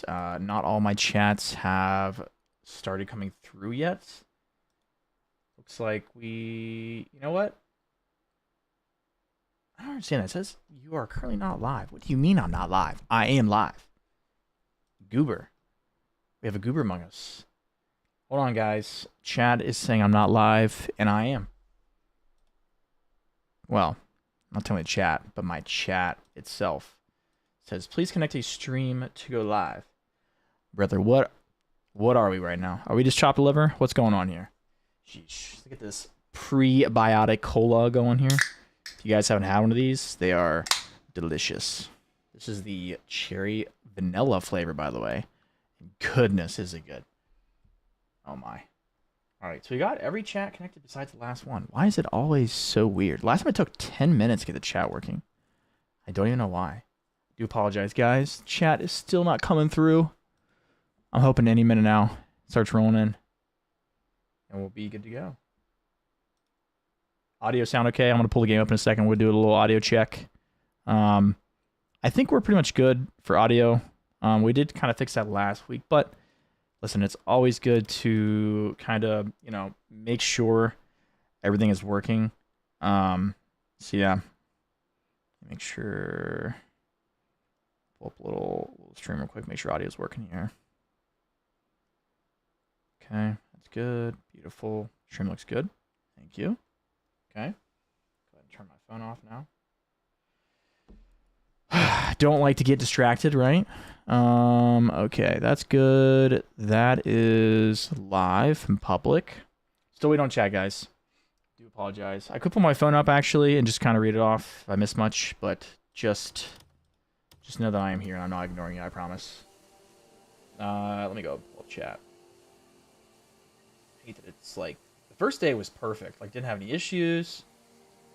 Not all my chats have started coming through yet. Looks like we... You know what? I don't understand. It says you are currently not live. What do you mean I'm not live? I am live. Goober. We have a goober among us. Hold on, guys. Chat is saying I'm not live, and I am. Well, not telling the chat, but my chat itself says, please connect a stream to go live. Brother, what are we right now? Are we just chopped liver? What's going on here? Sheesh. Look at this prebiotic cola going here. If you guys haven't had one of these, they are delicious. This is the cherry vanilla flavor, by the way. Goodness, is it good. Oh my. Alright, so we got every chat connected besides the last one. Why is it always so weird? Last time it took 10 minutes to get the chat working. I don't even know why. I do apologize, guys. Chat is still not coming through. I'm hoping any minute now it starts rolling in. And we'll be good to go. Audio sound okay? I'm going to pull the game up in a second. We'll do a little audio check. I think we're pretty much good for audio. We did kind of fix that last week, but listen, it's always good to kind of, you know, make sure everything is working. So yeah, make sure, pull up a little stream real quick, make sure audio is working here. Okay, that's good. Beautiful. Stream looks good. Thank you. Okay. Go ahead and turn my phone off now. Don't like to get distracted, right? Okay, that's good. That is live and public. Still wait on chat, guys. Do apologize. I could put my phone up actually and just kind of read it off if I missed much, but just know that I am here and I'm not ignoring you, I promise. Let me go pull up chat. I hate that it's like the first day was perfect, like didn't have any issues,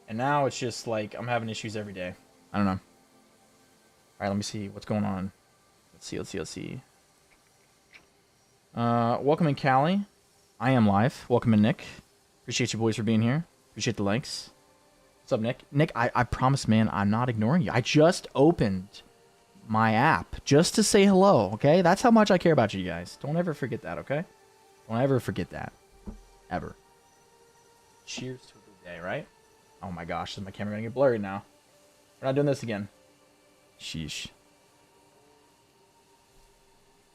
and now it's just like I'm having issues every day. I don't know. Alright, let me see what's going on. Let's see. Welcome in, Callie. I am live. Welcome in, Nick. Appreciate you boys for being here. Appreciate the likes. What's up, Nick? Nick, I promise, man, I'm not ignoring you. I just opened my app just to say hello, okay? That's how much I care about you guys. Don't ever forget that, okay? Don't ever forget that. Ever. Cheers to a good day, right? Oh my gosh, is my camera gonna get blurry now? We're not doing this again. Sheesh.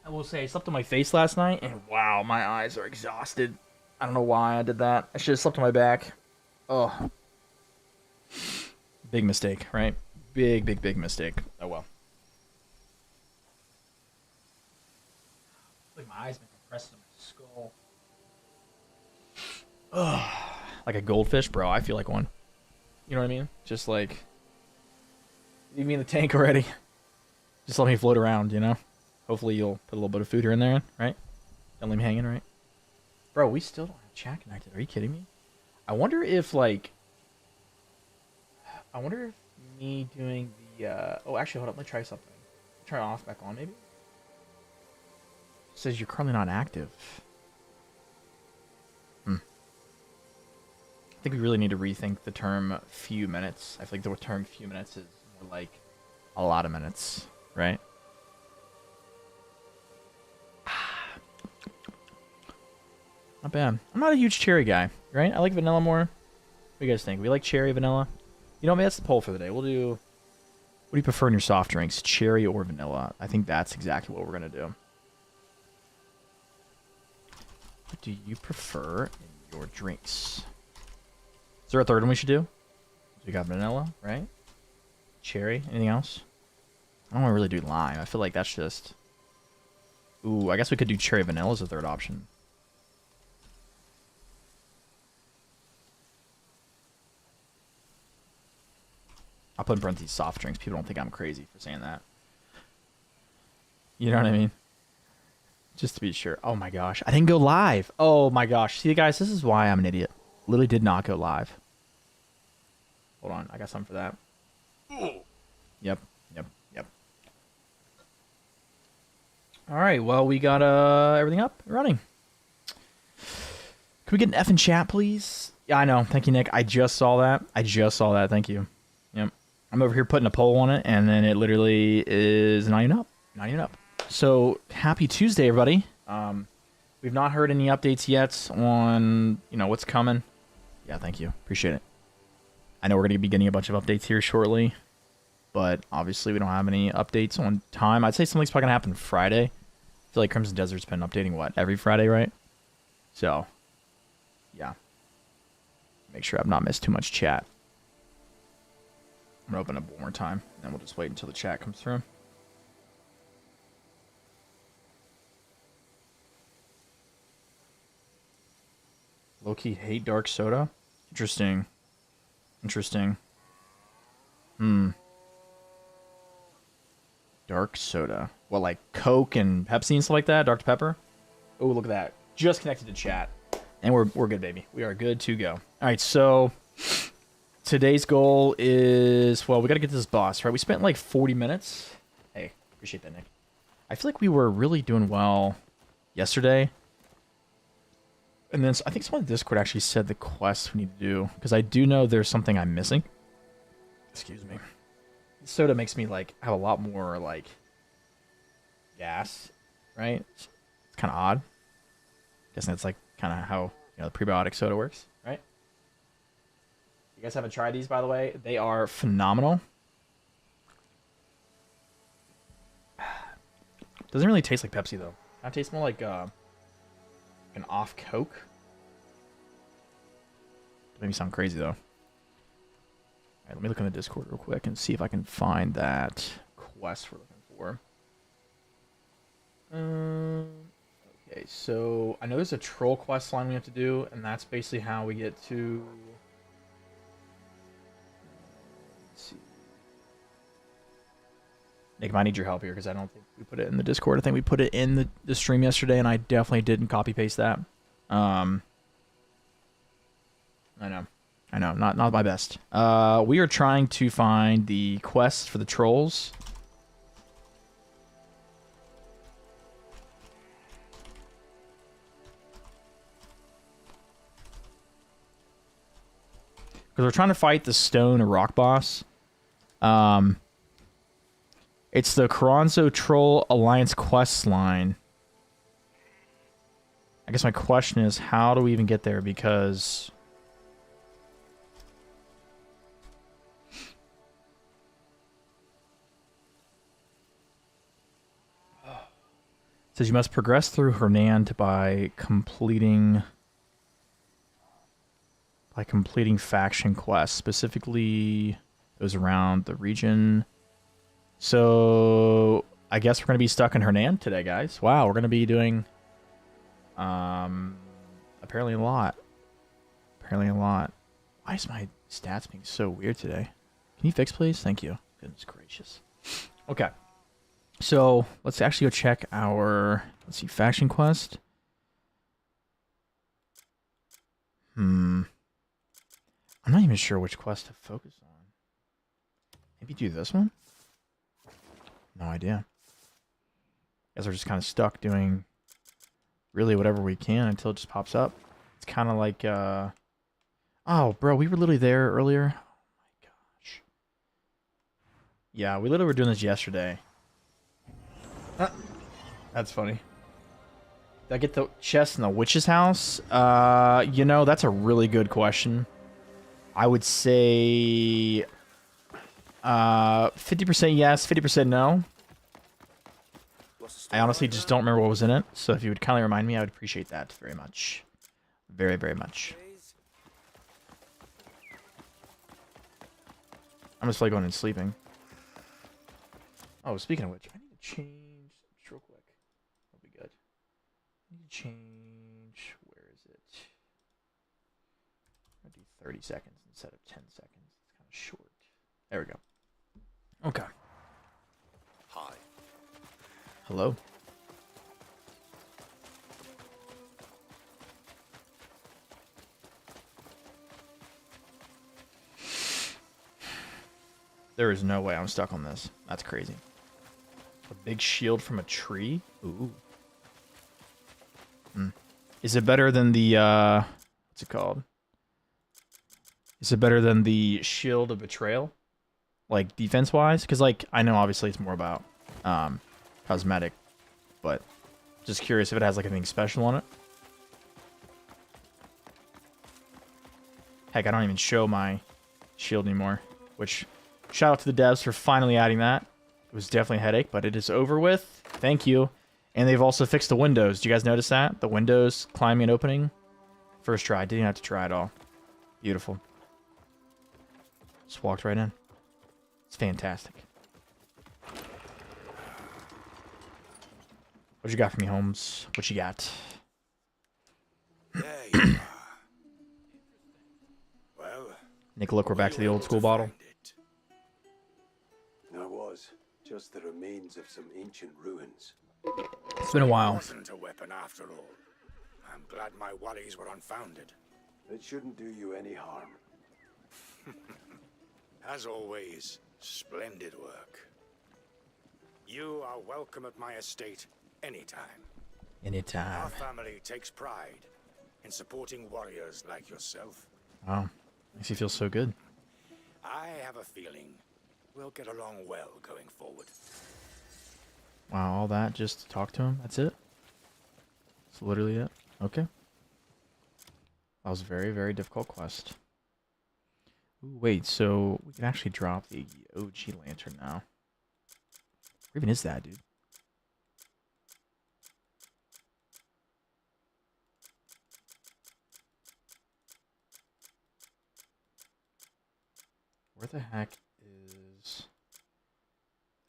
I will say, I slept on my face last night, and wow, my eyes are exhausted. I don't know why I did that. I should have slept on my back. Oh. Big mistake, right? Big mistake. Oh well. Like my eyes been compressed in my skull. Ugh. Like a goldfish, bro. I feel like one. You know what I mean? Just like, leave me in the tank already. Just let me float around, you know? Hopefully you'll put a little bit of food here and there, right? Don't leave me hanging, right? Bro, we still don't have chat connected. Are you kidding me? I wonder if, like... I wonder if me doing the... Oh, actually, hold up. Let me try something. Turn it off, back on, maybe? It says you're currently not active. I think we really need to rethink the term few minutes. I feel like the term few minutes is more like a lot of minutes, right? Not bad. I'm not a huge cherry guy, right? I like vanilla more. What do you guys think? We like cherry, vanilla? You know, maybe that's the poll for the day. We'll do... What do you prefer in your soft drinks? Cherry or vanilla? I think that's exactly what we're going to do. What do you prefer in your drinks? Is there a third one we should do? We got vanilla, right? Cherry. Anything else? I don't want to really do lime. I feel like that's just... Ooh, I guess we could do cherry vanilla as a third option. I'll put in parentheses soft drinks. People don't think I'm crazy for saying that. You know what I mean? Just to be sure. Oh my gosh. I didn't go live. Oh my gosh. See, guys, this is why I'm an idiot. Literally did not go live. Hold on. I got something for that. Yep. Alright, well, we got everything up and running. Can we get an F in chat, please? Yeah, I know. Thank you, Nick. I just saw that. Thank you. Yep. I'm over here putting a poll on it, and then it literally is not even up. So happy Tuesday, everybody. We've not heard any updates yet on, what's coming. Yeah, thank you. Appreciate it. I know we're going to be getting a bunch of updates here shortly, but obviously we don't have any updates on time. I'd say something's probably going to happen Friday. I feel like Crimson Desert's been updating, every Friday, right? So, yeah. Make sure I've not missed too much chat. I'm going to open up one more time, and then we'll just wait until the chat comes through. Low-key hate dark soda? Interesting. Interesting. Dark soda. What, like Coke and Pepsi and stuff like that? Dr. Pepper? Oh, look at that. Just connected to chat. And we're good, baby. We are good to go. All right, so today's goal is, well, we got to get to this boss, right? We spent like 40 minutes. Hey, appreciate that, Nick. I feel like we were really doing well yesterday. And then I think someone in Discord actually said the quest we need to do, because I do know there's something I'm missing. Excuse me. Soda makes me like have a lot more like gas, right? It's kind of odd. Guessing that's like kind of how the prebiotic soda works, right? You guys haven't tried these, by the way. They are phenomenal. Doesn't really taste like Pepsi though. It tastes more like an off Coke. Made me sound crazy though. All right, let me look in the Discord real quick and see if I can find that quest we're looking for. Okay, so I know there's a troll quest line we have to do, and that's basically how we get to. Let's see. Nick, I need your help here because I don't think we put it in the Discord. I think we put it in the stream yesterday, and I definitely didn't copy paste that. I know, not my best. We are trying to find the quest for the trolls. Because we're trying to fight the stone rock boss. It's the Karanzo Troll Alliance quest line. I guess my question is, how do we even get there? Because it says you must progress through Hernan by completing faction quests, specifically those around the region. So I guess we're gonna be stuck in Hernan today, guys. Wow, we're gonna be doing apparently a lot. Why is my stats being so weird today? Can you fix, please? Thank you. Goodness gracious. Okay. So let's actually go check our, let's see, faction quest. I'm not even sure which quest to focus on. Maybe do this one? No idea. Guess we're just kind of stuck doing really whatever we can until it just pops up. It's kind of like, oh, bro, we were literally there earlier. Oh my gosh. Yeah, we literally were doing this yesterday. That's funny. Did I get the chest in the witch's house? That's a really good question. I would say 50% yes, 50% no. I honestly just don't remember what was in it, so if you would kindly remind me, I would appreciate that very much. Very, very much. I'm just like going and sleeping. Oh, speaking of which, I need to change just real quick. That'll be good. I need to change. Where is it? I'm gonna do 30 seconds instead of 10 seconds. It's kind of short. There we go. Okay. Hi. Hello. There is no way I'm stuck on this. That's crazy. A big shield from a tree? Ooh. Is it better than the, what's it called? Is it better than the shield of betrayal? Like, defense-wise? Because, like, I know obviously it's more about, cosmetic but just curious if it has like anything special on it. Heck, I don't even show my shield anymore, which shout out to the devs for finally adding that. It was definitely a headache, but it is over with. Thank you. And they've also fixed the windows. Do you guys notice that? The windows climbing and opening. First try. Didn't have to try at all. Beautiful. Just walked right in. It's fantastic. What you got for me, Holmes? What you got? There you are. Well, Nick, look, we're back to the old school bottle. There was just the remains of some ancient ruins. It's been a while. It wasn't a weapon after all. I'm glad my worries were unfounded. It shouldn't do you any harm. As always, splendid work. You are welcome at my estate anytime. Our Anytime. family takes pride in supporting warriors like yourself. Wow. Makes you feel so good. I have a feeling we'll get along well going forward. Wow, all that just to talk to him? That's it? That's literally it? Okay. That was a very, very difficult quest. Ooh, wait, so we can actually drop the OG lantern now. Where even is that, dude? Where the heck is...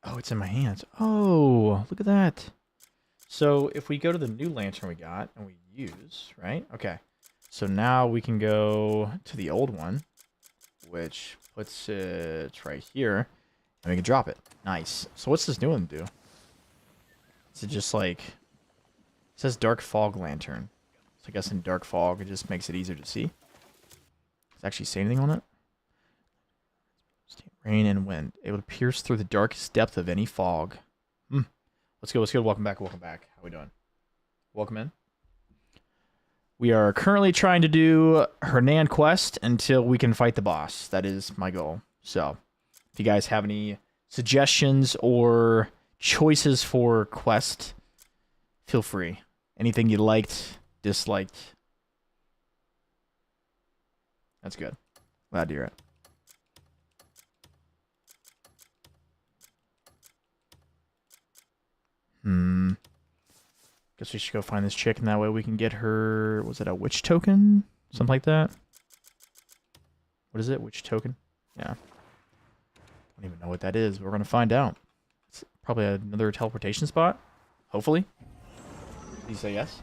Oh, it's in my hands. Oh, look at that. So if we go to the new lantern we got and we use, right? Okay. So now we can go to the old one, which puts it right here, and we can drop it. Nice. So what's this new one do? Is it just like... It says Dark Fog Lantern. So I guess in Dark Fog, it just makes it easier to see. Does it actually say anything on it? Rain and wind. Able to pierce through the darkest depth of any fog. Let's go, let's go. Welcome back, welcome back. How we doing? Welcome in. We are currently trying to do Hernan quest until we can fight the boss. That is my goal. So, if you guys have any suggestions or choices for quest, feel free. Anything you liked, disliked. That's good. Glad to hear it. Guess we should go find this chick, and that way we can get her... Was it a witch token? Something like that? What is it? Witch token? Yeah. I don't even know what that is, but we're going to find out. It's probably another teleportation spot. Hopefully. Did you say yes?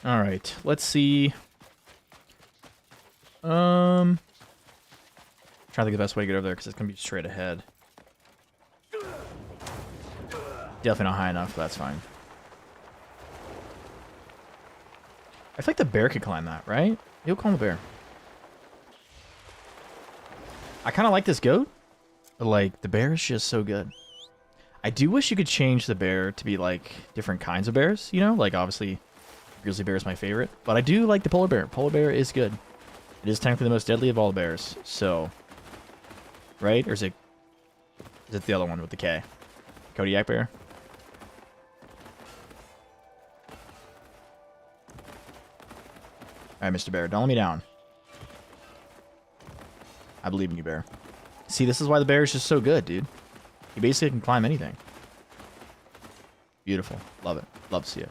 All right, let's see. Trying to think of the best way to get over there because it's gonna be straight ahead. Definitely not high enough, but that's fine. I feel like the bear could climb that, right? He'll climb the bear. I kind of like this goat, but like the bear is just so good. I do wish you could change the bear to be like different kinds of bears, you know, like obviously. Grizzly bear is my favorite, but I do like the polar bear. Polar bear is good. It is technically the most deadly of all the bears, so... Right? Or is it the other one with the K? Kodiak bear? Alright, Mr. Bear, don't let me down. I believe in you, bear. See, this is why the bear is just so good, dude. He basically can climb anything. Beautiful. Love it. Love to see it.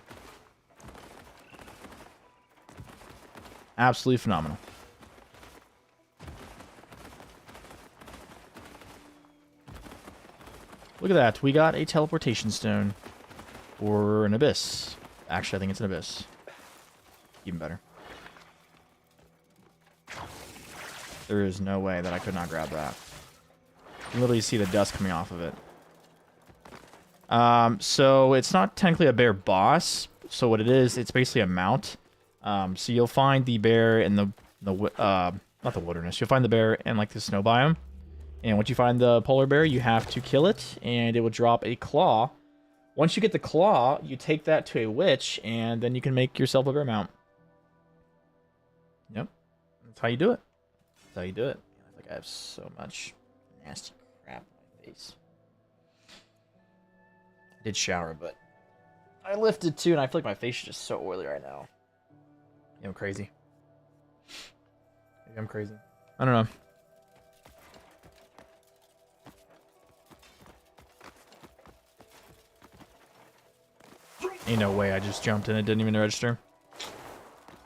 Absolutely phenomenal. Look at that. We got a teleportation stone. Or an abyss. Actually, I think it's an abyss. Even better. There is no way that I could not grab that. You can literally see the dust coming off of it. So it's not technically a bear boss. So what it is, it's basically a mount. So you'll find the bear in the not the wilderness. You'll find the bear in like the snow biome, and once you find the polar bear, you have to kill it, and it will drop a claw Once you get the claw, you take that to a witch, and then you can make yourself a bear mount. Yep. That's how you do it. That's how you do it. I think I have so much nasty crap on my face. I did shower, but I lifted too, and I feel like my face is just so oily right now. Maybe I'm crazy. Maybe I'm crazy. I don't know. Ain't no way I just jumped and it didn't even register.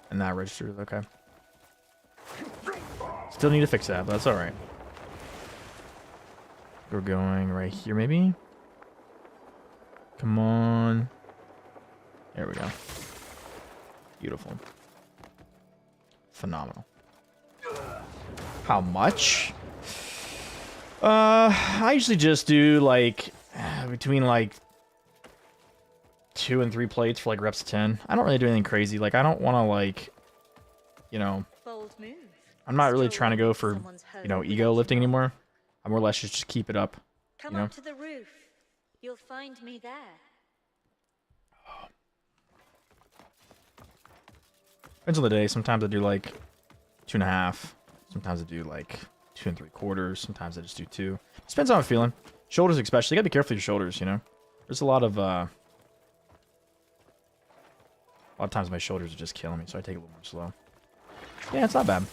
And that registered, okay. Still need to fix that, but that's alright. We're going right here, maybe? Come on. There we go. Beautiful. Phenomenal. How much? I usually just do like between like 2 and 3 plates for like reps of 10. I don't really do anything crazy. Like I don't want to like, you know, I'm not really trying to go for, you know, ego lifting anymore. I more or less just keep it up. Come you know? up to the roof. You'll find me there. Depends on the day. Sometimes I do like 2.5. Sometimes I do like 2 3/4. Sometimes I just do 2. Just depends on how I'm feeling. Shoulders especially. You gotta be careful with your shoulders, you know. There's a lot of times my shoulders are just killing me, so I take it a little more slow. Yeah, it's not bad.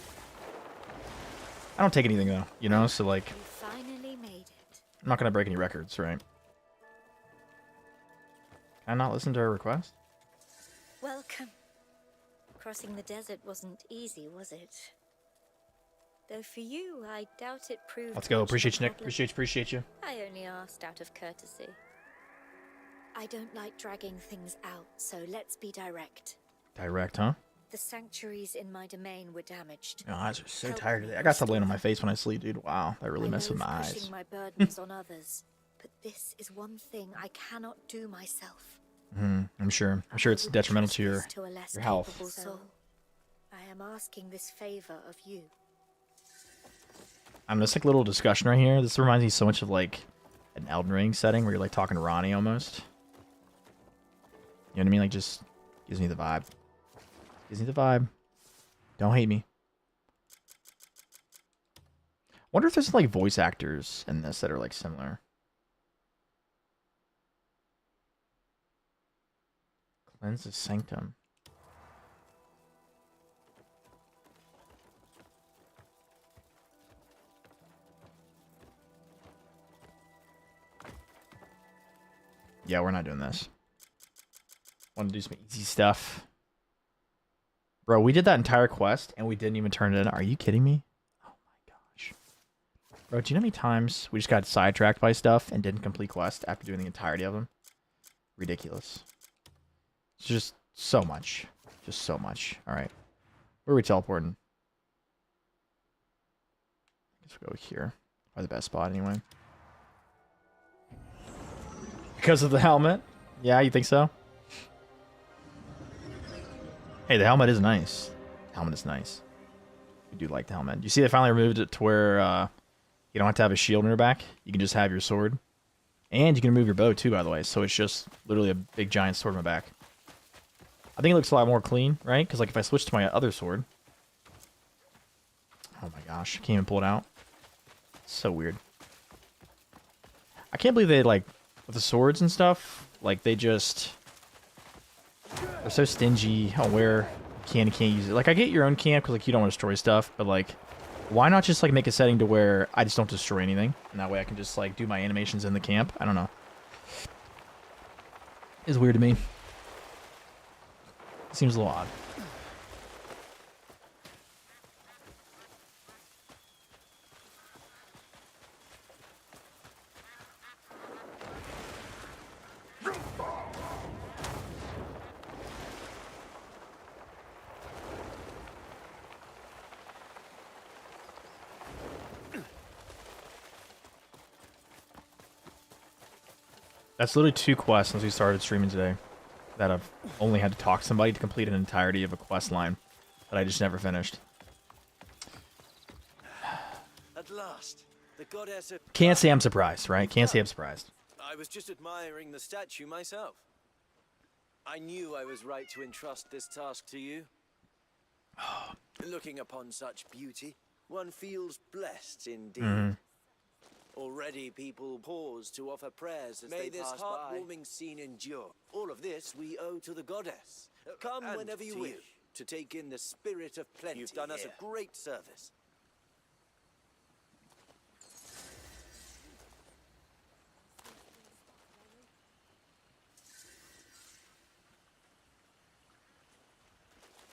I don't take anything though, you know, so like You finally made it. I'm not gonna break any records, right? Can I not listen to her request? Welcome. Crossing the desert wasn't easy, was it? Though for you, I doubt it proved. Let's go. much of a Appreciate you, Nick. problem. Appreciate you. I only asked out of courtesy. I don't like dragging things out, so let's be direct. Direct, huh? The sanctuaries in my domain were damaged. My eyes are so tired today. I gotta stop laying on my face when I sleep, dude. Wow, that really messes with my eyes. Pushing my burdens on others, but this is one thing I cannot do myself. I'm sure. I'm sure it's detrimental to your health. So, I am asking this favor of you. I'm just like a little discussion right here. This reminds me so much of like an Elden Ring setting where you're like talking to Ronnie almost. You know what I mean? Like just gives me the vibe. Gives me the vibe. Don't hate me. Wonder if there's like voice actors in this that are like similar. Cleanse the Sanctum. Yeah, we're not doing this. Want to do some easy stuff. Bro, we did that entire quest and we didn't even turn it in. Are you kidding me? Oh my gosh. Bro, do you know how many times we just got sidetracked by stuff and didn't complete quest after doing the entirety of them? Ridiculous. It's just so much. Just so much. Alright. Where are we teleporting? I guess we'll go here. Probably the best spot anyway. Because of the helmet? Yeah, you think so? Hey, the helmet is nice. The helmet is nice. We do like the helmet. You see they finally removed it to where you don't have to have a shield on your back. You can just have your sword. And you can remove your bow too, by the way. So it's just literally a big giant sword on my back. I think it looks a lot more clean, right? Because like if I switch to my other sword. Oh my gosh, I can't even pull it out. It's so weird. I can't believe they like, with the swords and stuff, like they just... They're so stingy on where you can and can't use it. Like, I get your own camp because, like, you don't want to destroy stuff. But, like, why not just, like, make a setting to where I just don't destroy anything? And that way I can just, like, do my animations in the camp. I don't know. It's weird to me. Seems a little odd. That's literally 2 quests since we started streaming today that I've only had to talk to somebody to complete an entirety of a quest line that I just never finished. At last, the goddess of... Can't say I'm surprised, right? Can't say I'm surprised. I was just admiring the statue myself. I knew I was right to entrust this task to you. Looking upon such beauty, one feels blessed indeed. Already people pause to offer prayers as they pass by. May this heartwarming scene endure. All of this we owe to the goddess. Come whenever you wish to take in the spirit of plenty. You've done us a great service.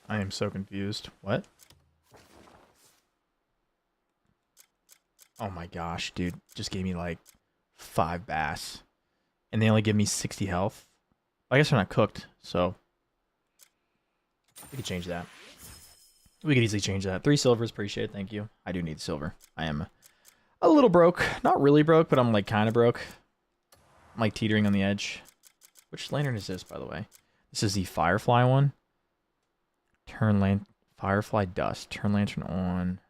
I am so confused. What? Oh my gosh, dude. Just gave me like 5 bass. And they only give me 60 health. I guess they're not cooked, so we could change that. We could easily change that. 3 silvers, appreciate it, thank you. I do need silver. I am a little broke. Not really broke, but I'm like kind of broke. I'm like teetering on the edge. Which lantern is this, by the way? This is the Firefly one. Firefly dust. Turn lantern on.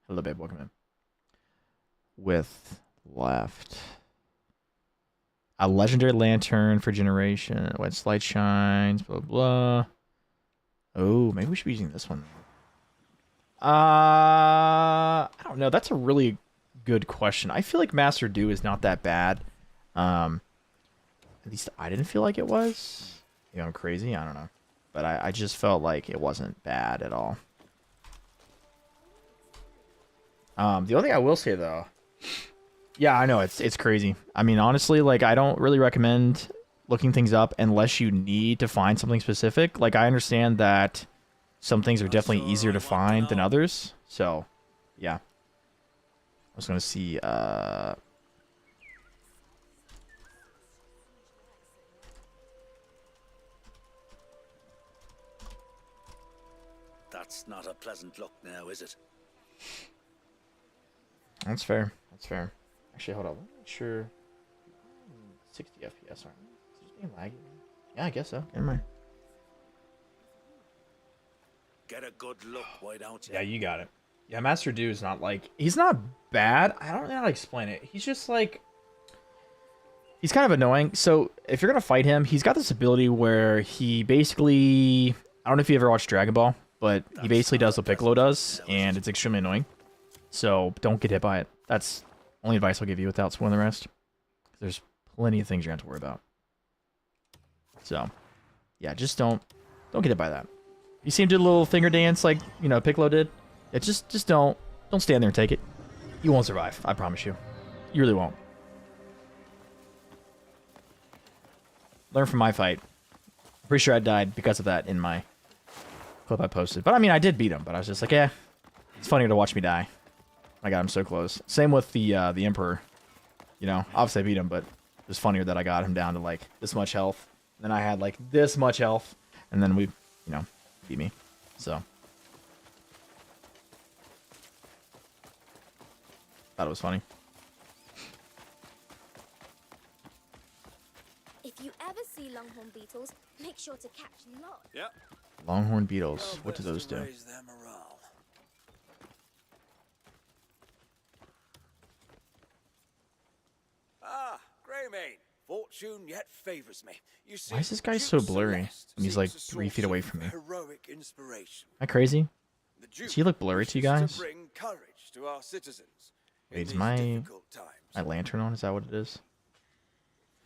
Hello, babe. Welcome in. With left. A legendary lantern for generation. When light shines. Blah, blah. Oh, maybe we should be using this one. I don't know. That's a really good question. I feel like Master Do is not that bad. At least I didn't feel like it was. You know, I'm crazy. I don't know. But I just felt like it wasn't bad at all. The only thing I will say, though... Yeah, I know, it's crazy. I mean, honestly, like, I don't really recommend looking things up unless you need to find something specific. Like, I understand that some things are definitely easier to find than others. So, yeah. I was going to see... That's not a pleasant look now, is it? That's fair. That's fair. Actually, hold on. Let me make sure. 60 FPS, aren't we? Is it just being laggy? Yeah, I guess so. Never mind. Get a good look, why don't you? Yeah, you got it. Yeah, Master Do is not like... He's not bad. I don't know how to explain it. He's just like... He's kind of annoying. So, if you're going to fight him, he's got this ability where he basically... I don't know if you ever watched Dragon Ball, but he basically does what Piccolo does, and it's extremely annoying. So, don't get hit by it. That's only advice I'll give you without spoiling the rest. There's plenty of things you're going to have to worry about. So, yeah, just don't get hit by that. You see him do a little finger dance like, you know, Piccolo did? Yeah, just don't stand there and take it. You won't survive, I promise you. You really won't. Learn from my fight. I'm pretty sure I died because of that in my clip I posted. But I mean, I did beat him, but I was just like, yeah, it's funnier to watch me die. I got him so close. Same with the Emperor. You know, obviously I beat him, but it was funnier that I got him down to like this much health. Then I had like this much health, and then we, you know, beat me. So thought it was funny. If you ever see longhorn beetles, make sure to catch lots. Yep. Longhorn beetles. What do those do? Raise their morale. Ah, Greymane. Fortune yet favors me. You see, Why is this guy so Duke blurry? Celeste And he's like seeks a 3 feet source away of from me. Heroic inspiration. Am I crazy? The Duke Does he look blurry to you wishes guys? To bring courage to our citizens in Wait, is these my difficult times. lantern on? Is that what it is?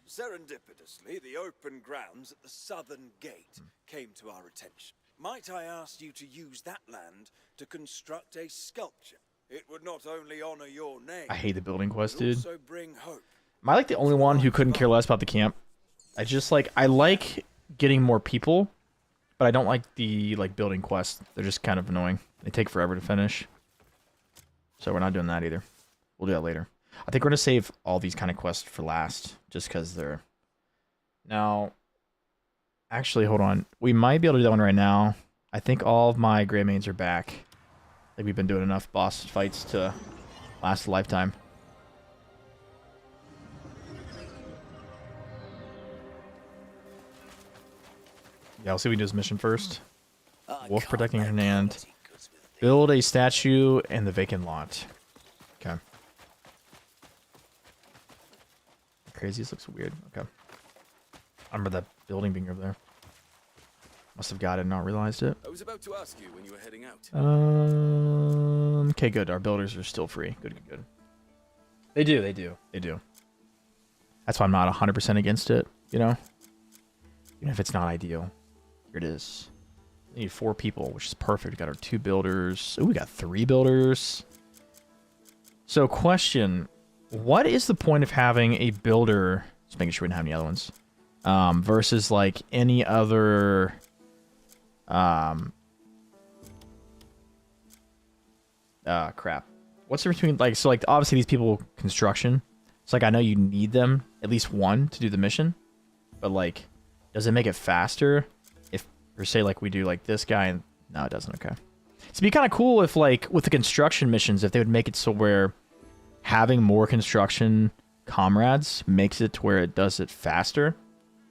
Serendipitously, the open grounds at the southern gate came to our attention. Might I ask you to use that land to construct a sculpture? It would not only honor your name, I hate the building quest, but dude. also bring hope. Am I like the only one who couldn't care less about the camp? I like getting more people, but I don't like the building quests. They're just kind of annoying. They take forever to finish. So we're not doing that either. We'll do that later. I think we're gonna save all these kind of quests for last, just because they're... Now, actually, hold on. We might be able to do that one right now. I think all of my Greymanes are back. I think we've been doing enough boss fights to last a lifetime. Yeah, I'll see if we do this mission first. Wolf protecting Hernand. Build a statue in the vacant lot. Okay. crazy? This looks weird. Okay. I remember that building being over there. Must have got it and not realized it. I was about to ask you when you were heading out. Okay, good. Our builders are still free. Good, good, good. They do. That's why I'm not 100% against it, you know? Even if it's not ideal. Here it is. We need 4 people, which is perfect. We got our 2 builders. Oh, we got 3 builders. So, question. What is the point of having a builder... Just making sure we don't have any other ones. Versus, like, any other... crap. What's the between, like, so, like, obviously these people, construction. It's like, I know you need them, at least one, to do the mission. But, like, does it make it faster if, per se, like, we do, like, this guy and... No, it doesn't, okay. It'd be kind of cool if, like, with the construction missions, if they would make it so where having more construction comrades makes it to where it does it faster.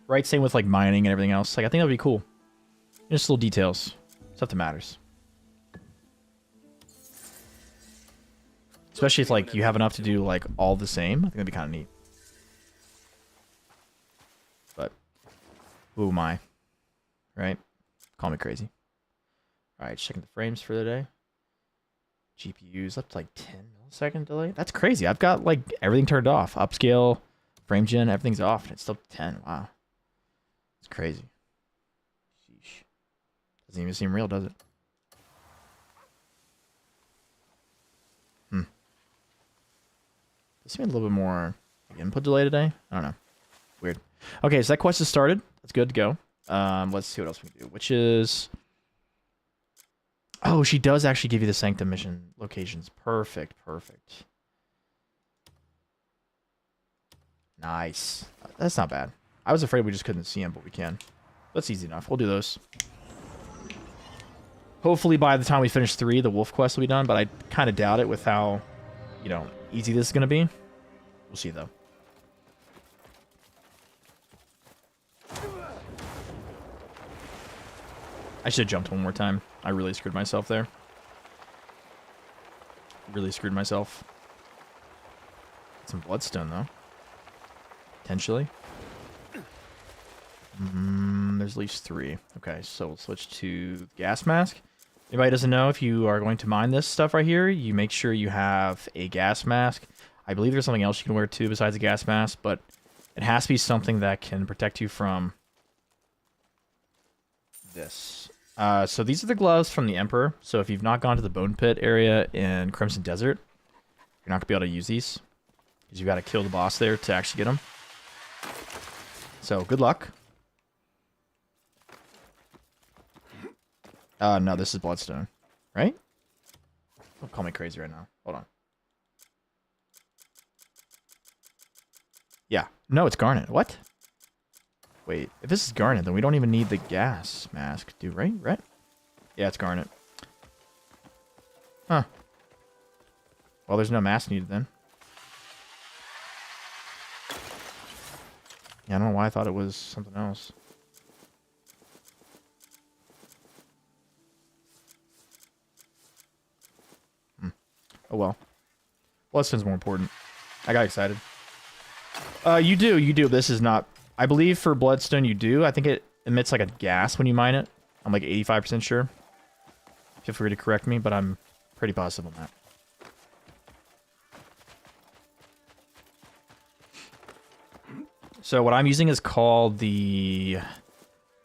Right? Same with, like, mining and everything else. Like, I think that would be cool. Just little details. Stuff that matters. Especially if, like, you have enough to do, like, all the same. I think that'd be kind of neat. But, who am I? Right? Call me crazy. Alright, checking the frames for the day. GPU's up to, like, 10 millisecond delay. That's crazy. I've got, like, everything turned off. Upscale, frame gen, everything's off. And it's still 10. Wow. It's crazy. Sheesh. Doesn't even seem real, does it? This made a little bit more input delay today. I don't know. Weird. Okay, so that quest is started. That's good to go. Let's see what else we can do. Which is... Oh, she does actually give you the Sanctum mission locations. Perfect, perfect. Nice. That's not bad. I was afraid we just couldn't see them, but we can. That's easy enough. We'll do those. Hopefully by the time we finish 3, the wolf quest will be done, but I kind of doubt it with how, you know, easy this is going to be. We'll see, though. I should have jumped one more time. I really screwed myself there. Really screwed myself. Some bloodstone, though. Potentially. There's at least 3. Okay, so we'll switch to gas mask. Anybody doesn't know, if you are going to mine this stuff right here, you make sure you have a gas mask. I believe there's something else you can wear too besides a gas mask, but it has to be something that can protect you from this. So these are the gloves from the Emperor. So if you've not gone to the Bone Pit area in Crimson Desert, you're not going to be able to use these. Because you've got to kill the boss there to actually get them. So good luck. No, this is Bloodstone. Right? Don't call me crazy right now. Hold on. Yeah. No, it's Garnet. What? Wait. If this is Garnet, then we don't even need the gas mask. Dude, right? Right? Yeah, it's Garnet. Huh. Well, there's no mask needed then. Yeah, I don't know why I thought it was something else. Oh well. Bloodstone's more important. I got excited. You do. This is not... I believe for Bloodstone you do. I think it emits like a gas when you mine it. I'm like 85% sure. Feel free to correct me, but I'm pretty positive on that. So what I'm using is called the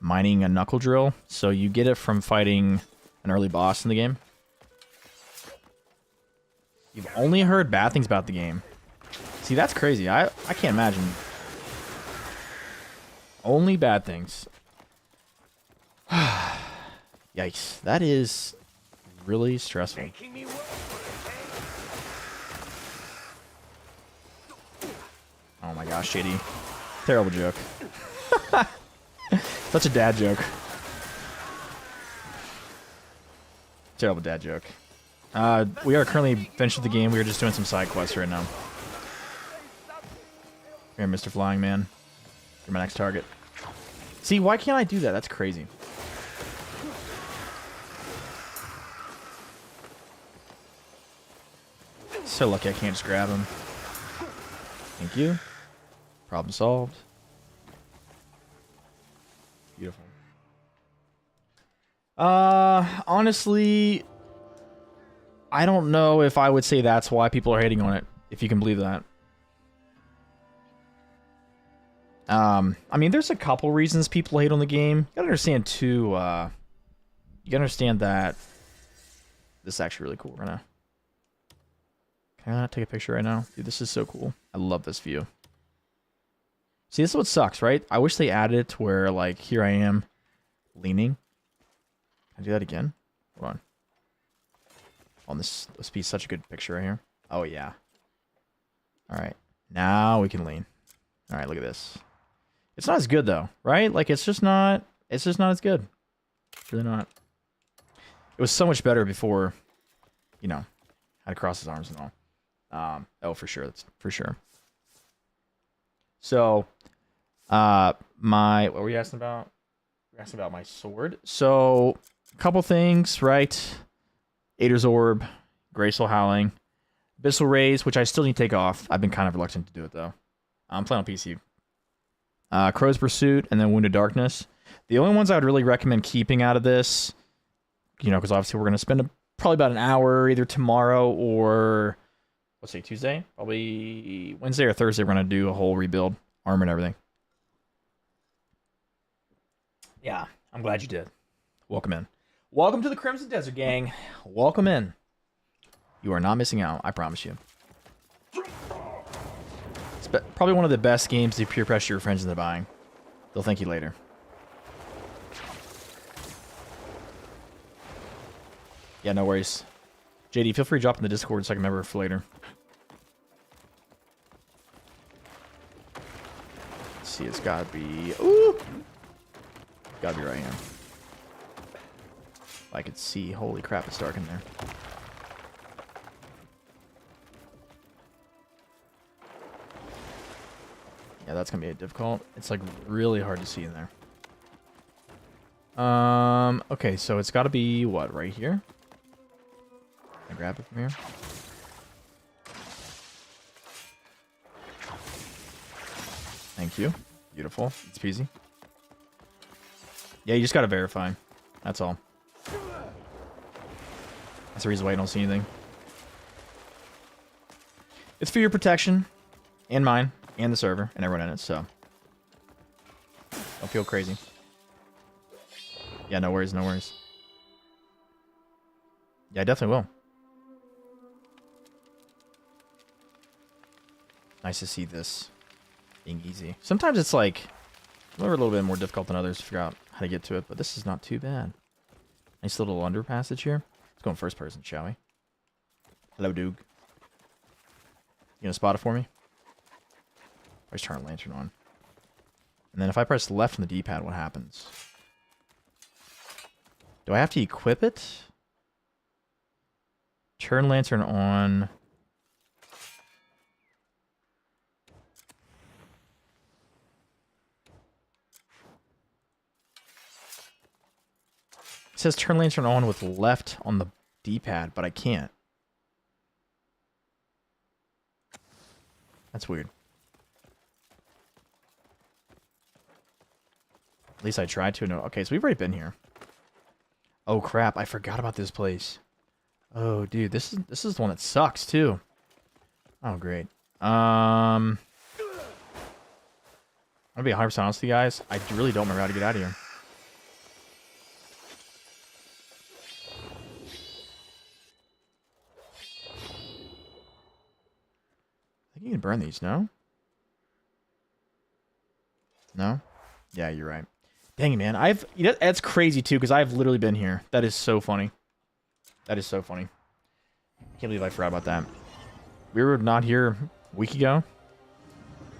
Mining a Knuckle Drill. So you get it from fighting an early boss in the game. You've only heard bad things about the game. See, that's crazy. I can't imagine. Only bad things. Yikes. That is really stressful. Oh my gosh, Shady. Terrible joke. Such a dad joke. Terrible dad joke. We are currently finished with the game. We are just doing some side quests right now. Here, Mr. Flying Man. You're my next target. See, why can't I do that? That's crazy. So lucky I can't just grab him. Thank you. Problem solved. Beautiful. Honestly, I don't know if I would say that's why people are hating on it, if you can believe that. I mean, there's a couple reasons people hate on the game. You gotta understand too, you gotta understand that this is actually really cool. We're gonna... Can I not take a picture right now? Dude, this is so cool. I love this view. See, this is what sucks, right? I wish they added it to where, like, here I am leaning. Can I do that again? Hold on. Oh, this be such a good picture right here. Oh, yeah. All right. Now we can lean. All right, look at this. It's not as good, though, right? Like, it's just not as good. It's really not. It was so much better before, you know, had to cross his arms and all. Oh, for sure. That's for sure. So, what were you asking about? You're asking about my sword. So, a couple things, right? Ader's Orb, Graceful Howling, Abyssal Rays, which I still need to take off. I've been kind of reluctant to do it, though. I'm playing on PC. Crow's Pursuit, and then Wounded Darkness. The only ones I would really recommend keeping out of this, you know, because obviously we're going to spend probably about an hour either tomorrow or, let's say Tuesday, probably Wednesday or Thursday, we're going to do a whole rebuild, armor and everything. Yeah, I'm glad you did. Welcome in. Welcome to the Crimson Desert, gang. Welcome in. You are not missing out, I promise you. It's probably one of the best games to peer pressure your friends into buying. They'll thank you later. Yeah, no worries. JD, feel free to drop in the Discord so I can remember for later. Let's see, it's gotta be... Ooh! Gotta be right here. I could see. Holy crap, it's dark in there. Yeah, that's gonna be difficult. It's like really hard to see in there. Okay, so it's gotta be what, right here? Can I grab it from here? Thank you. Beautiful. It's peasy. Yeah, you just gotta verify. That's all. That's the reason why I don't see anything. It's for your protection. And mine. And the server. And everyone in it, so. Don't feel crazy. Yeah, no worries, no worries. Yeah, I definitely will. Nice to see this being easy. Sometimes it's like a little bit more difficult than others to figure out how to get to it, but this is not too bad. Nice little underpassage here. Let's go in first person, shall we? Hello, Doog. You gonna spot it for me? I just turn a lantern on. And then if I press left on the D-pad, what happens? Do I have to equip it? Turn lantern on. It says turn lantern on with left on the D-pad, but I can't. That's weird. At least I tried to. No. Okay, so we've already been here. Oh crap! I forgot about this place. Oh, dude, this is the one that sucks too. Oh great. I'm gonna be 100% honest with you guys. I really don't remember how to get out of here. I think you can burn these, no? No? Yeah, you're right. Dang it, man. That's crazy, too, because I've literally been here. That is so funny. That is so funny. I can't believe I forgot about that. We were not here a week ago.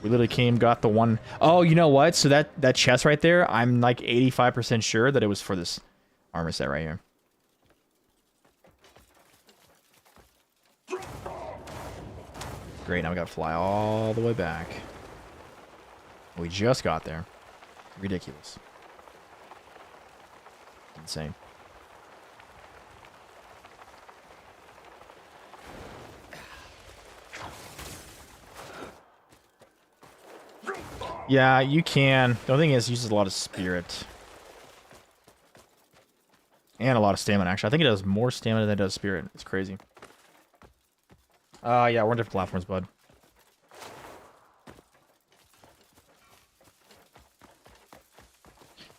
We literally came, got the one... Oh, you know what? So that chest right there, I'm like 85% sure that it was for this armor set right here. Great, now we gotta fly all the way back. We just got there. Ridiculous. Insane. Yeah, you can. The only thing is, it uses a lot of spirit. And a lot of stamina, actually. I think it does more stamina than it does spirit. It's crazy. Yeah, we're on different platforms, bud.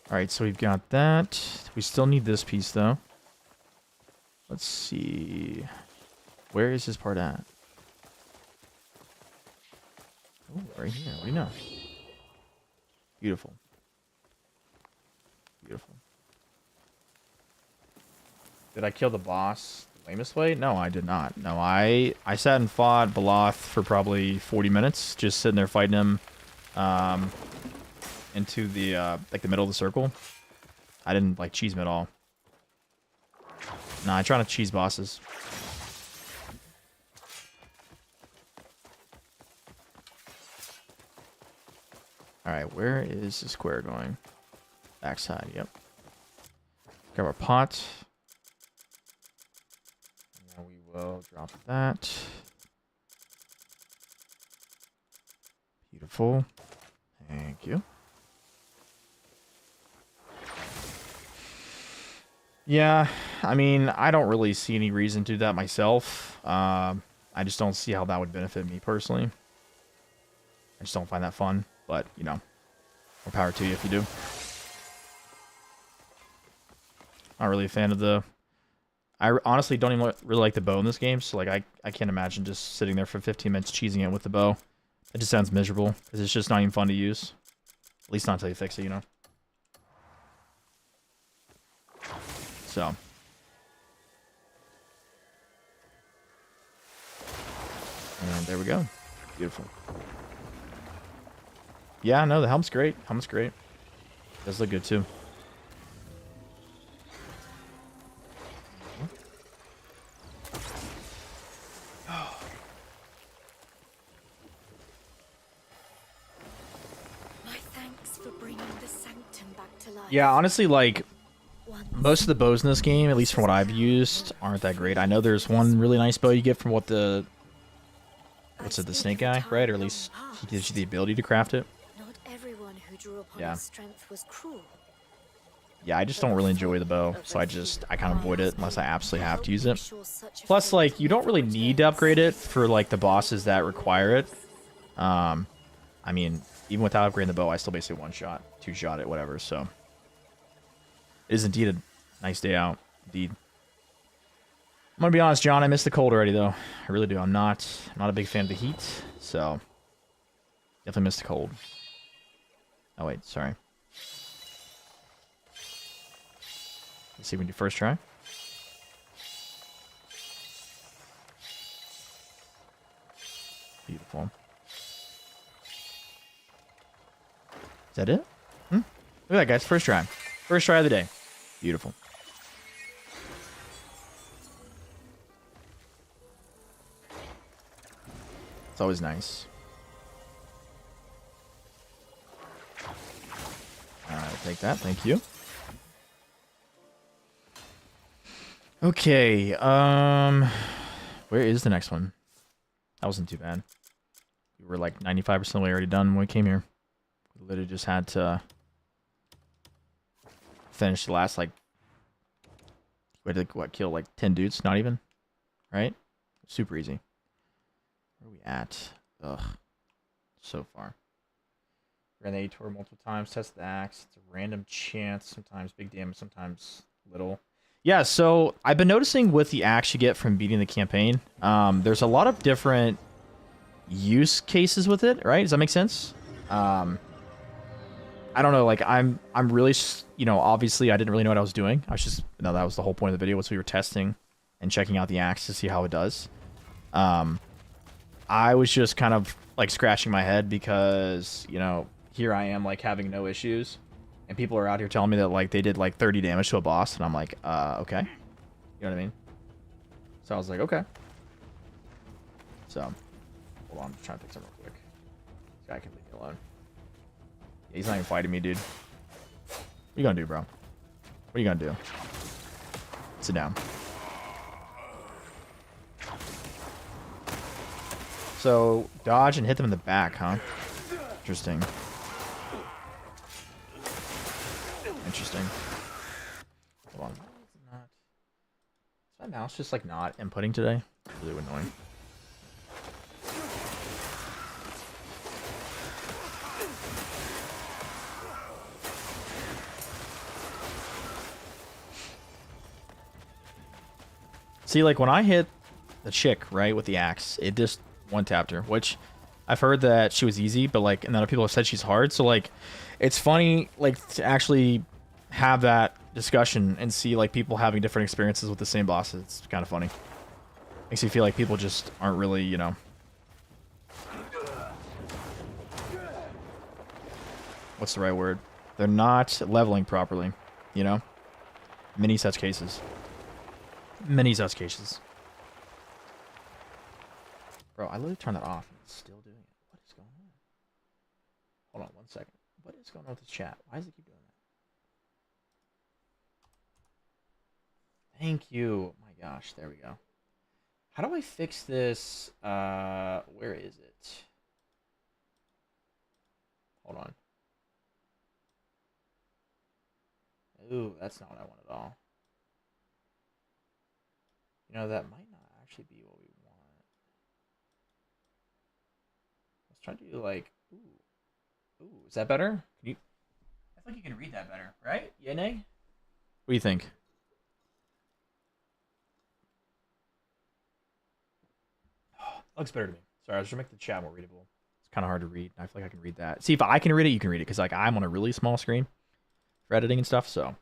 Alright, so we've got that. We still need this piece, though. Let's see. Where is this part at? Oh, right here. What do you know? Beautiful. Beautiful. Did I kill the boss the lamest way? No, I did not. No, I sat and fought Baloth for probably 40 minutes, just sitting there fighting him into the like the middle of the circle. I didn't like cheese him at all. Nah, I try not to cheese bosses. Alright, where is the square going? Backside, yep. Grab our pot. And now we will drop that. Beautiful. Thank you. Yeah, I mean, I don't really see any reason to do that myself. I just don't see how that would benefit me personally. I just don't find that fun, but, you know, more power to you if you do. Not really a fan of the... I honestly don't even really like the bow in this game, so, like, I can't imagine just sitting there for 15 minutes cheesing it with the bow. It just sounds miserable, because it's just not even fun to use. At least not until you fix it, you know? So. And there we go. Beautiful. Yeah, no, the helm's great. Helm's great. Does look good, too. My thanks for bringing the sanctum back to life. Yeah, honestly, like, most of the bows in this game, at least from what I've used, aren't that great. I know there's one really nice bow you get from what the... What's it, the snake guy, right? Or at least he gives you the ability to craft it. Not everyone who drew upon Yeah. his strength was cruel. Yeah, I just don't really enjoy the bow, so I kind of avoid it unless I absolutely have to use it. Plus, like, you don't really need to upgrade it for, like, the bosses that require it. I mean, even without upgrading the bow, I still basically one-shot, two-shot it, whatever, so... It is indeed a nice day out, indeed. I'm gonna be honest, John, I miss the cold already, though. I really do. I'm not a big fan of the heat, so... Definitely miss the cold. Oh, wait, sorry. Let's see if we can do first try. Beautiful. Is that it? Look at that, guys. First try. First try of the day. Beautiful. It's always nice. Alright, take that. Thank you. Okay, where is the next one? That wasn't too bad. We were like 95% of the way already done when we came here. We literally just had to finish the last, like, we had to, what, kill like 10 dudes? Not even, right? Super easy. Where are we at? Ugh, so far. Ran the A-Tor multiple times, test the axe. It's a random chance, sometimes big damage, sometimes little. Yeah, so I've been noticing with the axe you get from beating the campaign, there's a lot of different use cases with it, right? Does that make sense? I don't know, like, I'm really, you know, obviously I didn't really know what I was doing. I was just, no, that was the whole point of the video, was we were testing and checking out the axe to see how it does. I was just kind of, like, scratching my head because, you know, here I am, like, having no issues. And people are out here telling me that, like, they did, like, 30 damage to a boss. And I'm like, okay. You know what I mean? So I was like, okay. So, hold on. I'm just trying to fix it real quick. This guy can leave me alone. Yeah, he's not even fighting me, dude. What are you gonna do, bro? What are you gonna do? Sit down. So, dodge and hit them in the back, huh? Interesting. My mouse just like not inputting today. Really annoying. See, like when I hit the chick, right, with the axe, it just one-tapped her, which I've heard that she was easy, but like, and then other people have said she's hard. So like, it's funny, like, to actually have that discussion and see like people having different experiences with the same bosses. It's kind of funny. Makes you feel like people just aren't really, you know, what's the right word? They're not leveling properly, you know? Many such cases. Many such cases. Bro, I literally turned that off and it's still doing it. What is going on? Hold on 1 second. What is going on with this chat? Why does it keep doing that? Thank you. Oh my gosh, there we go. How do I fix this? Where is it? Hold on. Ooh, that's not what I want at all. You know, that might not actually be what we want. Let's try to do like, ooh, is that better? Can you? I feel like you can read that better, right? Yeah, nay? What do you think? Looks better to me. Sorry, I was trying to make the chat more readable. It's kind of hard to read. I feel like I can read that. See, if I can read it, you can read it. Because like I'm on a really small screen for editing and stuff. So,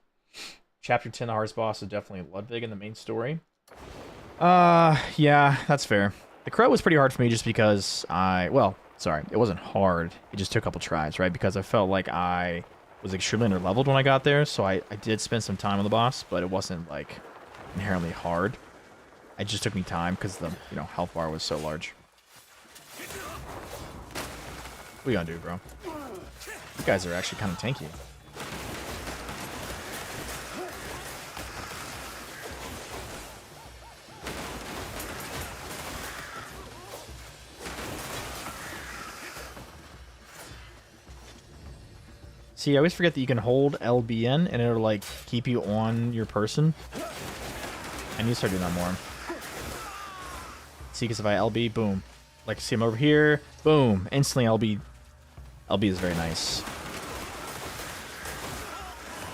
Chapter 10, the hardest boss is definitely Ludwig in the main story. Yeah, that's fair. The Crow was pretty hard for me just because well, sorry, it wasn't hard. It just took a couple tries, right? Because I felt like I was extremely underleveled when I got there. So I did spend some time on the boss, but it wasn't like inherently hard. It just took me time because the, you know, health bar was so large. What you gonna do, bro? You guys are actually kind of tanky. See, I always forget that you can hold LBN and it'll like keep you on your person. I need to start doing that more. See, because if I LB, boom. Like, see him over here, boom. Instantly LB. LB is very nice.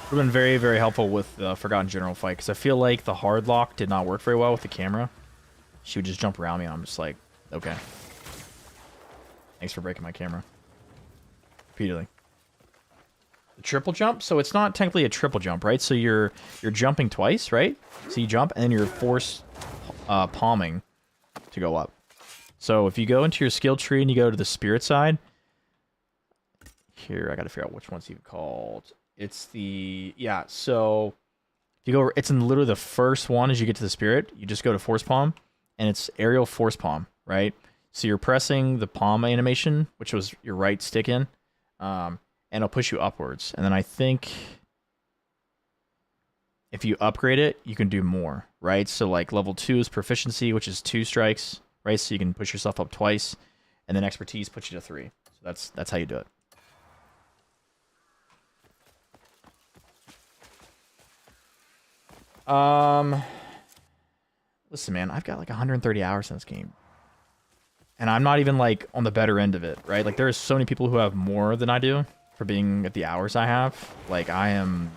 Would have been very, very helpful with the Forgotten General fight, because I feel like the hard lock did not work very well with the camera. She would just jump around me, and I'm just like, okay. Thanks for breaking my camera. Repeatedly. The triple jump? So it's not technically a triple jump, right? So you're jumping twice, right? So you jump, and then you're forced palming to go up. So if you go into your skill tree and you go to the spirit side, here I gotta figure out which one's even called. It's the, yeah, so if you go, it's in literally the first one as you get to the spirit, you just go to force palm, and it's aerial force palm, right? So you're pressing the palm animation, which was your right stick in, and it'll push you upwards. And then I think if you upgrade it, you can do more, right? So like level 2 is proficiency, which is 2 strikes, right? So you can push yourself up twice, and then expertise puts you to 3. So that's how you do it. Listen, man, I've got like 130 hours in this game. And I'm not even like on the better end of it, right? Like there's so many people who have more than I do for being at the hours I have. Like I am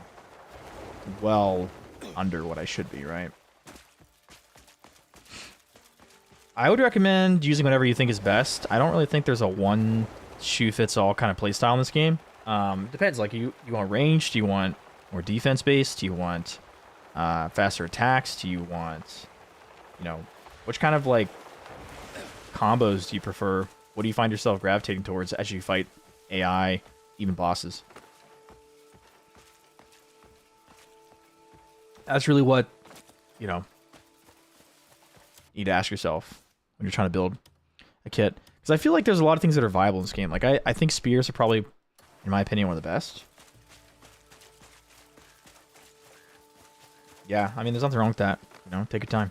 well under what I should be, right? I would recommend using whatever you think is best. I don't really think there's a one shoe fits all kind of playstyle in this game. Depends, like you want range, do you want more defense based, do you want faster attacks, do you want, you know, which kind of like combos do you prefer? What do you find yourself gravitating towards as you fight AI, even bosses? That's really what, you know, you need to ask yourself when you're trying to build a kit. Because I feel like there's a lot of things that are viable in this game. Like, I think spears are probably, in my opinion, one of the best. Yeah, I mean, there's nothing wrong with that. You know, take your time.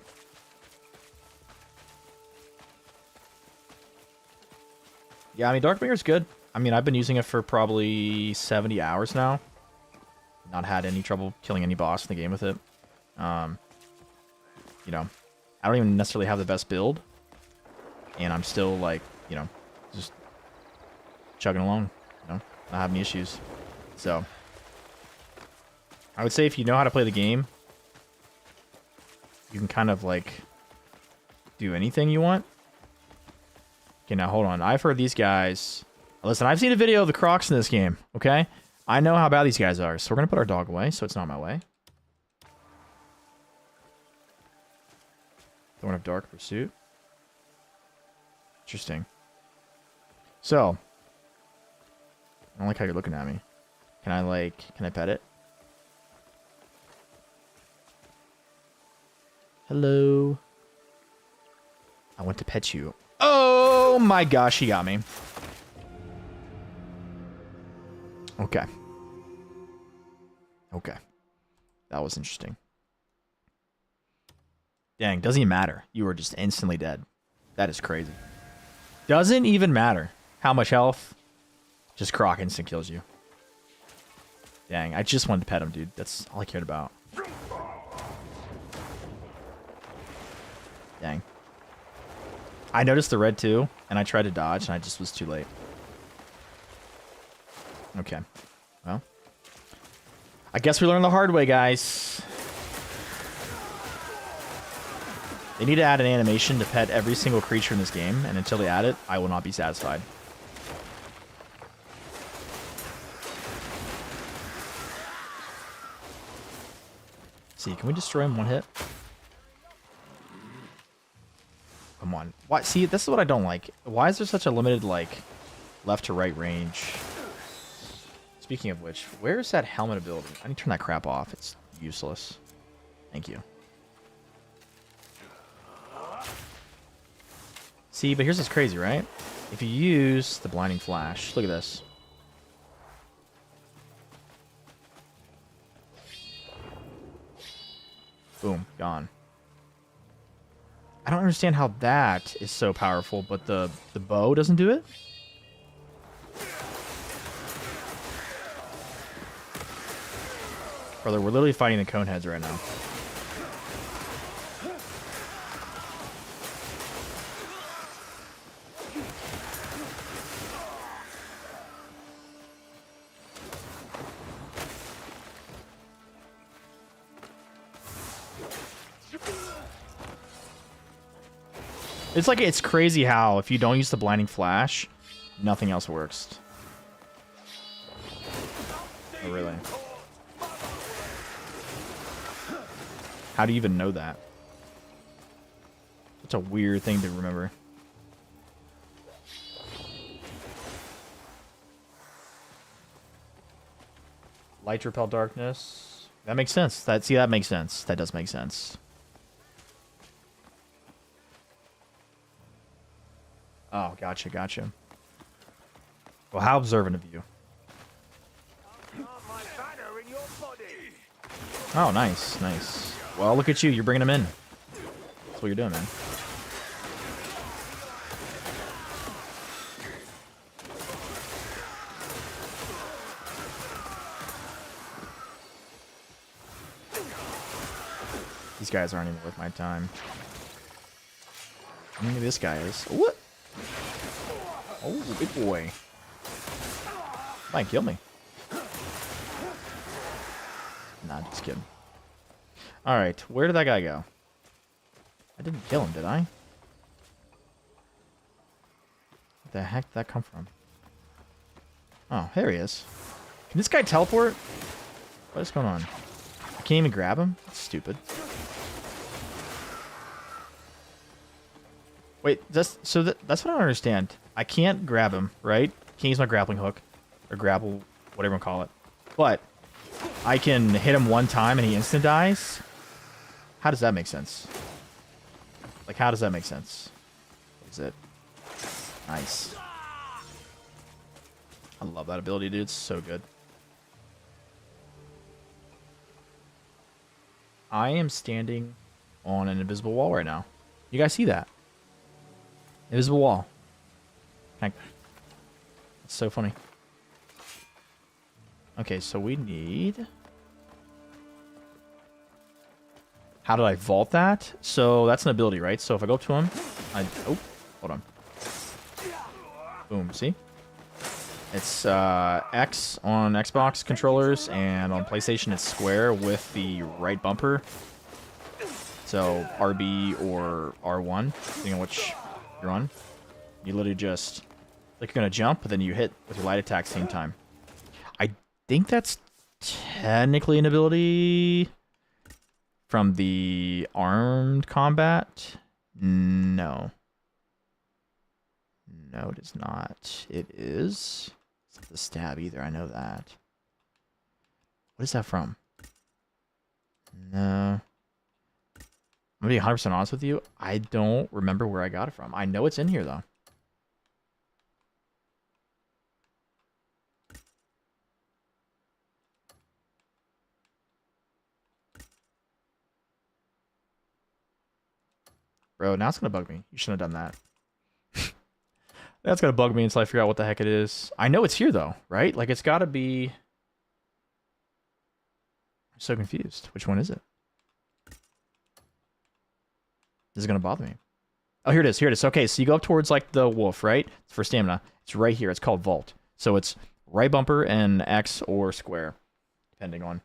Yeah, I mean, Darkbringer's good. I mean, I've been using it for probably 70 hours now. Not had any trouble killing any boss in the game with it. you know, I don't even necessarily have the best build. And I'm still, like, you know, just chugging along, you know, not having issues. So, I would say if you know how to play the game, you can kind of, like, do anything you want. Okay, now hold on. I've heard these guys... Listen, I've seen a video of the Crocs in this game, okay? I know how bad these guys are, so we're going to put our dog away so it's not in my way. Thorn of Dark Pursuit. Interesting. So, I don't like how you're looking at me. Can I pet it? Hello. I want to pet you. Oh my gosh, he got me. Okay. Okay. That was interesting. Dang, doesn't even matter. You were just instantly dead. That is crazy. Doesn't even matter how much health. Just Croc instant kills you. Dang, I just wanted to pet him, dude. That's all I cared about. Dang. I noticed the red too, and I tried to dodge, and I just was too late. Okay. Well. I guess we learned the hard way, guys. They need to add an animation to pet every single creature in this game, and until they add it, I will not be satisfied. See, can we destroy him one hit? Come on. Why? See, this is what I don't like. Why is there such a limited, like, left to right range? Speaking of which, where's that helmet ability? I need to turn that crap off. It's useless. Thank you. See, but here's what's crazy, right? If you use the blinding flash, look at this. Boom, gone. I don't understand how that is so powerful, but the bow doesn't do it? Brother, we're literally fighting the Coneheads right now. It's like, it's crazy how if you don't use the blinding flash, nothing else works. Oh, really? How do you even know that? It's a weird thing to remember. Light repel darkness. That makes sense. That makes sense. That does make sense. Oh, gotcha, gotcha. Well, how observant of you. Oh, nice, nice. Well, look at you. You're bringing them in. That's what you're doing, man. These guys aren't even worth my time. Maybe this guy is. What? Oh, big boy. Might kill me. Nah, just kidding. Alright, where did that guy go? I didn't kill him, did I? Where the heck did that come from? Oh, there he is. Can this guy teleport? What is going on? I can't even grab him? That's stupid. Wait, that's what I don't understand. I can't grab him, right? Can't use my grappling hook. Or grapple, whatever you call it. But I can hit him one time and he instant dies? How does that make sense? Like, how does that make sense? What is it? Nice. I love that ability, dude. It's so good. I am standing on an invisible wall right now. You guys see that? Invisible wall. It's so funny. Okay, so we need... How did I vault that? So that's an ability, right? So if I go up to him, oh, hold on. Boom, see? It's X on Xbox controllers, and on PlayStation it's square with the right bumper. So RB or R1, depending on which you're on. You literally just, like you're going to jump, but then you hit with your light attack same time. I think that's technically an ability from the armed combat. No. No, it is not. It is... It's not the stab either, I know that. What is that from? No. I'm gonna be 100% honest with you. I don't remember where I got it from. I know it's in here, though. Bro, now it's gonna bug me. You shouldn't have done that. That's gonna bug me until I figure out what the heck it is. I know it's here, though, right? Like, it's gotta be... I'm so confused. Which one is it? This is gonna bother me. Oh, here it is. Here it is. Okay, so you go up towards, like, the wolf, right? It's for stamina. It's right here. It's called Vault. So it's right bumper and X or square, depending on.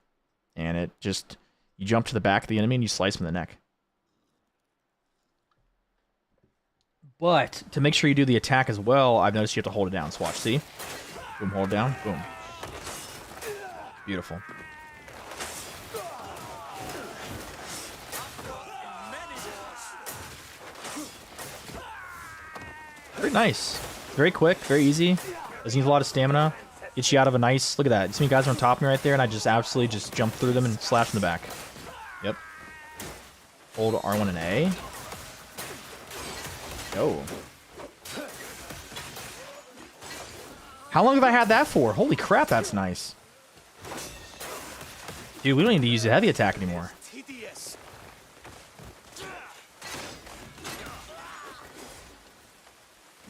And it just... You jump to the back of the enemy and you slice them in the neck. But to make sure you do the attack as well, I've noticed you have to hold it down. So watch, see? Boom, hold it down. Boom. Beautiful. Very nice. Very quick, very easy. Doesn't use a lot of stamina. Gets you out of a nice... Look at that. You see me guys are on top of me right there, and I just absolutely just jump through them and slash in the back. Yep. Hold R1 and A. Go. How long have I had that for? Holy crap, that's nice. Dude, we don't need to use a heavy attack anymore.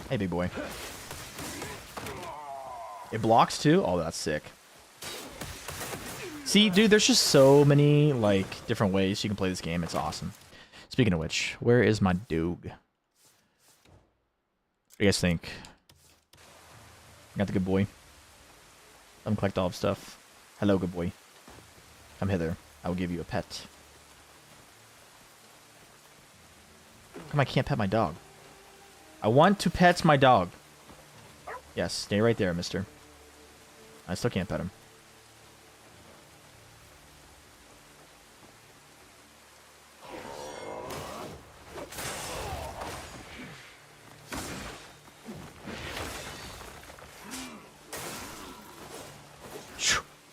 Hey, big boy. It blocks too? Oh, that's sick. See, dude, there's just so many, like, different ways you can play this game. It's awesome. Speaking of which, where is my dog? What do you guys think? Got the good boy. Let him collect all of stuff. Hello, good boy. Come hither. I will give you a pet. How come I can't pet my dog? I want to pet my dog. Yes, stay right there, mister. I still can't pet him.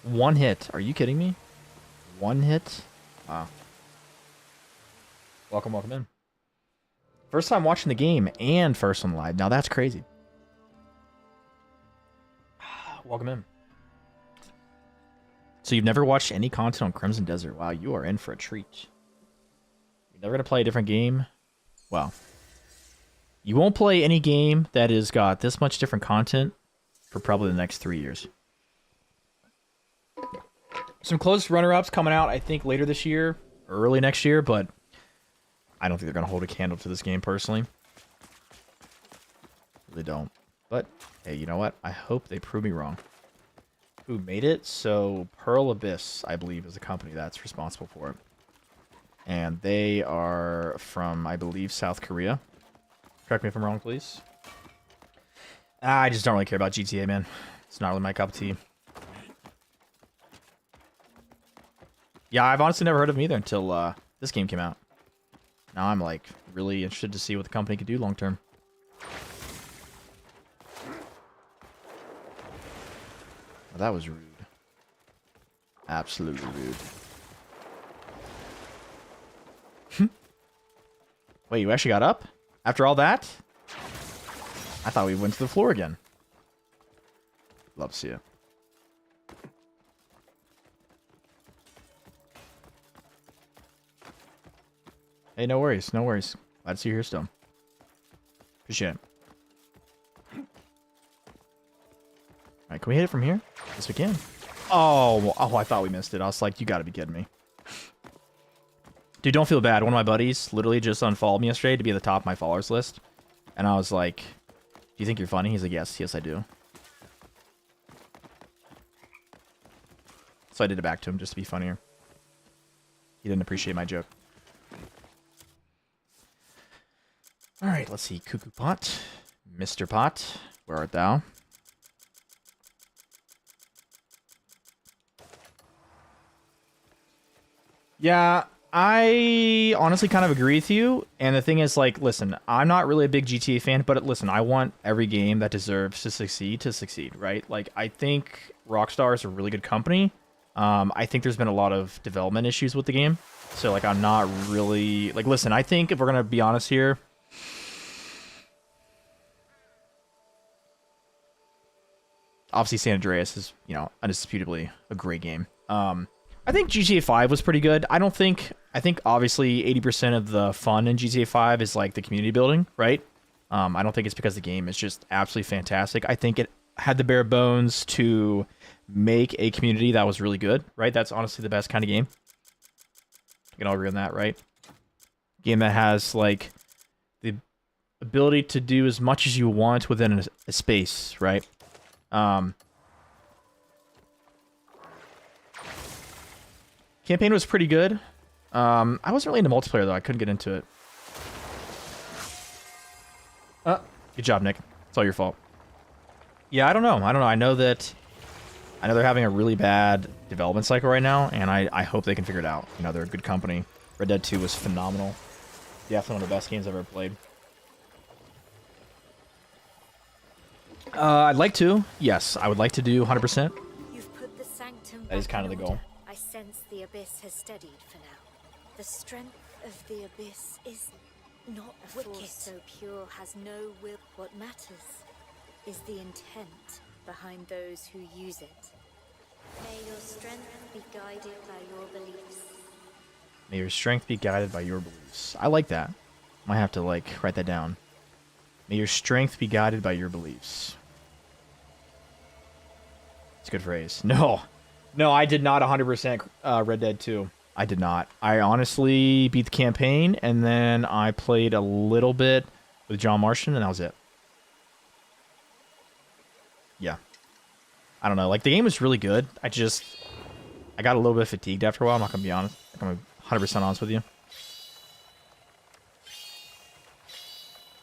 One hit. Are you kidding me? One hit? Wow. Welcome, welcome in. First time watching the game and first one live. Now that's crazy. Welcome in. So you've never watched any content on Crimson Desert. Wow, you are in for a treat. You're never going to play a different game? Well, you won't play any game that has got this much different content for probably the next 3 years. Some close runner-ups coming out, I think, later this year, or early next year, but I don't think they're going to hold a candle to this game, personally. Really don't. But, hey, you know what? I hope they prove me wrong. Who made it? So, Pearl Abyss, I believe, is the company that's responsible for it. And they are from, I believe, South Korea. Correct me if I'm wrong, please. I just don't really care about GTA, man. It's not really my cup of tea. Yeah, I've honestly never heard of them either until this game came out. Now I'm, like, really interested to see what the company could do long term. Well, that was rude. Absolutely rude. Wait, you actually got up? After all that? I thought we went to the floor again. Love to see you. Hey, no worries, no worries. Glad to see you here still. Appreciate it. Alright, can we hit it from here? Yes, we can. Oh, I thought we missed it. I was like, you gotta be kidding me. Dude, don't feel bad. One of my buddies literally just unfollowed me yesterday to be at the top of my followers list. And I was like, do you think you're funny? He's like, yes, I do. So I did it back to him just to be funnier. He didn't appreciate my joke. Alright, let's see. Cuckoo Pot. Mr. Pot. Where art thou? Yeah, I honestly kind of agree with you. And the thing is, like, listen, I'm not really a big GTA fan, but listen, I want every game that deserves to succeed, right? Like, I think Rockstar is a really good company. I think there's been a lot of development issues with the game. So, like, I'm not really... Like, listen, I think if we're going to be honest here... Obviously, San Andreas is, you know, indisputably a great game. I think GTA 5 was pretty good. I think obviously 80% of the fun in GTA 5 is like the community building, right? I don't think it's because the game is just absolutely fantastic. I think it had the bare bones to make a community that was really good, right? That's honestly the best kind of game. You can all agree on that, right? Game that has like the ability to do as much as you want within a space, right? Campaign was pretty good. I wasn't really into multiplayer, though. I couldn't get into it. Good job, Nick. It's all your fault. Yeah, I don't know. I know they're having a really bad development cycle right now, and I hope they can figure it out. You know, they're a good company. Red Dead 2 was phenomenal. Definitely one of the best games I've ever played. I'd like to. Yes, I would like to do 100%. You've put the sanctum That is back kind of in the goal. order. I sense the abyss has steadied for now. The strength of the abyss is not a force so pure has no will. What matters is the intent behind those who use it. May your strength be guided by your beliefs. May your strength be guided by your beliefs. I like that. Might have to, like, write that down. May your strength be guided by your beliefs. It's a good phrase. No, I did not 100% Red Dead 2. I did not. I honestly beat the campaign, and then I played a little bit with John Marston, and that was it. Yeah. I don't know. Like, the game was really good. I got a little bit fatigued after a while. I'm not going to be honest. I'm going to be 100% honest with you.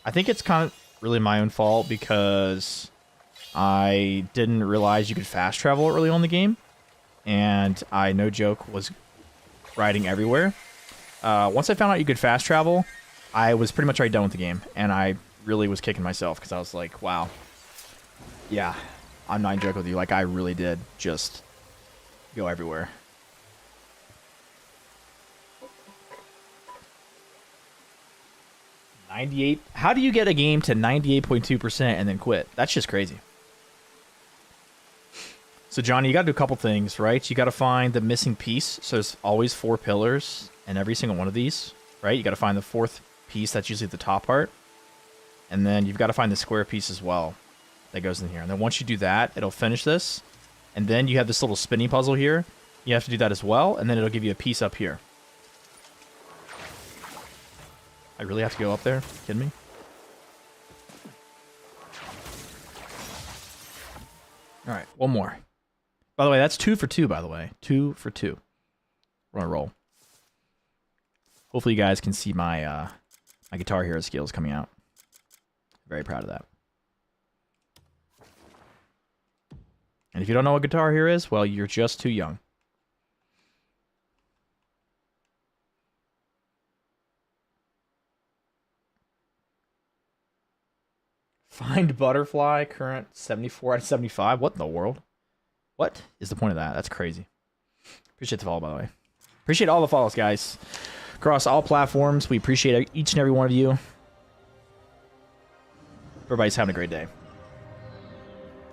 I think it's kind of really my own fault because I didn't realize you could fast travel early on in the game. And I, no joke, was riding everywhere. Once I found out you could fast travel, I was pretty much already done with the game. And I really was kicking myself because I was like, wow. Yeah, I'm not joking with you. Like, I really did just go everywhere. How do you get a game to 98.2% and then quit? That's just crazy. So, Johnny, you got to do a couple things, right? You got to find the missing piece. So there's always 4 pillars in every single one of these, right? You got to find the 4th piece. That's usually the top part. And then you've got to find the square piece as well that goes in here. And then once you do that, it'll finish this. And then you have this little spinning puzzle here. You have to do that as well. And then it'll give you a piece up here. I really have to go up there? Kidding me? Alright, one more. By the way, that's 2 for 2, by the way. 2 for 2. We're on a roll. Hopefully you guys can see my my Guitar Hero skills coming out. Very proud of that. And if you don't know what Guitar Hero is, well, you're just too young. Find Butterfly, current 74 out of 75. What in the world? What is the point of that? That's crazy. Appreciate the follow, by the way. Appreciate all the follows, guys. Across all platforms, we appreciate each and every one of you. Everybody's having a great day.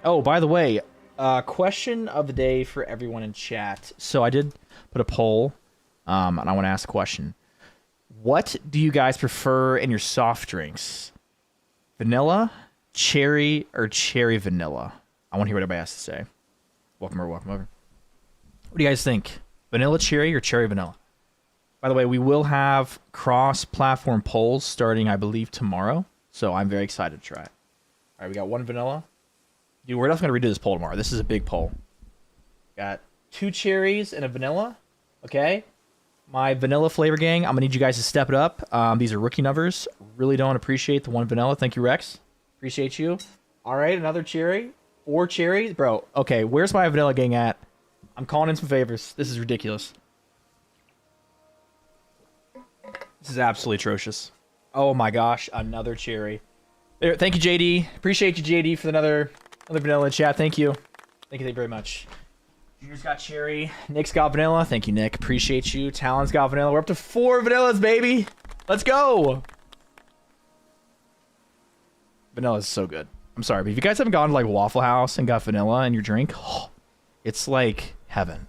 Oh, by the way, question of the day for everyone in chat. So I did put a poll, and I want to ask a question. What do you guys prefer in your soft drinks? Vanilla, cherry, or cherry vanilla? I want to hear what everybody has to say. Welcome over. What do you guys think? Vanilla cherry or cherry vanilla? By the way, we will have cross-platform polls starting, I believe, tomorrow. So I'm very excited to try it. All right, we got one vanilla. Dude, we're definitely going to redo this poll tomorrow. This is a big poll. Got 2 cherries and a vanilla. Okay. My vanilla flavor gang, I'm going to need you guys to step it up. These are rookie numbers. Really don't appreciate the 1 vanilla. Thank you, Rex. Appreciate you. All right, another cherry. 4 cherries. Bro, okay, where's my vanilla gang at? I'm calling in some favors. This is ridiculous. This is absolutely atrocious. Oh my gosh, another cherry. There, thank you, JD. Appreciate you, JD, for another vanilla in chat. Thank you. Thank you very much. Junior's got cherry. Nick's got vanilla. Thank you, Nick. Appreciate you. Talon's got vanilla. We're up to 4 vanillas, baby. Let's go. Vanilla is so good. I'm sorry, but if you guys haven't gone to like Waffle House and got vanilla in your drink, oh, it's like heaven.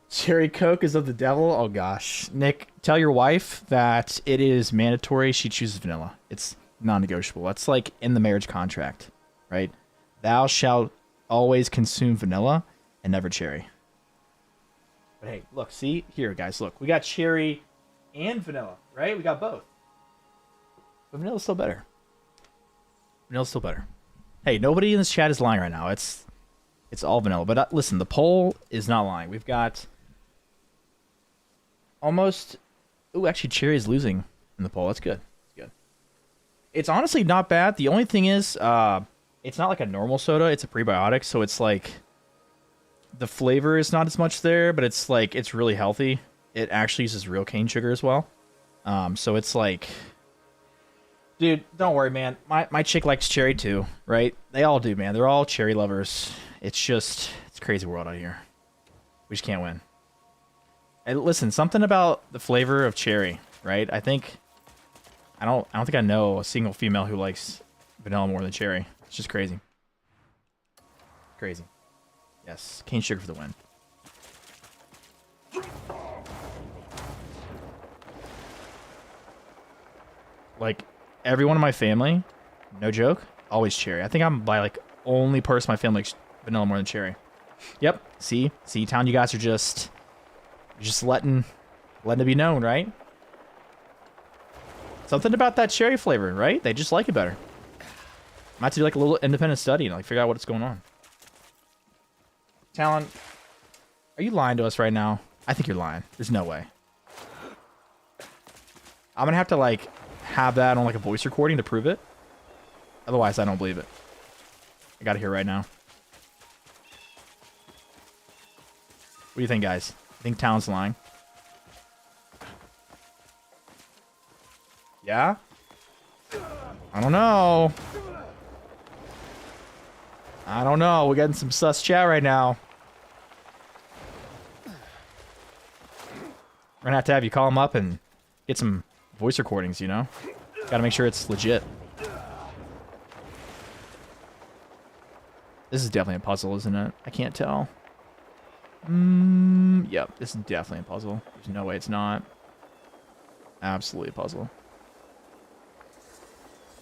Cherry Coke is of the devil. Oh gosh. Nick, tell your wife that it is mandatory she chooses vanilla. It's non-negotiable. That's like in the marriage contract, right? Thou shalt always consume vanilla and never cherry. But hey, look, see here, guys, look. We got cherry and vanilla, right? We got both. But vanilla's still better. Vanilla's still better. Hey, nobody in this chat is lying right now. It's all vanilla. But listen, the poll is not lying. We've got almost... Ooh, actually, cherry is losing in the poll. That's good. That's good. It's honestly not bad. The only thing is, it's not like a normal soda. It's a prebiotic, so it's like... The flavor is not as much there, but it's like, it's really healthy. It actually uses real cane sugar as well. So it's like... Dude, don't worry, man. My chick likes cherry too, right? They all do, man. They're all cherry lovers. It's just... It's a crazy world out here. We just can't win. And listen, something about the flavor of cherry, right? I don't think I know a single female who likes vanilla more than cherry. It's just crazy. Crazy. Yes, cane sugar for the win. Like, everyone in my family, no joke, always cherry. I think I'm by like only person in my family likes vanilla more than cherry. Yep. See, Town, you guys are just letting it be known, right? Something about that cherry flavor, right? They just like it better. I might have to do like a little independent study and like figure out what's going on. Talon, are you lying to us right now? I think you're lying. There's no way. I'm gonna have to like have that on like a voice recording to prove it. Otherwise, I don't believe it. I gotta hear right now. What do you think, guys? I think Talon's lying. Yeah? I don't know. I don't know. We're getting some sus chat right now. We're gonna have you call him up and get some voice recordings, you know? Gotta make sure it's legit. This is definitely a puzzle, isn't it? I can't tell. Yep, this is definitely a puzzle. There's no way it's not. Absolutely a puzzle.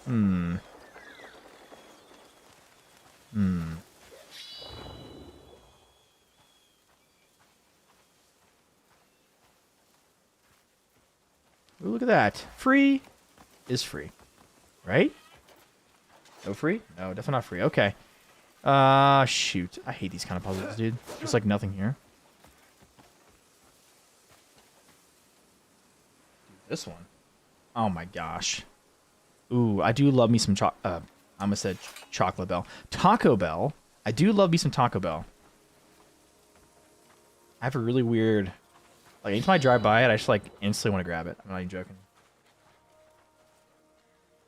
Ooh, look at that. Free is free. Right? No free? No, definitely not free. Okay. Shoot. I hate these kind of puzzles, dude. There's like nothing here. This one. Oh my gosh. Ooh, I do love me some I almost said Chocolate Bell. Taco Bell. I do love me some Taco Bell. I have a really weird... Like, anytime I drive by it, I just, like, instantly want to grab it. I'm not even joking.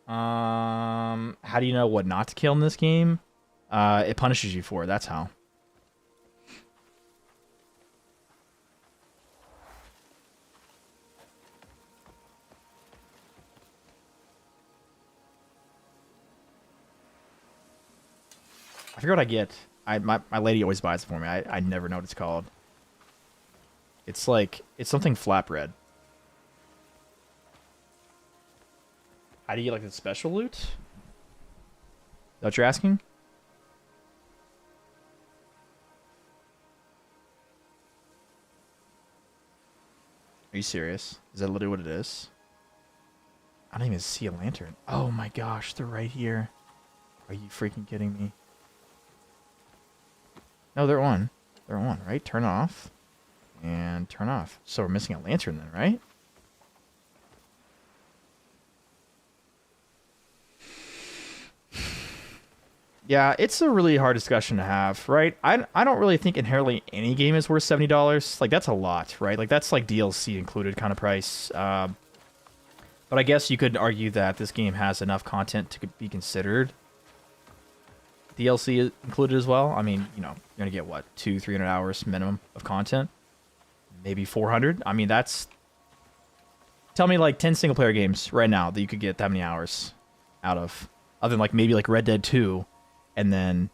How do you know what not to kill in this game? It punishes you for it. That's how. I forget what I get. My lady always buys it for me. I never know what it's called. It's like, it's something flatbread. How do you get like the special loot? Is that what you're asking? Are you serious? Is that literally what it is? I don't even see a lantern. Oh my gosh, they're right here. Are you freaking kidding me? No, they're on. They're on, right? Turn off. And turn off. So we're missing a lantern then, right? Yeah, it's a really hard discussion to have, right? I don't really think inherently any game is worth $70. Like, that's a lot, right? Like, that's like DLC included kind of price. But I guess you could argue that this game has enough content to be considered DLC included as well. I mean, you know, you're going to get, what, 200-300 hours minimum of content? Maybe 400? I mean, that's... Tell me, like, 10 single-player games right now that you could get that many hours out of. Other than, like, maybe, like, Red Dead 2... And then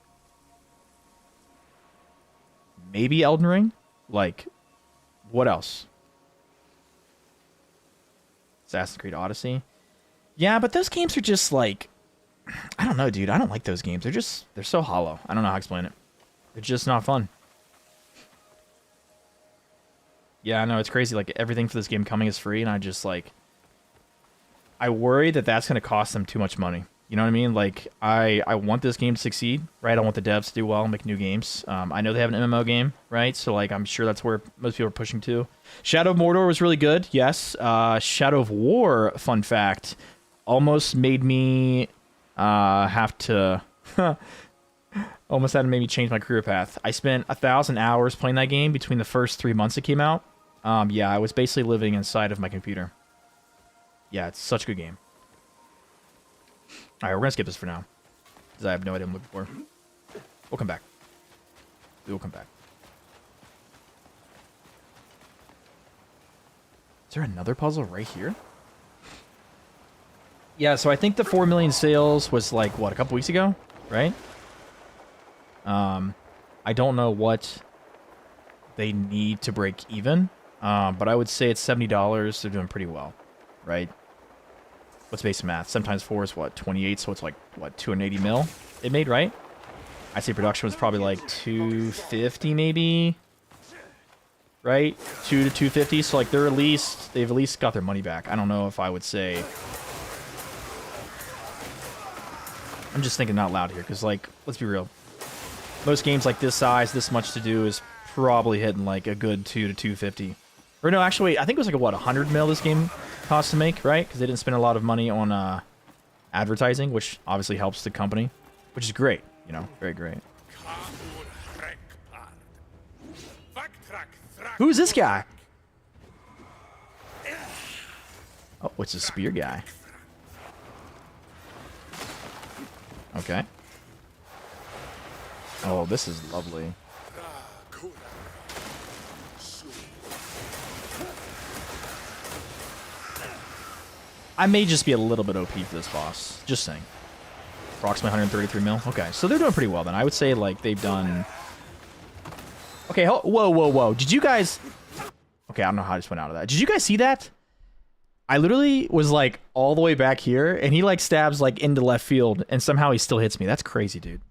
maybe Elden Ring? Like, what else? Assassin's Creed Odyssey? Yeah, but those games are just like, I don't know, dude. I don't like those games. They're so hollow. I don't know how to explain it. They're just not fun. Yeah, I know, it's crazy. Like, everything for this game coming is free, and I just, like, I worry that that's going to cost them too much money. You know what I mean? Like, I want this game to succeed, right? I want the devs to do well and make new games. I know they have an MMO game, right? So, like, I'm sure that's where most people are pushing to. Shadow of Mordor was really good, yes. Shadow of War, fun fact, almost made me have to... almost had to make me change my career path. I spent 1,000 hours playing that game between the first 3 months it came out. Yeah, I was basically living inside of my computer. Yeah, it's such a good game. Alright, we're gonna skip this for now. Because I have no idea what I'm looking for. We'll come back. We will come back. Is there another puzzle right here? Yeah, so I think the 4 million sales was like, what, a couple weeks ago? Right? I don't know what they need to break even. But I would say it's $70. They're doing pretty well. Right? What's basic math? Sometimes 4 is what, 28, so it's like, what, 280 mil it made, right? I say production was probably like 250 maybe, right? 2 to 250, so like they've at least got their money back. I don't know if I would say... I'm just thinking out loud here, because like, let's be real. Most games like this size, this much to do, is probably hitting like a good 2 to 250. Or no, actually, I think it was like, what, 100 mil this game cost to make, right? Because they didn't spend a lot of money on advertising, which obviously helps the company, which is great, you know, very great. Who's this guy? Oh, it's a spear guy. Okay. Oh, this is lovely. I may just be a little bit OP for this boss. Just saying. Approximately 133 mil. Okay, so they're doing pretty well then. I would say, like, they've done... Okay, whoa, whoa, whoa. Did you guys... Okay, I don't know how I just went out of that. Did you guys see that? I literally was, like, all the way back here, and he, like, stabs, like, into left field, and somehow he still hits me. That's crazy, dude.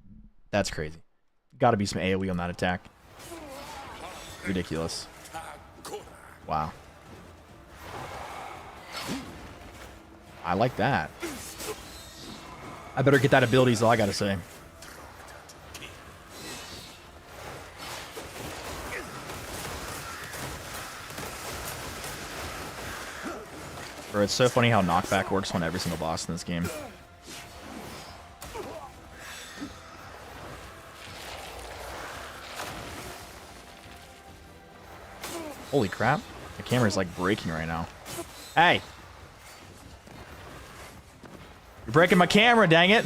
That's crazy. Gotta be some AoE on that attack. Ridiculous. Wow. I like that. I better get that ability, is all I gotta say. Bro, it's so funny how knockback works on every single boss in this game. Holy crap. The camera's like breaking right now. Hey! You're breaking my camera, dang it!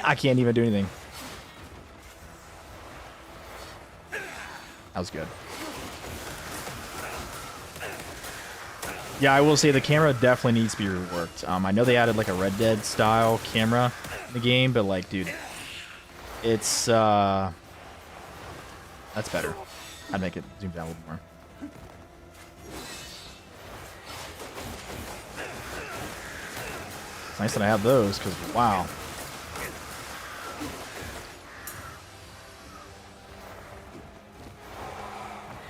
I can't even do anything. That was good. Yeah, I will say the camera definitely needs to be reworked. I know they added like a Red Dead style camera in the game, but like, dude, it's that's better. I'd make it zoom down a little more. It's nice that I have those, because wow.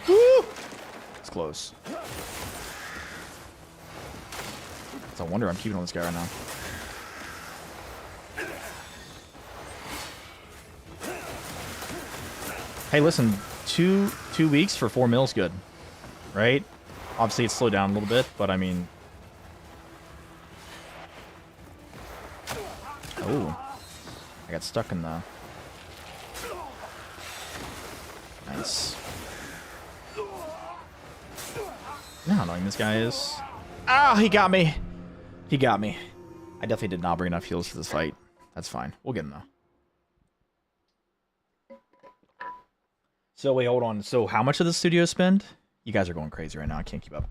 Woo! It's close. It's a wonder I'm keeping on this guy right now. Hey, listen, two weeks for 4 mils, good, right? Obviously, it's slowed down a little bit, but I mean, oh, I got stuck in the. Nice. You know how annoying this guy is. Ah, he got me. He got me. I definitely did not bring enough heals for this fight. That's fine. We'll get him though. So wait, hold on. So how much did the studio spend? You guys are going crazy right now. I can't keep up.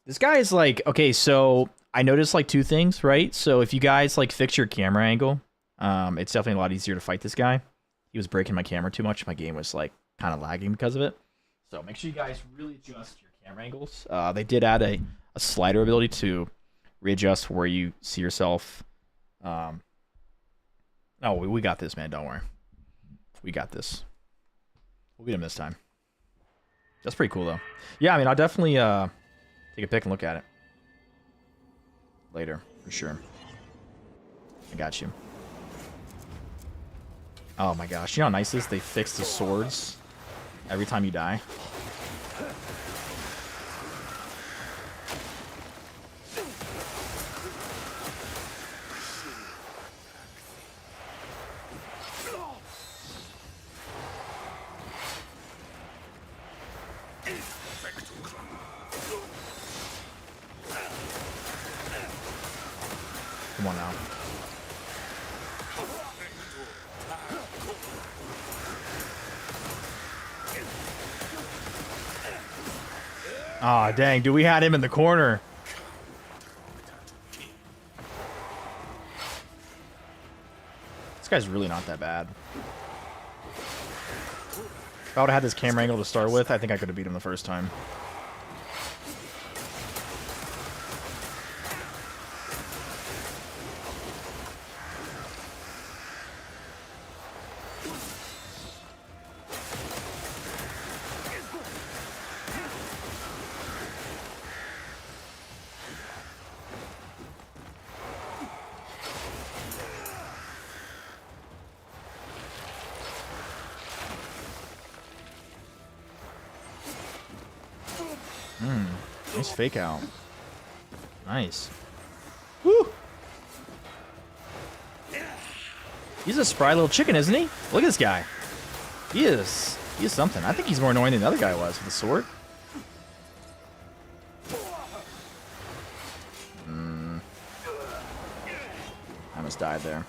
This guy is like, okay, so I noticed like 2 things, right? So if you guys like fix your camera angle, it's definitely a lot easier to fight this guy. He was breaking my camera too much. My game was like kind of lagging because of it. So make sure you guys really adjust your camera angles. They did add a slider ability to readjust where you see yourself. Oh, we got this, man. Don't worry. We got this. We'll get him this time. That's pretty cool, though. Yeah, I mean, I'll definitely take a pic and look at it later, for sure. I got you. Oh my gosh, you know how nice this is? They fix the swords every time you die. Come on now. Aw, dang, dude, we had him in the corner. This guy's really not that bad. If I would have had this camera angle to start with, I think I could have beat him the first time. Nice fake out. Nice. Woo! He's a spry little chicken, isn't he? Look at this guy. He is something. I think he's more annoying than the other guy was with the sword. I almost died there.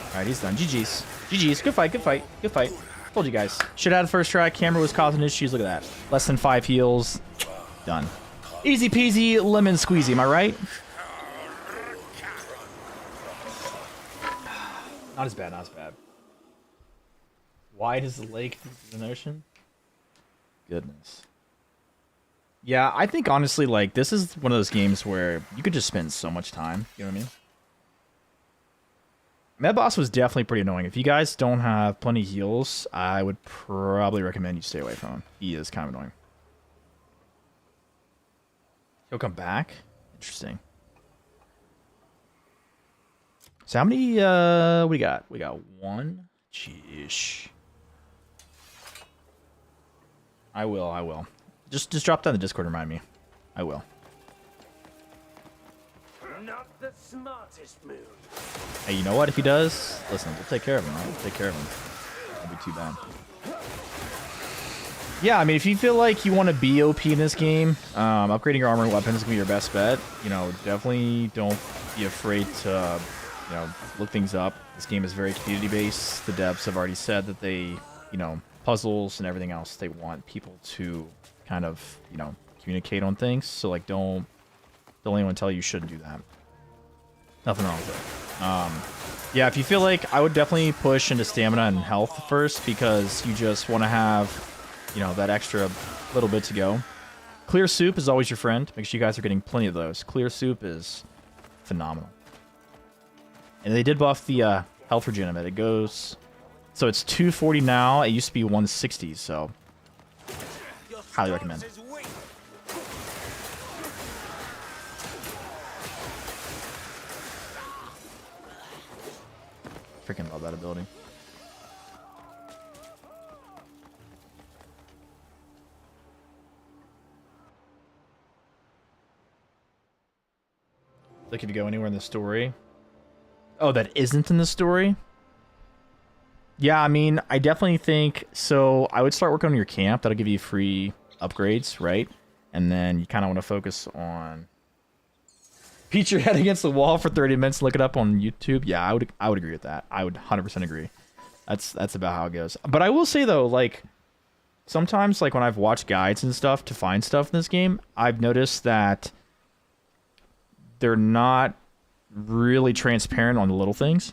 Alright, he's done. GG's. GG's. Good fight, good fight, good fight. Told you guys. Should have had first try. Camera was causing issues. Look at that. Less than 5 heals. Done. Easy peasy, lemon squeezy. Am I right? Not as bad, not as bad. Wide as the lake in the ocean? Goodness. Yeah, I think honestly, like, this is one of those games where you could just spend so much time. You know what I mean? Med Boss was definitely pretty annoying. If you guys don't have plenty of heals, I would probably recommend you stay away from him. He is kind of annoying. He'll come back? Interesting. So how many, we got? We got 1. Sheesh. I will. Just drop that in the Discord, remind me. I will. Not the smartest move. Hey, you know what? If he does, listen, we'll take care of him, right? We'll take care of him. Won't be too bad. Yeah, I mean, if you feel like you want to be OP in this game, upgrading your armor and weapons is going to be your best bet. You know, definitely don't be afraid to, you know, look things up. This game is very community-based. The devs have already said that they, you know, puzzles and everything else, they want people to kind of, you know, communicate on things. So, like, don't anyone tell you shouldn't do that. Nothing wrong with it. Yeah, if you feel like, I would definitely push into stamina and health first, because you just want to have, you know, that extra little bit to go. Clear soup is always your friend. Make sure you guys are getting plenty of those. Clear soup is phenomenal. And they did buff the health regen a bit. It goes, so it's 240 now. It used to be 160, so highly recommend. freaking love that ability. Like if you go anywhere in the story. Oh, that isn't in the story? Yeah, I mean, I definitely think so. I would start working on your camp. That'll give you free upgrades, right? And then you kind of want to focus on beat your head against the wall for 30 minutes and look it up on YouTube. Yeah, I would agree with that. I would 100% agree. That's about how it goes. But I will say though, like sometimes like when I've watched guides and stuff to find stuff in this game, I've noticed that they're not really transparent on the little things.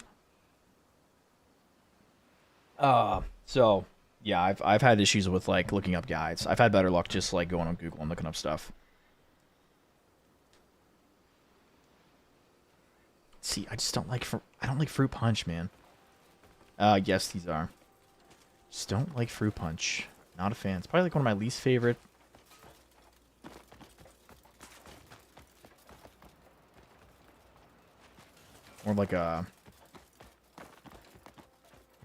So yeah, I've had issues with like looking up guides. I've had better luck just like going on Google and looking up stuff. See, I just don't like I don't like fruit punch, man. Yes, these are. Just don't like fruit punch. Not a fan. It's probably like one of my least favorite. More like a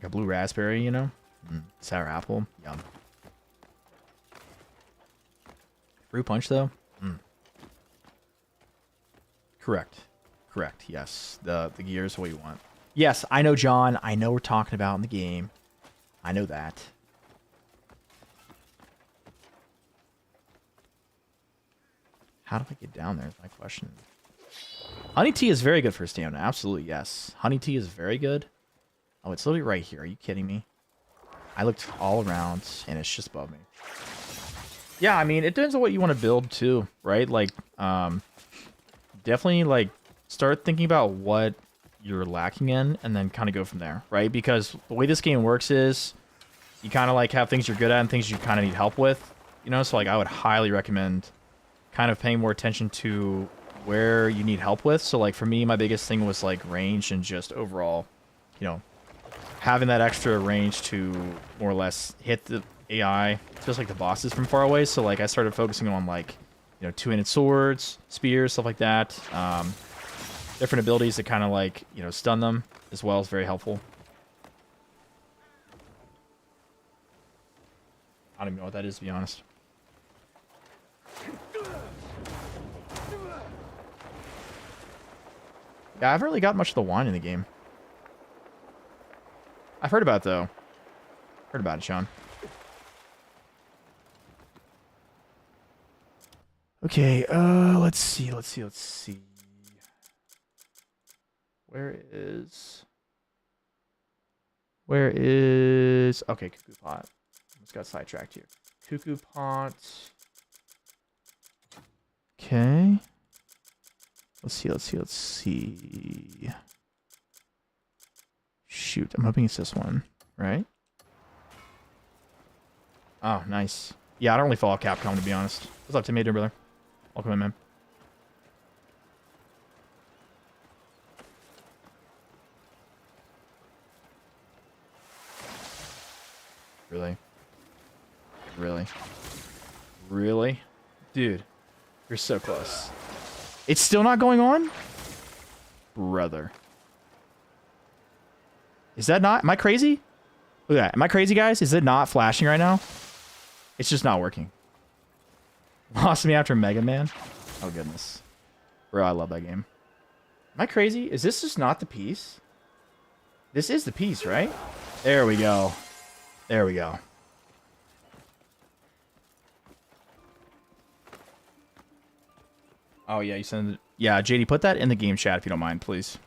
blue raspberry, you know? Sour apple. Yum. Fruit punch, though? Correct. Correct, yes. The gear is what you want. Yes, I know, John. I know we're talking about in the game. I know that. How do I get down there is my question. Honey tea is very good for stamina. Absolutely, yes. Honey tea is very good. Oh, it's literally right here. Are you kidding me? I looked all around, and it's just above me. Yeah, I mean, it depends on what you want to build, too, right? Like, definitely, like, start thinking about what you're lacking in, and then kind of go from there, right? Because the way this game works is you kind of, like, have things you're good at and things you kind of need help with, you know? So, like, I would highly recommend kind of paying more attention to where you need help with. So, like, for me, my biggest thing was, like, range and just overall, you know, having that extra range to more or less hit the AI, just like the bosses from far away. So, like, I started focusing on, like, you know, two-handed swords, spears, stuff like that. Different abilities that kind of, like, you know, stun them as well is very helpful. I don't even know what that is, to be honest. Yeah, I haven't really got much of the wine in the game. I've heard about it, though. Heard about it, Sean. Okay, let's see. Where is... Okay, Cuckoo Pot. Almost got sidetracked here. Cuckoo Pot. Okay. Let's see. Shoot, I'm hoping it's this one, right? Oh, nice. Yeah, I don't really follow Capcom, to be honest. What's up, Tomato brother? Welcome in, man. Really? Really? Really? Dude, you're so close. It's still not going on? Brother. Is that not... Am I crazy? Look at that. Am I crazy, guys? Is it not flashing right now? It's just not working. Lost me after Mega Man? Oh, goodness. Bro, I love that game. Am I crazy? Is this just not the piece? This is the piece, right? There we go. There we go. Oh, yeah, you send it. Yeah, JD, put that in the game chat if you don't mind, please.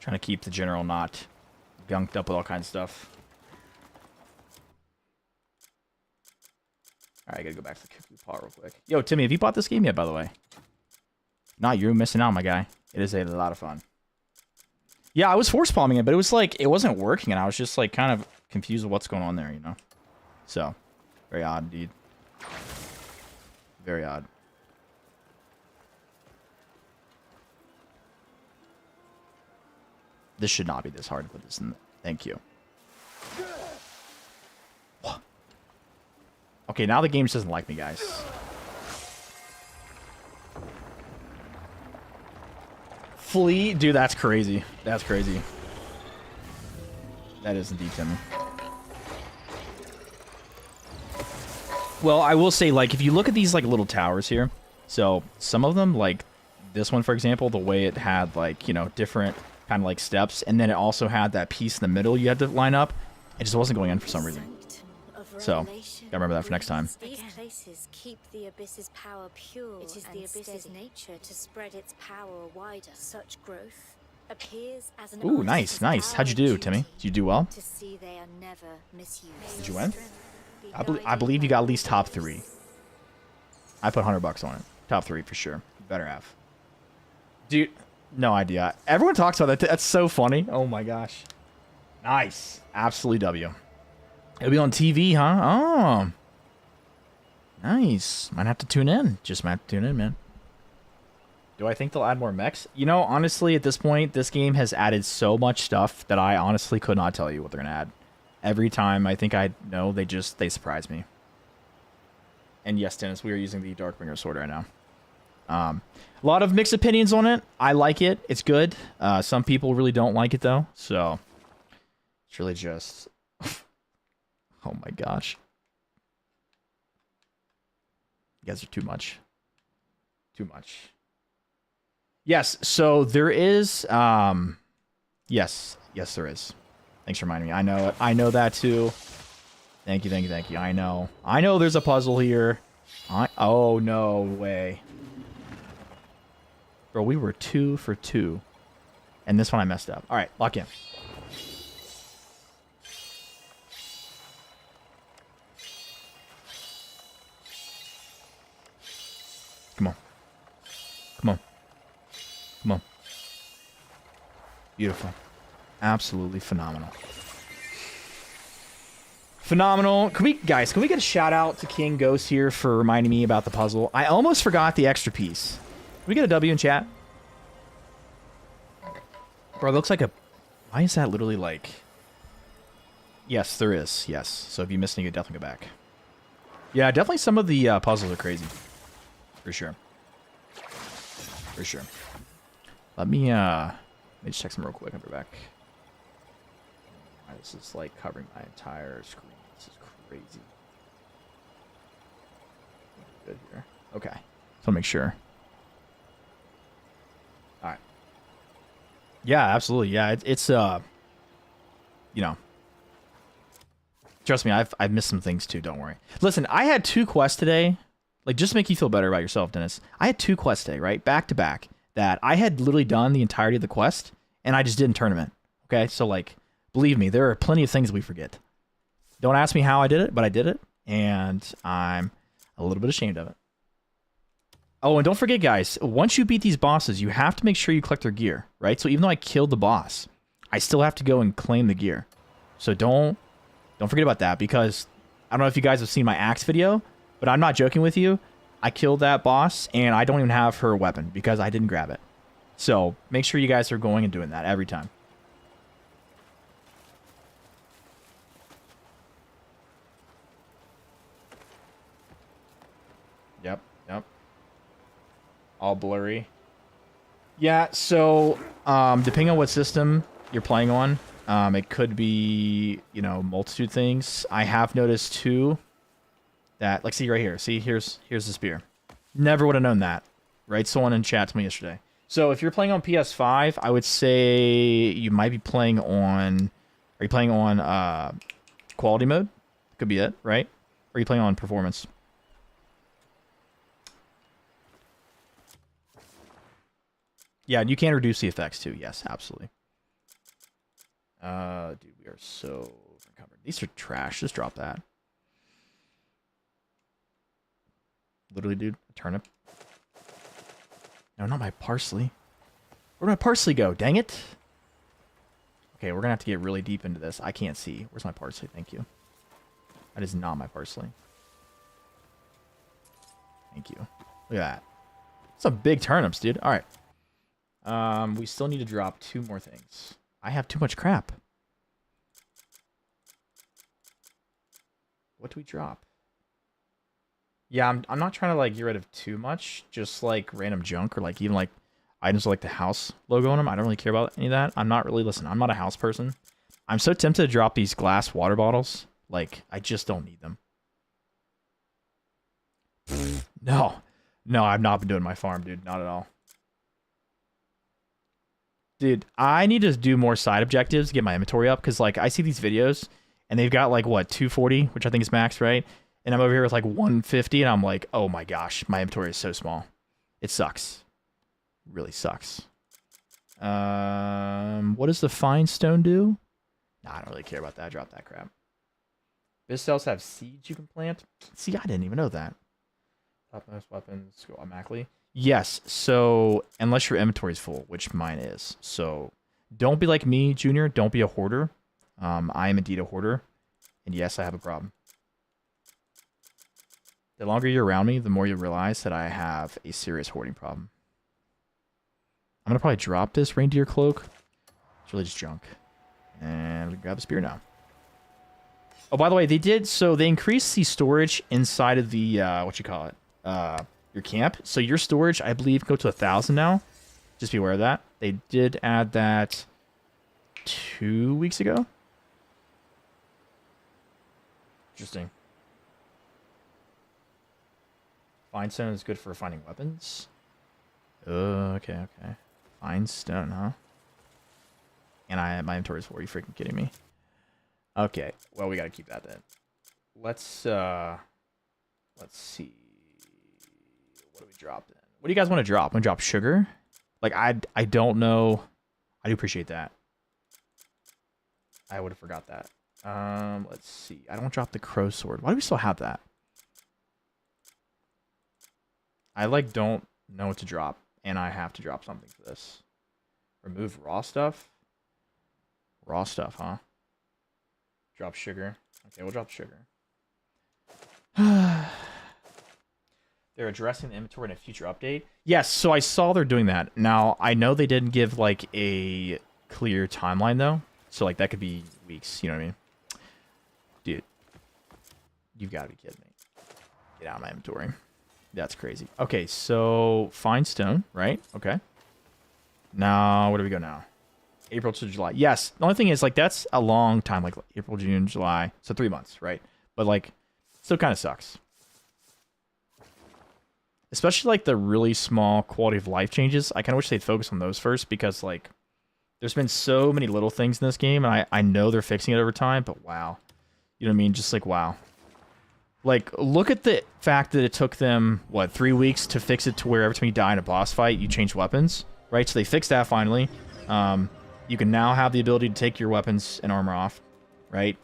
Trying to keep the general not gunked up with all kinds of stuff. Alright, I gotta go back to the Cuckoo Pot real quick. Yo, Timmy, have you bought this game yet, by the way? Not you, missing out, my guy. It is a lot of fun. Yeah, I was force palming it, but it was like, it wasn't working, and I was just like kind of confused with what's going on there, you know? So, very odd, indeed. Very odd. This should not be this hard to put this in. Thank you. Okay, now the game just doesn't like me, guys. Flee? Dude, that's crazy. That's crazy. That is indeed Timmy. Well, I will say, like, if you look at these, like, little towers here, so some of them, like, this one, for example, the way it had, like, you know, different kind of, like, steps, and then it also had that piece in the middle you had to line up, it just wasn't going in for some reason. So, gotta remember that for next time. These places keep the Abyss's power pure. It is the Abyss's nature to spread its power wider. Such growth appears as an Ooh, nice, nice. How'd you do, Timmy? Did you do well? To see they are never misused. Did you win? I believe you got at least top 3. I put $100 on it. Top 3 for sure. You better have. Dude, no idea. Everyone talks about that. That's so funny. Oh my gosh. Nice. Absolutely W. It'll be on TV, huh? Oh. Nice. Might have to tune in. Just might have to tune in, man. Do I think they'll add more mechs? You know, honestly, at this point, this game has added so much stuff that I honestly could not tell you what they're going to add. Every time I think I know, they surprise me. And yes, Dennis, we are using the Darkbringer sword right now. A lot of mixed opinions on it. I like it. It's good. Some people really don't like it, though. So, it's really just... oh my gosh. You guys are too much. Too much. Yes, so there is... yes, there is. Thanks for reminding me. I know it. I know that too. Thank you, thank you, thank you. I know. I know there's a puzzle here. Oh, no way. Bro, we were 2 for 2. And this one I messed up. All right, lock in. Come on. Come on. Come on. Beautiful. Absolutely phenomenal. Phenomenal. Can we get a shout out to King Ghost here for reminding me about the puzzle? I almost forgot the extra piece. Can we get a W in chat? Bro, it looks like a... Why is that literally like... Yes, there is. Yes. So if you missed anything, definitely go back. Yeah, definitely some of the puzzles are crazy. For sure. For sure. Let me just check some real quick. I'll be back. This is like covering my entire screen. This is crazy. Good here. Okay. So I'll make sure. All right. Yeah, absolutely. Yeah, it's you know. Trust me, I've missed some things too. Don't worry. Listen, I had 2 quests today. Like, just to make you feel better about yourself, Dennis. I had 2 quests today, right, back to back, that I had literally done the entirety of the quest, and I just didn't tournament. Okay, so like. Believe me, there are plenty of things we forget. Don't ask me how I did it, but I did it, and I'm a little bit ashamed of it. Oh, and don't forget, guys, once you beat these bosses, you have to make sure you collect their gear, right? So even though I killed the boss, I still have to go and claim the gear. So don't forget about that, because I don't know if you guys have seen my axe video, but I'm not joking with you. I killed that boss, and I don't even have her weapon, because I didn't grab it. So make sure you guys are going and doing that every time. Yep. All blurry. Yeah, so depending on what system you're playing on, it could be, you know, multitude things. I have noticed too that, like, see right here. See, here's the spear. Never would have known that, right? Someone in chat told me yesterday. So if you're playing on PS5, I would say you might be playing on... Are you playing on quality mode? Could be it, right? Or are you playing on performance? Yeah, and you can reduce the effects too. Yes, absolutely. Dude, we are so encumbered. These are trash. Just drop that. Literally, dude, a turnip. No, not my parsley. Where'd my parsley go? Dang it. Okay, we're gonna have to get really deep into this. I can't see. Where's my parsley? Thank you. That is not my parsley. Thank you. Look at that. Some big turnips, dude. All right. We still need to drop 2 more things. I have too much crap. What do we drop? Yeah, I'm not trying to like get rid of too much, just like random junk or like even like items with like the house logo on them. I don't really care about any of that. I'm not a house person. I'm so tempted to drop these glass water bottles. Like, I just don't need them. No. No, I've not been doing my farm, dude. Not at all. Dude, I need to do more side objectives to get my inventory up. Because, like, I see these videos, and they've got, like, what, 240? Which I think is max, right? And I'm over here with, like, 150, and I'm like, oh my gosh, my inventory is so small. It sucks. It really sucks. What does the fine stone do? Nah, I don't really care about that. Drop that crap. This cells have seeds you can plant. See, I didn't even know that. Top most weapons go automatically. Yes, so unless your inventory is full, which mine is. So don't be like me, Junior. Don't be a hoarder. I am indeed a hoarder. And yes, I have a problem. The longer you're around me, the more you realize that I have a serious hoarding problem. I'm going to probably drop this reindeer cloak. It's really just junk. And we can grab the spear now. Oh, by the way, they increased the storage inside of the, what you call it? Your camp. So your storage, I believe, can go to 1,000 now. Just be aware of that. They did add that 2 weeks ago. Interesting. Fine stone is good for finding weapons. Okay. Fine stone, huh? And my inventory is full. Are you freaking kidding me? Okay. Well, we gotta keep that then. Let's see. What do we drop then? What do you guys want to drop? Want to drop sugar? Like I don't know. I do appreciate that. I would have forgot that. Let's see. I don't drop the crow sword. Why do we still have that? I like don't know what to drop, and I have to drop something for this. Remove raw stuff. Raw stuff, huh? Drop sugar. Okay, we'll drop sugar. They're addressing the inventory in a future update. Yes, so I saw they're doing that. Now, I know they didn't give, like, a clear timeline, though. So, like, that could be weeks, you know what I mean? Dude. You've got to be kidding me. Get out of my inventory. That's crazy. Okay, so fine stone, right? Okay. Now, where do we go now? April to July. Yes. The only thing is, like, that's a long time. Like, April, June, July. So 3 months, right? But, like, still kind of sucks. Especially, like, the really small quality of life changes. I kind of wish they'd focus on those first because, like, there's been so many little things in this game, and I know they're fixing it over time, but wow. You know what I mean? Just, like, wow. Like, look at the fact that it took them, what, 3 weeks to fix it to where every time you die in a boss fight, you change weapons, right? So they fixed that finally. You can now have the ability to take your weapons and armor off, right?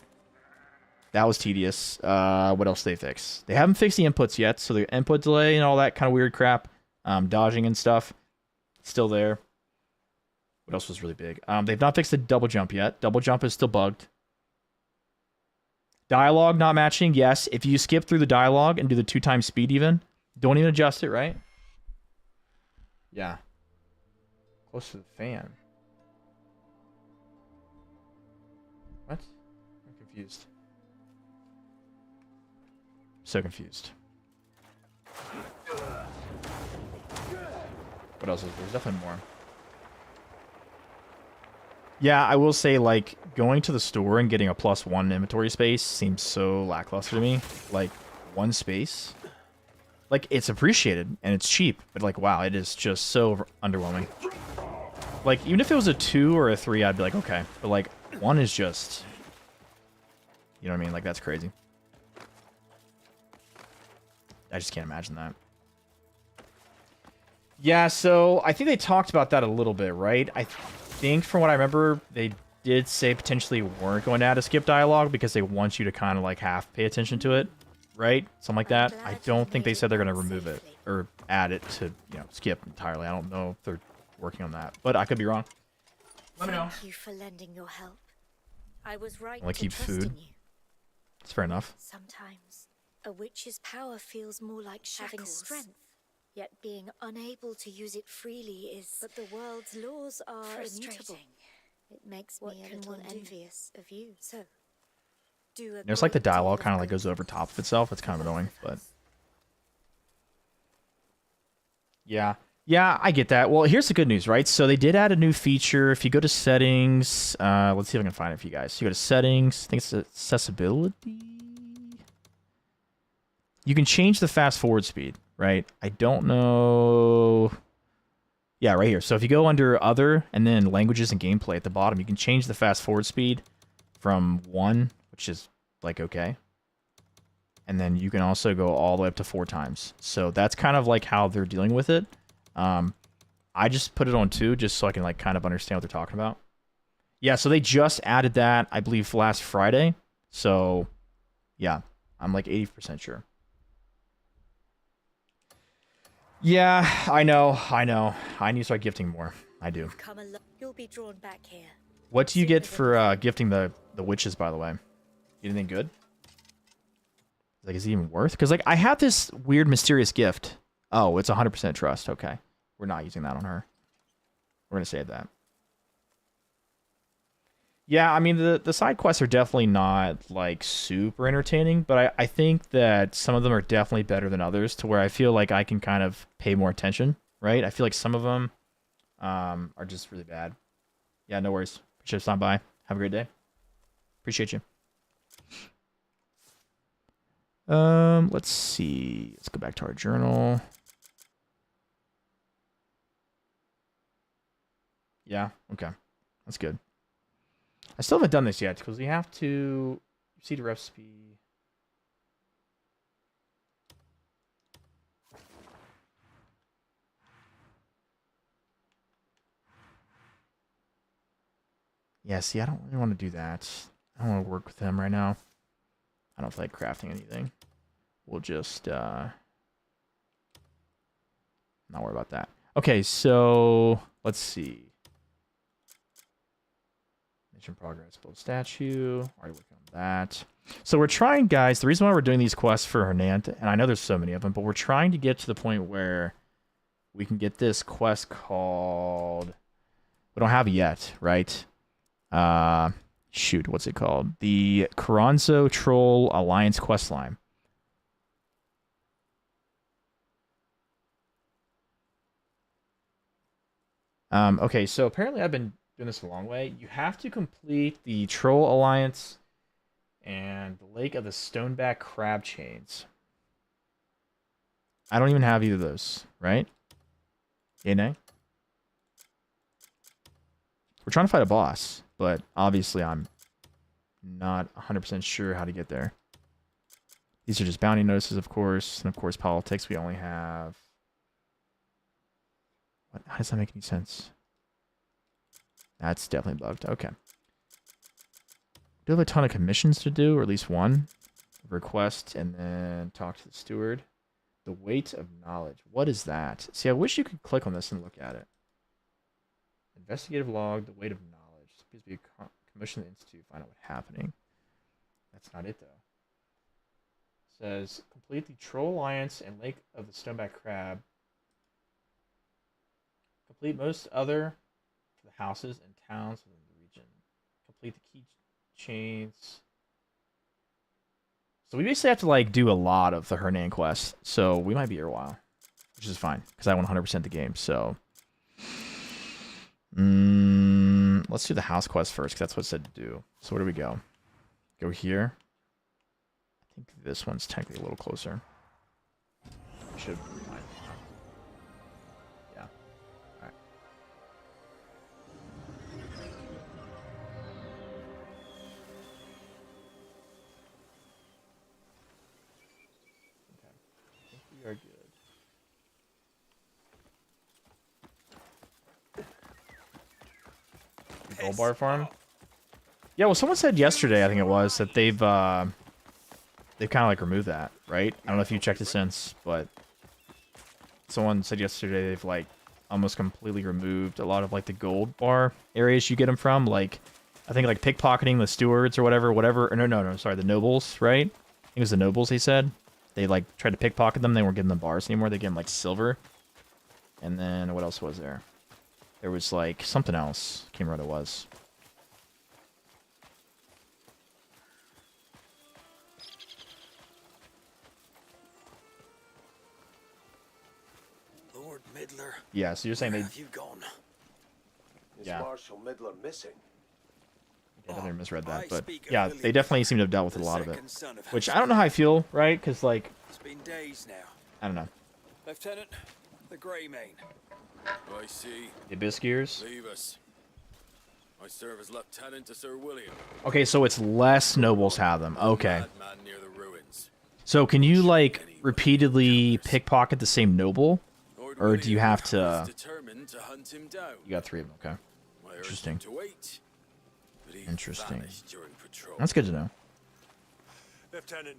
That was tedious. What else did they fix? They haven't fixed the inputs yet, so the input delay and all that kind of weird crap, dodging and stuff, still there. What else was really big? They've not fixed the double jump yet. Double jump is still bugged. Dialogue not matching, yes. If you skip through the dialogue and do the 2x speed even, don't even adjust it, right? Yeah. Close to the fan. What? I'm confused. So confused. What else is there? There's definitely more. Yeah, I will say, like, going to the store and getting a +1 inventory space seems so lackluster to me. Like, 1 space. Like, it's appreciated, and it's cheap, but, like, wow, it is just so underwhelming. Like, even if it was a 2 or a 3, I'd be like, okay. But, like, 1 is just... You know what I mean? Like, that's crazy. I just can't imagine that. Yeah, so I think they talked about that a little bit, right? I think from what I remember, they did say potentially weren't going to add a skip dialogue because they want you to kind of like half pay attention to it, right? Something like that. I don't think they said they're going to remove it or add it to, you know, skip entirely. I don't know if they're working on that, but I could be wrong. Let me know. Thank you for lending your help. I was right Like to keep trust food. in you. It's fair enough. Sometimes a witch's power feels more like having strength, yet being unable to use it freely is. But the world's laws are immutable. It makes me a little envious of you. So, There's like the dialogue kind of like goes over top of itself. It's kind of annoying, but yeah. Yeah, I get that. Well, here's the good news, right? So they did add a new feature. If you go to settings, let's see if I can find it for you guys. So you go to settings, I think it's accessibility. You can change the fast forward speed, right? I don't know. Yeah, right here. So if you go under other and then languages and gameplay at the bottom, you can change the fast forward speed from 1, which is like okay. And then you can also go all the way up to 4 times. So that's kind of like how they're dealing with it. I just put it on 2 just so I can like kind of understand what they're talking about. Yeah, so they just added that, I believe, last Friday. So, yeah, I'm like 80% sure. Yeah, I know. I need to start gifting more. I do. Come along. You'll be drawn back here. What do you get for gifting the witches, by the way? Anything good? Like, is it even worth? Because, like, I have this weird, mysterious gift. Oh, it's 100% trust. Okay. We're not using that on her. We're going to save that. Yeah, I mean, the side quests are definitely not, like, super entertaining, but I think that some of them are definitely better than others to where I feel like I can kind of pay more attention, right? I feel like some of them are just really bad. Yeah, no worries. Appreciate you stopping by. Have a great day. Appreciate you. Let's see. Let's go back to our journal. Yeah, okay. That's good. I still haven't done this yet because we have to see the recipe. Yeah, see, I don't really want to do that. I don't want to work with him right now. I don't feel like crafting anything. We'll just not worry about that. Okay, so let's see. Mission progress, build statue. Already working on that. So we're trying, guys. The reason why we're doing these quests for Hernand, and I know there's so many of them, but we're trying to get to the point where we can get this quest called. We don't have it yet, right? Shoot, what's it called? The Carranzo Troll Alliance questline. Okay, so apparently I've been doing this a long way. You have to complete the Troll Alliance and the Lake of the Stoneback Crab Chains. I don't even have either of those, right? Yay, nay? We're trying to fight a boss, but obviously I'm not 100% sure how to get there. These are just bounty notices, of course. And of course, politics, we only have... What? How does that make any sense? That's definitely bugged. Okay. Do have a ton of commissions to do, or at least one. Request, and then talk to the steward. The weight of knowledge. What is that? See, I wish you could click on this and look at it. Investigative log, the weight of knowledge. Please be a commission to the institute. Find out what's happening. That's not it, though. It says, complete the Troll Alliance and Lake of the Stoneback Crab. Complete most other the houses and towns within the region. Complete the key chains. So we basically have to like do a lot of the Hernan quest. So we might be here a while, which is fine because I 100% the game. So let's do the house quest first because that's what it said to do. So where do we go? Go here. I think this one's technically a little closer. Should be fine. Yeah. All right. Okay. I think we are good. The gold bar farm? Yeah, well, someone said yesterday, I think it was, that they've kind of like removed that, right? I don't know if you checked it since, but someone said yesterday they've like almost completely removed a lot of like the gold bar areas you get them from, like I think like pickpocketing the stewards or whatever. Or no, sorry, the nobles, right? I think it was the nobles. They said they like tried to pickpocket them. They weren't getting them bars anymore. They gave them like silver. And then what else was there? There was like something else. Can't remember what it was. Lord Midler. Yeah, so you're saying they... Where have you gone? Is Yeah. Marshal Midler missing? I definitely misread I that, but speak of yeah, William they definitely Pitt, seem to have dealt with a the lot of it. second son of Which I House don't know how I Pitt. feel, right? Because, like, It's been days now. I don't know. Lieutenant, the Grey Mane. I see. The Abyss Gears. Leave us. I serve as lieutenant to Sir William. Okay, so it's less nobles have them. Okay. Madman near the ruins. So can you, like, repeatedly pickpocket the same noble? Lord Or do you William have to... is determined to hunt him down. You got 3 of them, okay. I urged Interesting. him to wait, but he Interesting. vanished during patrol. That's good to know. Lieutenant.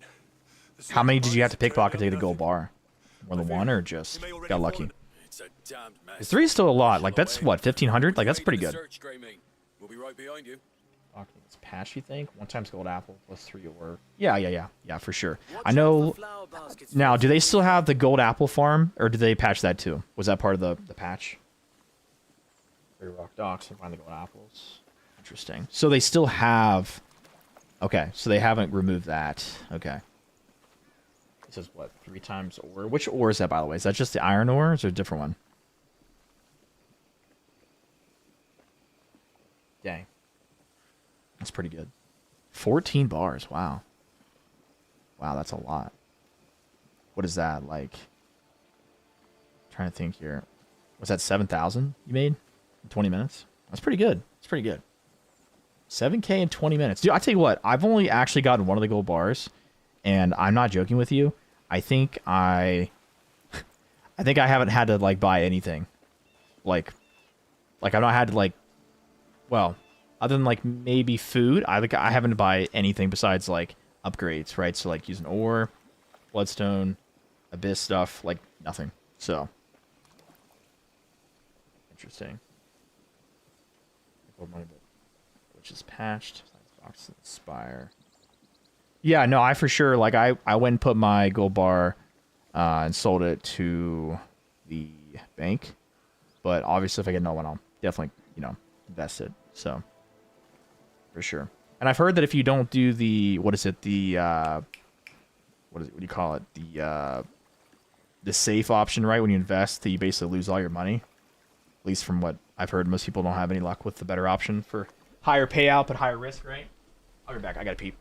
How many did you have to pickpocket to get a gold bar? More than one, or just got lucky? It's a damned mess. Is 3 still a lot? Like, that's, what, 1,500? Like, that's pretty good. Search, Grey Mane. We'll be right behind you. It's patch, you think? 1 times gold apple plus 3 or... Yeah, for sure. I know... Now, do they still have the gold apple farm, or did they patch that too? Was that part of the patch? 3 rock docks and find the gold apples. Interesting. So they still have... Okay, so they haven't removed that. Okay. It says, what, 3 times ore? Which ore is that, by the way? Is that just the iron ore, or is there a different one? Dang. That's pretty good. 14 bars, wow. Wow, that's a lot. What is that, like... Trying to think here. Was that 7,000 you made in 20 minutes? That's pretty good. That's pretty good. 7K in 20 minutes. Dude, I tell you what, I've only actually gotten one of the gold bars, and I'm not joking with you. I think I haven't had to, like, buy anything. Like I've not had to, like, well, other than, like, maybe food, I haven't to buy anything besides, like, upgrades, right? So, like, using ore, bloodstone, abyss stuff, like, nothing. So, interesting. Which is patched. Box and Spire. Yeah, no, I for sure, like, I went and put my gold bar and sold it to the bank. But obviously, if I get another one, I'll definitely, you know, invest it. So, for sure. And I've heard that if you don't do the, what is it, the, what do you call it? The safe option, right? When you invest, that you basically lose all your money. At least from what I've heard, most people don't have any luck with the better option for higher payout, but higher risk, right? I'll be back. I gotta peep.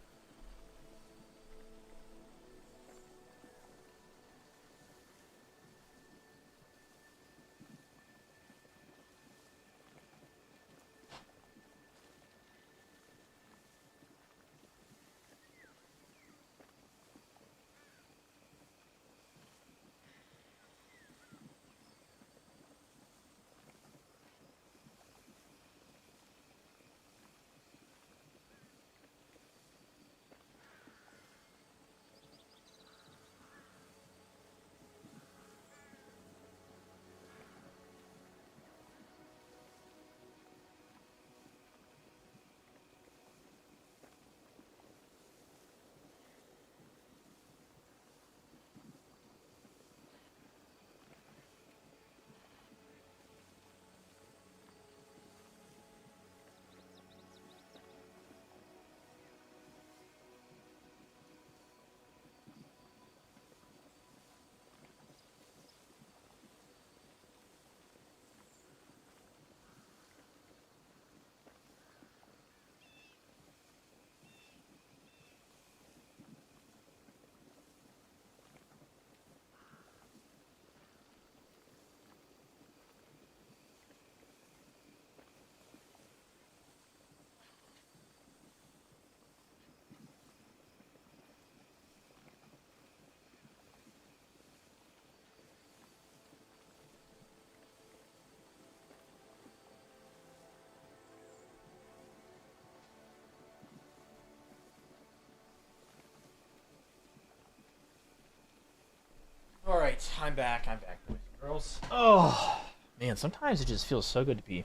Alright, I'm back, boys and girls. Oh, man, sometimes it just feels so good to be.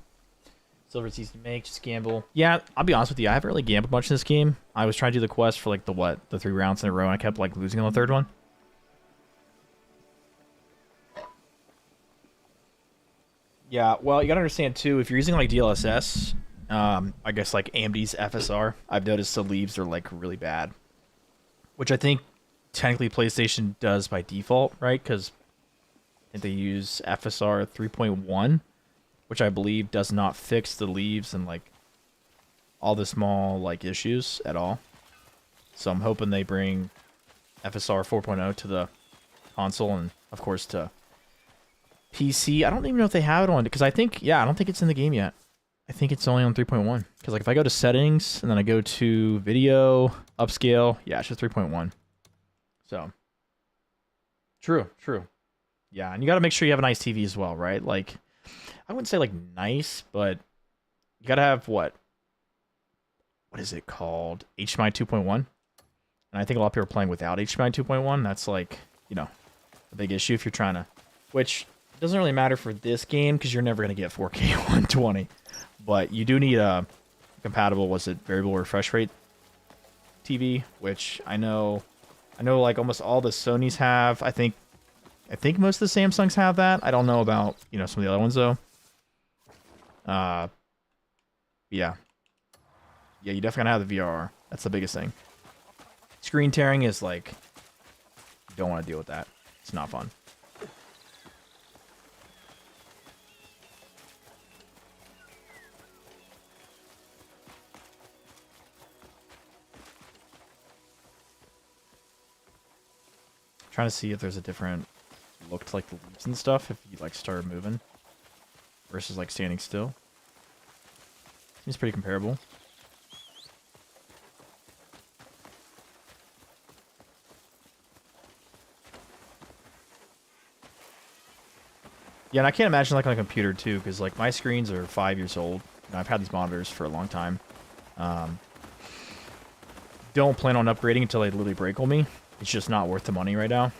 Silver's easy to make, just gamble. Yeah, I'll be honest with you, I haven't really gambled much in this game. I was trying to do the quest for, like, the 3 rounds in a row, and I kept, like, losing on the 3rd one. Yeah, well, you gotta understand, too, if you're using, like, DLSS, I guess, like, AMD's FSR, I've noticed the leaves are, like, really bad. Which I think technically PlayStation does by default, right? Because think they use FSR 3.1, which I believe does not fix the leaves and like all the small like issues at all. So I'm hoping they bring FSR 4.0 to the console and of course to PC. I don't even know if they have it on, because I think, yeah, I don't think it's in the game yet. I think it's only on 3.1. Because like if I go to settings and then I go to video, upscale, yeah, it's just 3.1. So true. Yeah, and you got to make sure you have a nice TV as well, right? Like, I wouldn't say like nice, but you got to have what is it called? HDMI 2.1. And I think a lot of people are playing without HDMI 2.1. That's like, you know, a big issue if you're trying to, which doesn't really matter for this game because you're never going to get 4K 120. But you do need a compatible, was it variable refresh rate TV, which I know like almost all the Sonys have. I think most of the Samsungs have that. I don't know about, you know, some of the other ones though. Yeah, you definitely gotta have the VRR. That's the biggest thing. Screen tearing is like, you don't want to deal with that. It's not fun. Trying to see if there's a different look to like the leaves and stuff if you like start moving versus like standing still. Seems pretty comparable. Yeah, and I can't imagine like on a computer too, because like my screens are 5 years old. And I've had these monitors for a long time. Don't plan on upgrading until they literally break on me. It's just not worth the money right now.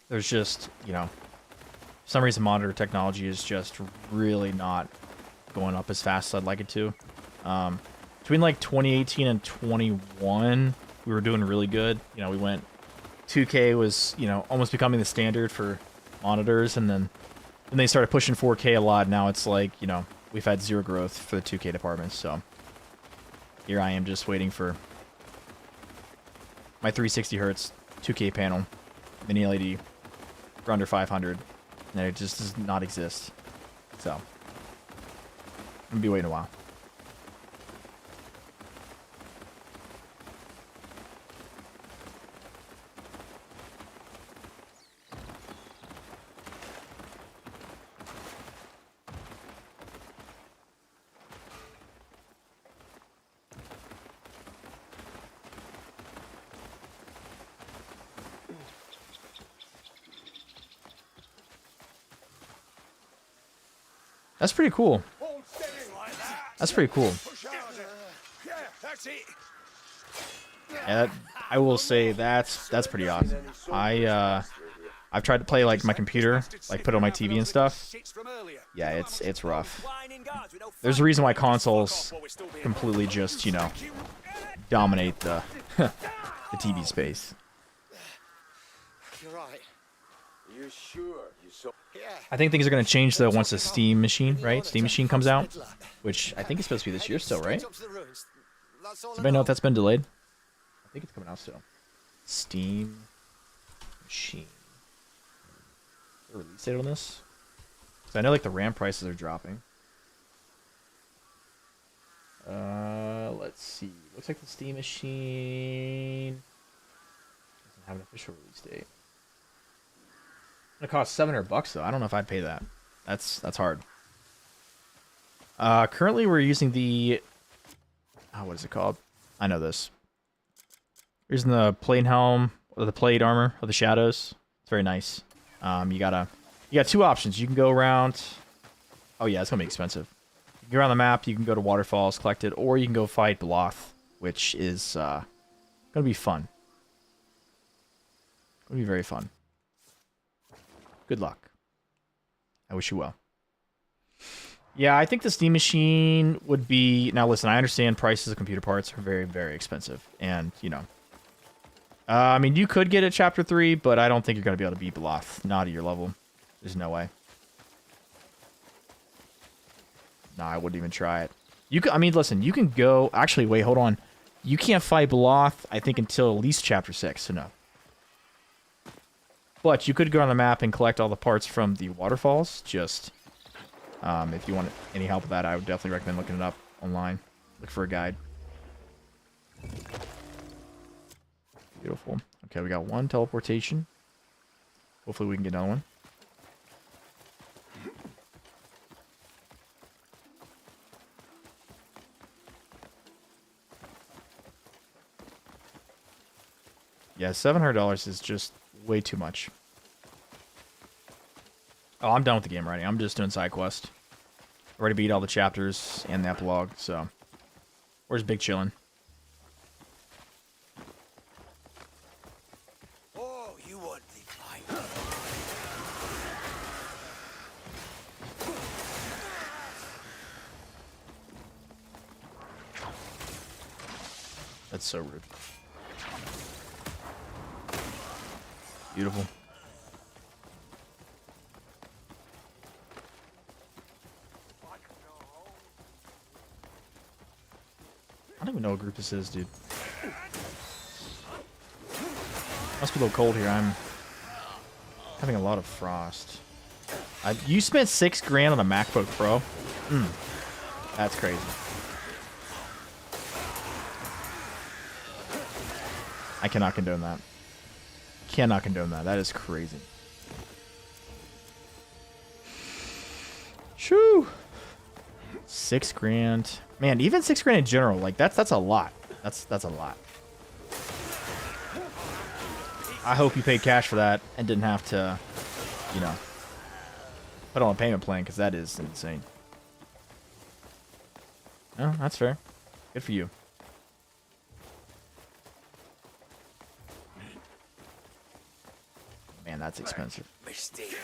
There's just, you know, for some reason monitor technology is just really not going up as fast as I'd like it to. Between like 2018 and 21, we were doing really good. You know, we went 2K was, you know, almost becoming the standard for monitors, and then they started pushing 4K a lot. Now it's like, you know, we've had zero growth for the 2K department. So here I am just waiting for my 360 hertz 2K panel, mini LED, for under 500, and it just does not exist. So I'm gonna be waiting a while. That's pretty cool. That's pretty cool. Yeah, I will say that's pretty awesome. I've tried to play like my computer, like put it on my TV and stuff. Yeah, it's rough. There's a reason why consoles completely just, you know, dominate the the TV space. You're right. You sure? You so? Yeah. I think things are going to change though once the Steam Machine, right? Steam Machine comes out, which I think is supposed to be this year still, right? Does anybody know if that's been delayed? I think it's coming out still. Steam Machine. Is there a release date on this? Because I know like the RAM prices are dropping. Let's see. Looks like the Steam Machine doesn't have an official release date. It costs $700 though. I don't know if I'd pay that. That's hard. Currently we're using the what is it called? I know this. We're using the plate helm or the plate armor of the shadows. It's very nice. You got two options. You can go around. Oh yeah, it's gonna be expensive. You can go around the map. You can go to waterfalls, collect it, or you can go fight Bloth, which is gonna be fun. Gonna be very fun. Good luck. I wish you well. Yeah, I think the Steam Machine would be... Now, listen, I understand prices of computer parts are very, very expensive. And, you know... I mean, you could get it Chapter 3, but I don't think you're going to be able to beat Bloth. Not at your level. There's no way. Nah, I wouldn't even try it. You can, I mean, listen, you can go... Actually, wait, hold on. You can't fight Bloth, I think, until at least Chapter 6, so no. But you could go on the map and collect all the parts from the waterfalls. Just if you want any help with that, I would definitely recommend looking it up online. Look for a guide. Beautiful. Okay, we got one teleportation. Hopefully we can get another one. Yeah, $700 is just way too much. Oh, I'm done with the game already. I'm just doing side quest. Already beat all the chapters and the epilogue, so where's Big Chillin'? Oh, you want the fight? That's so rude. Beautiful. I don't even know what group this is, dude. Must be a little cold here. I'm having a lot of frost. You spent $6 grand on a MacBook Pro? That's crazy. I cannot condone that. Cannot condone that. That is crazy. Shoo! $6 grand. Man, even $6 grand in general, like that's a lot. That's a lot. I hope you paid cash for that and didn't have to, you know, put on a payment plan, because that is insane. No, that's fair. Good for you. Man, that's expensive. Mistake.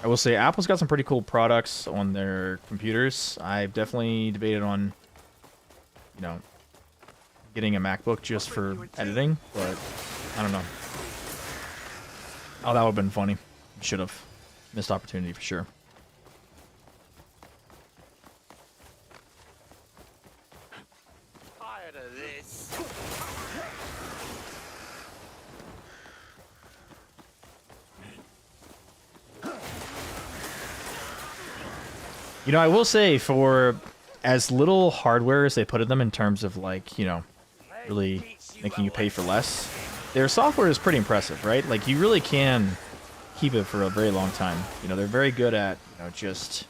I will say Apple's got some pretty cool products on their computers. I've definitely debated on, you know, getting a MacBook just for editing, but I don't know. Oh, that would have been funny. Should have. Missed opportunity for sure. Tired of this. You know, I will say, for as little hardware as they put in them in terms of, like, you know, really making you pay for less, their software is pretty impressive, right? Like, you really can keep it for a very long time. You know, they're very good at, you know, just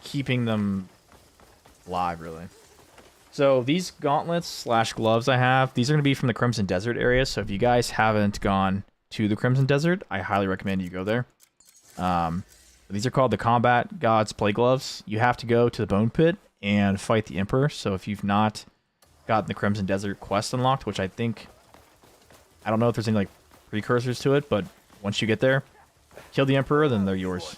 keeping them live, really. So these gauntlets slash gloves I have, these are going to be from the Crimson Desert area. So if you guys haven't gone to the Crimson Desert, I highly recommend you go there. These are called the Combat Gods Play Gloves. You have to go to the Bone Pit and fight the Emperor. So if you've not gotten the Crimson Desert quest unlocked, which I think, I don't know if there's any like precursors to it, but once you get there, kill the Emperor, then they're yours.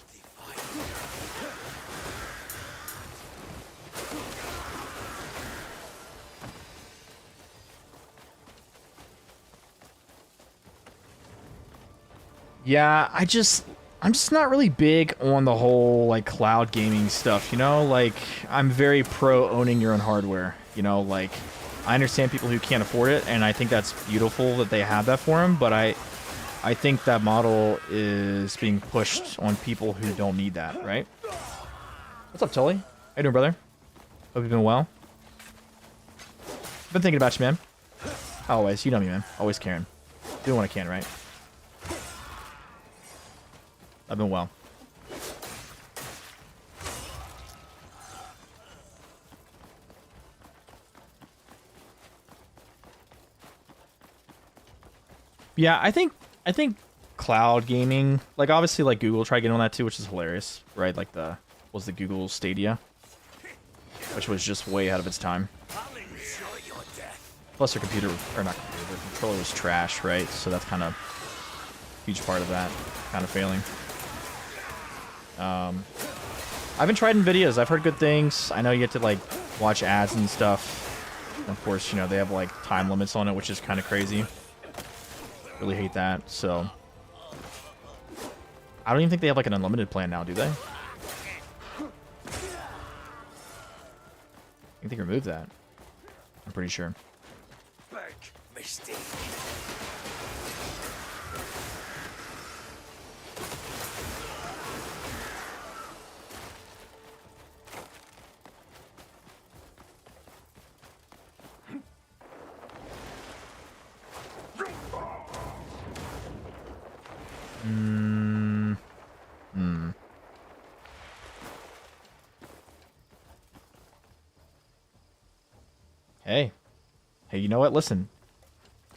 Yeah, I'm just not really big on the whole, like, cloud gaming stuff, you know? Like, I'm very pro owning your own hardware, you know? Like, I understand people who can't afford it, and I think that's beautiful that they have that for them, but I think that model is being pushed on people who don't need that, right? What's up, Tully? How you doing, brother? Hope you've been well. Been thinking about you, man. Always. You know me, man. Always caring. Doing what I can, right? I've been well. Yeah, I think cloud gaming, like, obviously, like, Google tried getting on that too, which is hilarious, right? Like, the Google Stadia, which was just way ahead of its time. Plus, their computer, or not computer, their controller was trash, right? So that's kind of a huge part of that kind of failing. I haven't tried NVIDIA's. I've heard good things. I know you get to, like, watch ads and stuff. And of course, you know, they have, like, time limits on it, which is kind of crazy. Really hate that. So I don't even think they have, like, an unlimited plan now, do they? I think they removed that. I'm pretty sure. Big mistake. Hey. Hey, you know what? Listen.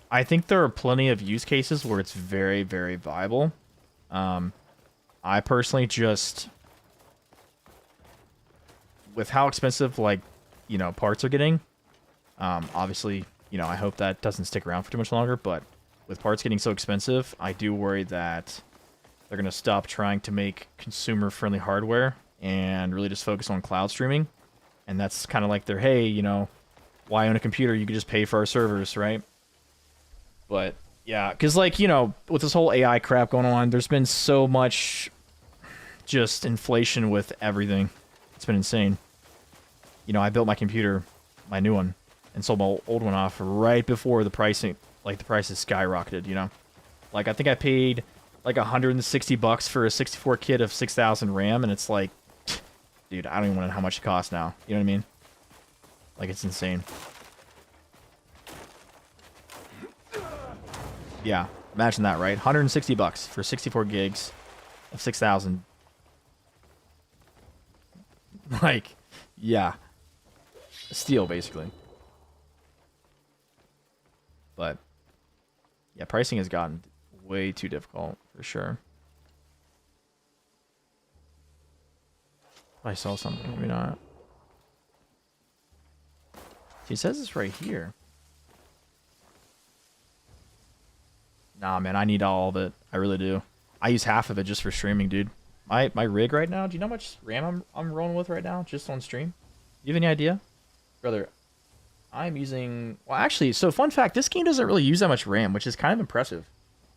I think there are plenty of use cases where it's very, very viable. I personally just... With how expensive, like, you know, parts are getting, obviously, you know, I hope that doesn't stick around for too much longer, but with parts getting so expensive, I do worry that they're going to stop trying to make consumer-friendly hardware and really just focus on cloud streaming. And that's kind of like their, hey, you know, why own a computer? You could just pay for our servers, right? But, yeah, because, like, you know, with this whole AI crap going on, there's been so much just inflation with everything. It's been insane. You know, I built my computer, my new one, and sold my old one off right before the pricing, like, the prices skyrocketed, you know? Like, I think I paid, like, $160 for a 64 kit of 6,000 RAM, and it's like, dude, I don't even know how much it costs now. You know what I mean? Like, it's insane. Yeah, imagine that, right? $160 for 64 gigs of 6,000. Like, yeah. Steal, basically. But, yeah, pricing has gotten way too difficult, for sure. I saw something, maybe not. He says it's right here. Nah, man, I need all of it. I really do. I use half of it just for streaming, dude. My rig right now, do you know how much RAM I'm rolling with right now, just on stream? Do you have any idea? Brother, I'm using... Well, actually, so fun fact, this game doesn't really use that much RAM, which is kind of impressive.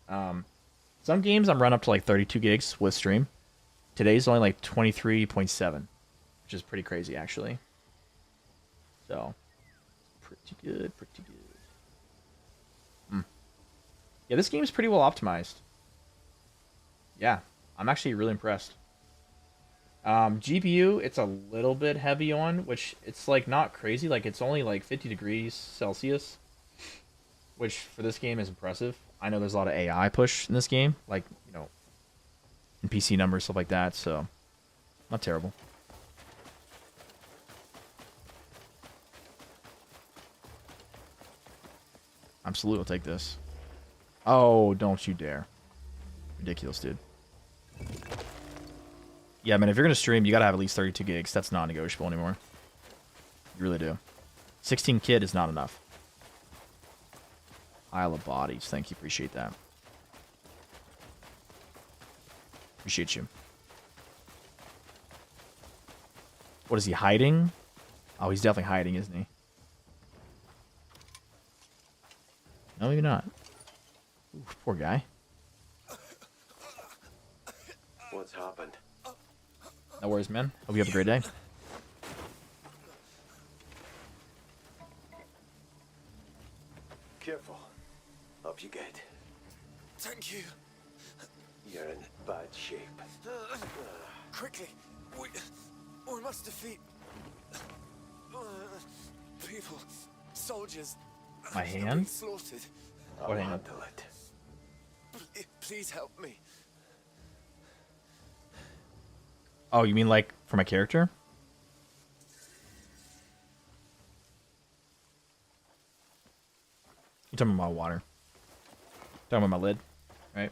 Some games I'm running up to like 32 gigs with stream. Today's only like 23.7, which is pretty crazy, actually. So, pretty good, pretty good. Yeah, this game's pretty well optimized. Yeah, I'm actually really impressed. GPU, it's a little bit heavy on, which it's like not crazy. Like it's only like 50 degrees Celsius, which for this game is impressive. I know there's a lot of AI push in this game, like, you know, in PC numbers, stuff like that, so not terrible. Absolutely, I'll take this. Oh, don't you dare. Ridiculous, dude. Yeah, man, if you're going to stream, you got to have at least 32 gigs. That's not negotiable anymore. You really do. 16 kit is not enough. Isle of Bodies. Thank you. Appreciate that. Appreciate you. What is he hiding? Oh, he's definitely hiding, isn't he? No, maybe not. Ooh, poor guy. What's happened? No worries, man. Hope you have a great day. Careful. Up you get. Thank you. You're in bad shape. Quickly, we must defeat people, soldiers. My They're being hand? slaughtered. I'll What hand? handle it. Please help me. Oh, you mean like for my character? You're talking about my water. Talking about my lid, right?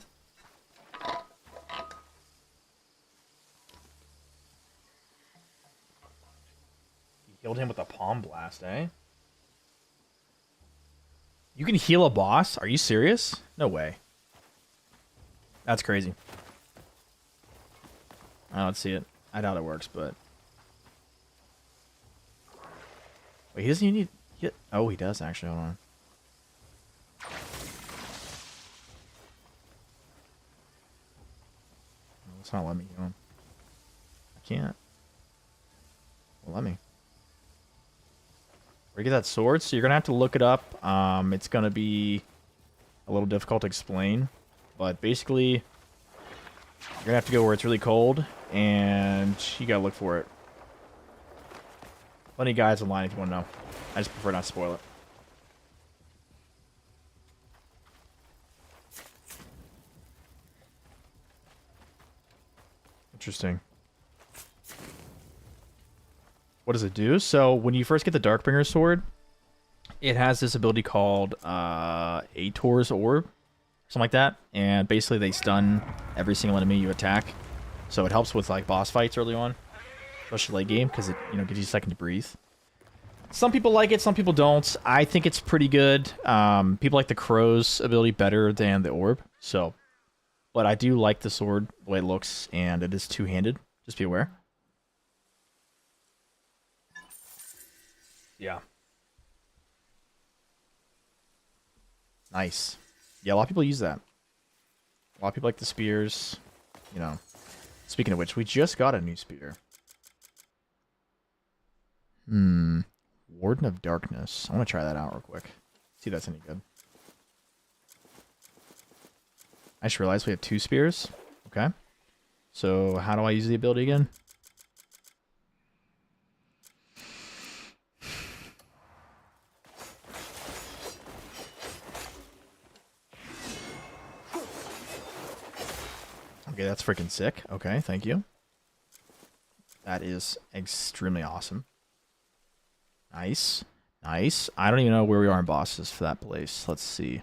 You healed him with a palm blast, eh? You can heal a boss? Are you serious? No way. That's crazy. I don't see it. I doubt it works, but... Wait, he doesn't even need... Oh, he does, actually. Hold on. It's not letting me heal him. I can't. Well, let me. Where you get that sword? So you're gonna have to look it up. It's gonna be a little difficult to explain, but basically, you're gonna have to go where it's really cold, and you gotta look for it. Plenty of guides online if you want to know. I just prefer not to spoil it. Interesting. What does it do? So when you first get the Darkbringer sword, it has this ability called Ator's Orb, something like that, and basically they stun every single enemy you attack. So it helps with like boss fights early on, especially late game, because it gives you a second to breathe. Some people like it, some people don't. I think it's pretty good. People like the crow's ability better than the orb. So, but I do like the sword, the way it looks, and it is two-handed. Just be aware. Yeah. Nice. Yeah, a lot of people use that. A lot of people like the spears. You know. Speaking of which, we just got a new spear. Warden of Darkness. I want to try that out real quick. See if that's any good. I just realized we have 2 spears. Okay. So how do I use the ability again? Okay, that's freaking sick. Okay, thank you. That is extremely awesome. Nice. Nice. I don't even know where we are in bosses for that place. Let's see. You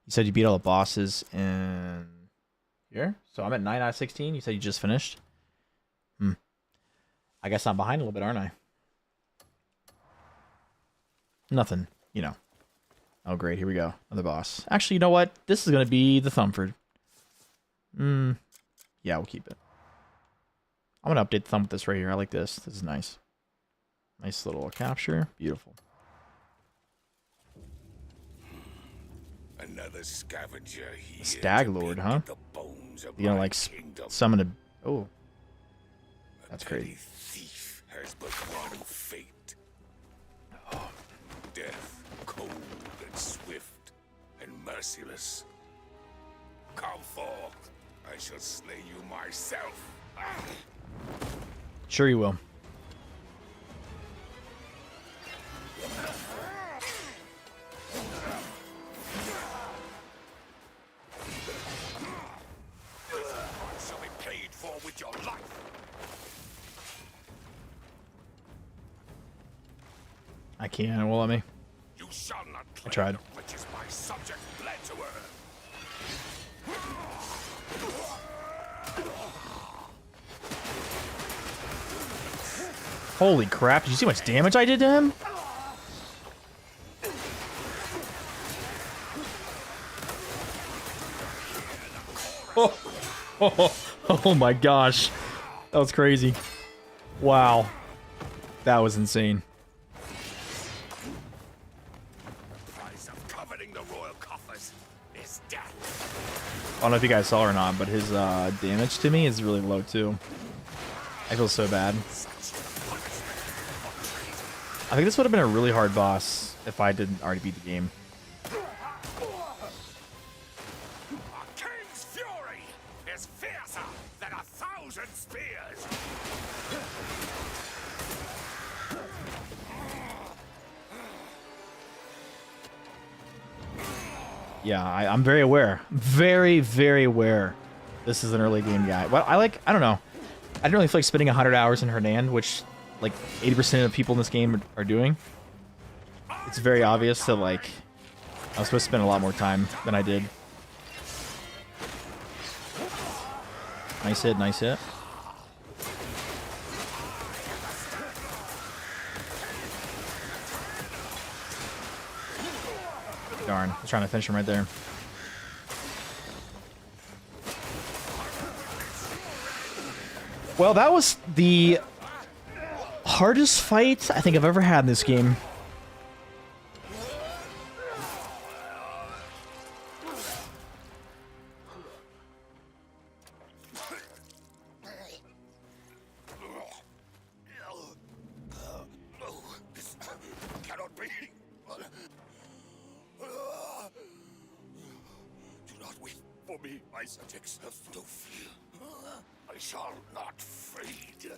said you beat all the bosses in here? So I'm at 9 out of 16. You said you just finished? I guess I'm behind a little bit, aren't I? Nothing. You know. Oh, great. Here we go. Another boss. Actually, you know what? This is going to be the Thumford. Yeah, we'll keep it. I'm going to update the thumb with this right here. I like this. This is nice. Nice little capture. Beautiful. Another scavenger here. Stag Lord, huh? You gonna like summon a... Oh. That's crazy. Thief has but one fate. Death, cold and swift and merciless. Come forth. I shall slay you myself. Sure you will. Shall be paid for with your life. I can't. It won't let me. You shall not claim I tried. the riches my subjects bled to earn. Holy crap. Did you see how much damage I did to him? Oh my gosh. That was crazy. Wow. That was insane. Price of coveting the royal coffers is death. I don't know if you guys saw or not, but his damage to me is really low too. I feel so bad. I think this would have been a really hard boss if I didn't already beat the game. A king's fury is fiercer than 1,000 spears. Yeah, I'm very aware. Very, very aware. This is an early game guy. Well, I don't know. I didn't really feel like spending 100 hours in Hernan, which like 80% of people in this game are doing. It's very obvious that like I was supposed to spend a lot more time than I did. Nice hit, nice hit. Darn, I was trying to finish him right there. Well, that was the hardest fight I think I've ever had in this game. This cannot My subjects have no fear. I shall not fade.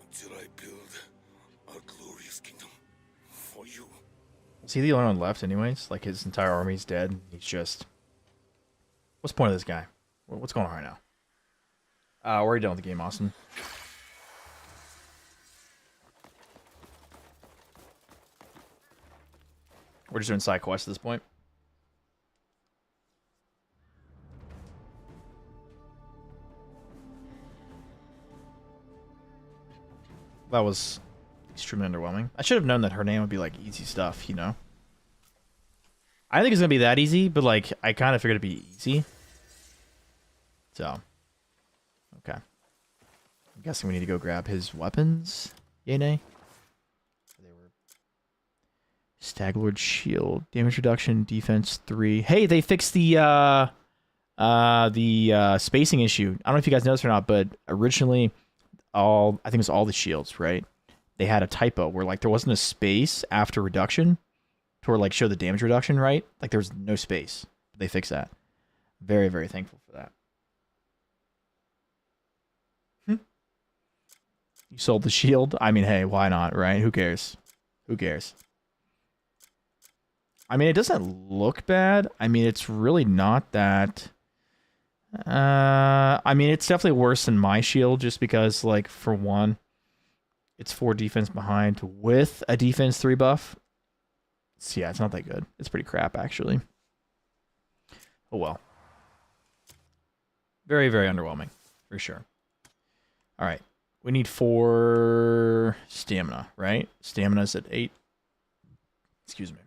Until I build a glorious kingdom for you. Is he the only one left anyways? Like his entire army's dead. He's just... What's the point of this guy? What's going on right now? We're already done with the game, Austin. We're just doing side quests at this point. That was extremely underwhelming. I should have known that her name would be like easy stuff, you know? I think it's gonna be that easy, but like I kind of figured it'd be easy. So, okay. I'm guessing we need to go grab his weapons. Yay, nay? They were Staglord shield, damage reduction, defense 3. Hey, they fixed the spacing issue. I don't know if you guys noticed or not, but originally I think it was all the shields, right? They had a typo where like there wasn't a space after reduction to where like show the damage reduction, right? Like there was no space. They fixed that. Very, very thankful for that. You sold the shield? I mean, hey, why not, right? Who cares? Who cares? I mean, it doesn't look bad. I mean, it's really not that... I mean, it's definitely worse than my shield just because, like, for one, it's 4 defense behind with a defense 3 buff. So, yeah, it's not that good. It's pretty crap, actually. Oh, well. Very, very underwhelming, for sure. All right. We need 4 stamina, right? Stamina's at 8. Excuse me.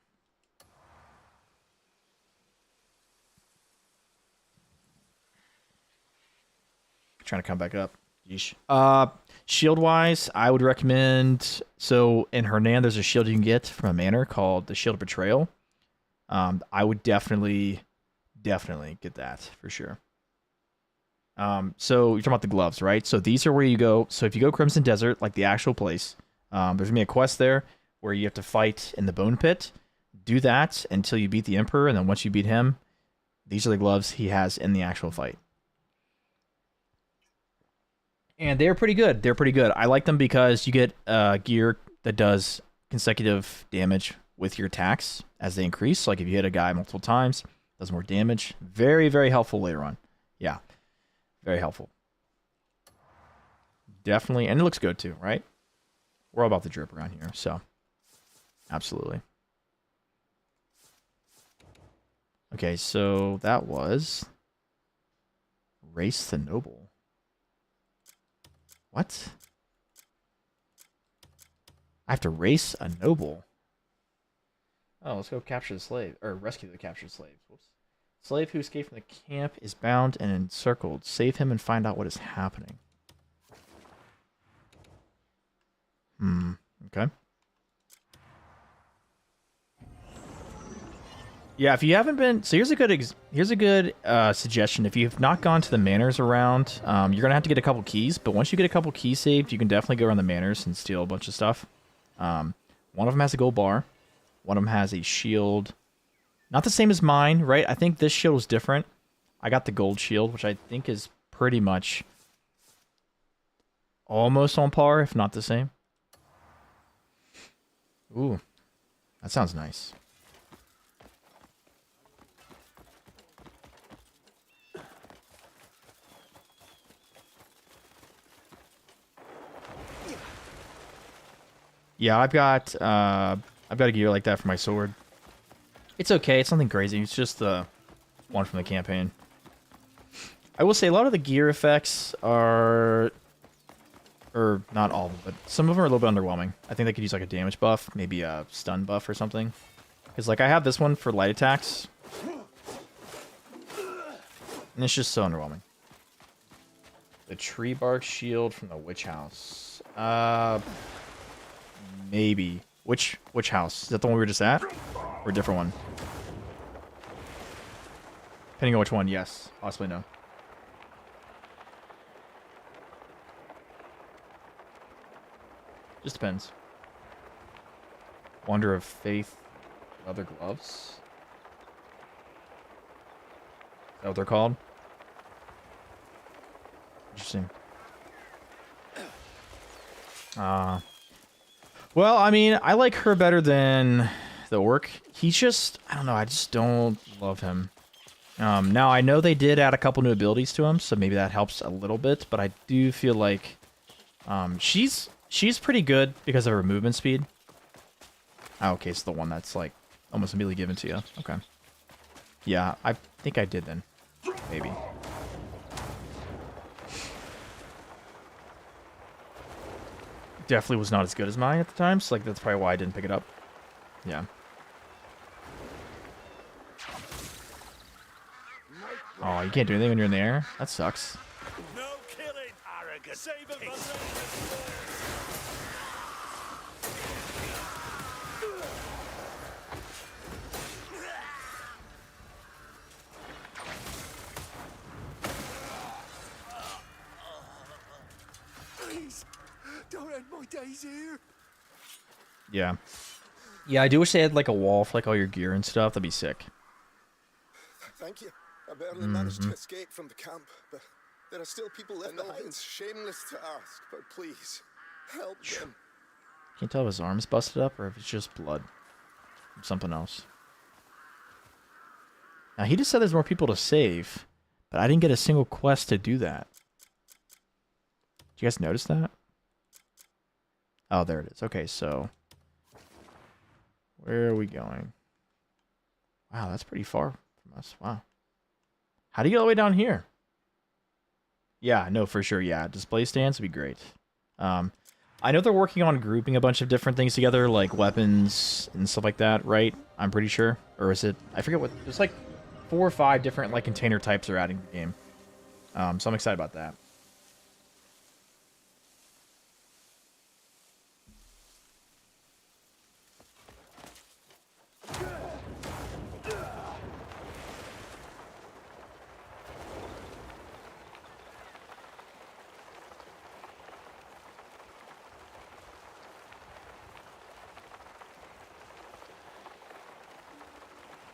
Trying to come back up. Yeesh. Shield wise, I would recommend. So in Hernan, there's a shield you can get from a manor called the Shield of Betrayal. I would definitely get that for sure. So you're talking about the gloves, right? So these are where you go. So if you go Crimson Desert, like the actual place, there's gonna be a quest there where you have to fight in the Bone Pit. Do that until you beat the Emperor, and then once you beat him, these are the gloves he has in the actual fight. And they're pretty good. They're pretty good. I like them because you get gear that does consecutive damage with your attacks as they increase. Like if you hit a guy multiple times, it does more damage. Very, very helpful later on. Yeah. Very helpful. Definitely. And it looks good too, right? We're all about the drip around here, so. Absolutely. Okay, so that was Race the Noble. What? I have to race a noble. Oh, let's go capture the slave. Or rescue the captured slave. Whoops. Slave who escaped from the camp is bound and encircled. Save him and find out what is happening. Okay. Yeah, if you haven't been... So here's a good suggestion. If you've not gone to the manors around, you're going to have to get a couple keys. But once you get a couple keys saved, you can definitely go around the manors and steal a bunch of stuff. One of them has a gold bar. One of them has a shield. Not the same as mine, right? I think this shield is different. I got the gold shield, which I think is pretty much almost on par, if not the same. Ooh, that sounds nice. Yeah, I've got a gear like that for my sword. It's okay. It's nothing crazy. It's just the one from the campaign. I will say a lot of the gear effects are, or not all of them, but some of them are a little bit underwhelming. I think they could use like a damage buff, maybe a stun buff or something. Because like I have this one for light attacks, and it's just so underwhelming. The tree bark shield from the witch house. Maybe. Which house? Is that the one we were just at? Or a different one? Depending on which one, yes. Possibly no. Just depends. Wonder of Faith. Other gloves? that what they're called? Interesting. Well, I mean, I like her better than the orc. He's just, I don't know, I just don't love him. Now, I know they did add a couple new abilities to him, so maybe that helps a little bit, but I do feel like she's pretty good because of her movement speed. Oh, okay, it's the one that's, like, almost immediately given to you. Okay. Yeah, I think I did then. Maybe. Definitely was not as good as mine at the time, so like that's probably why I didn't pick it up. Yeah. Oh, you can't do anything when you're in the air? That sucks. No killing, arrogant. Please, don't end my days here. Yeah. Yeah, I do wish they had like a wall for like all your gear and stuff. That'd be sick. Thank you. I barely managed to escape from the camp, but there are still people left behind. It's shameless to ask, but please, help them. Can't tell if his arm's busted up or if it's just blood from something else. Now, he just said there's more people to save, but I didn't get a single quest to do that. Did you guys notice that? Oh, there it is. Okay, so where are we going? Wow, that's pretty far from us. Wow. How do you get all the way down here? Yeah, no, for sure. Yeah, display stands would be great. I know they're working on grouping a bunch of different things together, like weapons and stuff like that, right? I'm pretty sure. Or is it? I forget what. There's like 4 or 5 different like container types they're adding to the game. So I'm excited about that.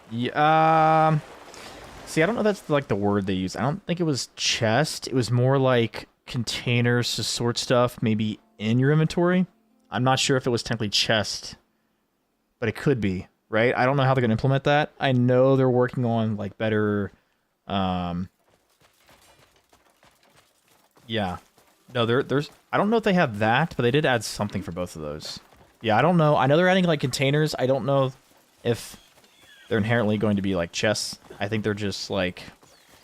Yeah. See, I don't know if that's like the word they use. I don't think it was chest. It was more like containers to sort stuff, maybe in your inventory. I'm not sure if it was technically chest, but it could be, right? I don't know how they're gonna implement that. I know they're working on like better. Yeah. No, there's. I don't know if they have that, but they did add something for both of those. Yeah, I don't know. I know they're adding like containers. I don't know if they're inherently going to be like chests. I think they're just like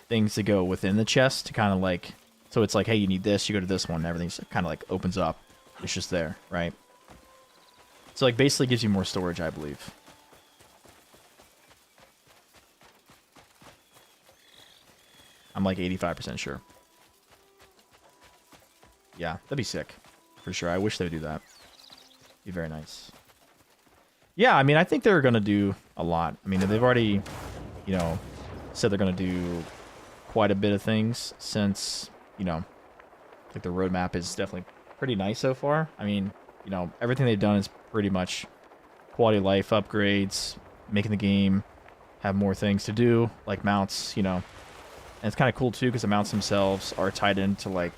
things that go within the chest to kind of like, so it's like, hey, you need this, you go to this one, and everything's kind of like opens up. It's just there, right? So like basically gives you more storage, I believe. I'm like 85% sure. Yeah, that'd be sick. For sure. I wish they would do that. Be very nice. Yeah, I mean, I think they're going to do a lot. I mean, they've already, you know, said they're going to do quite a bit of things since, you know, like the roadmap is definitely pretty nice so far. I mean, you know, everything they've done is pretty much quality of life upgrades, making the game have more things to do, like mounts, you know. And it's kind of cool, too, because the mounts themselves are tied into, like,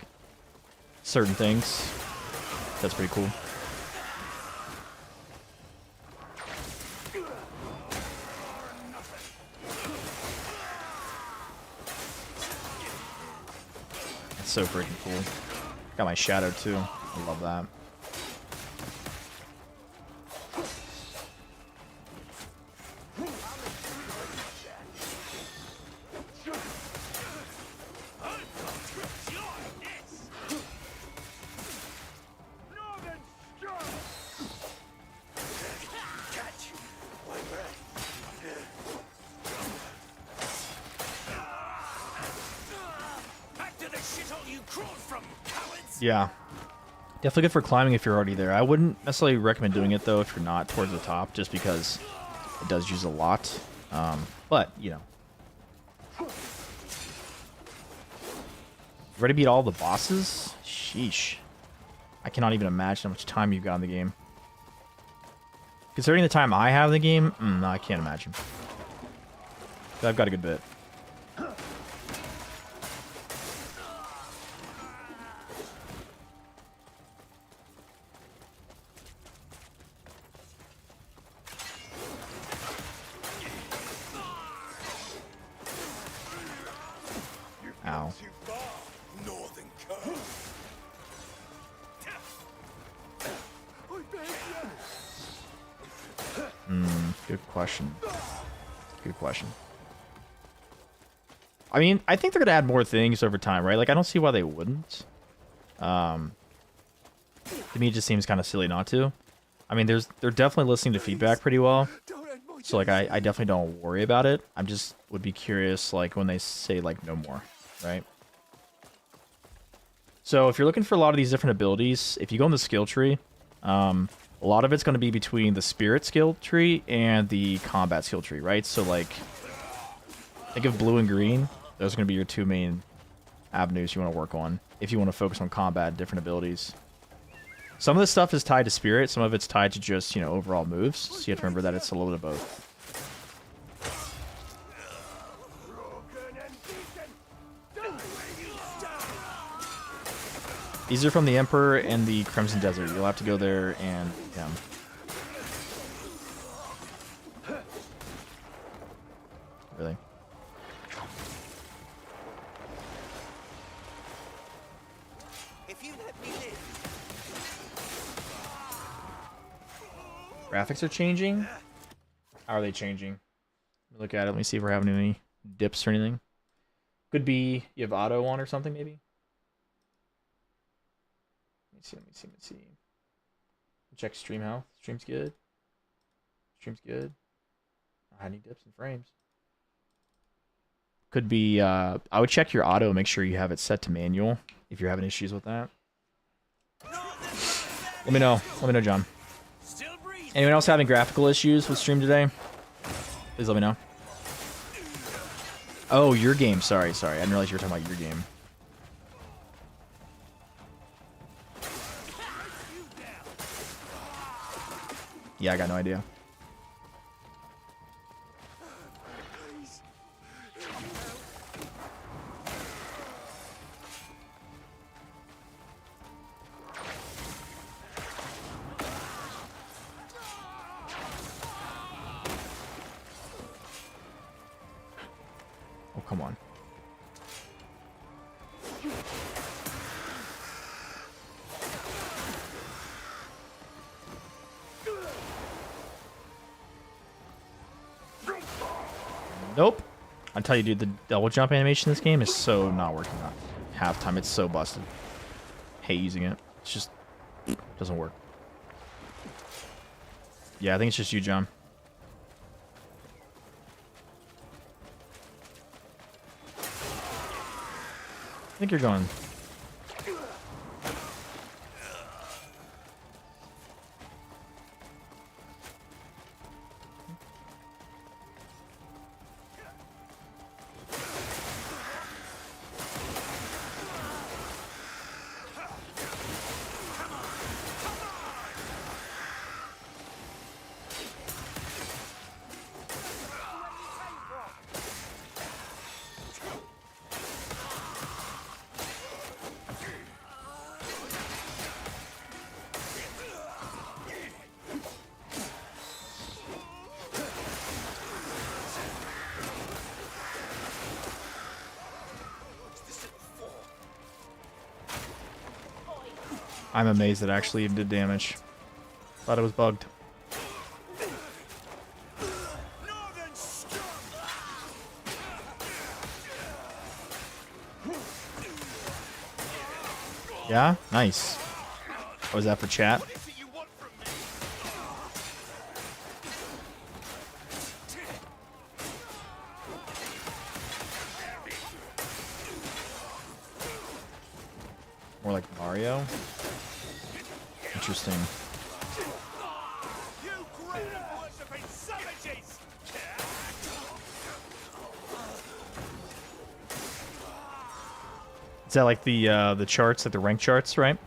certain things. That's pretty cool. That's so freaking cool. Got my shadow, too. I love that. Yeah. Definitely good for climbing if you're already there. I wouldn't necessarily recommend doing it, though, if you're not towards the top, just because it does use a lot. But, you know. Ready to beat all the bosses? Sheesh. I cannot even imagine how much time you've got in the game. Considering the time I have in the game, no, I can't imagine. I've got a good bit. northern curve. Good question. Good question. I mean, I think they're gonna add more things over time, right? Like, I don't see why they wouldn't. To me, it just seems kind of silly not to. I mean, they're definitely listening to feedback pretty well. So, like, I definitely don't worry about it. I'm just would be curious, like, when they say, like, no more, right? So, if you're looking for a lot of these different abilities, if you go in the skill tree, a lot of it's going to be between the spirit skill tree and the combat skill tree, right? So, like, think of blue and green. Those are going to be your two main avenues you want to work on if you want to focus on combat, different abilities. Some of this stuff is tied to spirit. Some of it's tied to just, you know, overall moves. So you have to remember that it's a little bit of both. These are from the Emperor and the Crimson Desert. You'll have to go there and really. If you let me live. Graphics are changing. How are they changing? Let me look at it. Let me see if we're having any dips or anything. Could be you have auto on or something, maybe. Let me see. Check stream health. Stream's good. Stream's good. I had any dips in frames. Could be, I would check your auto, make sure you have it set to manual if you're having issues with that. Let me know. Let me know, John. Anyone else having graphical issues with stream today? Please let me know. Oh, your game. Sorry. I didn't realize you were talking about your game. Yeah, I got no idea. Oh, come on. Nope. I'll tell you, dude, the double jump animation in this game is so not working out. Halftime, it's so busted. Hate using it. It's just doesn't work. Yeah, I think it's just you, John. I think you're going. I'm amazed it actually even did damage. Thought it was bugged. Yeah? Nice. Was that for chat? More like Mario? Interesting. Is that like the charts, like the rank charts, right?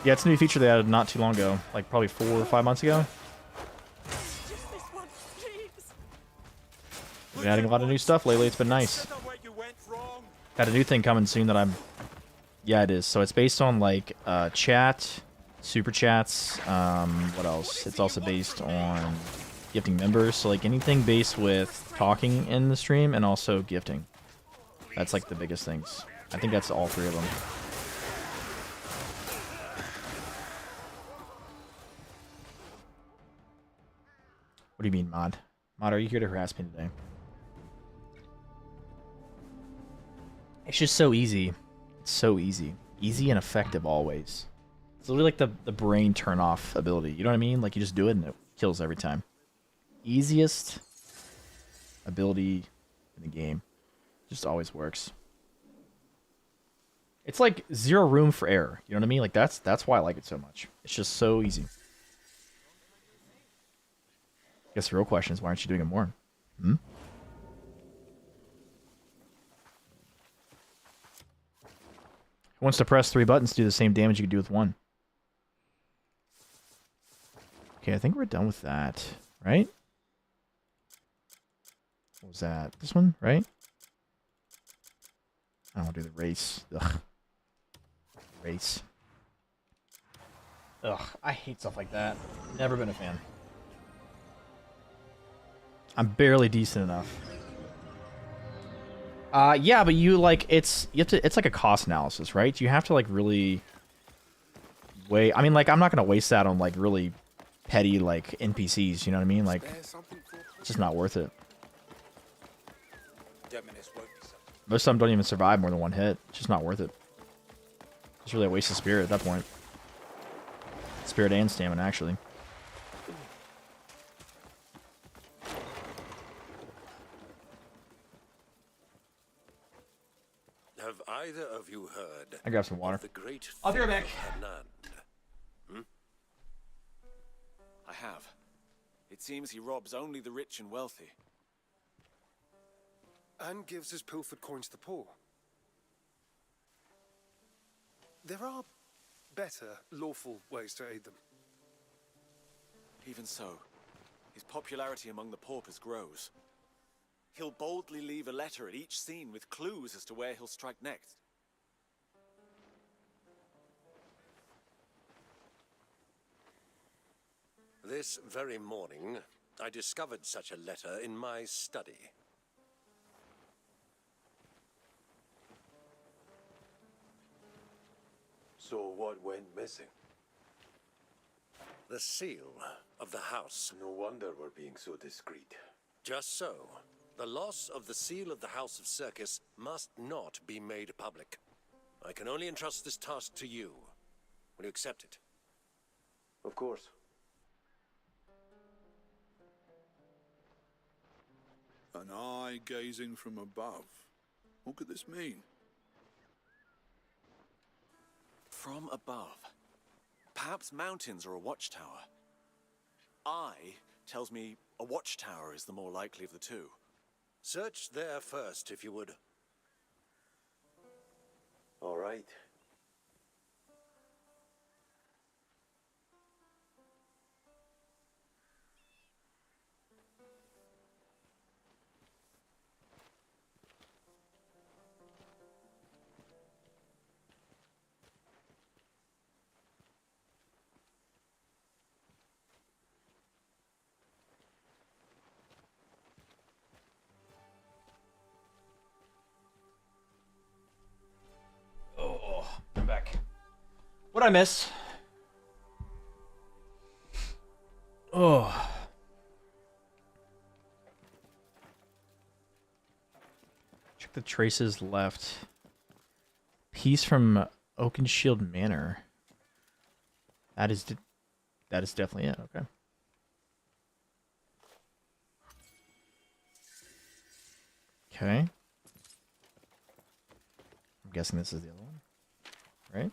Yeah, it's a new feature they added not too long ago, like probably 4 or 5 months ago. Been adding a lot of new stuff lately. It's been nice. Got a new thing coming soon that I'm... Yeah, it is. So it's based on like chat, super chats. What else? It's also based on gifting members. So like anything based with talking in the stream and also gifting. That's like the biggest things. I think that's all three of them. What do you mean, Mod? Mod, are you here to harass me today? It's just so easy. It's so easy. Easy and effective always. It's literally like the brain turn off ability. You know what I mean? Like you just do it and it kills every time. Easiest ability in the game. Just always works. It's like zero room for error. You know what I mean? Like that's why I like it so much. It's just so easy. I guess the real question is, why aren't you doing it more? Hmm? Who wants to press 3 buttons to do the same damage you can do with 1? Okay, I think we're done with that, right? What was that? This one, right? I don't want to do the race. Ugh. Race. Ugh, I hate stuff like that. Never been a fan. I'm barely decent enough. Yeah, but you like it's like a cost analysis, right? You have to like really weigh. I mean, like I'm not gonna waste that on like really petty like NPCs. You know what I mean? Like it's just not worth it. Most of them don't even survive more than 1 hit. It's just not worth it. It's really a waste of spirit at that point. Spirit and stamina, actually. Have either of you heard? I grab some water. The great I'll be right back. I have. It seems he robs only the rich and wealthy. And gives his pilfered coins to poor. There are better, lawful ways to aid them. Even so, his popularity among the paupers grows. He'll boldly leave a letter at each scene with clues as to where he'll strike next. This very morning, I discovered such a letter in my study. So what went missing? The seal of the house. No wonder we're being so discreet. Just so. The loss of the seal of the House of Circus must not be made public. I can only entrust this task to you. Will you accept it? Of course. An eye gazing from above. What could this mean? From above. Perhaps mountains or a watchtower. Eye tells me a watchtower is the more likely of the two. Search there first, if you would. All right. I'm back. What'd I miss? Oh. Check the traces left. Piece from Oakenshield Manor. That is definitely it. Okay. Okay. I'm guessing this is the other one. Right?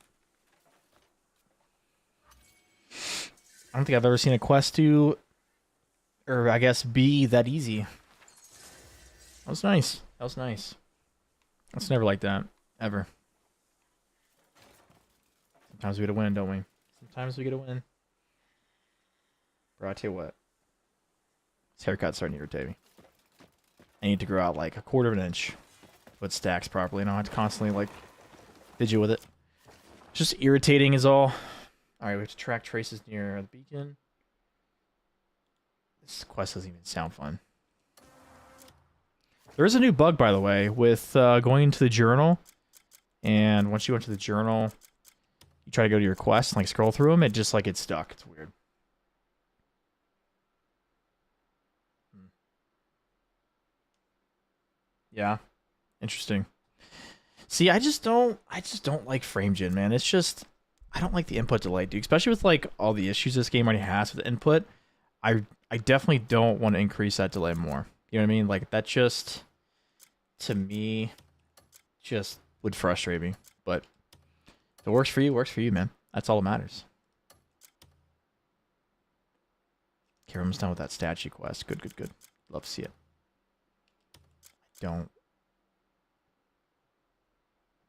I don't think I've ever seen a quest do, or I guess be that easy. That was nice. That was nice. It's never like that. Ever. Sometimes we get a win, don't we? Sometimes we get a win. Bro, I tell you what. This haircut's starting to irritate me. I need to grow out like 1/4 of an inch. So it stacks properly, and I don't have to constantly like fidget with it. Just irritating is all. Alright, we have to track traces near the beacon. This quest doesn't even sound fun. There is a new bug, by the way, with going into the journal. And once you went to the journal, you try to go to your quest and like scroll through them, it just like gets stuck. It's weird. Yeah. Interesting. See, I just don't like FrameGen, man. It's just I don't like the input delay, dude. Especially with like all the issues this game already has with input. I definitely don't want to increase that delay more. You know what I mean? Like that just to me just would frustrate me. But if it works for you, man. That's all that matters. Okay, we're almost done with that statue quest. Good, good, good. Love to see it. Don't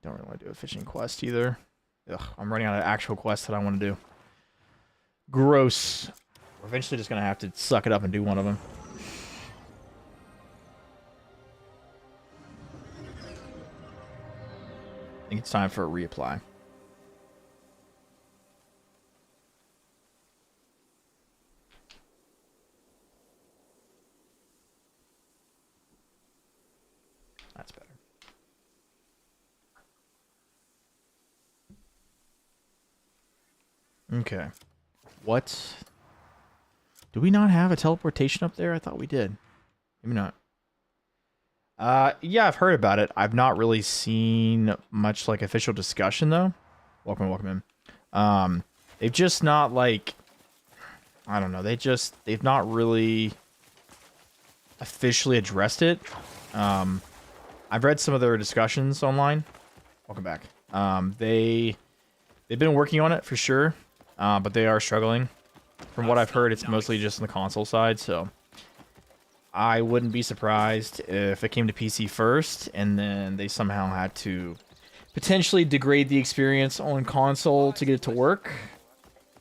really want to do a fishing quest either. Ugh, I'm running out of actual quests that I want to do. Gross. We're eventually just going to have to suck it up and do one of them. I think it's time for a reapply. That's better. Okay. What? Do we not have a teleportation up there? I thought we did. Maybe not. Yeah, I've heard about it. I've not really seen much like official discussion though. Welcome in. They've just not like I don't know, they've not really officially addressed it. I've read some of their discussions online. Welcome back. They've been working on it for sure. But they are struggling. From what I've heard, it's mostly just on the console side, so I wouldn't be surprised if it came to PC first, and then they somehow had to potentially degrade the experience on console to get it to work.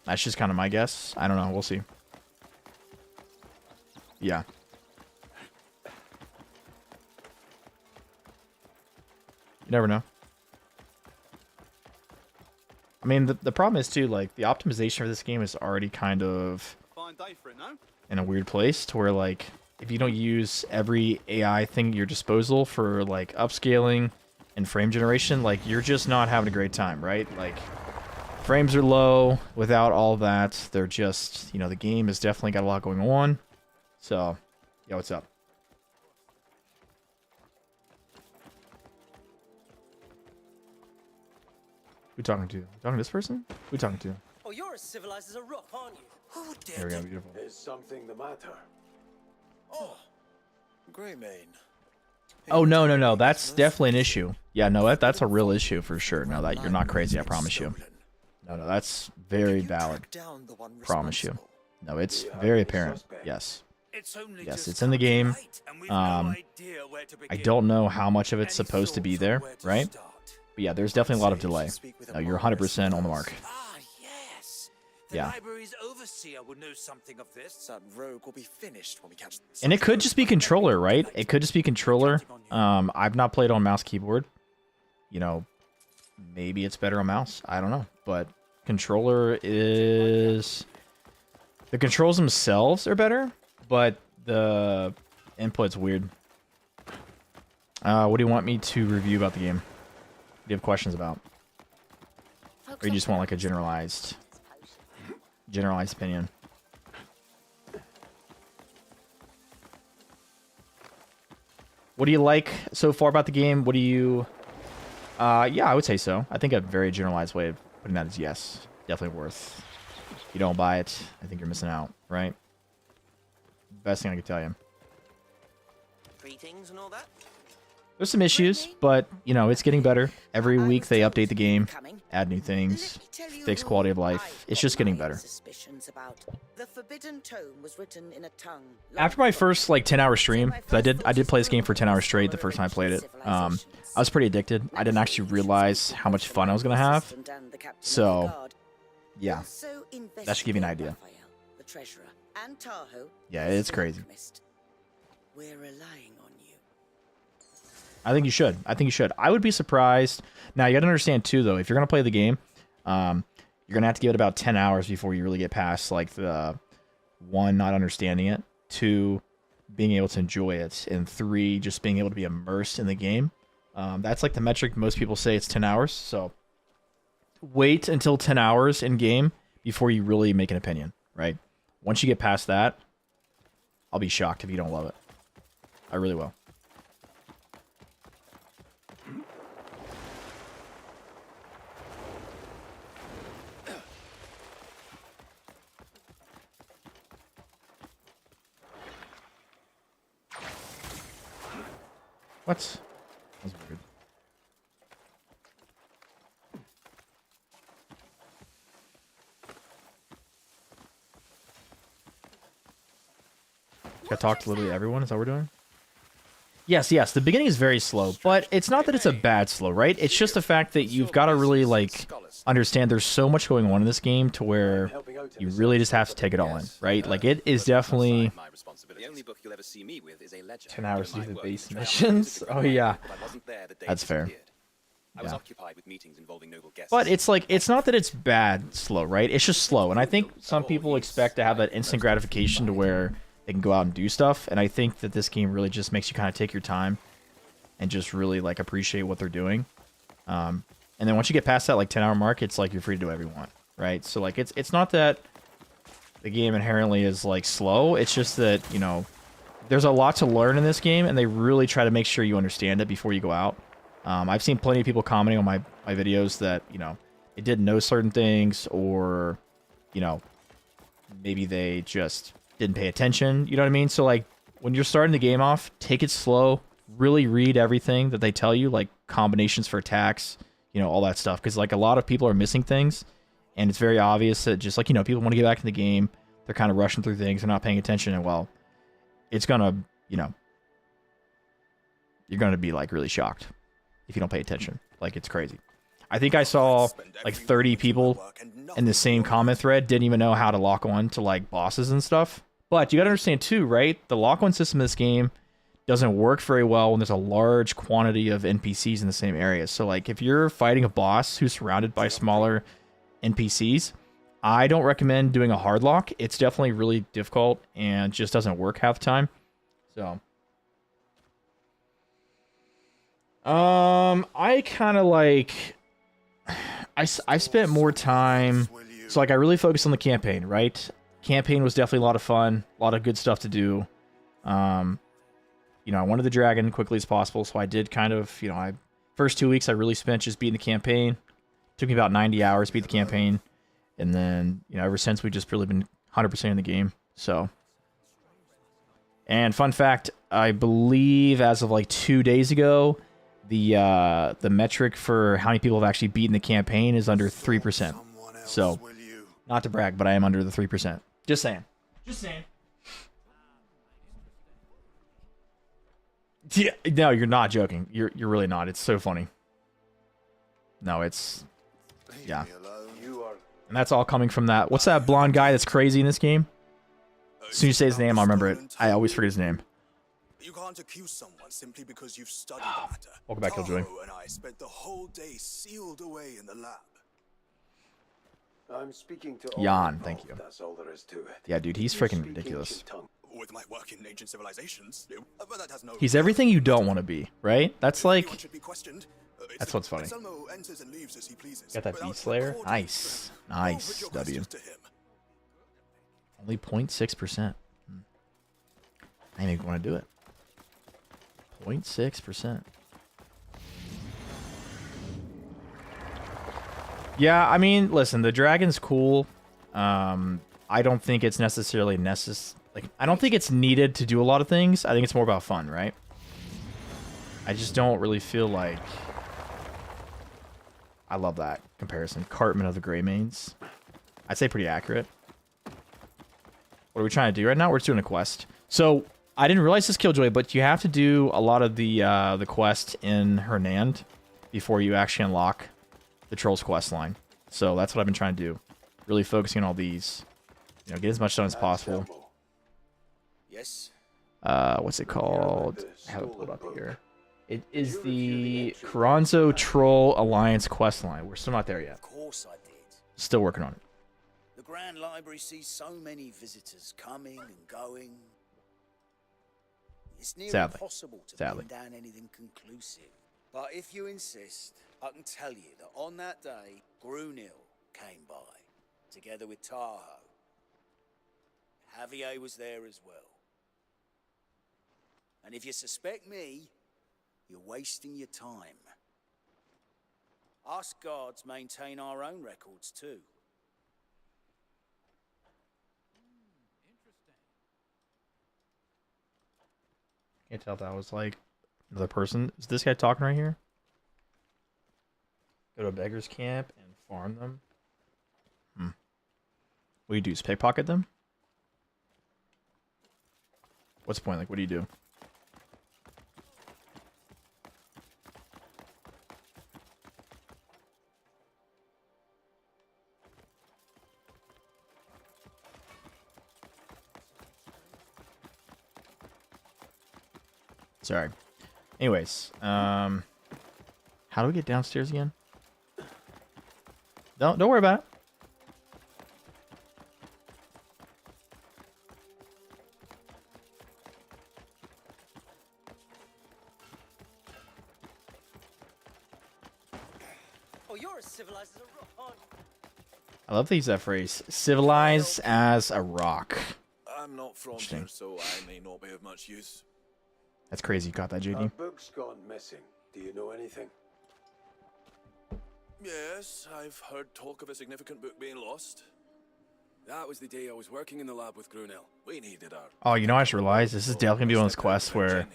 That's just kind of my guess. I don't know. We'll see. Yeah. You never know. I mean, the problem is, too, like, the optimization for this game is already kind of in a weird place to where, like, if you don't use every AI thing at your disposal for, like, upscaling and frame generation, like, you're just not having a great time, right? Like, frames are low without all that. They're just, you know, the game has definitely got a lot going on. So, yo, what's up? Who talking to? Talking to this person? Who talking to? Oh, you're as civilized as a rock, aren't you? Oh, There we go, beautiful. Is something the matter? Oh, Greymane. Oh, no. That's definitely an issue. Yeah, no, that's a real issue for sure. No, that you're not crazy, I promise you. No, that's very valid. Promise you. No, it's very apparent. Yes. Yes, it's in the game. I don't know how much of it's supposed to be there, right? But yeah, there's definitely a lot of delay. No, you're 100% on the mark. Ah, yes. The Yeah. library's overseer will know something of this. That rogue will be finished when we catch. And it could just be controller, right? It could just be controller. I've not played on mouse keyboard. You know, maybe it's better on mouse. I don't know. But controller is... The controls themselves are better, but the input's weird. What do you want me to review about the game? Do you have questions about? Or you just want like a generalized opinion? What do you like so far about the game? What do you... yeah, I would say so. I think a very generalized way of putting that is yes. Definitely worth. If you don't buy it, I think you're missing out, right? Best thing I could tell you. Greetings and all that. There's some issues, but, you know, it's getting better. Every week they update the game, add new things, fix quality of life. It's just getting better. After my first, like, 10-hour stream, because I did play this game for 10 hours straight the first time I played it, I was pretty addicted. I didn't actually realize how much fun I was going to have. So, yeah, that should give you an idea. Yeah, it's crazy. We're relying on you. I think you should. I would be surprised. Now, you got to understand, too, though, if you're going to play the game, you're going to have to give it about 10 hours before you really get past, like, the one, not understanding it. 2, being able to enjoy it, and 3, just being able to be immersed in the game. That's like the metric most people say it's 10 hours. So wait until 10 hours in game before you really make an opinion, right? Once you get past that, I'll be shocked if you don't love it. I really will. What? That was weird. Gotta talk to literally everyone, is that what we're doing? Yes, yes, the beginning is very slow, but it's not that it's a bad slow, right? It's just the fact that you've got to really, like, understand there's so much going on in this game to where you really just have to take it all in, right? Like, it is definitely... The only book you'll ever see me with is a ledger. 10 hours to do the base missions? Oh, yeah. That's fair. I was occupied with meetings involving noble guests. But it's like, it's not that it's bad slow, right? It's just slow. And I think some people expect to have that instant gratification to where they can go out and do stuff. And I think that this game really just makes you kind of take your time and just really like appreciate what they're doing. And then once you get past that like 10-hour mark, it's like you're free to do whatever you want, right? So like it's not that the game inherently is like slow. It's just that, you know, there's a lot to learn in this game, and they really try to make sure you understand it before you go out. I've seen plenty of people commenting on my videos that, you know, they didn't know certain things, or, you know, maybe they just didn't pay attention. You know what I mean? So, like, when you're starting the game off, take it slow. Really read everything that they tell you, like combinations for attacks, you know, all that stuff. Because, like, a lot of people are missing things, and it's very obvious that just, like, you know, people want to get back in the game. They're kind of rushing through things. They're not paying attention, and, well, it's going to, you know, you're going to be, like, really shocked if you don't pay attention. Like, it's crazy. I think I saw like 30 people in the same comment thread didn't even know how to lock on to like bosses and stuff. But you gotta understand too, right? The lock on system in this game doesn't work very well when there's a large quantity of NPCs in the same area. So like if you're fighting a boss who's surrounded by smaller NPCs, I don't recommend doing a hard lock. It's definitely really difficult and just doesn't work half the time. So I kind of like, I spent more time, so like I really focused on the campaign, right? Campaign was definitely a lot of fun, a lot of good stuff to do. You know, I wanted the dragon quickly as possible, so I did kind of, you know, first 2 weeks I really spent just beating the campaign. Took me about 90 hours to beat the campaign, and then, you know, ever since we've just really been 100% in the game, so. And fun fact, I believe as of like 2 days ago, the metric for how many people have actually beaten the campaign is under 3%. So, not to brag, but I am under the 3%. Just saying. Just saying. Yeah, no, you're not joking. You're really not. It's so funny. No, it's, yeah. And that's all coming from that. What's that blonde guy that's crazy in this game? As soon as you say his name, I'll remember it. I always forget his name. You can't accuse someone simply because you've studied the matter. Welcome back, Killjoy. And I spent the whole day sealed away in the lab. I'm speaking to Jan, thank you. That's all there is to it. Yeah, dude, he's freaking ridiculous. With my work in ancient civilizations, but that has no. He's everything you don't want to be, right? That's like, that's what's funny. Got that Beast Slayer? Nice. Nice, W. Only 0.6%. I ain't even want to do it. 0.6%. Yeah, I mean, listen, the dragon's cool. I don't think it's necessarily like, I don't think it's needed to do a lot of things. I think it's more about fun, right? I just don't really feel like... I love that comparison. Cartman of the Greymanes. I'd say pretty accurate. What are we trying to do right now? We're just doing a quest. So, I didn't realize this, Killjoy, but you have to do a lot of the quest in Hernand before you actually unlock the Troll's quest line. So that's what I've been trying to do. Really focusing on all these. You know, get as much done as possible. Yes. What's it called? I have it pulled up here. It is the Carranzo Troll Alliance quest line. We're still not there yet. Of course I did. Still working on it. The Grand Library sees so many visitors coming and going. It's near Sadly. impossible to Sadly. pin down anything conclusive. But if you insist, I can tell you that on that day, Grunil came by, together with Tahoe. Javier was there as well. And if you suspect me, you're wasting your time. Us guards maintain our own records too. Can't tell if that was like another person. Is this guy talking right here? Go to a beggar's camp and farm them. What do you do? Just pickpocket them? What's the point? Like, what do you do? Sorry. Anyways, how do we get downstairs again? Don't worry about it. Oh, you're as civilized as a rock. I love to use that phrase. Civilized as a rock. I'm not from here, so I may not be of much use. That's crazy. You got that, Our JD? book's gone missing. Do you know anything? Yes, I've heard talk of a significant book being lost. That was the day I was working in the lab with Grunel. We needed our... Oh, you know, I just realized this is definitely going to be one of those quests where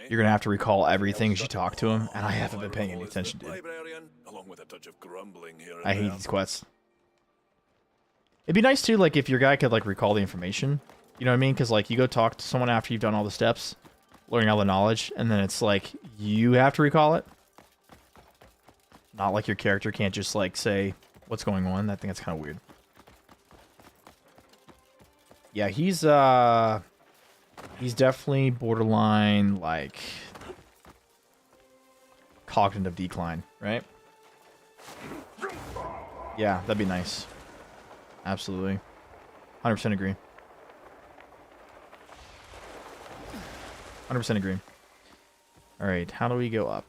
you're going to have to recall everything as you talk to him, and I haven't been paying any attention, dude. Librarian, along with a touch of grumbling here and I hate there. these quests. It'd be nice, too, like, if your guy could, like, recall the information. You know what I mean? Because, like, you go talk to someone after you've done all the steps, learning all the knowledge, and then it's like, you have to recall it. Not like your character can't just, like, say what's going on. I think that's kind of weird. Yeah, he's definitely borderline, like, cognitive decline, right? Yeah, that'd be nice. Absolutely. 100% agree. 100% agree. Alright, how do we go up?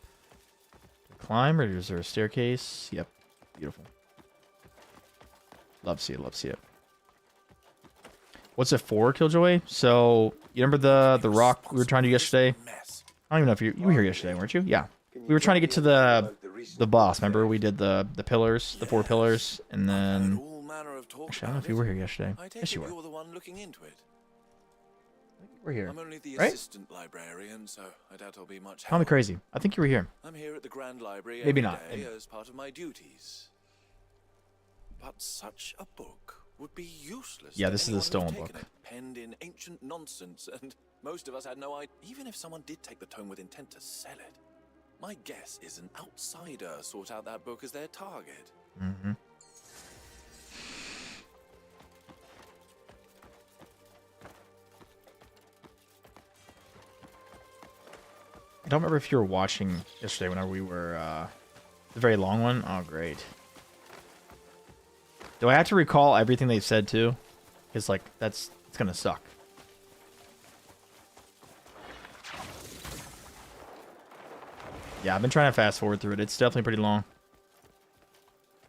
Climb, or is there a staircase? Yep. Beautiful. Love to see it, love to see it. What's it for, Killjoy? So, you remember the rock we were trying to do yesterday? I don't even know if you were here yesterday, weren't you? Yeah. We were trying to get to the boss, remember? We did the pillars, the 4 pillars, and then... Actually, I don't know if you were here yesterday. Yes, you were. You're the one looking into it. We're here. I'm only the right? assistant librarian, so I doubt I'll be much help. Call me crazy. I think you were here. I'm here at the Grand Library Maybe every not. day Maybe. as part of my duties. But such a book would be useless. Yeah, to this is a anyone who's stolen taken book. it, penned in ancient nonsense, and most of us had no idea. Even if someone did take the tome with intent to sell it, my guess is an outsider sought out that book as their target. Mm-hmm. I don't remember if you were watching yesterday whenever we were, the very long one. Oh, great. Do I have to recall everything they've said, too? Because, like, it's gonna suck. Yeah, I've been trying to fast forward through it. It's definitely pretty long.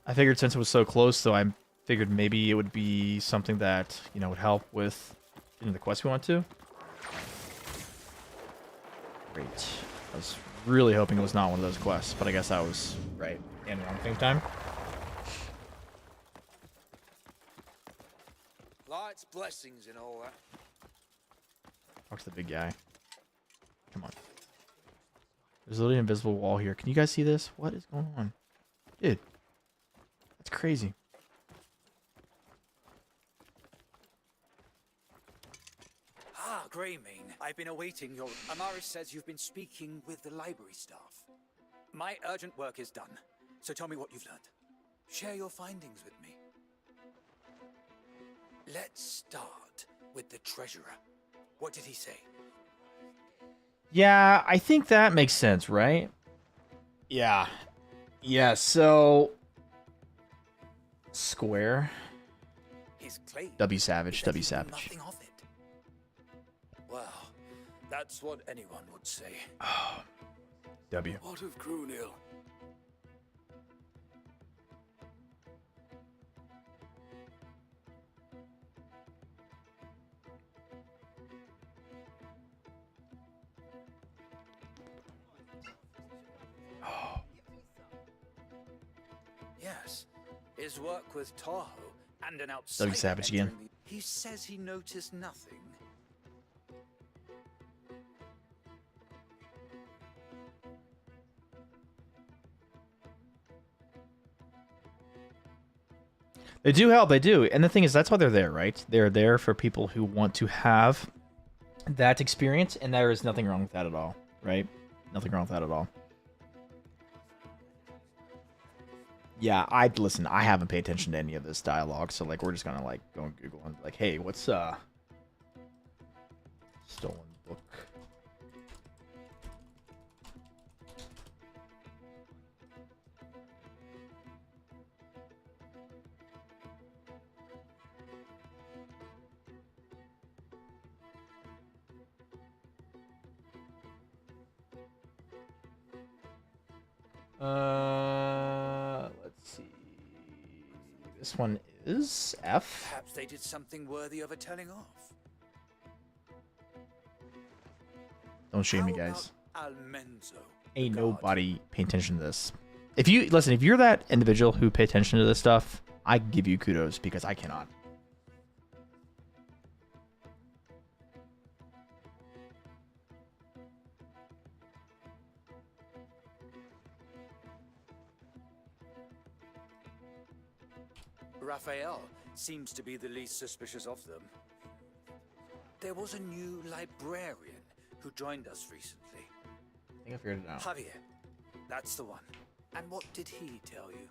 I figured since it was so close, though, I figured maybe it would be something that, you know, would help with getting the quest we want to. Great. I was really hoping it was not one of those quests, but I guess I was right and wrong at the same time. Light's blessings and all that. Talk to the big guy. Come on. There's literally an invisible wall here. Can you guys see this? What is going on? Dude. That's crazy. Ah, Greymane. I've been awaiting your... Amaris says you've been speaking with the library staff. My urgent work is done, so tell me what you've learned. Share your findings with me. Let's start with the treasurer. What did he say? Yeah, I think that makes sense, right? Yeah. Yeah, so... Square. His claim. W Savage, is that W he knew Savage. nothing of it. Well, That's what anyone would say. W. What of Grunil? Yes, his work with Tahoe and an outsider. SEAGSABI again. He says he noticed nothing. They do help, they do. And the thing is, that's why they're there, right? They're there for people who want to have that experience, and there is nothing wrong with that at all, right? Nothing wrong with that at all. Yeah, listen, I haven't paid attention to any of this dialogue, so like we're just gonna like go on Google and be like, hey, what's stolen book? Let's see. This one is F. Perhaps they did something worthy of a telling off. Don't shame me, guys. Almenzo. Ain't nobody paying attention to this. If you listen, if you're that individual who pay attention to this stuff, I give you kudos because I cannot. Raphael seems to be the least suspicious of them. There was a new librarian who joined us recently. I think I figured it out. Javier, that's the one. And what did he tell you?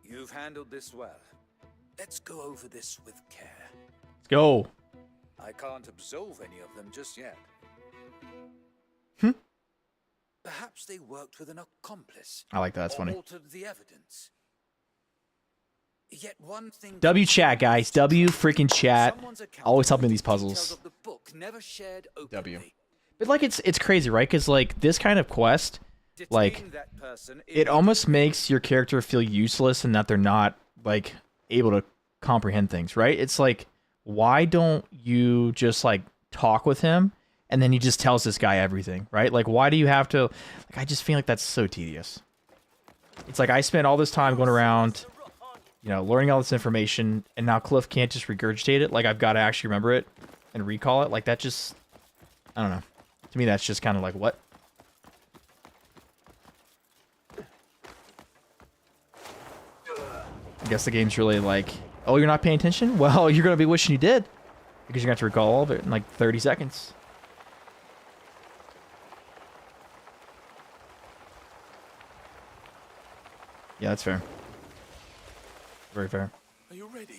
You've handled this well. Let's go over this with care. Let's go. I can't absolve any of them just yet. Perhaps they worked with an accomplice. I like that. That's funny. Altered the evidence. Yet one thing. W chat, guys. W freaking chat. Always helping these puzzles. Of the book never shared W. But like it's crazy, right? Because like this kind of quest, like it almost makes your character feel useless and that they're not like able to comprehend things, right? It's like, why don't you just like talk with him? And then he just tells this guy everything, right? Like, why do you have to... Like, I just feel like that's so tedious. It's like I spent all this time going around, you know, learning all this information, and now Cliff can't just regurgitate it. Like, I've got to actually remember it and recall it. Like, that just... I don't know. To me, that's just kind of like, what? I guess the game's really like, oh, you're not paying attention? Well, you're going to be wishing you did. Because you're going to have to recall all of it in like 30 seconds. Yeah, that's fair. Very fair. Are you ready?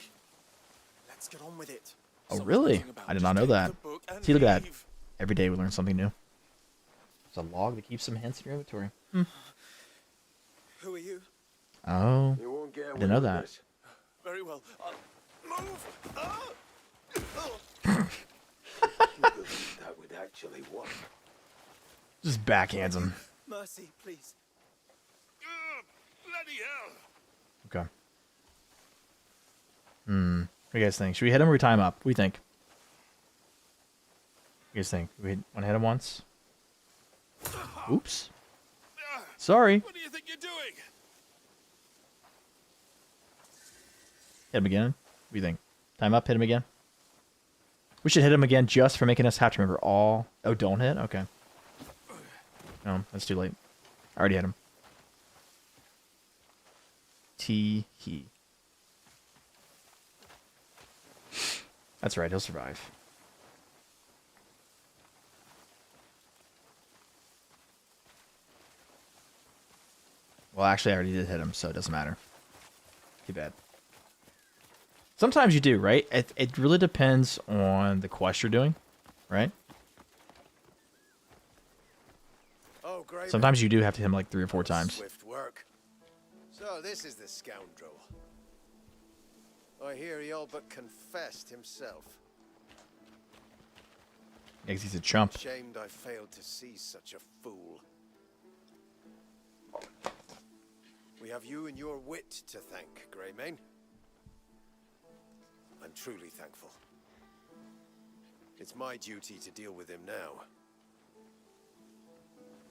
Let's get on with it. Oh, really? I did not know that. See, look at that. Every day we learn something new. There's a log that keeps some hints in your inventory. Who are you? Oh, I didn't know that. Very well. Move! That would actually work. Just backhands him. Mercy, please. Bloody hell! Okay. What do you guys think? Should we hit him or time up? What do you think? What do you guys think? We want to hit him once? Oops. Sorry. What do you think you're doing? Hit him again. What do you think? Time up, hit him again. We should hit him again just for making us have to remember all... Oh, don't hit? Okay. No, that's too late. I already hit him. He. That's right, he'll survive. Well, actually, I already did hit him, so it doesn't matter. Too bad. Sometimes you do, right? It really depends on the quest you're doing, right? Oh, great. Sometimes you do have to hit him like 3 or 4 times. Swift work. So this is the scoundrel. I hear he all but confessed himself. Yeah, 'cause he's a chump. Shamed I failed to see such a fool. We have you and your wit to thank, Greymane. I'm truly thankful. It's my duty to deal with him now.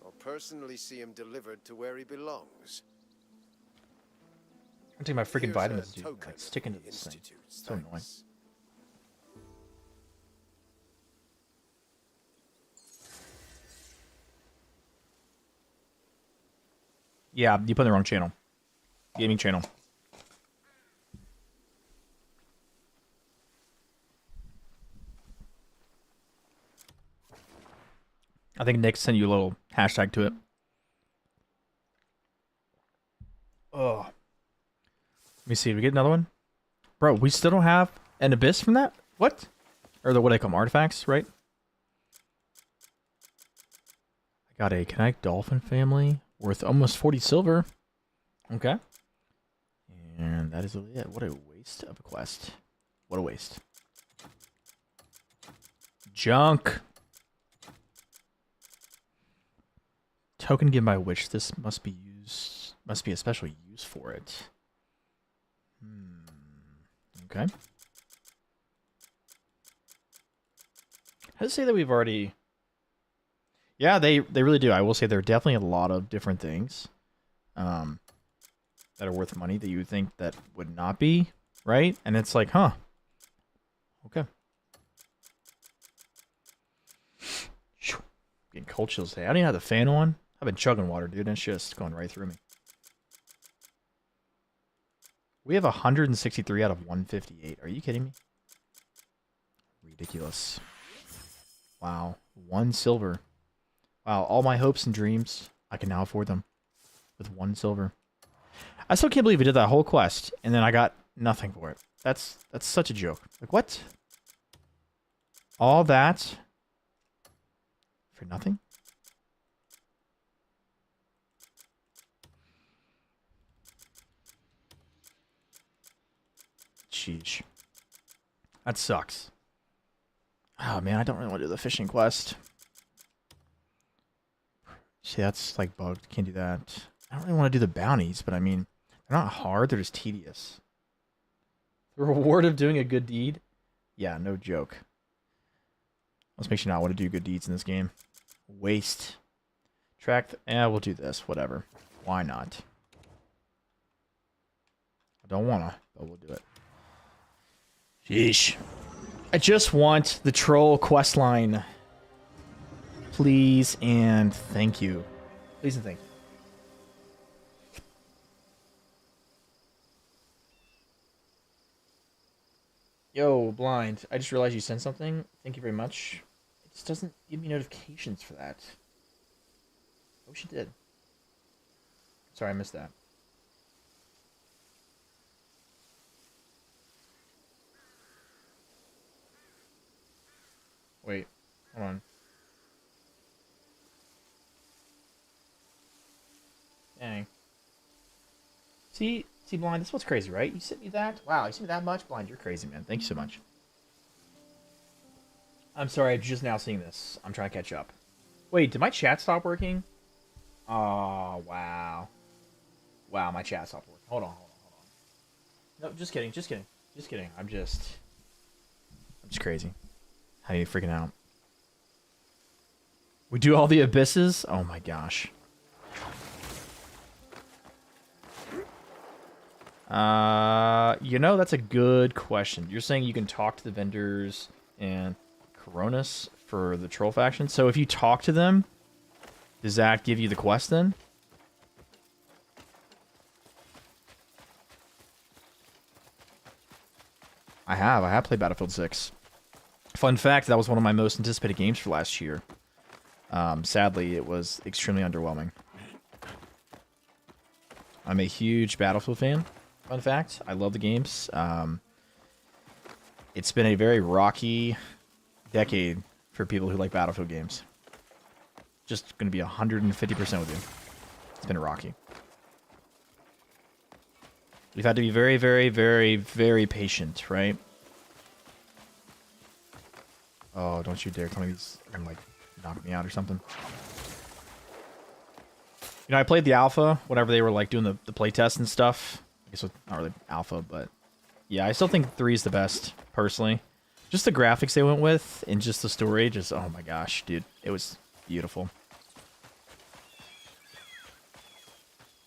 I'll personally see him delivered to where he belongs. I'm taking my freaking Here's vitamins, a dude. token Like, sticking to of the this thing. Institute's So annoying. thanks. Yeah, you put in the wrong channel. Gaming channel. I think Nick sent you a little hashtag to it. Oh. Let me see. Did we get another one? Bro, we still don't have an abyss from that? What? Or the what I call them, artifacts, right? I got a Connect Dolphin family worth almost 40 silver. Okay. And that is it. What a waste of a quest. What a waste. Junk. Token given by which this must be used. Must be a special use for it. Okay. How does it say that we've already... Yeah, they really do. I will say there are definitely a lot of different things that are worth money that you would think that would not be, right? And it's like, huh. Okay. Getting cold chills today. I don't even have the fan on. I've been chugging water, dude, and it's just going right through me. We have 163 out of 158. Are you kidding me? Ridiculous. Wow. 1 silver. Wow, all my hopes and dreams, I can now afford them with 1 silver. I still can't believe we did that whole quest, and then I got nothing for it. That's such a joke. Like, what? All that for nothing? Sheesh. That sucks. Oh, man, I don't really want to do the fishing quest. See, that's like bugged. Can't do that. I don't really want to do the bounties, but I mean, they're not hard. They're just tedious. The reward of doing a good deed? Yeah, no joke. Let's make sure not want to do good deeds in this game. Waste. Track. We'll do this. Whatever. Why not? I don't want to, but we'll do it. Sheesh. I just want the troll quest line. Please and thank you. Please and thank you. Yo, Blind. I just realized you sent something. Thank you very much. It just doesn't give me notifications for that. I wish it did. Sorry, I missed that. Wait. Hold on. Dang. See, Blind, this is what's crazy, right? You sent me that? Wow, you sent me that much? Blind, you're crazy, man. Thank you so much. I'm sorry, I'm just now seeing this. I'm trying to catch up. Wait, did my chat stop working? Oh, wow. Wow, my chat stopped working. Hold on. No, just kidding. I'm just crazy. How are you freaking out? We do all the abysses? Oh my gosh. You know, that's a good question. You're saying you can talk to the vendors and Coronis for the troll faction. So if you talk to them, does that give you the quest then? I have played Battlefield 6. Fun fact, that was one of my most anticipated games for last year. Sadly, it was extremely underwhelming. I'm a huge Battlefield fan. Fun fact, I love the games. It's been a very rocky decade for people who like Battlefield games. Just going to be 150% with you. It's been rocky. We've had to be very, very, very, very patient, right? Oh, don't you dare tell me these are gonna like knock me out or something. You know, I played the alpha whenever they were like doing the play test and stuff. I guess it's not really alpha, but yeah, I still think 3 is the best personally. Just the graphics they went with and just the story, just oh my gosh, dude, it was beautiful.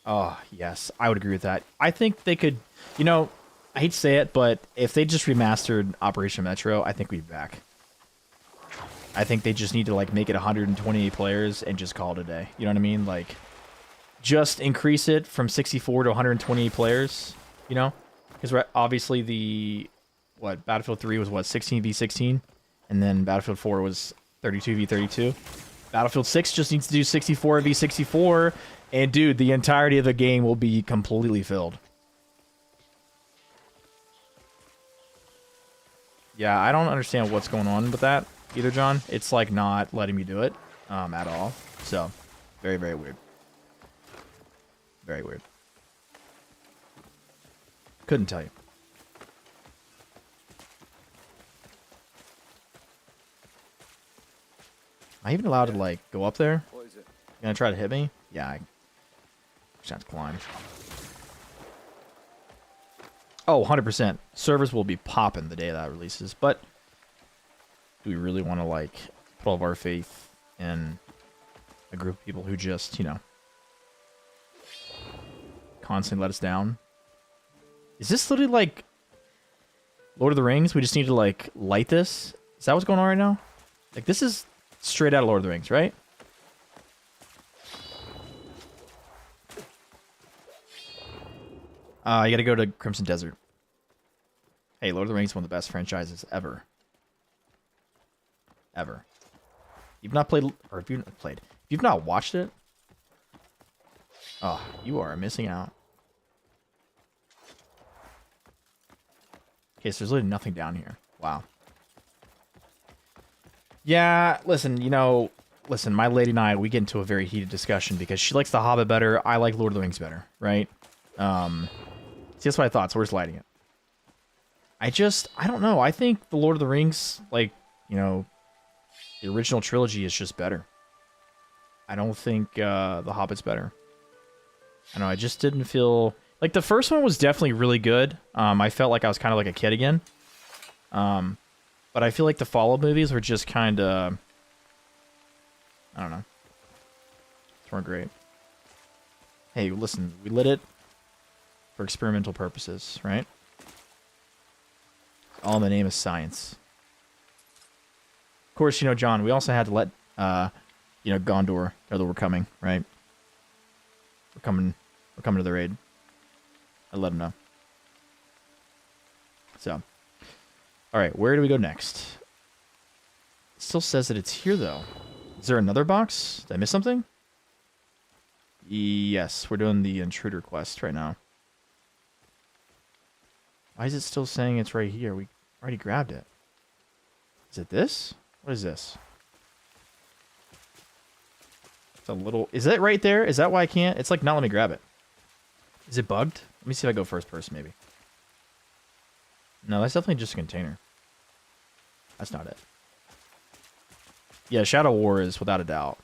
Oh yes, I would agree with that. I think they could, you know, I hate to say it, but if they just remastered Operation Metro, I think we'd be back. I think they just need to like make it 128 players and just call it a day. You know what I mean? Like, just increase it from 64 to 128 players. You know, because obviously the Battlefield 3 was what 16v16, and then Battlefield 4 was 32v32. Battlefield 6 just needs to do 64v64, and dude, the entirety of the game will be completely filled. Yeah, I don't understand what's going on with that either, John. It's like not letting me do it at all. So, very, very weird. Very weird. Couldn't tell you. Am I even allowed to like go up there? What is it? You gonna try to hit me? Yeah, I just have to climb. Oh, 100%. Servers will be popping the day that releases, but do we really want to like put all of our faith in a group of people who just, you know, constantly let us down? Is this literally like Lord of the Rings? We just need to like light this? Is that what's going on right now? Like this is straight out of Lord of the Rings, right? You gotta go to Crimson Desert. Hey, Lord of the Rings is one of the best franchises ever. Ever. You've not played, or if you've not played, if you've not watched it, oh, you are missing out. Okay, so there's literally nothing down here. Wow. Yeah, listen, you know, my lady and I, we get into a very heated discussion because she likes The Hobbit better, I like Lord of the Rings better, right? See, that's what I thought, so we're just lighting it. I don't know. I think the Lord of the Rings, like, you know, the original trilogy is just better. I don't think The Hobbit's better. I know, I just didn't feel... Like, the first one was definitely really good. I felt like I was kind of like a kid again. But I feel like the follow-up movies were just kind of... I don't know. They weren't great. Hey, listen, we lit it for experimental purposes, right? All in the name of science. Of course, you know, John, we also had to let, you know, Gondor know that we're coming, right? We're coming to the raid. I let him know. So, all right, where do we go next? It still says that it's here, though. Is there another box? Did I miss something? Yes, we're doing the intruder quest right now. Why is it still saying it's right here? We already grabbed it. Is it this? What is this? It's a little... Is that right there? Is that why I can't? It's like not let me grab it. Is it bugged? Let me see if I go first person, maybe. No, that's definitely just a container. That's not it. Yeah, Shadow War is, without a doubt,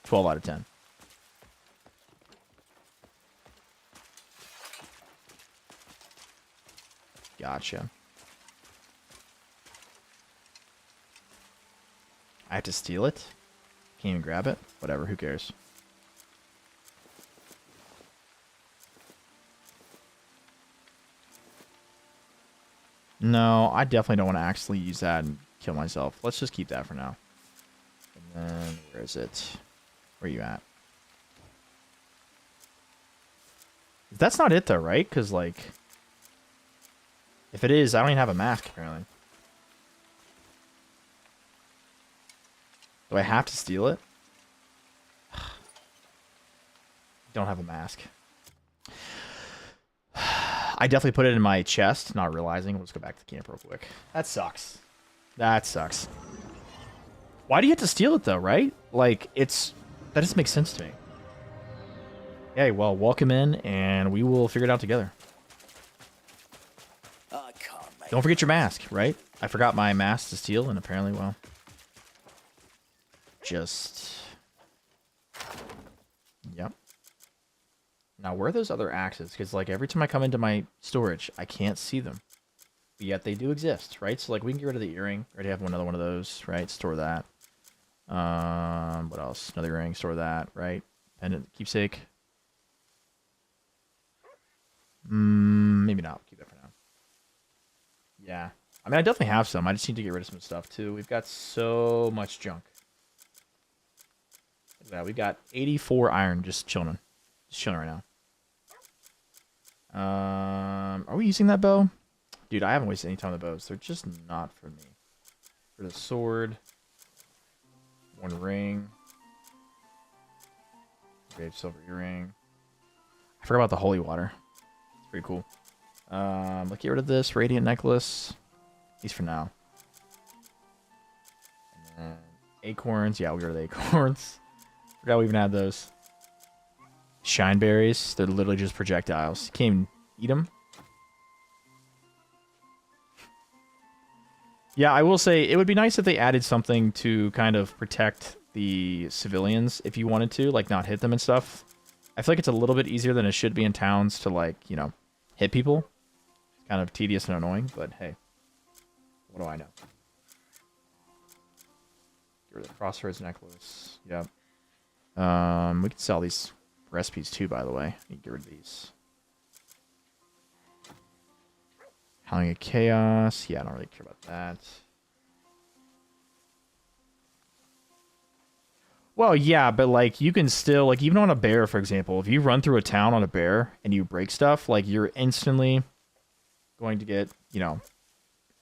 12 out of 10. Gotcha. I have to steal it? Can't even grab it? Whatever, who cares? No, I definitely don't want to actually use that and kill myself. Let's just keep that for now. And then, where is it? Where are you at? That's not it though, right? Because, like... If it is, I don't even have a mask, apparently. Do I have to steal it? Don't have a mask. I definitely put it in my chest, not realizing. Let's go back to the camp real quick. That sucks. That sucks. Why do you have to steal it, though, right? Like, it's... That doesn't make sense to me. Okay, well, welcome in, and we will figure it out together. Don't forget your mask, right? I forgot my mask to steal, and apparently, well, just... Yep. Now, where are those other axes? Because, like, every time I come into my storage, I can't see them. But yet they do exist, right? So, like, we can get rid of the earring. I already have another one of those, right? Store that. What else? Another earring. Store that, right? Pendant keepsake. Maybe not. Keep that for now. Yeah. I mean, I definitely have some. I just need to get rid of some stuff, too. We've got so much junk. Look at that. We got 84 iron just chilling. Just chilling right now. Are we using that bow? Dude, I haven't wasted any time on the bows. They're just not for me. For the sword. One ring. Grave silver earring. I forgot about the holy water. It's pretty cool. Let's get rid of this radiant necklace. At least for now. And then acorns. Yeah, we'll get rid of the acorns. Forgot we even had those. Shine berries. They're literally just projectiles. You can't even eat them. Yeah, I will say it would be nice if they added something to kind of protect the civilians if you wanted to, like not hit them and stuff. I feel like it's a little bit easier than it should be in towns to, like, you know, hit people. It's kind of tedious and annoying, but hey, what do I know? Get rid of the crossroads necklace. Yep. We can sell these recipes too, by the way. I need to get rid of these. Howling of Chaos. Yeah, I don't really care about that. Well, yeah, but, like, you can still, like, even on a bear, for example, if you run through a town on a bear and you break stuff, like, you're instantly going to get, you know,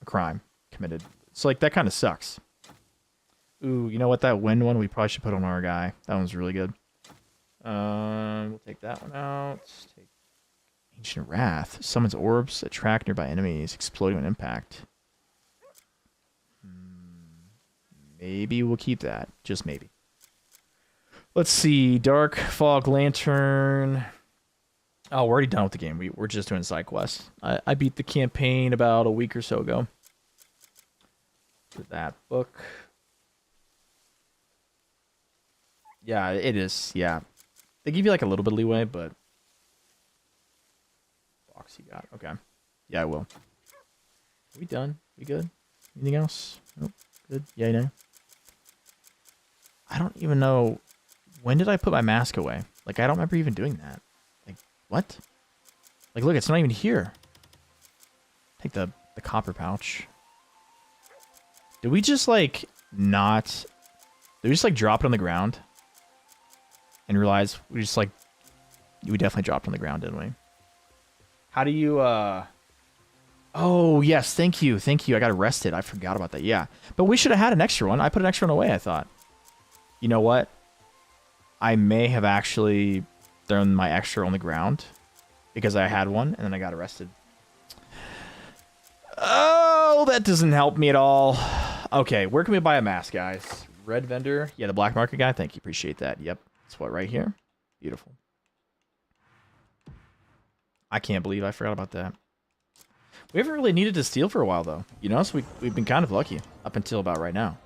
a crime committed. So, like, that kind of sucks. Ooh, you know what? That wind one we probably should put on our guy. That one's really good. We'll take that one out. Take Ancient Wrath. Summons orbs, attract nearby enemies, exploding on impact. Maybe we'll keep that. Just maybe. Let's see. Dark Fog Lantern. Oh, we're already done with the game. We're just doing side quests. I beat the campaign about a week or so ago. With that book. Yeah, it is. Yeah. They give you like a little bit of leeway, but... Box you got. Okay. Yeah, I will. Are we done? We good? Anything else? Nope. Good. Yeah, no. I don't even know... When did I put my mask away? Like, I don't remember even doing that. Like, what? Like, look, it's not even here. Take the copper pouch. Did we just, like, not... Did we just, like, drop it on the ground? And realize we just, like... We definitely dropped on the ground, didn't we? How do you, Oh, yes, thank you. Thank you. I got arrested. I forgot about that. Yeah. But we should have had an extra one. I put an extra one away, I thought. You know what? I may have actually thrown my extra on the ground because I had one and then I got arrested. Oh, that doesn't help me at all. Okay, where can we buy a mask, guys? Red vendor. Yeah, the black market guy. Thank you. Appreciate that. Yep. That's what, right here? Beautiful. I can't believe I forgot about that. We haven't really needed to steal for a while, though. You know, so we've been kind of lucky up until about right now.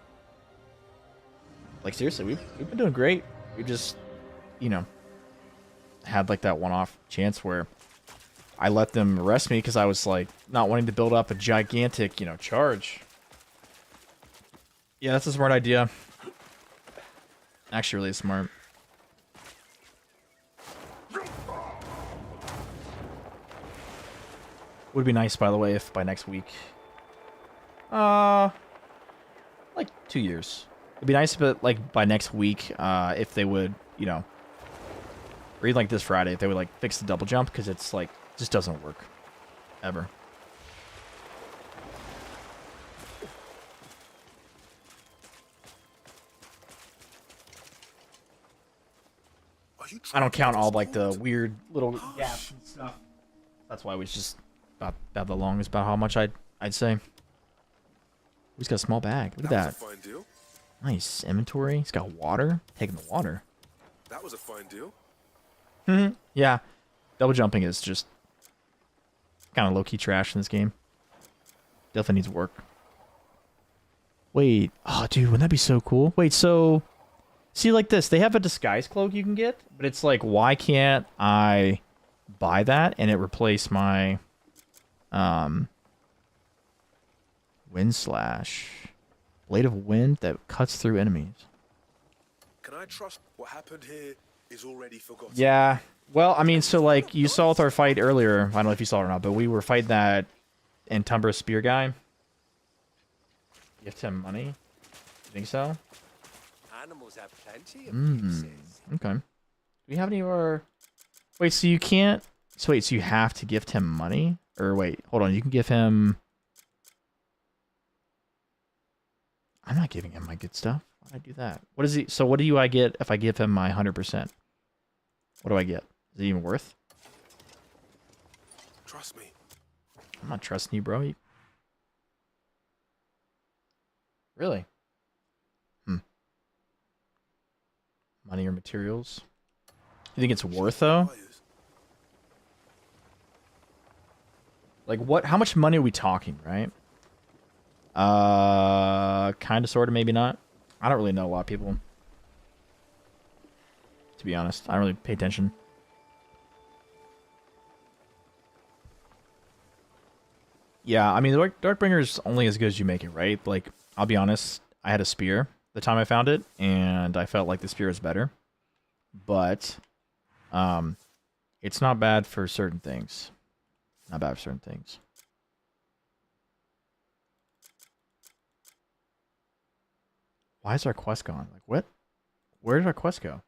Like, seriously, we've been doing great. We just, you know, had like that one-off chance where I let them arrest me because I was like not wanting to build up a gigantic, you know, charge. Yeah, that's a smart idea. Actually, really smart. Would be nice, by the way, if by next week, like 2 years. It'd be nice, but like by next week, if they would, you know, or even like this Friday, if they would like fix the double jump, because it's like just doesn't work, ever. I don't count all like the weird little gaps and stuff. That's why it was just about the longest, about how much I'd say. He's got a small bag. Look at that. That was a fine deal. Nice inventory. He's got water. Taking the water. That was a fine deal. Yeah. Double jumping is just kind of low-key trash in this game. Definitely needs work. Wait. Oh, dude, wouldn't that be so cool? Wait, so See, like this, they have a disguise cloak you can get, but it's like, why can't I buy that and it replace my wind slash, blade of wind that cuts through enemies? Can I trust what happened here is already forgotten? Yeah. Well, I mean, so like you saw with our fight earlier, I don't know if you saw it or not, but we were fighting that Entumbra spear guy. Gift him money? You think so? Animals have plenty of uses. Okay. Do we have any of our... Wait, so you can't... So wait, so you have to gift him money? Or wait, hold on, you can give him... I'm not giving him my good stuff. Why'd I do that? What is he... So what do I get if I give him my 100%? What do I get? Is it even worth? Trust me. I'm not trusting you, bro. Really? Money or materials? You think it's worth, though? Like, what? How much money are we talking, right? Kind of, sort of, maybe not. I don't really know a lot of people. To be honest, I don't really pay attention. Yeah, I mean, the Darkbringer's only as good as you make it, right? Like, I'll be honest, I had a spear the time I found it, and I felt like the spear is better. But, it's not bad for certain things. Not bad for certain things. Why is our quest gone? Like, what? Where did our quest go?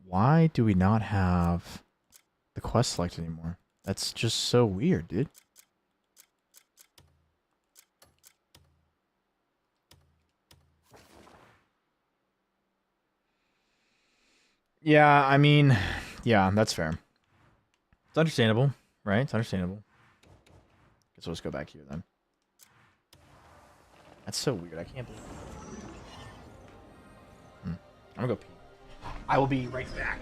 Why do we not have the quest selected anymore? That's just so weird, dude. Yeah, I mean, yeah, that's fair. It's understandable, right? It's understandable. Guess we'll just go back here then. That's so weird. I can't believe it. I'm gonna go pee. I will be right back.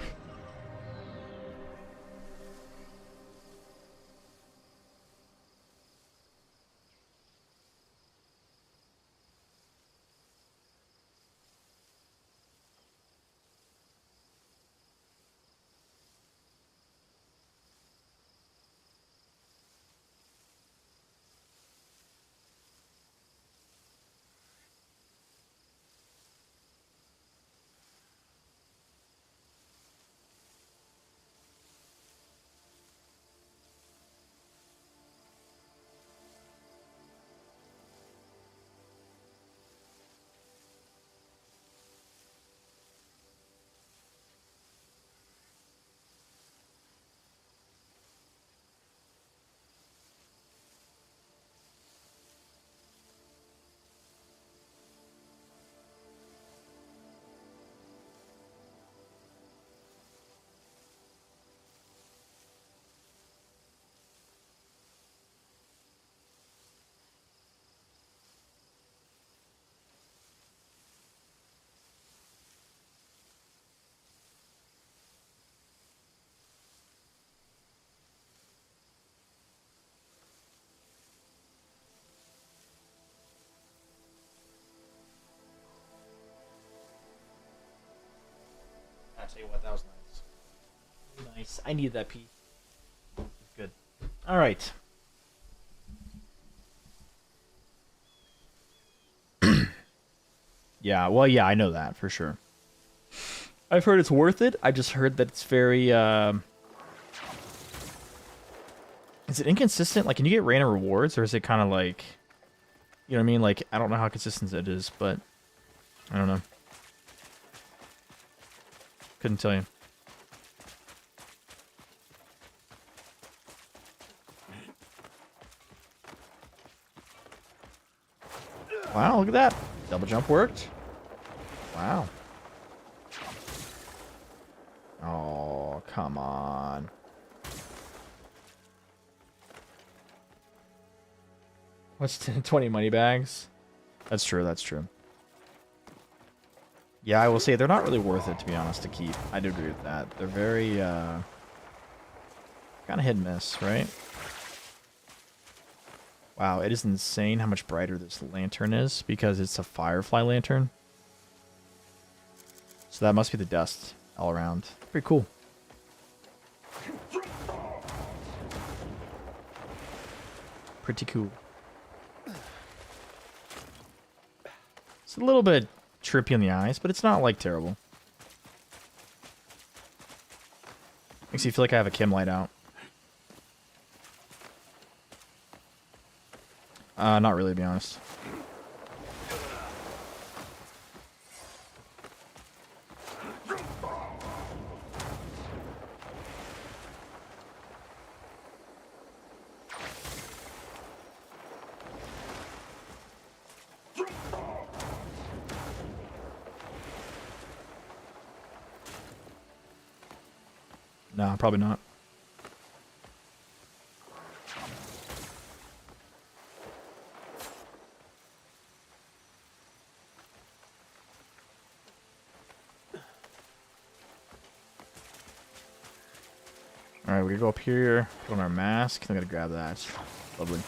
I'll tell you what, that was nice. Nice. I needed that pee. Good. All right. Yeah, well, yeah, I know that for sure. I've heard it's worth it. I just heard that it's very, is it inconsistent? Like, can you get random rewards, or is it kind of like, you know what I mean? Like, I don't know how consistent it is, but I don't know. Couldn't tell you. Wow, look at that. Double jump worked. Wow. Oh, come on. What's 20 money bags? That's true, that's true. Yeah, I will say they're not really worth it, to be honest, to keep. I do agree with that. They're very, kind of hit and miss, right? Wow, it is insane how much brighter this lantern is because it's a firefly lantern. So that must be the dust all around. Pretty cool. Pretty cool. It's a little bit trippy on the eyes, but it's not like terrible. Makes you feel like I have a chem light out. Not really, to be honest. No, probably not. Alright, we're gonna go up here, put on our mask. I'm gonna grab that. Lovely.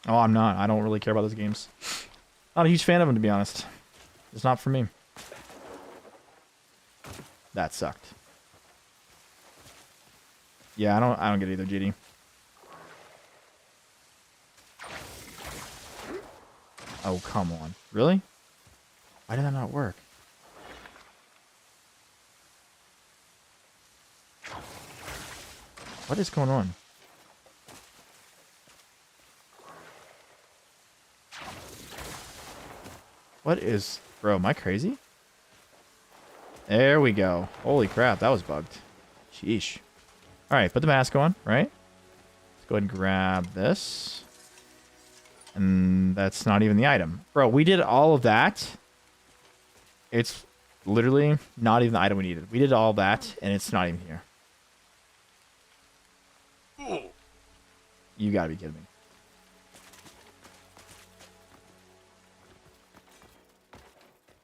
Oh, I'm not. I don't really care about those games. Not a huge fan of them, to be honest. It's not for me. That sucked. Yeah, I don't get it either, GD. Oh, come on. Really? Why did that not work? What is going on? What is... Bro, am I crazy? There we go. Holy crap, that was bugged. Sheesh. Alright, put the mask on, right? Let's go ahead and grab this. And that's not even the item. Bro, we did all of that. It's literally not even the item we needed. We did all that, and it's not even here. You gotta be kidding me.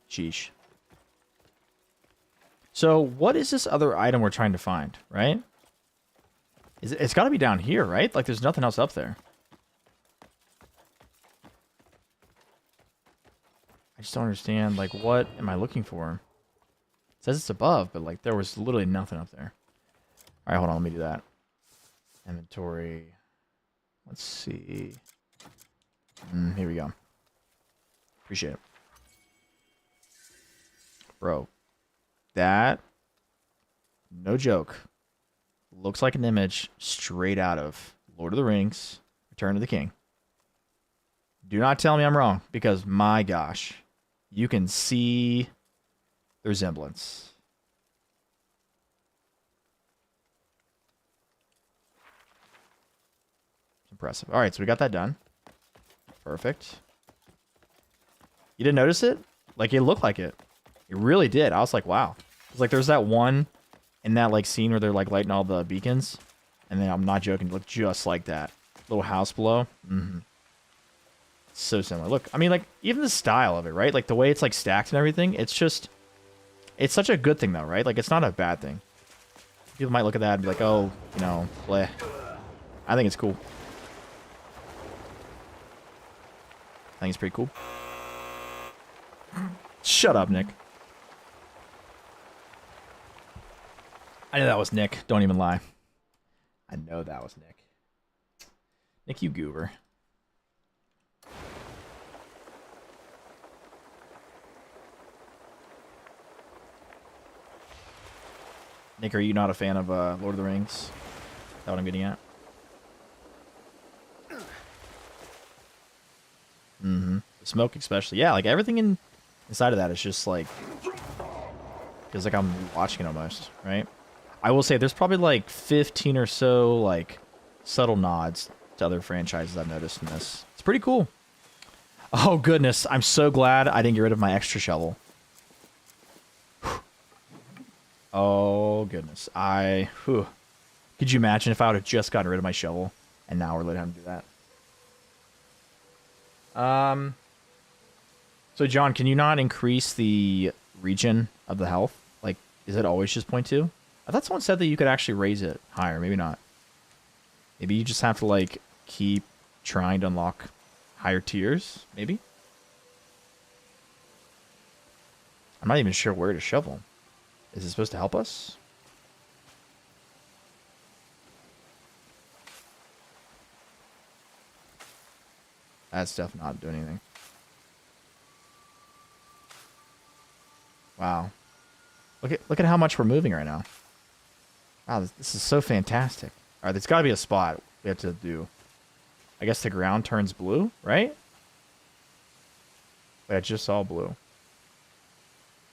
Sheesh. So, what is this other item we're trying to find, right? It's gotta be down here, right? Like, there's nothing else up there. I just don't understand, like, what am I looking for? It says it's above, but, like, there was literally nothing up there. Alright, hold on, let me do that. Inventory. Let's see. Here we go. Appreciate it. Bro. That, no joke, looks like an image straight out of Lord of the Rings, Return of the King. Do not tell me I'm wrong, because my gosh, you can see the resemblance. It's impressive. All right, so we got that done. Perfect. You didn't notice it? Like, it looked like it. It really did. I was like, wow. It's like there's that one in that like scene where they're like lighting all the beacons. And then I'm not joking, it looked just like that. Little house below. So similar. Look, I mean, like, even the style of it, right? Like the way it's like stacked and everything, it's just, it's such a good thing though, right? Like it's not a bad thing. People might look at that and be like, oh, you know, bleh. I think it's cool. I think it's pretty cool. Shut up, Nick. I know that was Nick. Don't even lie. I know that was Nick. Nick, you goober. Nick, are you not a fan of Lord of the Rings? Is that what I'm getting at? The smoke especially. Yeah, like everything inside of that is just like... feels like I'm watching it almost, right? I will say there's probably like 15 or so like subtle nods to other franchises I've noticed in this. It's pretty cool. Oh goodness, I'm so glad I didn't get rid of my extra shovel. Oh goodness, could you imagine if I would have just gotten rid of my shovel and now we're letting him do that? So John, can you not increase the regen of the health? Like, is it always just 0.2? I thought someone said that you could actually raise it higher. Maybe not. Maybe you just have to, like, keep trying to unlock higher tiers, maybe? I'm not even sure where to shovel. Is it supposed to help us? That stuff not doing anything. Wow. Look at how much we're moving right now. Wow, this is so fantastic. All right, there's got to be a spot we have to do. I guess the ground turns blue, right? Wait, I just saw blue.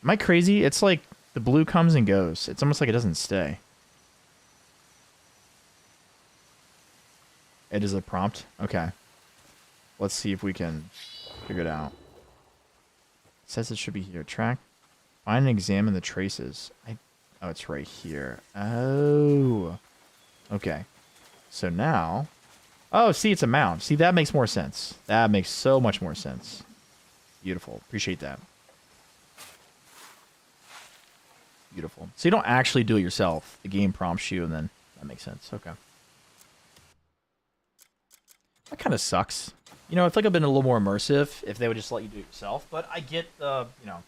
Am I crazy? It's like the blue comes and goes. It's almost like it doesn't stay. It is a prompt? Okay. Let's see if we can figure it out. It says it should be here. Track. Find and examine the traces. Oh, it's right here. Oh. Okay. So now... Oh, see, it's a mound. See, that makes more sense. That makes so much more sense. Beautiful. Appreciate that. Beautiful. So you don't actually do it yourself. The game prompts you, and then that makes sense. Okay. That kind of sucks. You know, I feel like I've been a little more immersive if they would just let you do it yourself. But I get the, you know,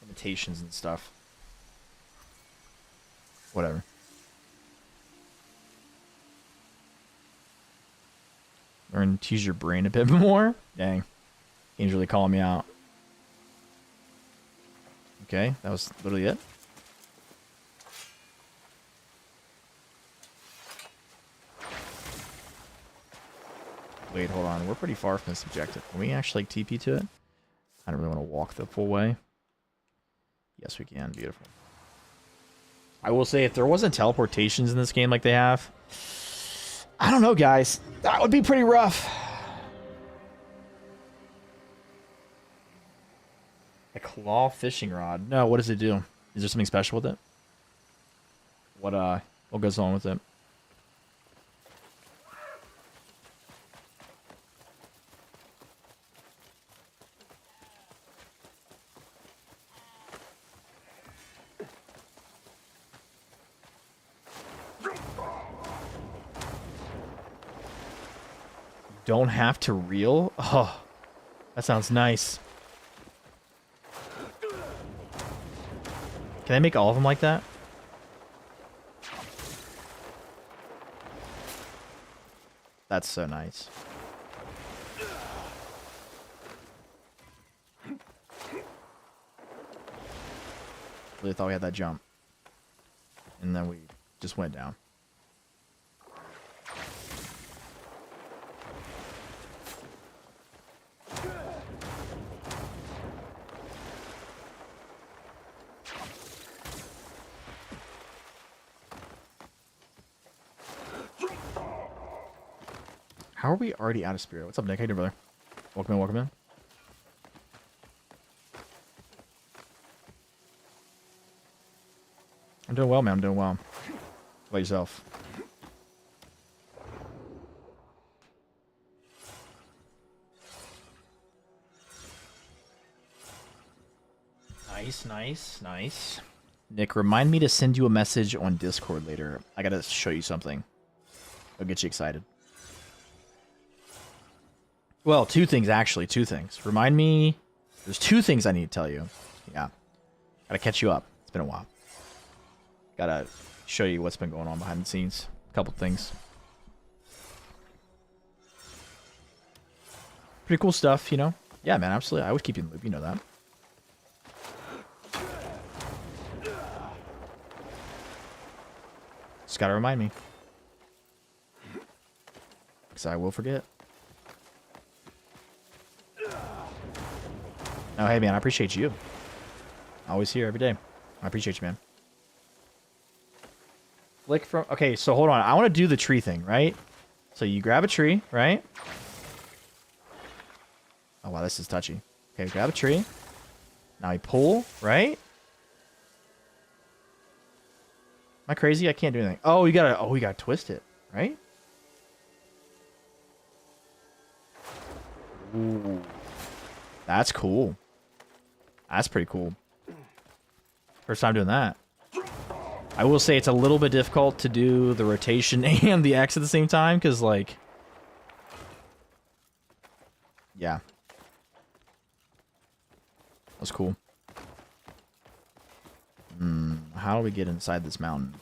limitations and stuff. Whatever. Learn to use your brain a bit more. Dang. Game's really calling me out. Okay, that was literally it. Wait, hold on. We're pretty far from this objective. Can we actually, like, TP to it? I don't really want to walk the full way. Yes, we can. Beautiful. I will say, if there wasn't teleportations in this game like they have, I don't know, guys. That would be pretty rough. A claw fishing rod. No, what does it do? Is there something special with it? What goes on with it? Don't have to reel? Oh, that sounds nice. Can I make all of them like that? That's so nice. Really thought we had that jump. And then we just went down. How are we already out of spirit? What's up, Nick? How you doing, brother? Welcome in, welcome in. I'm doing well, man. I'm doing well. How about yourself? Nice, nice, nice. Nick, remind me to send you a message on Discord later. I gotta show you something. It'll get you excited. Well, two things, actually. Two things. Remind me... There's two things I need to tell you. Yeah. Gotta catch you up. It's been a while. Gotta show you what's been going on behind the scenes. A couple things. Pretty cool stuff, you know? Yeah, man, absolutely. I always keep you in the loop. You know that. Just gotta remind me. Because I will forget. Oh, hey, man, I appreciate you. Always here every day. I appreciate you, man. Flick from... Okay, so hold on. I want to do the tree thing, right? So you grab a tree, right? Oh, wow, this is touchy. Okay, grab a tree. Now you pull, right? Am I crazy? I can't do anything. Oh, you gotta... Oh, you gotta twist it, right? Ooh. That's cool. That's pretty cool. First time doing that. I will say it's a little bit difficult to do the rotation and the X at the same time, because, like... Yeah. That's cool. How do we get inside this mountain?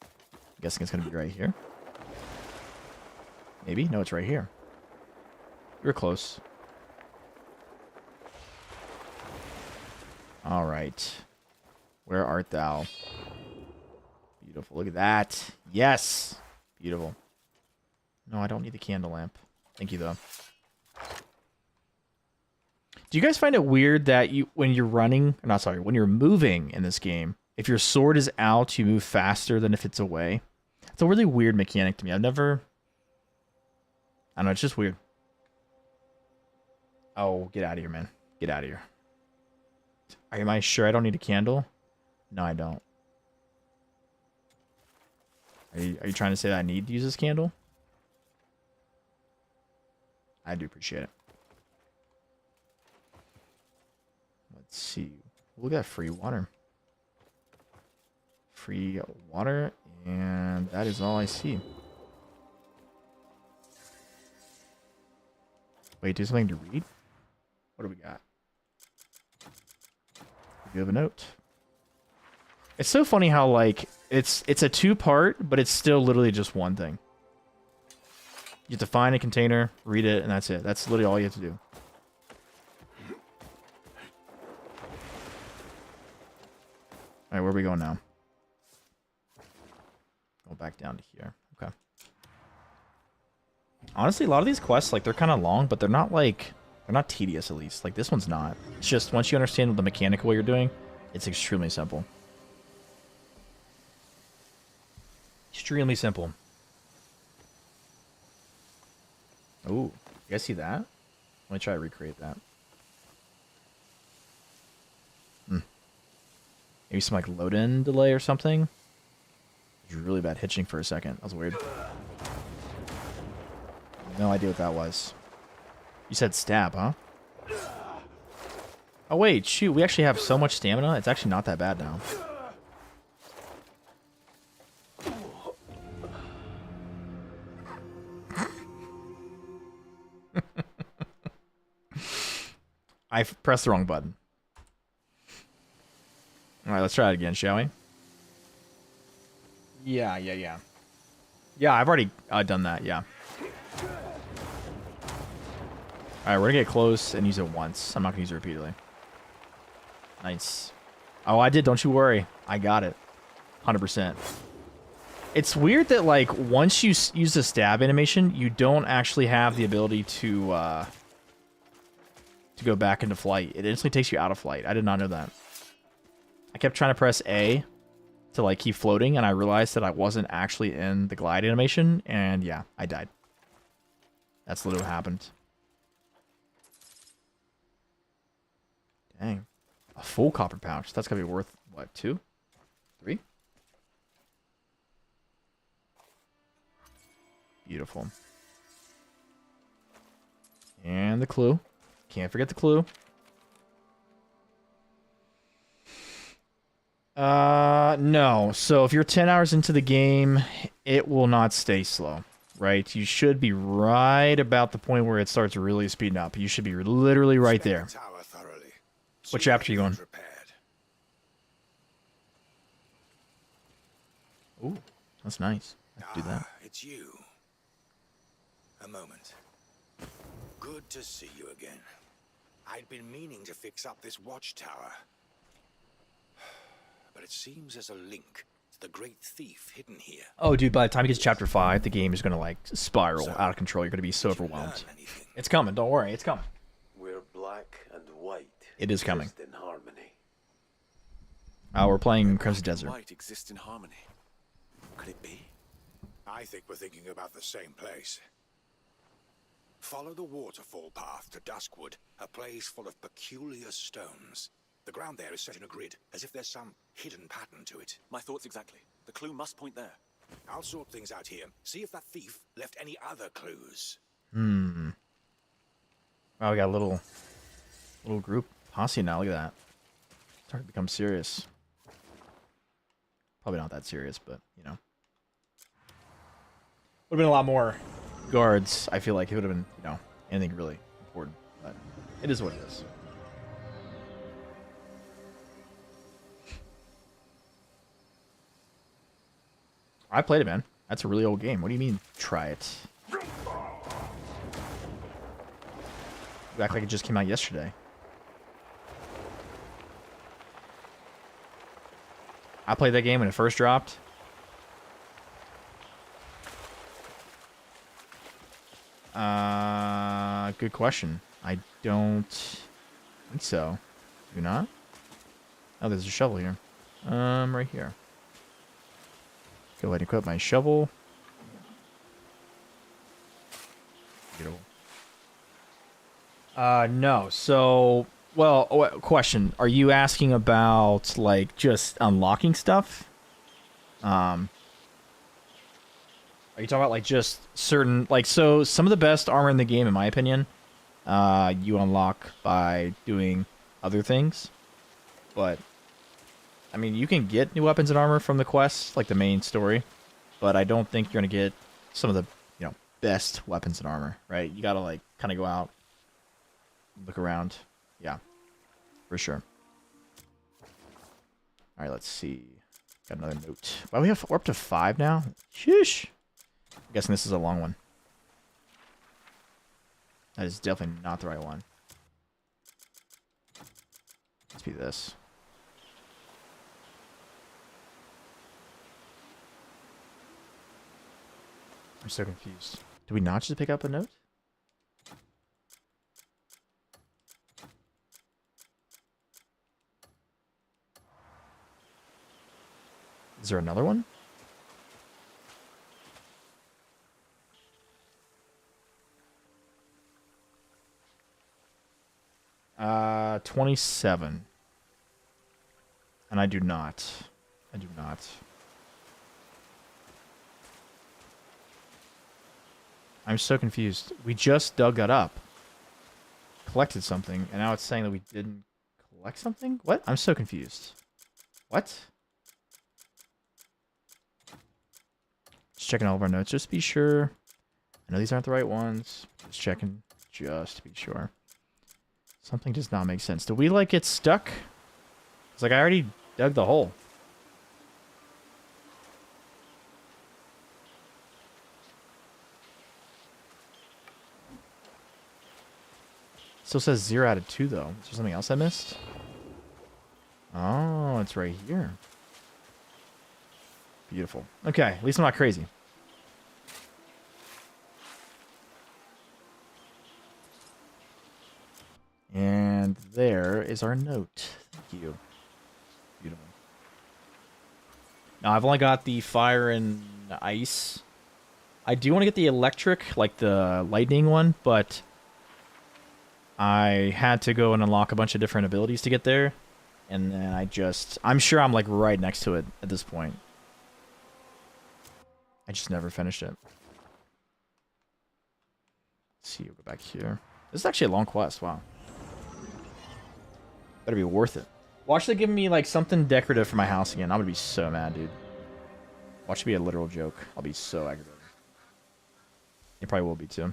I'm guessing it's going to be right here. Maybe? No, it's right here. You're close. Alright. Where art thou? Beautiful. Look at that. Yes! Beautiful. No, I don't need the candle lamp. Thank you, though. Do you guys find it weird that when you're running... Or not, sorry. When you're moving in this game, if your sword is out, you move faster than if it's away? It's a really weird mechanic to me. I've never... I don't know, it's just weird. Oh, get out of here, man. Get out of here. Am I sure I don't need a candle? No, I don't. Are you trying to say that I need to use this candle? I do appreciate it. Let's see. Look at that free water. Free water, and that is all I see. Wait, do something to read? What do we got? You have a note. It's so funny how, like, it's a two-part, but it's still literally just one thing. You have to find a container, read it, and that's it. That's literally all you have to do. Alright, where are we going now? Go back down to here. Okay. Honestly, a lot of these quests, like, they're kind of long, but they're not, like... They're not tedious, at least. Like, this one's not. It's just, once you understand the mechanic of what you're doing, it's extremely simple. Extremely simple. Ooh. You guys see that? Let me try to recreate that. Maybe some, like, load-in delay or something? There's really bad hitching for a second. That was weird. No idea what that was. You said stab, huh? Oh, wait, shoot. We actually have so much stamina. It's actually not that bad now. I pressed the wrong button. Alright, let's try it again, shall we? Yeah. Yeah, I've already done that, yeah. Alright, we're gonna get close and use it once. I'm not gonna use it repeatedly. Nice. Oh, I did, don't you worry. I got it. 100%. It's weird that, like, once you use the stab animation, you don't actually have the ability to go back into flight. It instantly takes you out of flight. I did not know that. I kept trying to press A to, like, keep floating, and I realized that I wasn't actually in the glide animation, and yeah, I died. That's literally what happened. Dang. A full copper pouch. That's gonna be worth, what, 2? 3? Beautiful. And the clue. Can't forget the clue. No. So if you're 10 hours into the game, it will not stay slow, right? You should be right about the point where it starts really speeding up. You should be literally right there. What chapter are you on? Ooh, that's nice. I can do that. It's you. A moment. Good to see you again. I'd been meaning to fix up this watchtower. But it seems there's a link to the great thief hidden here. Oh, dude, by the time you get to chapter 5, the game is going to, like, spiral out of control. You're going to be so overwhelmed. It's coming. Don't worry. It's coming. We're black and white. It is coming. In harmony. We're playing Crimson Desert. White exist in harmony. Could it be? I think we're thinking about the same place. Follow the waterfall path to Duskwood, a place full of peculiar stones. The ground there is set in a grid, as if there's some hidden pattern to it. My thoughts exactly. The clue must point there. I'll sort things out here. See if that thief left any other clues. Wow, we got a little group posse now. Look at that. Starting to become serious. Probably not that serious, but, you know. Would have been a lot more guards. I feel like it would have been, you know, anything really important. But it is what it is. I played it, man. That's a really old game. What do you mean, try it? You act like it just came out yesterday. I played that game when it first dropped. Good question. I don't think so. Do not? Oh, there's a shovel here. Right here. Go ahead and equip my shovel. Beautiful. No. So, well, question. Are you asking about, like, just unlocking stuff? Are you talking about, like, just certain, like, so some of the best armor in the game, in my opinion, you unlock by doing other things. But, I mean, you can get new weapons and armor from the quests, like the main story, but I don't think you're going to get some of the, you know, best weapons and armor, right? You got to, like, kind of go out, look around. Yeah, for sure. All right, let's see. Got another note. Wow, we're up to 5 now? Sheesh. I'm guessing this is a long one. That is definitely not the right one. Let's be this. I'm so confused. Did we not just pick up a note? Is there another one? 27. And I do not. I do not. I'm so confused. We just dug that up. Collected something, and now it's saying that we didn't collect something? What? I'm so confused. What? Just checking all of our notes just to be sure. I know these aren't the right ones. Just checking just to be sure. Something does not make sense. Did we, like, get stuck? It's like I already dug the hole. Still says 0 out of 2, though. Is there something else I missed? Oh, it's right here. Beautiful. Okay, at least I'm not crazy. And there is our note. Thank you. Beautiful. Now, I've only got the fire and ice. I do want to get the electric, like the lightning one, but I had to go and unlock a bunch of different abilities to get there. And then I'm sure I'm like right next to it at this point. I just never finished it. Let's see, we'll go back here. This is actually a long quest, wow. Better be worth it. Watch they give me like something decorative for my house again. I'm gonna be so mad, dude. Watch it be a literal joke. I'll be so aggravated. You probably will be too.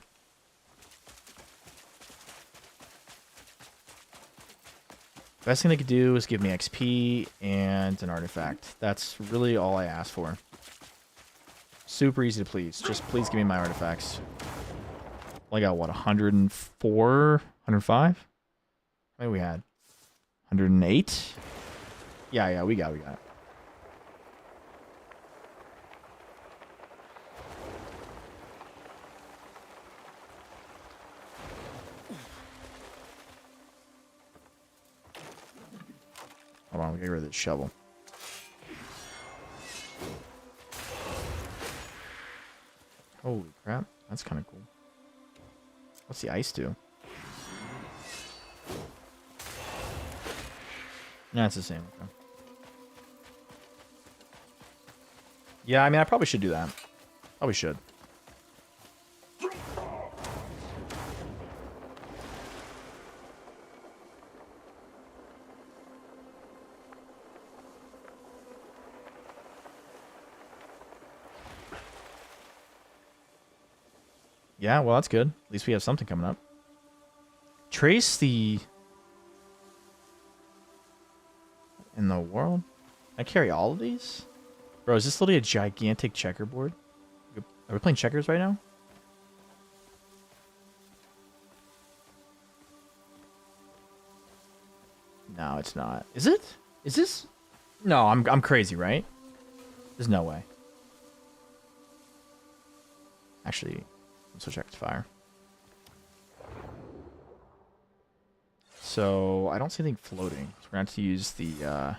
Best thing they could do is give me XP and an artifact. That's really all I ask for. Super easy to please. Just please give me my artifacts. Only got, what, 104? 105? How many we had? 108? Yeah, we got it. Hold on, we get rid of this shovel. Holy crap, that's kind of cool. What's the ice do? Nah, it's the same. Okay. Yeah, I mean, I probably should do that. Probably should. Yeah, well, that's good. At least we have something coming up. Trace the... In the world? I carry all of these? Bro, is this literally a gigantic checkerboard? Are we playing checkers right now? No, it's not. Is it? Is this? No, I'm crazy, right? There's no way. Actually, let's switch back to fire. So I don't see anything floating. So we're gonna have to use the.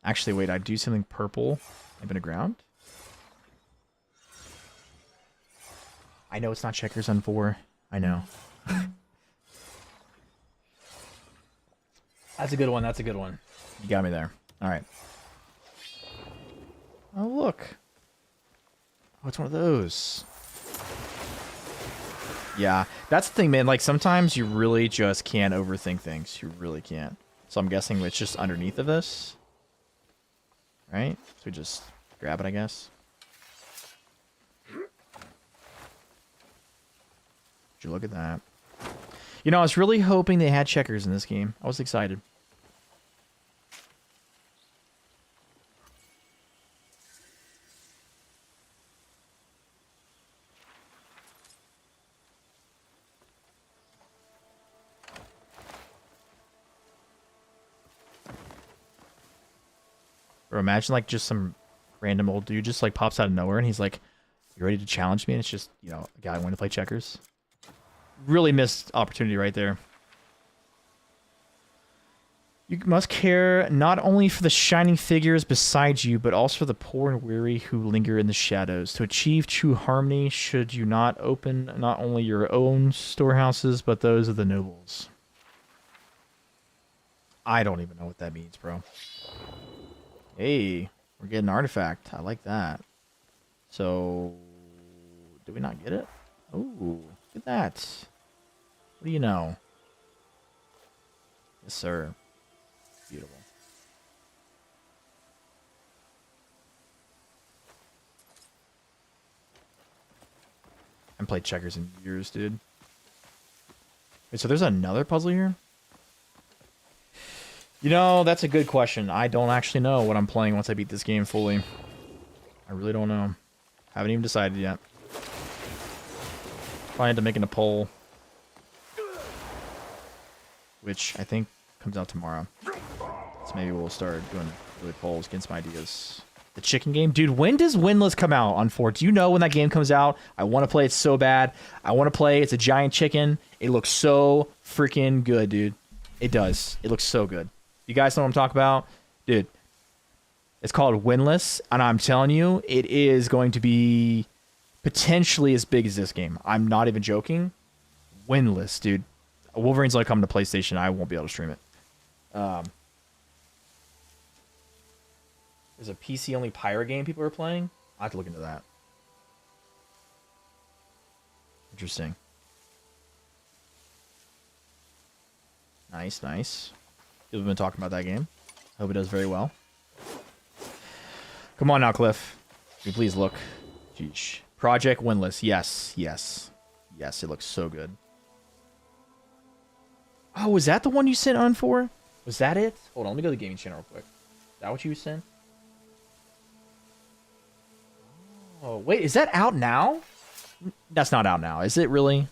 Actually, wait. I do something purple. Maybe in the ground. I know it's not checkers on 4. I know. That's a good one. That's a good one. You got me there. All right. Oh, look. Oh, it's one of those. Yeah, that's the thing, man. Like, sometimes you really just can't overthink things. You really can't. So I'm guessing it's just underneath of this. Right? So we just grab it, I guess. Would you look at that? You know, I was really hoping they had checkers in this game. I was excited. Or imagine like just some random old dude just like pops out of nowhere and he's like, "You ready to challenge me?" And it's just, you know, a guy wanting to play checkers. Really missed opportunity right there. You must care not only for the shining figures beside you, but also for the poor and weary who linger in the shadows. To achieve true harmony, should you not open not only your own storehouses, but those of the nobles. I don't even know what that means, bro. Hey, we're getting an artifact. I like that. So, did we not get it? Ooh, look at that. What do you know? Yes, sir. Beautiful. I haven't played checkers in years, dude. Wait, so there's another puzzle here? You know, that's a good question. I don't actually know what I'm playing once I beat this game fully. I really don't know. Haven't even decided yet. Probably had to make it a poll. Which I think comes out tomorrow. So maybe we'll start doing really polls against some ideas. The chicken game? Dude, when does Winless come out on 4? Do you know when that game comes out? I want to play it so bad. I want to play. It's a giant chicken. It looks so freaking good, dude. It does. It looks so good. You guys know what I'm talking about? Dude, it's called Winless, and I'm telling you, it is going to be potentially as big as this game. I'm not even joking. Winless, dude. Wolverine's only coming to PlayStation. I won't be able to stream it. There's a PC-only pirate game people are playing. I'll have to look into that. Interesting. Nice, nice. People have been talking about that game. Hope it does very well. Come on now, Cliff. Can you please look? Jeez. Project Winless. Yes, yes. Yes, it looks so good. Oh, was that the one you sent on for? Was that it? Hold on, let me go to the gaming channel real quick. Is that what you sent? Oh, wait, is that out now? That's not out now. Is it really?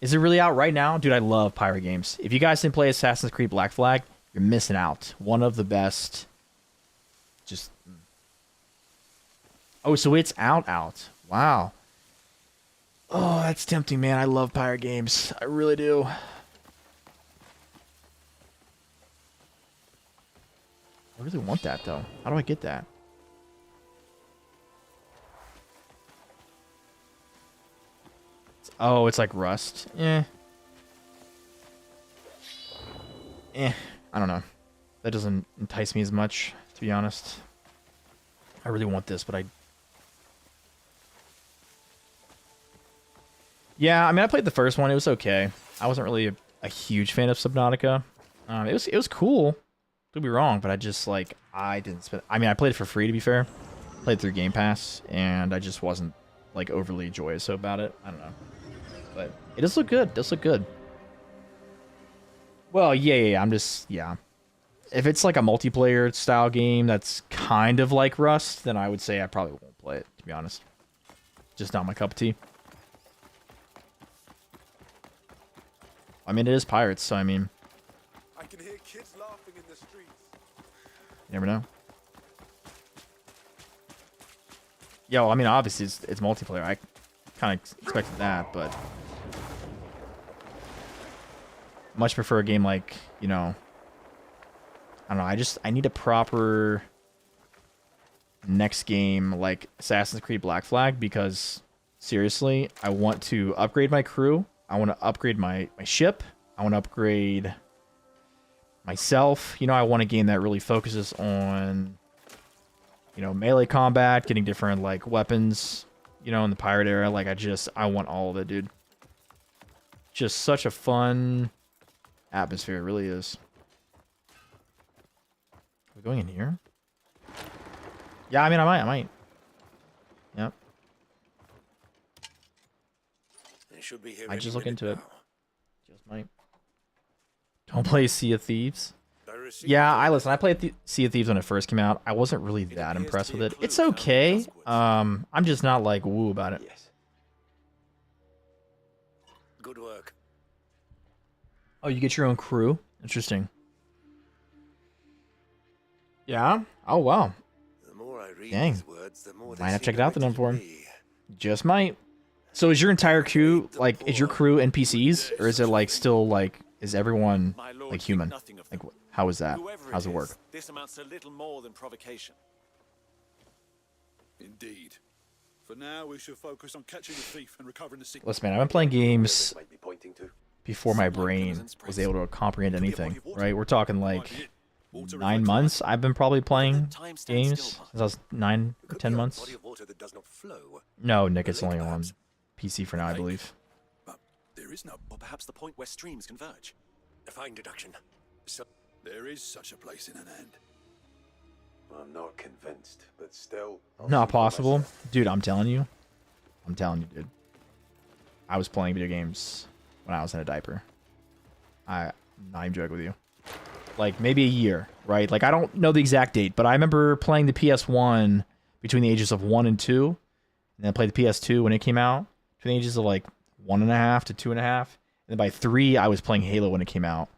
Is it really out right now? Dude, I love pirate games. If you guys didn't play Assassin's Creed Black Flag, you're missing out. One of the best. Just... Oh, so it's out. Wow. Oh, that's tempting, man. I love pirate games. I really do. I really want that, though. How do I get that? Oh, it's like Rust. I don't know. That doesn't entice me as much, to be honest. I really want this, but I... Yeah, I mean, I played the first one. It was okay. I wasn't really a huge fan of Subnautica. It was cool. Don't be wrong, but I just, like, I didn't spend... I mean, I played it for free, to be fair. Played through Game Pass, and I just wasn't, like, overly joyous about it. I don't know. But it does look good. It does look good. Well, yeah. I'm just, yeah. If it's like a multiplayer style game that's kind of like Rust, then I would say I probably won't play it, to be honest. Just not my cup of tea. I mean, it is Pirates, so I mean... I can hear kids laughing in the streets. You never know. Yo, I mean, obviously it's multiplayer. I kind of expected that, but... much prefer a game like, you know... I don't know, I need a proper... next game like Assassin's Creed Black Flag, because seriously, I want to upgrade my crew. I want to upgrade my ship. I want to upgrade myself. You know, I want a game that really focuses on, you know, melee combat, getting different like weapons, you know, in the pirate era. Like I want all of it, dude. Just such a fun atmosphere, it really is. Are we going in here? Yeah, I mean, I might. Yep. They should be here I just any look into minute it. Just might. Don't play Sea of Thieves. Yeah, I played Sea of Thieves when it first came out. I wasn't really that impressed with it. It's okay. I'm just not like woo about it. Yes. Good work. Oh, you get your own crew? Interesting. Yeah? Oh, wow. The more I read Dang. these words, the more Might have checked it out then for him. Just might. So is your entire crew, like, is your crew NPCs? Or is it, like, still, like, is everyone, like, human? Like, how is that? How's it work? This amounts to little more than provocation. Indeed. For now, we should focus on catching the thief and recovering the secret. Listen, man, I've been playing games before my brain was able to comprehend anything, right? We're talking, like, 9 months I've been probably playing games since I was 9 or 10 months. No, Nick, it's only on PC for now, I believe. But there is no, or perhaps the point where streams converge. A fine deduction. So there is such a place in an end. I'm not convinced, but still. Not possible. Dude, I'm telling you. I'm telling you, dude. I was playing video games when I was in a diaper. I'm not even joking with you. Like, maybe a year, right? Like, I don't know the exact date, but I remember playing the PS1 between the ages of 1 and 2. And then I played the PS2 when it came out, between the ages of, like, 1.5 to 2.5. And then by 3, I was playing Halo when it came out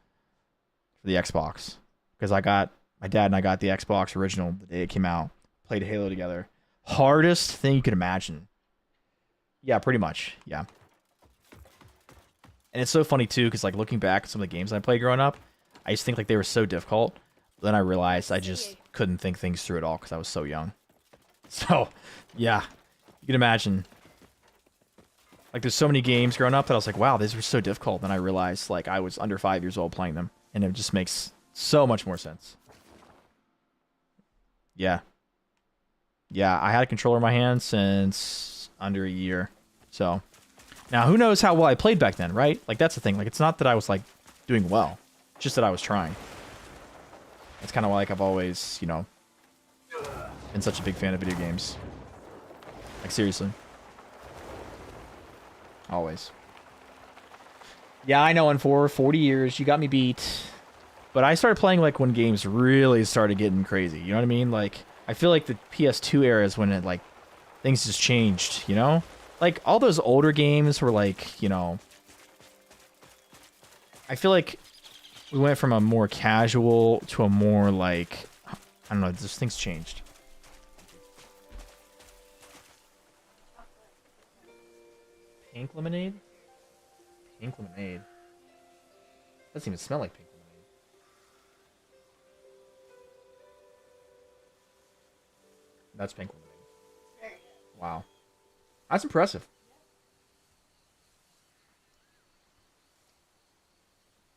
for the Xbox. Because my dad and I got the Xbox original the day it came out. Played Halo together. Hardest thing you could imagine. Yeah, pretty much. Yeah. And it's so funny, too, because, like, looking back at some of the games I played growing up, I used to think like they were so difficult. But then I realized I just couldn't think things through at all because I was so young. So, yeah. You can imagine. Like, there's so many games growing up that I was like, wow, these were so difficult. Then I realized, like, I was under 5 years old playing them. And it just makes so much more sense. Yeah. Yeah, I had a controller in my hand since under a year. So, now who knows how well I played back then, right? Like, that's the thing. Like, it's not that I was, like, doing well. Just that I was trying. That's kind of like I've always, you know, been such a big fan of video games. Like, seriously. Always. Yeah, I know, and for 40 years, you got me beat. But I started playing, like, when games really started getting crazy. You know what I mean? Like, I feel like the PS2 era is when it, like, things just changed, you know? Like, all those older games were, like, you know... I feel like we went from a more casual to a more, like... I don't know, just things changed. Pink lemonade? Pink lemonade. Doesn't even smell like pink lemonade. That's pink lemonade. Wow. That's impressive.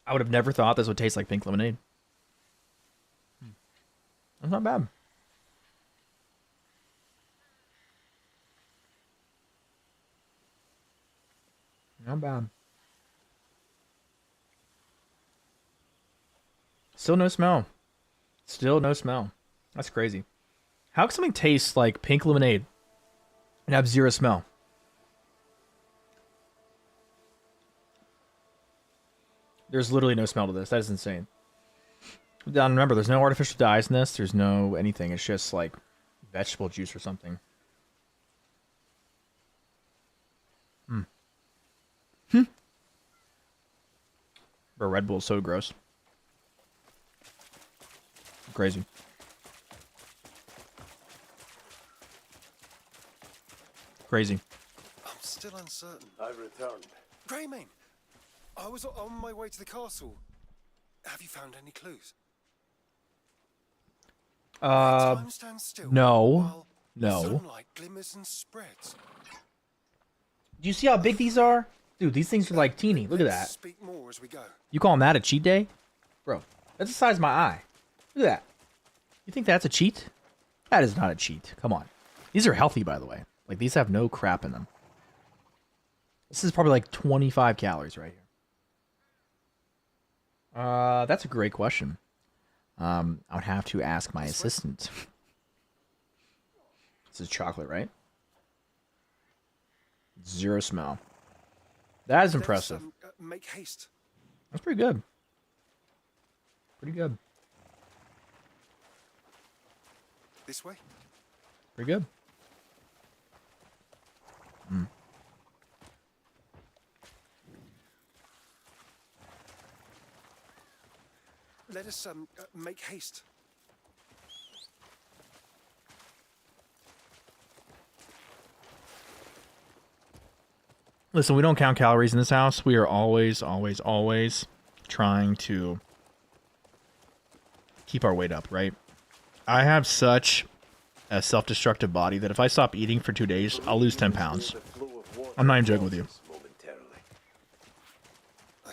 I would have never thought this would taste like pink lemonade. That's not bad. Not bad. Still no smell. Still no smell. That's crazy. How can something taste like pink lemonade and have zero smell? There's literally no smell to this. That is insane. Now remember, there's no artificial dyes in this. There's no anything. It's just like vegetable juice or something. Bro, Red Bull's so gross. Crazy. Crazy. I'm still uncertain. I've returned. Greymane, I was on my way to the castle. Have you found any clues? Time stands still No. while No. sunlight glimmers and spreads. Do you see how big these are? Dude, these things are like teeny. Look at that. Speak more as we go. You calling that a cheat day? Bro, that's the size of my eye. Look at that. You think that's a cheat? That is not a cheat. Come on. These are healthy, by the way. Like, these have no crap in them. This is probably like 25 calories right here. That's a great question. I would have to ask my assistant. This is chocolate, right? Zero smell. That is impressive. Make haste. That's pretty good. Pretty good. This way? Pretty good. Let us make haste. Listen, we don't count calories in this house. We are always, always, always trying to keep our weight up, right? I have such a self-destructive body that if I stop eating for 2 days, I'll lose 10 pounds. I'm not even joking with you.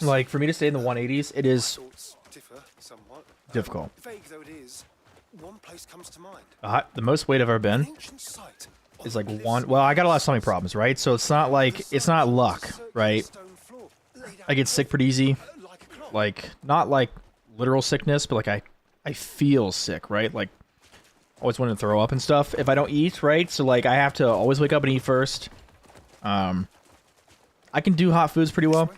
Like, for me to stay in the 180s, it is difficult. Vague though it is, one place comes to mind. The most weight I've ever been is like one. Well, I got a lot of stomach problems, right? So it's not like, it's not luck, right? I get sick pretty easy. Like, not like literal sickness, but like I feel sick, right? Like, always want to throw up and stuff if I don't eat, right? So like, I have to always wake up and eat first. I can do hot foods pretty well.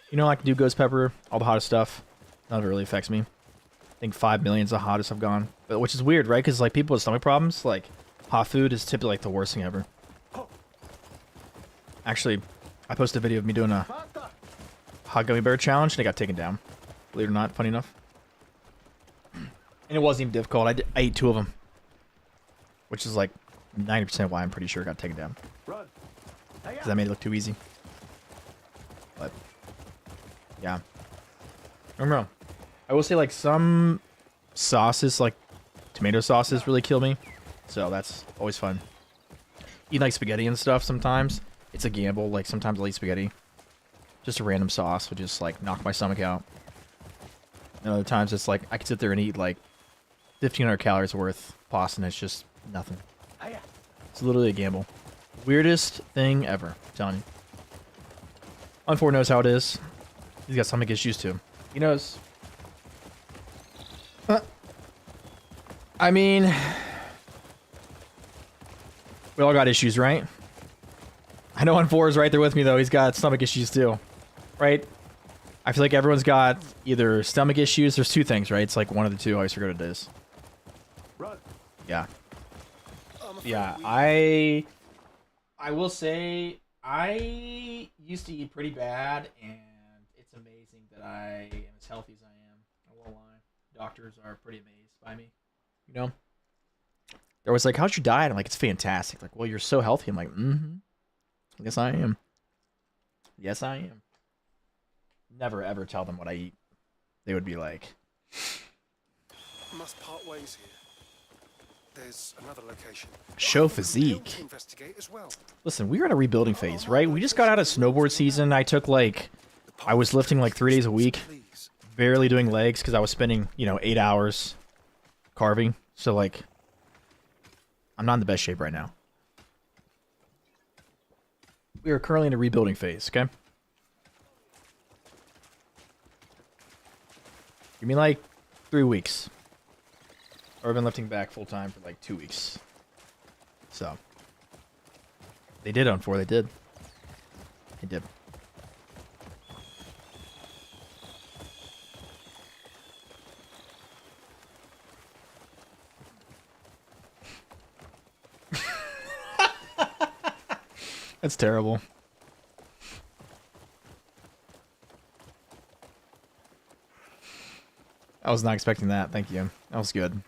You know, I can do ghost pepper, all the hottest stuff. None of it really affects me. I think 5 million is the hottest I've gone. But, which is weird, right? Because like people with stomach problems, like hot food is typically like the worst thing ever. Actually, I posted a video of me doing a hot gummy bear challenge and it got taken down. Believe it or not, funny enough. And it wasn't even difficult. I ate 2 of them. Which is like 90% why I'm pretty sure it got taken down. Because I made it look too easy. But, yeah. I don't know. I will say, like, some sauces, like tomato sauces, really kill me. So that's always fun. Eat, like, spaghetti and stuff sometimes. It's a gamble. Like, sometimes I'll eat spaghetti. Just a random sauce will just, like, knock my stomach out. And other times it's like, I could sit there and eat, like, 1,500 calories worth of pasta and it's just nothing. It's literally a gamble. Weirdest thing ever. I'm telling you. Unfor knows how it is. He's got stomach issues too. He knows. I mean, we all got issues, right? I know Unfor is right there with me though. He's got stomach issues too, right? I feel like everyone's got either stomach issues. There's 2 things, right? It's like one of the 2. I always forget what it is. Yeah. Yeah, I will say I used to eat pretty bad, and it's amazing that I am as healthy as I am. I won't lie. Doctors are pretty amazed by me. You know? They're always like, how's your diet? I'm like, it's fantastic. Like, well, you're so healthy. I'm like, yes, I am. Yes, I am. Never, ever tell them what I eat. They would be like... Must part ways here. There's another location. Show physique. Listen, we were in a rebuilding phase, right? We just got out of snowboard season. I took like, I was lifting like 3 days a week, barely doing legs because I was spending, you know, 8 hours carving. So like, I'm not in the best shape right now. We are currently in a rebuilding phase, okay? Give me like 3 weeks. Or I've been lifting back full time for like 2 weeks. So. They did on 4, they did. They did. That's terrible. I was not expecting that. Thank you. That was good.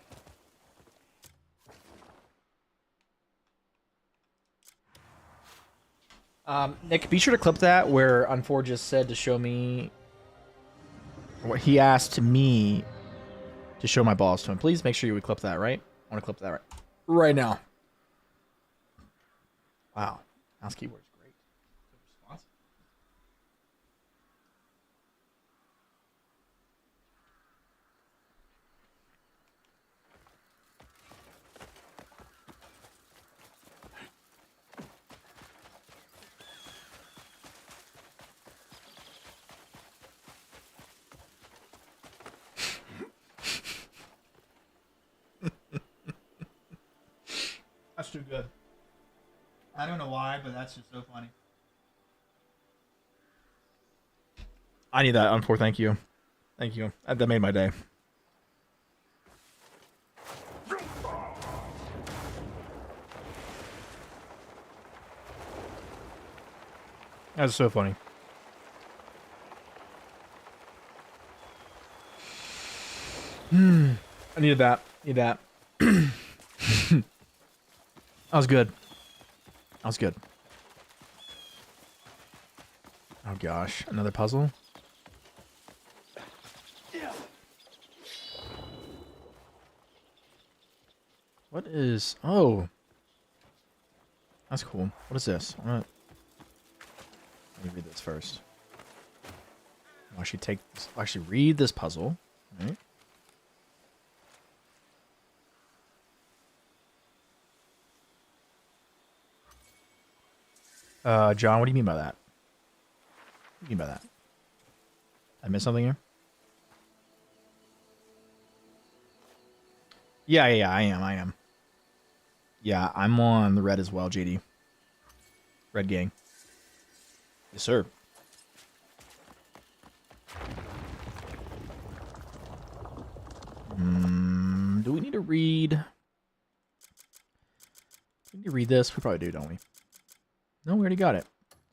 Nick, be sure to clip that where Unfor just said to show me. What he asked me to show my balls to him. Please make sure you would clip that, right? I want to clip that right now. Wow. Mouse keyboard is great. That's too good. I don't know why, but that's just so funny. I need that, Unfor. Thank you. Thank you. That made my day. That's so funny. I needed that. Need that. That was good. That was good. Oh gosh, another puzzle. What is... Oh. That's cool. What is this? Let me read this first. I'll actually take this, I'll actually read this puzzle. Right. John, what do you mean by that? What do you mean by that? I missed something here? Yeah, I am. Yeah, I'm on the red as well, JD. Red gang. Yes, sir. Do we need to read? Do we need to read this? We probably do, don't we? No, we already got it.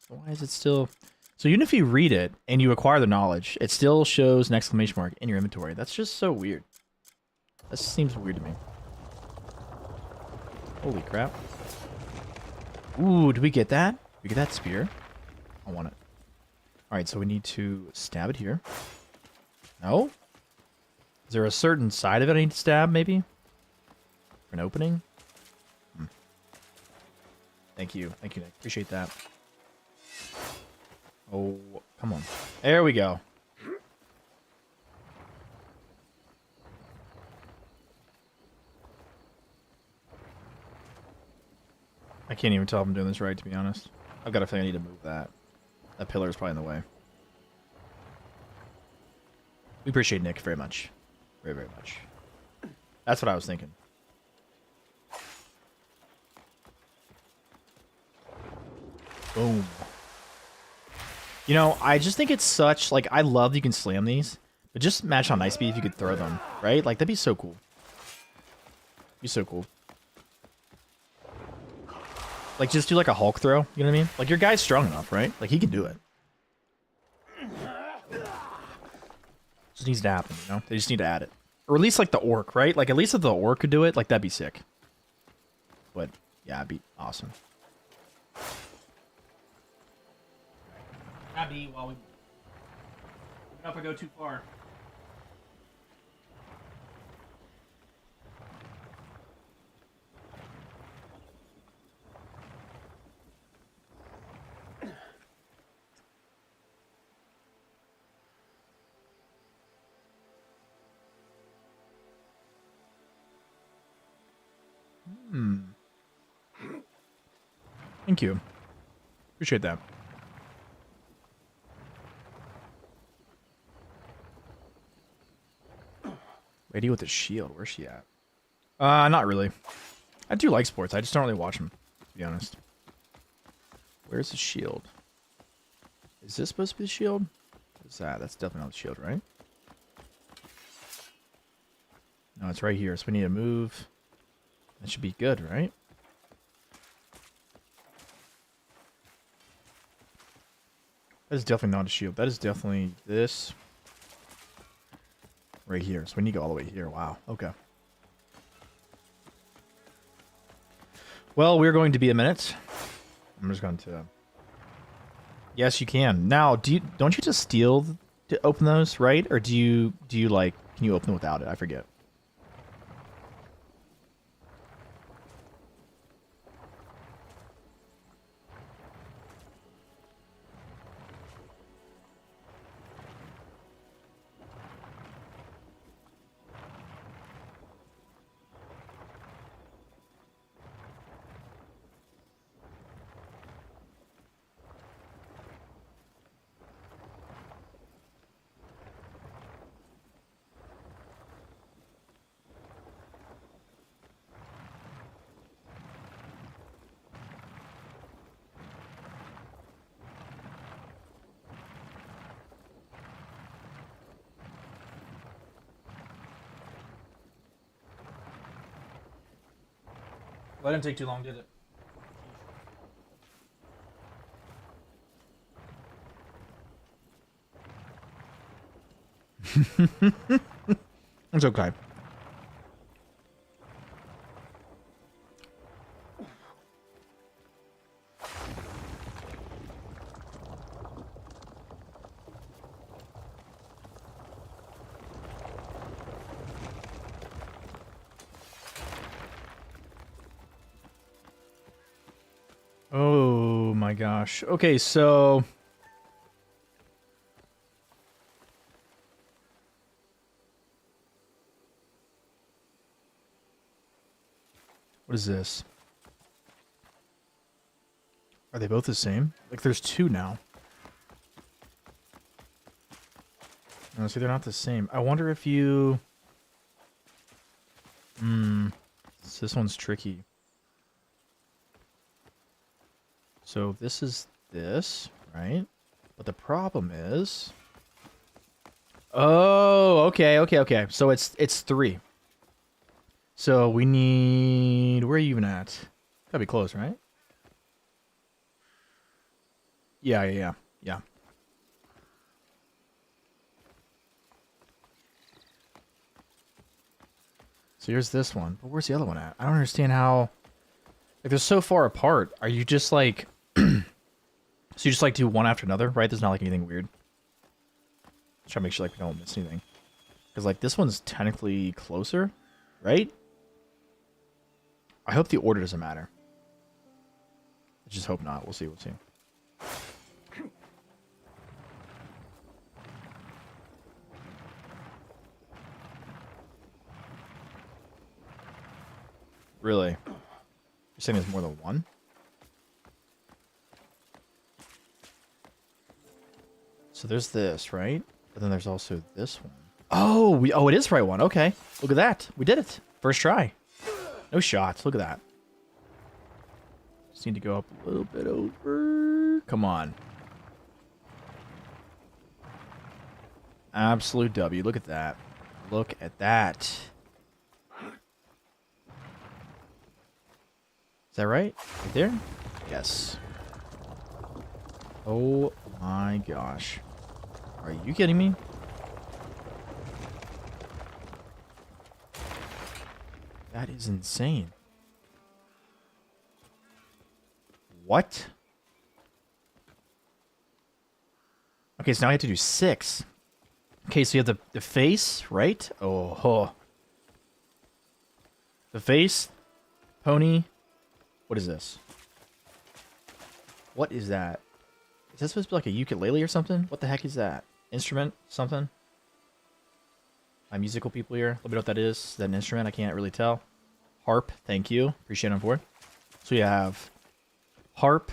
So why is it still... So even if you read it and you acquire the knowledge, it still shows an exclamation mark in your inventory. That's just so weird. That seems weird to me. Holy crap. Ooh, did we get that? Did we get that spear? I want it. Alright, so we need to stab it here. No? Is there a certain side of it I need to stab, maybe? For an opening? Thank you. Thank you, Nick. Appreciate that. Oh, come on. There we go. I can't even tell if I'm doing this right, to be honest. I've got a feeling I need to move that. That pillar is probably in the way. We appreciate Nick very much. Very, very much. That's what I was thinking. Boom. You know, I just think it's such, like, I love that you can slam these, but just imagine how nice it'd be if you could throw them, right? Like, that'd be so cool. Be so cool. Like, just do like a Hulk throw, you know what I mean? Like, your guy's strong enough, right? Like, he can do it. Just needs to happen, you know? They just need to add it. Or at least, like, the orc, right? Like, at least if the orc could do it, like, that'd be sick. But, yeah, it'd be awesome. Abby, while we... If I go too far. Thank you. Appreciate that. Lady with the shield. Where's she at? Not really. I do like sports. I just don't really watch them, to be honest. Where's the shield? Is this supposed to be the shield? What's that? That's definitely not the shield, right? No, it's right here. So we need to move. That should be good, right? That is definitely not a shield. That is definitely this right here. So we need to go all the way here. Wow. Okay. Well, we're going to be a minute. I'm just going to... Yes, you can. Now, don't you just steal to open those, right? Or do you like, can you open them without it? I forget. Well, that didn't take too long, did it? It's okay. Oh my gosh. Okay, so what is this? Are they both the same? Like there's two now. No, see, they're not the same. I wonder if you... So this one's tricky. So this is this, right? But the problem is... Oh, okay. So it's 3. So we need... Where are you even at? Gotta be close, right? Yeah. So here's this one. But where's the other one at? I don't understand how... Like, they're so far apart. Are you just like... So you just like do one after another, right? There's not like anything weird. Just try to make sure like we don't miss anything. Because like this one's technically closer, right? I hope the order doesn't matter. I just hope not. We'll see. Really? You're saying there's more than one? So there's this, right? But then there's also this one. Oh, it is the right one. Okay. Look at that. We did it. First try. No shots. Look at that. Just need to go up a little bit over. Come on. Absolute W. Look at that. Look at that. Is that right? Right there? Yes. Oh my gosh. Are you kidding me? That is insane. What? Okay, so now I have to do 6. Okay, so you have the face, right? Oh. The face, pony. What is this? What is that? Is that supposed to be like a ukulele or something? What the heck is that? Instrument? Something? My musical people here. Let me know what that is. Is that an instrument? I can't really tell. Harp. Thank you. Appreciate it for it. So you have harp,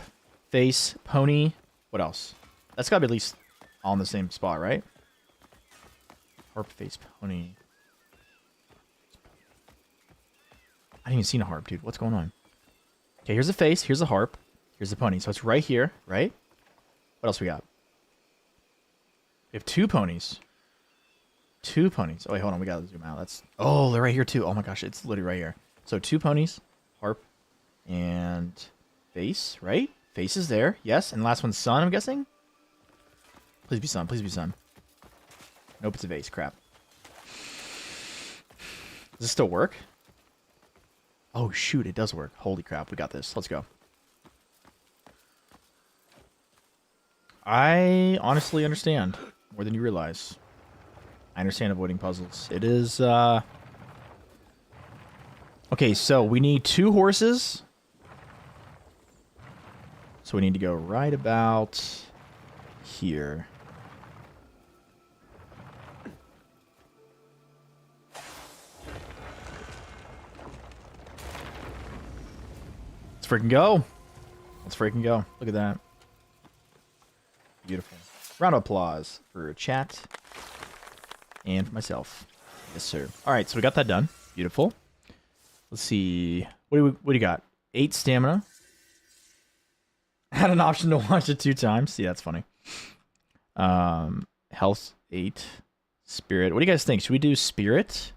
face, pony. What else? That's got to be at least all in the same spot, right? Harp, face, pony. I didn't even see a harp, dude. What's going on? Okay, here's a face. Here's a harp. Here's a pony. So it's right here, right? What else we got? We have 2 ponies. 2 ponies. Oh, wait, hold on. We got to zoom out. Oh, they're right here, too. Oh, my gosh. It's literally right here. So 2 ponies, harp, and face, right? Face is there. Yes. And the last one's sun, I'm guessing? Please be sun. Please be sun. Nope, it's a vase. Crap. Does this still work? Oh, shoot. It does work. Holy crap. We got this. Let's go. I honestly understand more than you realize. I understand avoiding puzzles. It is, Okay, so we need 2 horses. So we need to go right about here. Let's freaking go. Let's freaking go. Look at that. Beautiful. Round of applause for chat and for myself. Yes, sir. All right, so we got that done. Beautiful. Let's see. What do you got? 8 stamina. Had an option to watch it 2 times. See, that's funny. Health 8. Spirit. What do you guys think? Should we do spirit?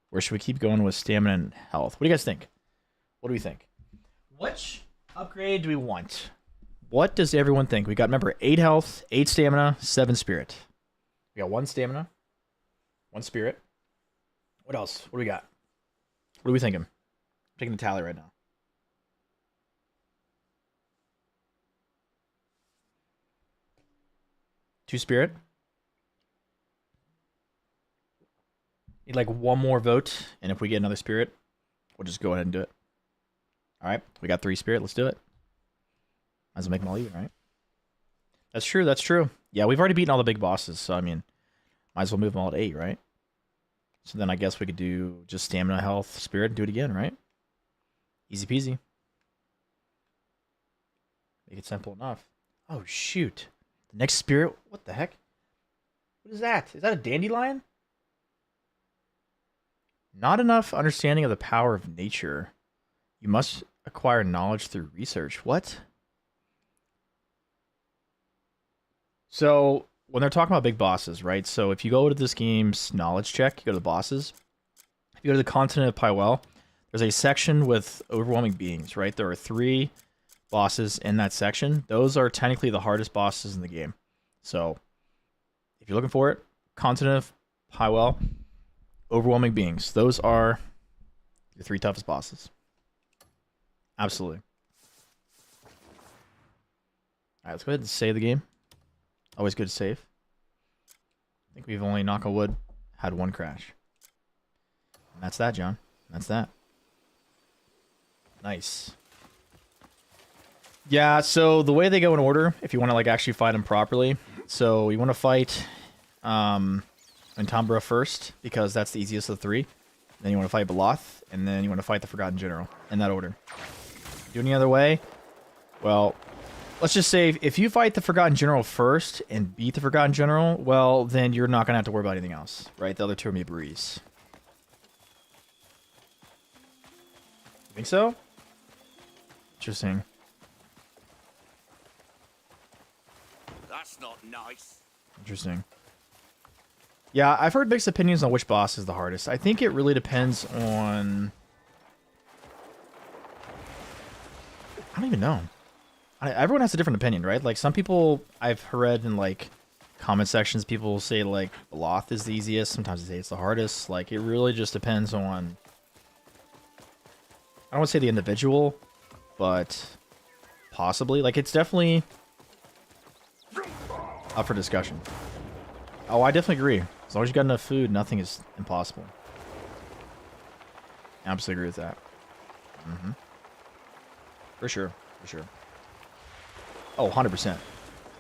Or should we keep going with stamina and health? What do you guys think? What do we think? Which upgrade do we want? What does everyone think? We got, remember, 8 health, 8 stamina, 7 spirit. We got 1 stamina, 1 spirit. What else? What do we got? What are we thinking? I'm taking the tally right now. Two spirit. Need like 1 more vote, and if we get another spirit, we'll just go ahead and do it. All right, we got 3 spirit. Let's do it. Might as well make them all even, right? That's true. That's true. Yeah, we've already beaten all the big bosses, so I mean, might as well move them all to 8, right? So then I guess we could do just stamina, health, spirit, and do it again, right? Easy peasy. Make it simple enough. Oh, shoot. The next spirit? What the heck? What is that? Is that a dandelion? Not enough understanding of the power of nature. You must acquire knowledge through research. What? So, when they're talking about big bosses, right? So, if you go to this game's knowledge check, you go to the bosses. If you go to the continent of Pywell, there's a section with overwhelming beings, right? There are 3 bosses in that section. Those are technically the hardest bosses in the game. So, if you're looking for it, continent of Pywell, overwhelming beings. Those are your 3 toughest bosses. Absolutely. Alright, let's go ahead and save the game. Always good to save. I think we've only, knock on wood, had 1 crash. And that's that, John. That's that. Nice. Yeah, so the way they go in order, if you want to like actually fight them properly, so you want to fight Entombra first, because that's the easiest of the 3. Then you want to fight Beloth, and then you want to fight the Forgotten General, in that order. Do any other way? Well, let's just say if you fight the Forgotten General first and beat the Forgotten General, well, then you're not going to have to worry about anything else, right? The other 2 are going to be a breeze. You think so? Interesting. That's not nice. Interesting. Yeah, I've heard mixed opinions on which boss is the hardest. I think it really depends on... I don't even know. Everyone has a different opinion, right? Like, some people I've read in, like, comment sections, people say, like, Beloth is the easiest. Sometimes they say it's the hardest. Like, it really just depends on... I don't want to say the individual, but possibly. Like, it's definitely up for discussion. Oh, I definitely agree. As long as you got enough food, nothing is impossible. Absolutely agree with that. Mm-hmm. For sure. For sure. Oh, 100%.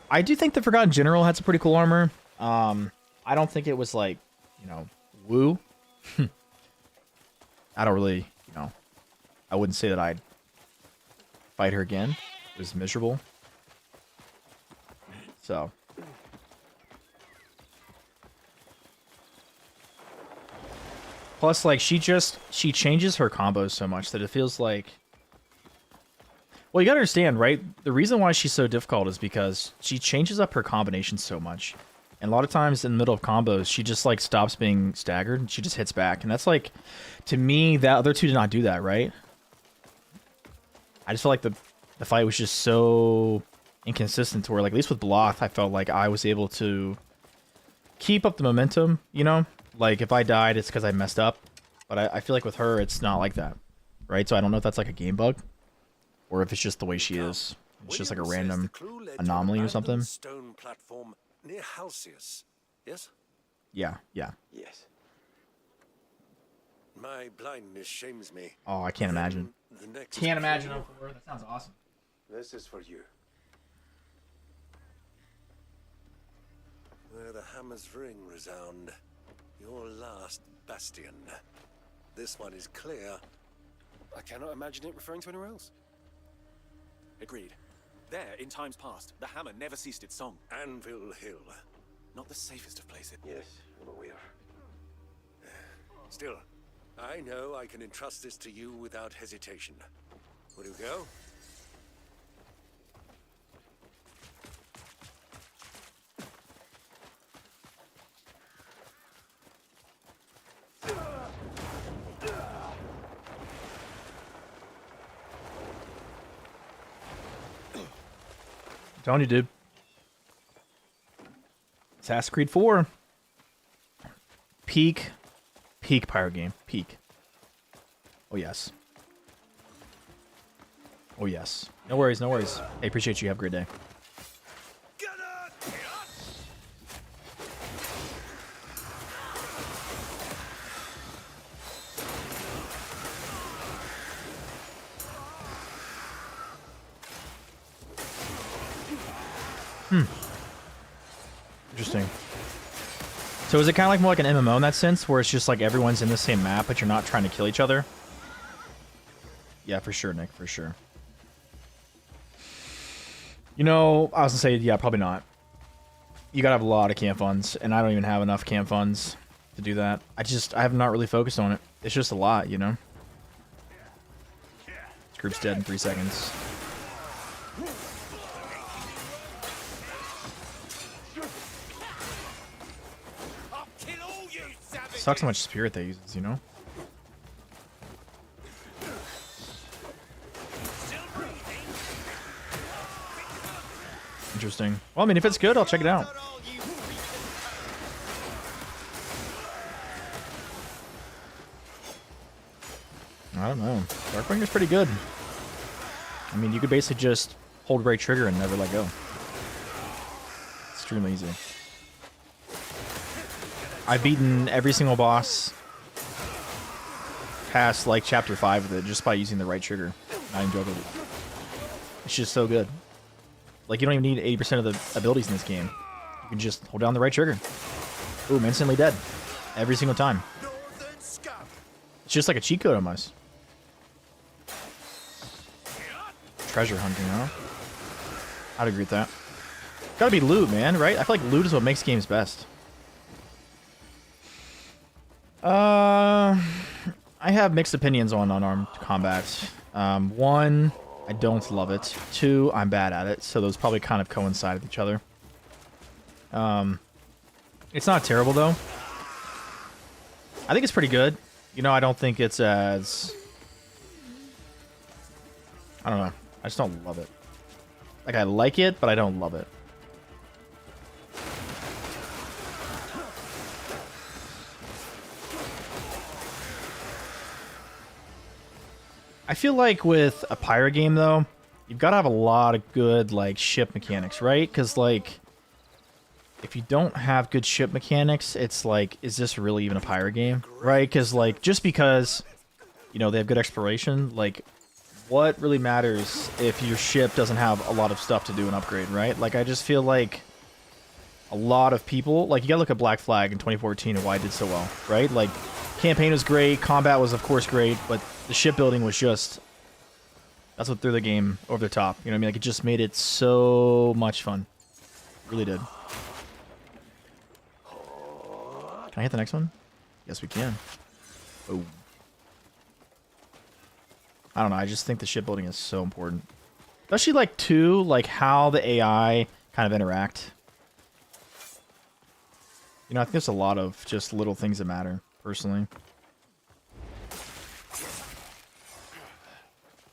I do think the Forgotten General had some pretty cool armor. I don't think it was like, you know, woo. I don't really, you know, I wouldn't say that I'd fight her again. It was miserable. So. Plus, like, she changes her combos so much that it feels like... Well, you gotta understand, right? The reason why she's so difficult is because she changes up her combinations so much. And a lot of times in the middle of combos, she just, like, stops being staggered and she just hits back. And that's, like, to me, the other 2 did not do that, right? I just feel like the fight was just so inconsistent to where, like, at least with Bloth, I felt like I was able to keep up the momentum, you know? Like, if I died, it's because I messed up. But I feel like with her, it's not like that, right? So I don't know if that's like a game bug, or if it's just the way she is. It's just like a random anomaly or something. Stone platform near Halcyon. Yes? Yeah, yeah. Yes. My blindness shames me. Oh, I can't imagine. Can't imagine. That sounds awesome. This is for you. Where the hammer's ring resound, your last bastion. This one is clear. I cannot imagine it referring to anywhere else. Agreed. There, in times past, the hammer never ceased its song. Anvil Hill. Not the safest of places. Yes, I'm aware. Still, I know I can entrust this to you without hesitation. Will you go? Telling you, dude. Assassin's Creed 4. Peak pirate game. Peak. Oh, yes. Oh, yes. No worries, no worries. Hey, appreciate you. Have a great day. Interesting. So is it kind of like more like an MMO in that sense, where it's just like everyone's in the same map, but you're not trying to kill each other? Yeah, for sure, Nick, for sure. You know, I was gonna say, yeah, probably not. You gotta have a lot of camp funds, and I don't even have enough camp funds to do that. I have not really focused on it. It's just a lot, you know? This group's dead in 3 seconds. Sucks how much spirit they uses, you know? Interesting. Well, I mean, if it's good, I'll check it out. I don't know. Darkbringer's pretty good. I mean, you could basically just hold right trigger and never let go. Extremely easy. I've beaten every single boss past, like, chapter 5 of it just by using the right trigger. Not even joking. It's just so good. Like, you don't even need 80% of the abilities in this game. You can just hold down the right trigger. Boom, instantly dead. Every single time. It's just like a cheat code almost. Treasure hunting, huh? I'd agree with that. Gotta be loot, man, right? I feel like loot is what makes games best. I have mixed opinions on unarmed combat. 1, I don't love it. 2, I'm bad at it, so those probably kind of coincide with each other. It's not terrible, though. I think it's pretty good. You know, I don't think it's as... I don't know. I just don't love it. Like, I like it, but I don't love it. I feel like with a pirate game, though, you've got to have a lot of good, like, ship mechanics, right? Because, like, if you don't have good ship mechanics, it's like, is this really even a pirate game? Right? Because, like, just because, you know, they have good exploration, like, what really matters if your ship doesn't have a lot of stuff to do and upgrade, right? Like, I just feel like a lot of people, like, you gotta look at Black Flag in 2014 and why it did so well, right? Like, campaign was great, combat was, of course, great, but the shipbuilding was just... That's what threw the game over the top. You know what I mean? Like, it just made it so much fun. It really did. Can I hit the next one? Yes, we can. Oh. I don't know. I just think the shipbuilding is so important. Especially, like, too, like, how the AI kind of interact. You know, I think there's a lot of just little things that matter, personally.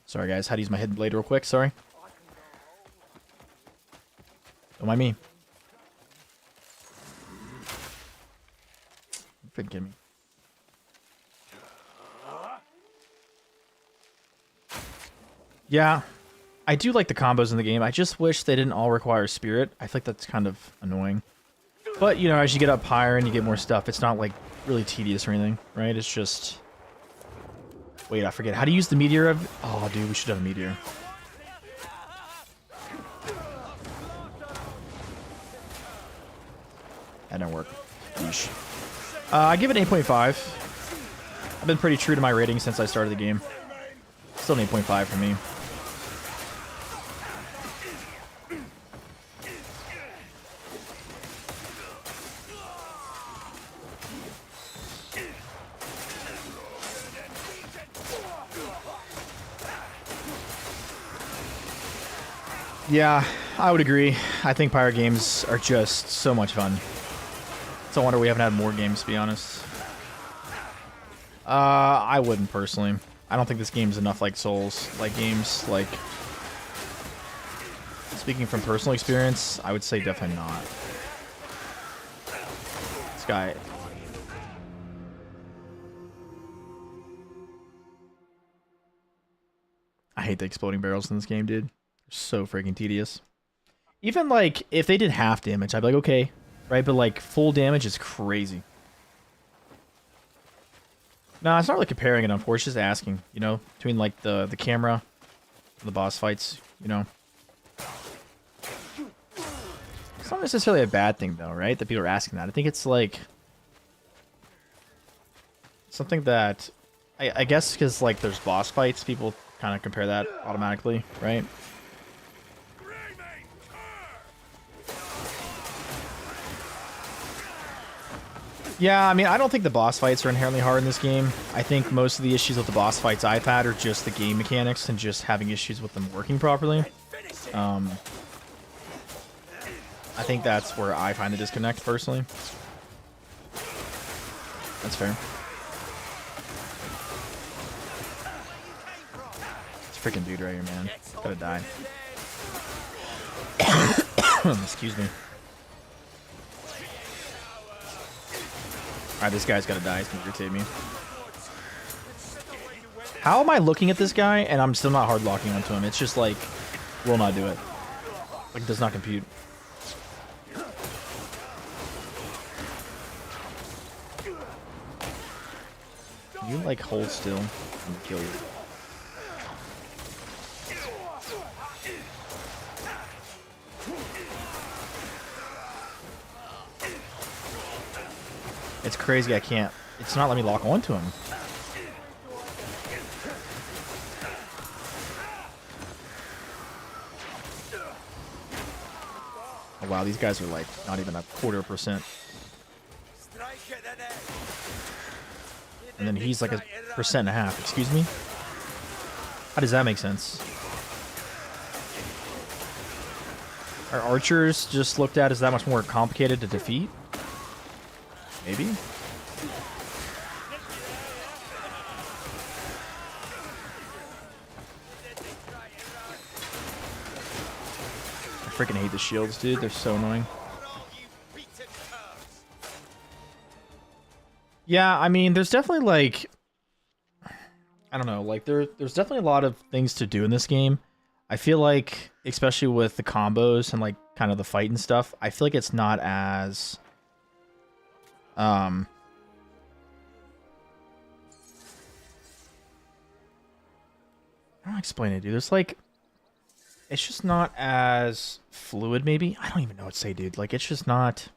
Sorry, guys. Had to use my hidden blade real quick. Sorry. Don't mind me. Forgive me. Yeah, I do like the combos in the game. I just wish they didn't all require spirit. I think that's kind of annoying. But, you know, as you get up higher and you get more stuff, it's not, like, really tedious or anything, right? It's just... Wait, I forget. How to use the meteor of... Oh, dude, we should have a meteor. That didn't work. Yeesh. I give it an 8.5. I've been pretty true to my rating since I started the game. Still an 8.5 for me. Yeah, I would agree. I think pirate games are just so much fun. It's a wonder we haven't had more games, to be honest. I wouldn't personally. I don't think this game's enough like Souls-like games. Like, speaking from personal experience, I would say definitely not. This guy... I hate the exploding barrels in this game, dude. They're so freaking tedious. Even, like, if they did half damage, I'd be like, okay. Right? But, like, full damage is crazy. No, it's not really comparing it, unfortunately. It's just asking, you know? Between, like, the camera and the boss fights, you know? It's not necessarily a bad thing, though, right? That people are asking that. I think it's, like... something that... I guess because, like, there's boss fights, people kind of compare that automatically, right? Yeah, I mean, I don't think the boss fights are inherently hard in this game. I think most of the issues with the boss fights I've had are just the game mechanics and just having issues with them working properly. I think that's where I find the disconnect, personally. That's fair. This freaking dude right here, man. Gotta die. Excuse me. Alright, this guy's gotta die. He's gonna irritate me. How am I looking at this guy and I'm still not hard locking onto him? It's just like, will not do it. Like, does not compute. Can you, like, hold still? I'm gonna kill you. It's crazy I can't. It's not letting me lock onto him. Oh wow, these guys are like not even a 1/4%. And then he's like 1.5%. Excuse me? How does that make sense? Are archers just looked at as that much more complicated to defeat? Maybe? I freaking hate the shields, dude. They're so annoying. Yeah, I mean, there's definitely, like... I don't know. Like, there's definitely a lot of things to do in this game. I feel like, especially with the combos and, like, kind of the fight and stuff, I feel like it's not as... I don't explain it, dude. There's like, it's just not as fluid. Maybe I don't even know what to say, dude. Like, it's just not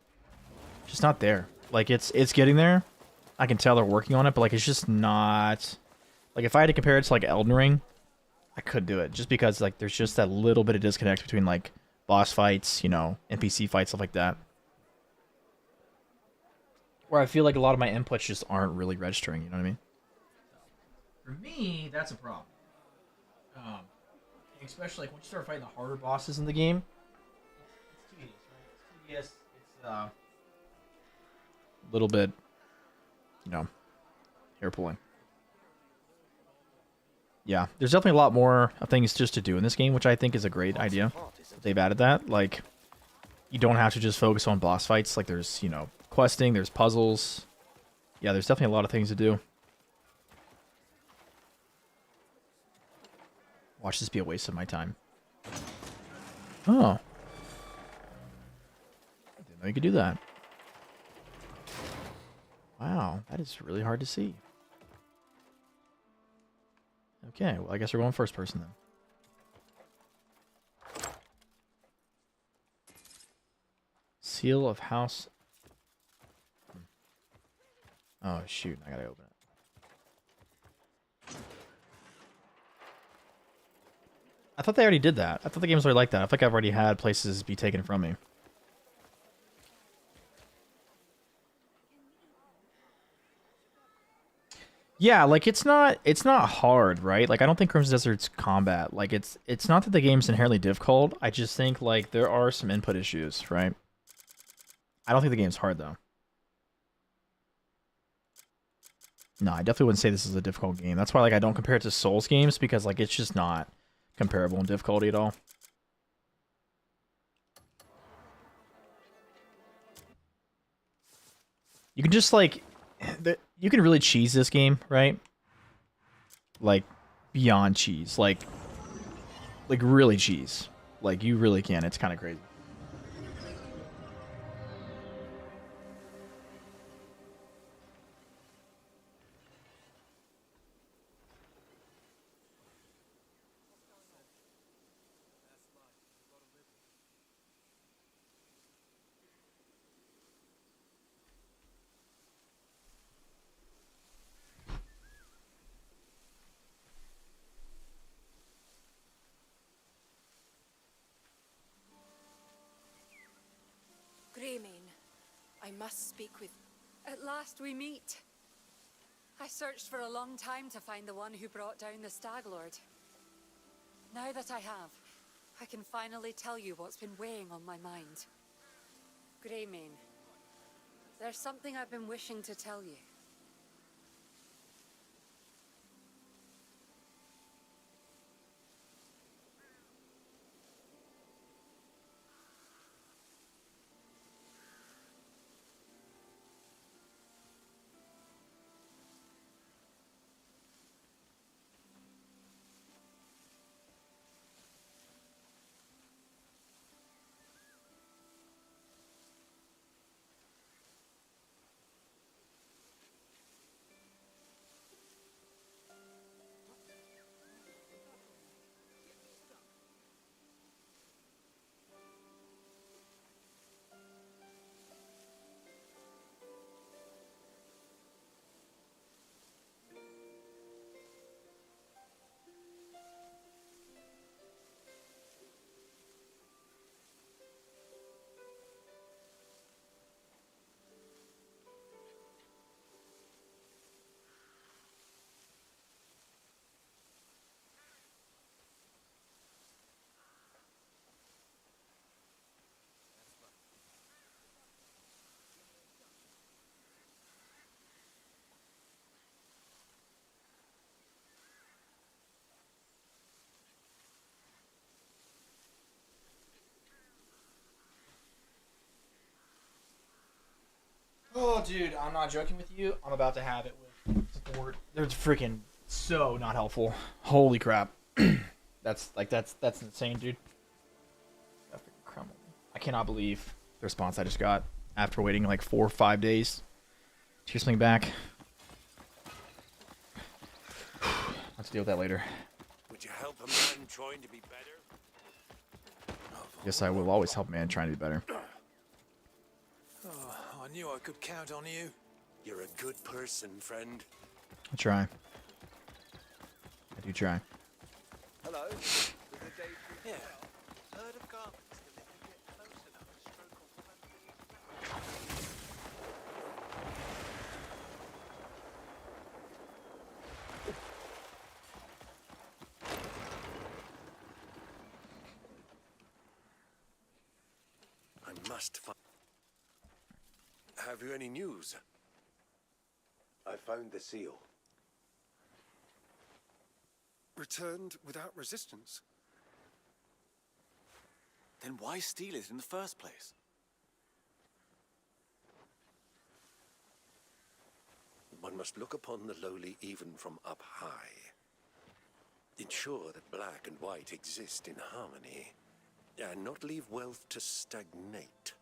there. Like, it's getting there. I can tell they're working on it, but like, it's just not. Like, if I had to compare it to like Elden Ring, I could do it just because like there's just that little bit of disconnect between like boss fights, you know, NPC fights, stuff like that. Where I feel like a lot of my inputs just aren't really registering. You know what I mean? For me, that's a problem. Especially like when you start fighting the harder bosses in the game, it's tedious, right? It's tedious. It's a little bit, you know, hair pulling. Yeah, there's definitely a lot more things just to do in this game, which I think is a great idea. They've added that. Like, you don't have to just focus on boss fights. Like there's, you know, questing, there's puzzles. Yeah, there's definitely a lot of things to do. Watch this be a waste of my time. Oh. I didn't know you could do that. Wow, that is really hard to see. Okay, well, I guess we're going first person then. Seal of House. Oh, shoot. I gotta open it. I thought they already did that. I thought the game was already like that. I think I've already had places be taken from me. Yeah, like it's not hard, right? Like I don't think Crimson Desert's combat, like it's not that the game's inherently difficult. I just think like there are some input issues, right? I don't think the game's hard though. No, I definitely wouldn't say this is a difficult game. That's why like I don't compare it to Souls games because like it's just not comparable in difficulty at all. You can just like you can really cheese this game, right? Like beyond cheese, like really cheese. Like you really can. It's kind of crazy. Greymane, I must speak with... At last we meet. I searched for a long time to find the one who brought down the Stag Lord. Now that I have, I can finally tell you what's been weighing on my mind. Greymane, there's something I've been wishing to tell you. Oh, dude, I'm not joking with you. I'm about to have it with support. They're freaking so not helpful. Holy crap. That's insane, dude. That freaking crumbled. I cannot believe the response I just got after waiting like 4 or 5 days to hear something back. I'll have to deal with that later. Would you help a man trying to be better? Yes, I will always help a man trying to be better. Oh, I knew I could count on you. You're a good person, friend. I try. I do try. Hello. Yeah. Heard of garments that if you get close enough, a stroke of I must find... Have you any news? I found the seal. Returned without resistance. Then why steal it in the first place? must look upon the lowly even from up high. Ensure that black and white exist in harmony, and not leave wealth to stagnate,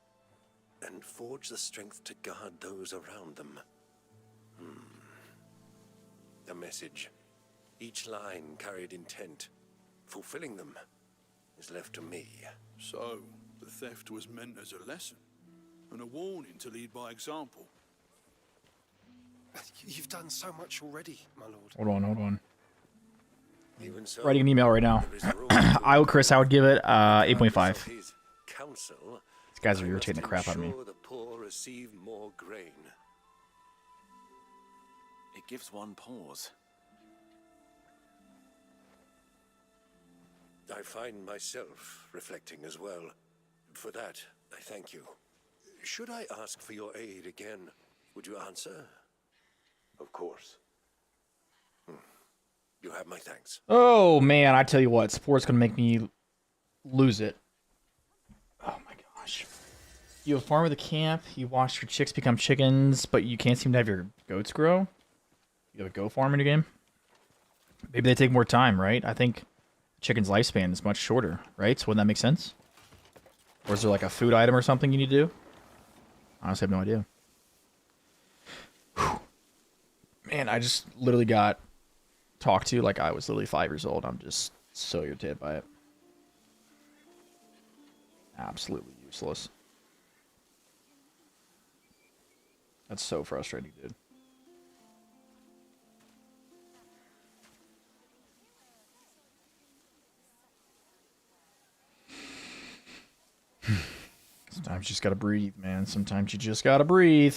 and forge the strength to guard those around them. A message. Each line carried intent. Fulfilling them is left to me. So, the theft was meant as a lesson, and a warning to lead by example. You've done so much already, my lord. Hold on. Even so, Writing an email right now. Chris, I would give it 8.5. These guys are irritating the crap out of me. The poor receive more grain. It gives one pause. I find myself reflecting as well. For that, I thank you. Should I ask for your aid again, would you answer? Of course. You have my thanks. Oh, man, I tell you what. Sport's going to make me lose it. Oh, my gosh. You have farm at the camp. You watch your chicks become chickens, but you can't seem to have your goats grow. You have a goat farm in your game. Maybe they take more time, right? I think chicken's lifespan is much shorter, right? So wouldn't that make sense? Or is there like a food item or something you need to do? I honestly have no idea. Whew. Man, I just literally got talked to like I was literally 5 years old. I'm just so irritated by it. Absolutely useless. That's so frustrating, dude. Sometimes you just gotta breathe, man. Sometimes you just gotta breathe.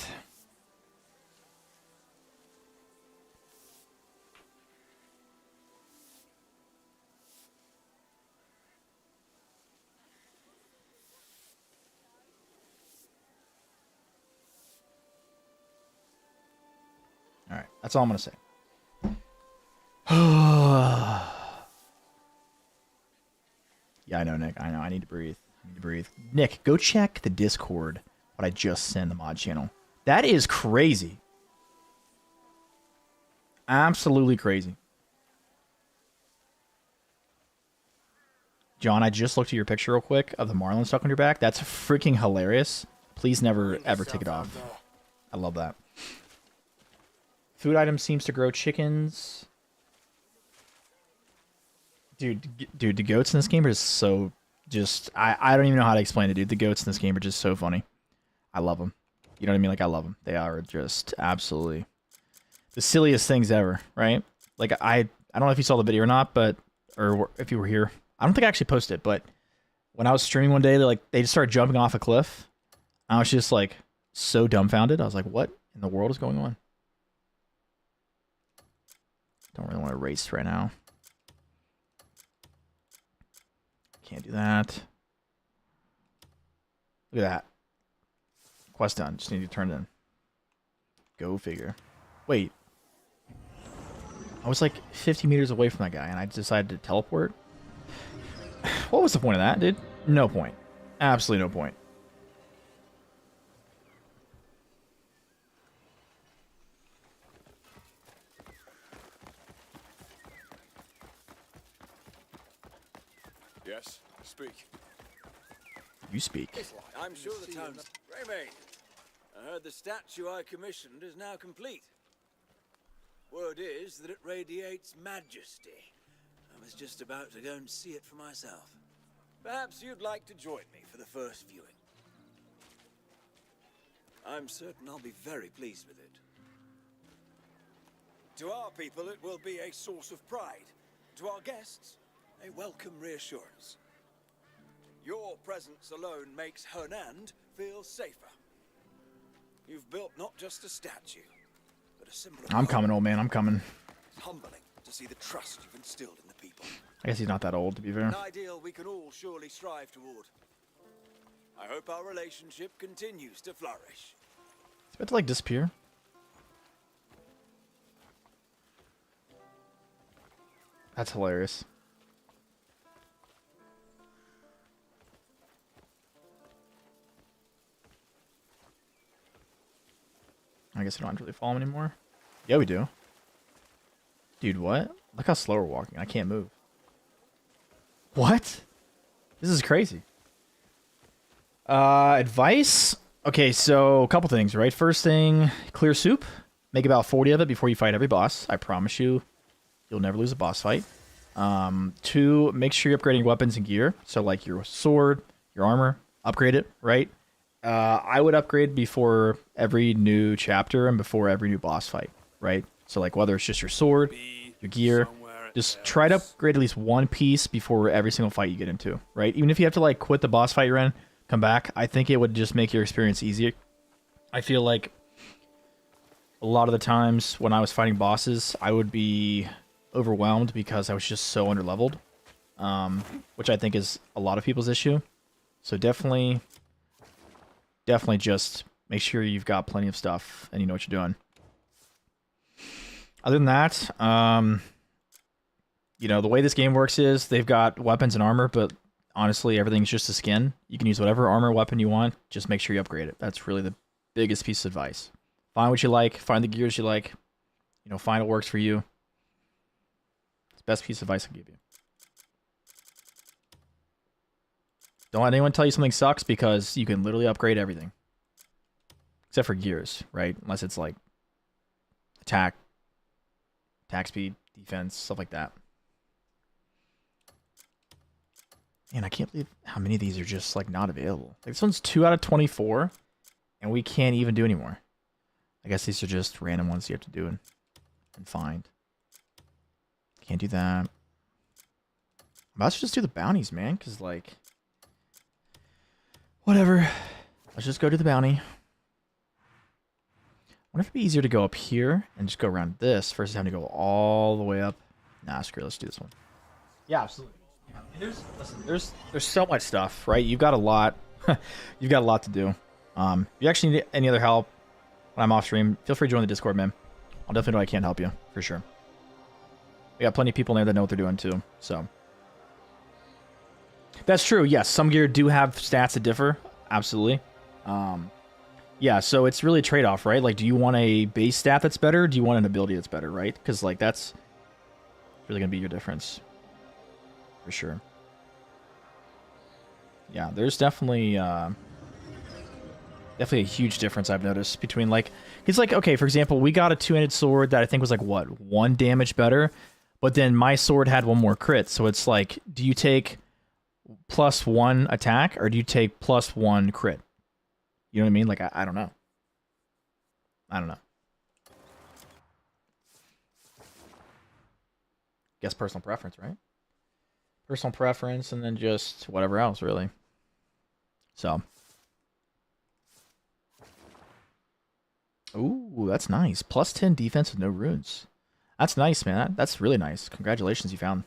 Alright, that's all I'm gonna say. Yeah, I know, Nick. I know. I need to breathe. Nick, go check the Discord. What I just sent the mod channel. That is crazy. Absolutely crazy. John, I just looked at your picture real quick of the marlin stuck on your back. That's freaking hilarious. Please never, ever take it off. I love that. Food item seems to grow chickens. Dude, the goats in this game are just so... I don't even know how to explain it, dude. The goats in this game are just so funny. I love them. You know what I mean? Like, I love them. They are just absolutely the silliest things ever, right? Like, I don't know if you saw the video or not, but... Or if you were here. I don't think I actually posted it, but... When I was streaming one day, they just started jumping off a cliff. I was just, like, so dumbfounded. I was like, what in the world is going on? Don't really want to race right now. Can't do that. Look at that. Quest done. Just need to turn it in. Go figure. Wait. I was like 50 meters away from that guy and I decided to teleport. What was the point of that, dude? No point. Absolutely no point. Yes, speak. You speak. I'm sure the town's... Remain. I heard the statue I commissioned is now complete. Word is that it radiates majesty. I was just about to go and see it for myself. Perhaps you'd like to join me for the first viewing. I'm certain I'll be very pleased with it. To our people, it will be a source of pride. To our guests, a welcome reassurance. Your presence alone makes Hernand feel safer. You've built not just a statue, but a symbol of I'm coming, old man. I'm coming. It's humbling to see the trust you've instilled in the people. I guess he's not that old, to be fair. An ideal we can all surely strive toward. I hope our relationship continues to flourish. It's about to, like, disappear. That's hilarious. I guess I don't have to really follow him anymore. Yeah, we do. Dude, what? Look how slow we're walking. I can't move. What? This is crazy. Advice? Okay, so a couple things, right? First thing, clear soup. Make about 40 of it before you fight every boss. I promise you, you'll never lose a boss fight. 2, make sure you're upgrading weapons and gear. So like your sword, your armor, upgrade it, right? I would upgrade before every new chapter and before every new boss fight, right? So like whether it's just your sword, your gear, just try to upgrade at least one piece before every single fight you get into, right? Even if you have to like quit the boss fight you're in, come back, I think it would just make your experience easier. I feel like a lot of the times when I was fighting bosses, I would be overwhelmed because I was just so underleveled, which I think is a lot of people's issue. So definitely just make sure you've got plenty of stuff and you know what you're doing. Other than that, you know, the way this game works is they've got weapons and armor, but honestly, everything's just a skin. You can use whatever armor weapon you want. Just make sure you upgrade it. That's really the biggest piece of advice. Find what you like. Find the gears you like. You know, find what works for you. It's the best piece of advice I can give you. Don't let anyone tell you something sucks because you can literally upgrade everything. Except for gears, right? Unless it's like attack speed, defense, stuff like that. And I can't believe how many of these are just like not available. Like this one's 2 out of 24 and we can't even do anymore. I guess these are just random ones you have to do and find. Can't do that. Let's just do the bounties, man, because like whatever. Let's just go to the bounty. I wonder if it'd be easier to go up here and just go around this versus having to go all the way up. Nah, screw it. Let's do this one. Yeah, absolutely. Yeah, there's so much stuff, right? You've got a lot. You've got a lot to do. If you actually need any other help when I'm off stream, feel free to join the Discord, man. I'll definitely know I can help you for sure. We got plenty of people in there that know what they're doing too. So that's true. Yes, some gear do have stats that differ. Absolutely. Yeah, so it's really a trade-off, right? Like, do you want a base stat that's better? Or do you want an ability that's better, right? Because, like, that's really going to be your difference. For sure. Yeah, there's definitely a huge difference I've noticed between, like... It's like, okay, for example, we got a two-handed sword that I think was, like, what? 1 damage better? But then my sword had 1 more crit. So it's like, do you take +1 attack? Or do you take +1 crit? You know what I mean? Like, I don't know. I don't know. Guess personal preference, right? Personal preference and then just whatever else, really. So. Ooh, that's nice. +10 defense with no runes. That's nice, man. That's really nice. Congratulations, you found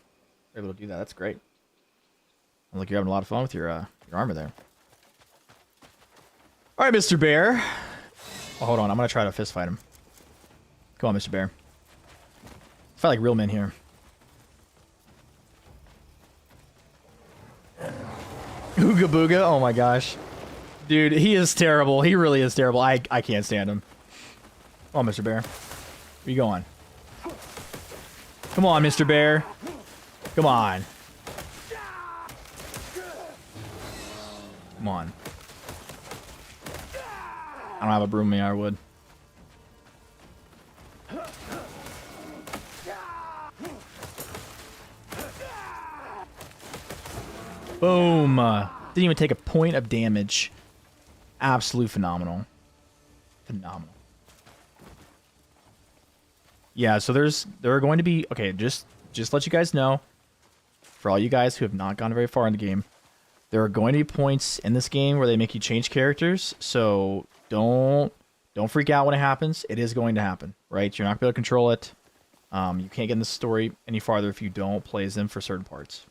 able to do that. That's great. Look, you're having a lot of fun with your armor there. All right, Mr. Bear. Oh, hold on. I'm going to try to fist fight him. Come on, Mr. Bear. Fight like real men here. Ooga booga. Oh, my gosh. Dude, he is terrible. He really is terrible. I can't stand him. Come on, Mr. Bear. Where you going? Come on, Mr. Bear. Come on. Come on. I don't have a broom, I would. Boom. Didn't even take a point of damage. Absolute phenomenal. Phenomenal. Yeah, so there are going to be... Okay, just let you guys know. For all you guys who have not gone very far in the game, there are going to be points in this game where they make you change characters. So don't freak out when it happens. It is going to happen, right? You're not going to be able to control it. You can't get in the story any farther if you don't play as them for certain parts.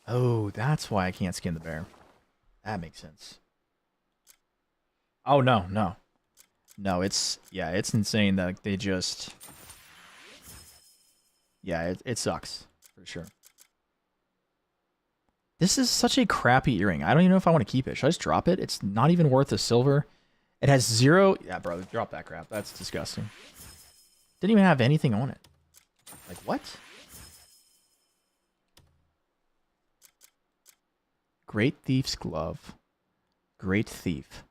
Oh, that's why I can't skin the bear. That makes sense. Oh, no. No, it's insane that they just... Yeah, it sucks, for sure. This is such a crappy earring. I don't even know if I want to keep it. Should I just drop it? It's not even worth a silver. It has 0. Yeah, bro, drop that crap. That's disgusting. Didn't even have anything on it. Like, what? Great Thief's Glove. Great Thief.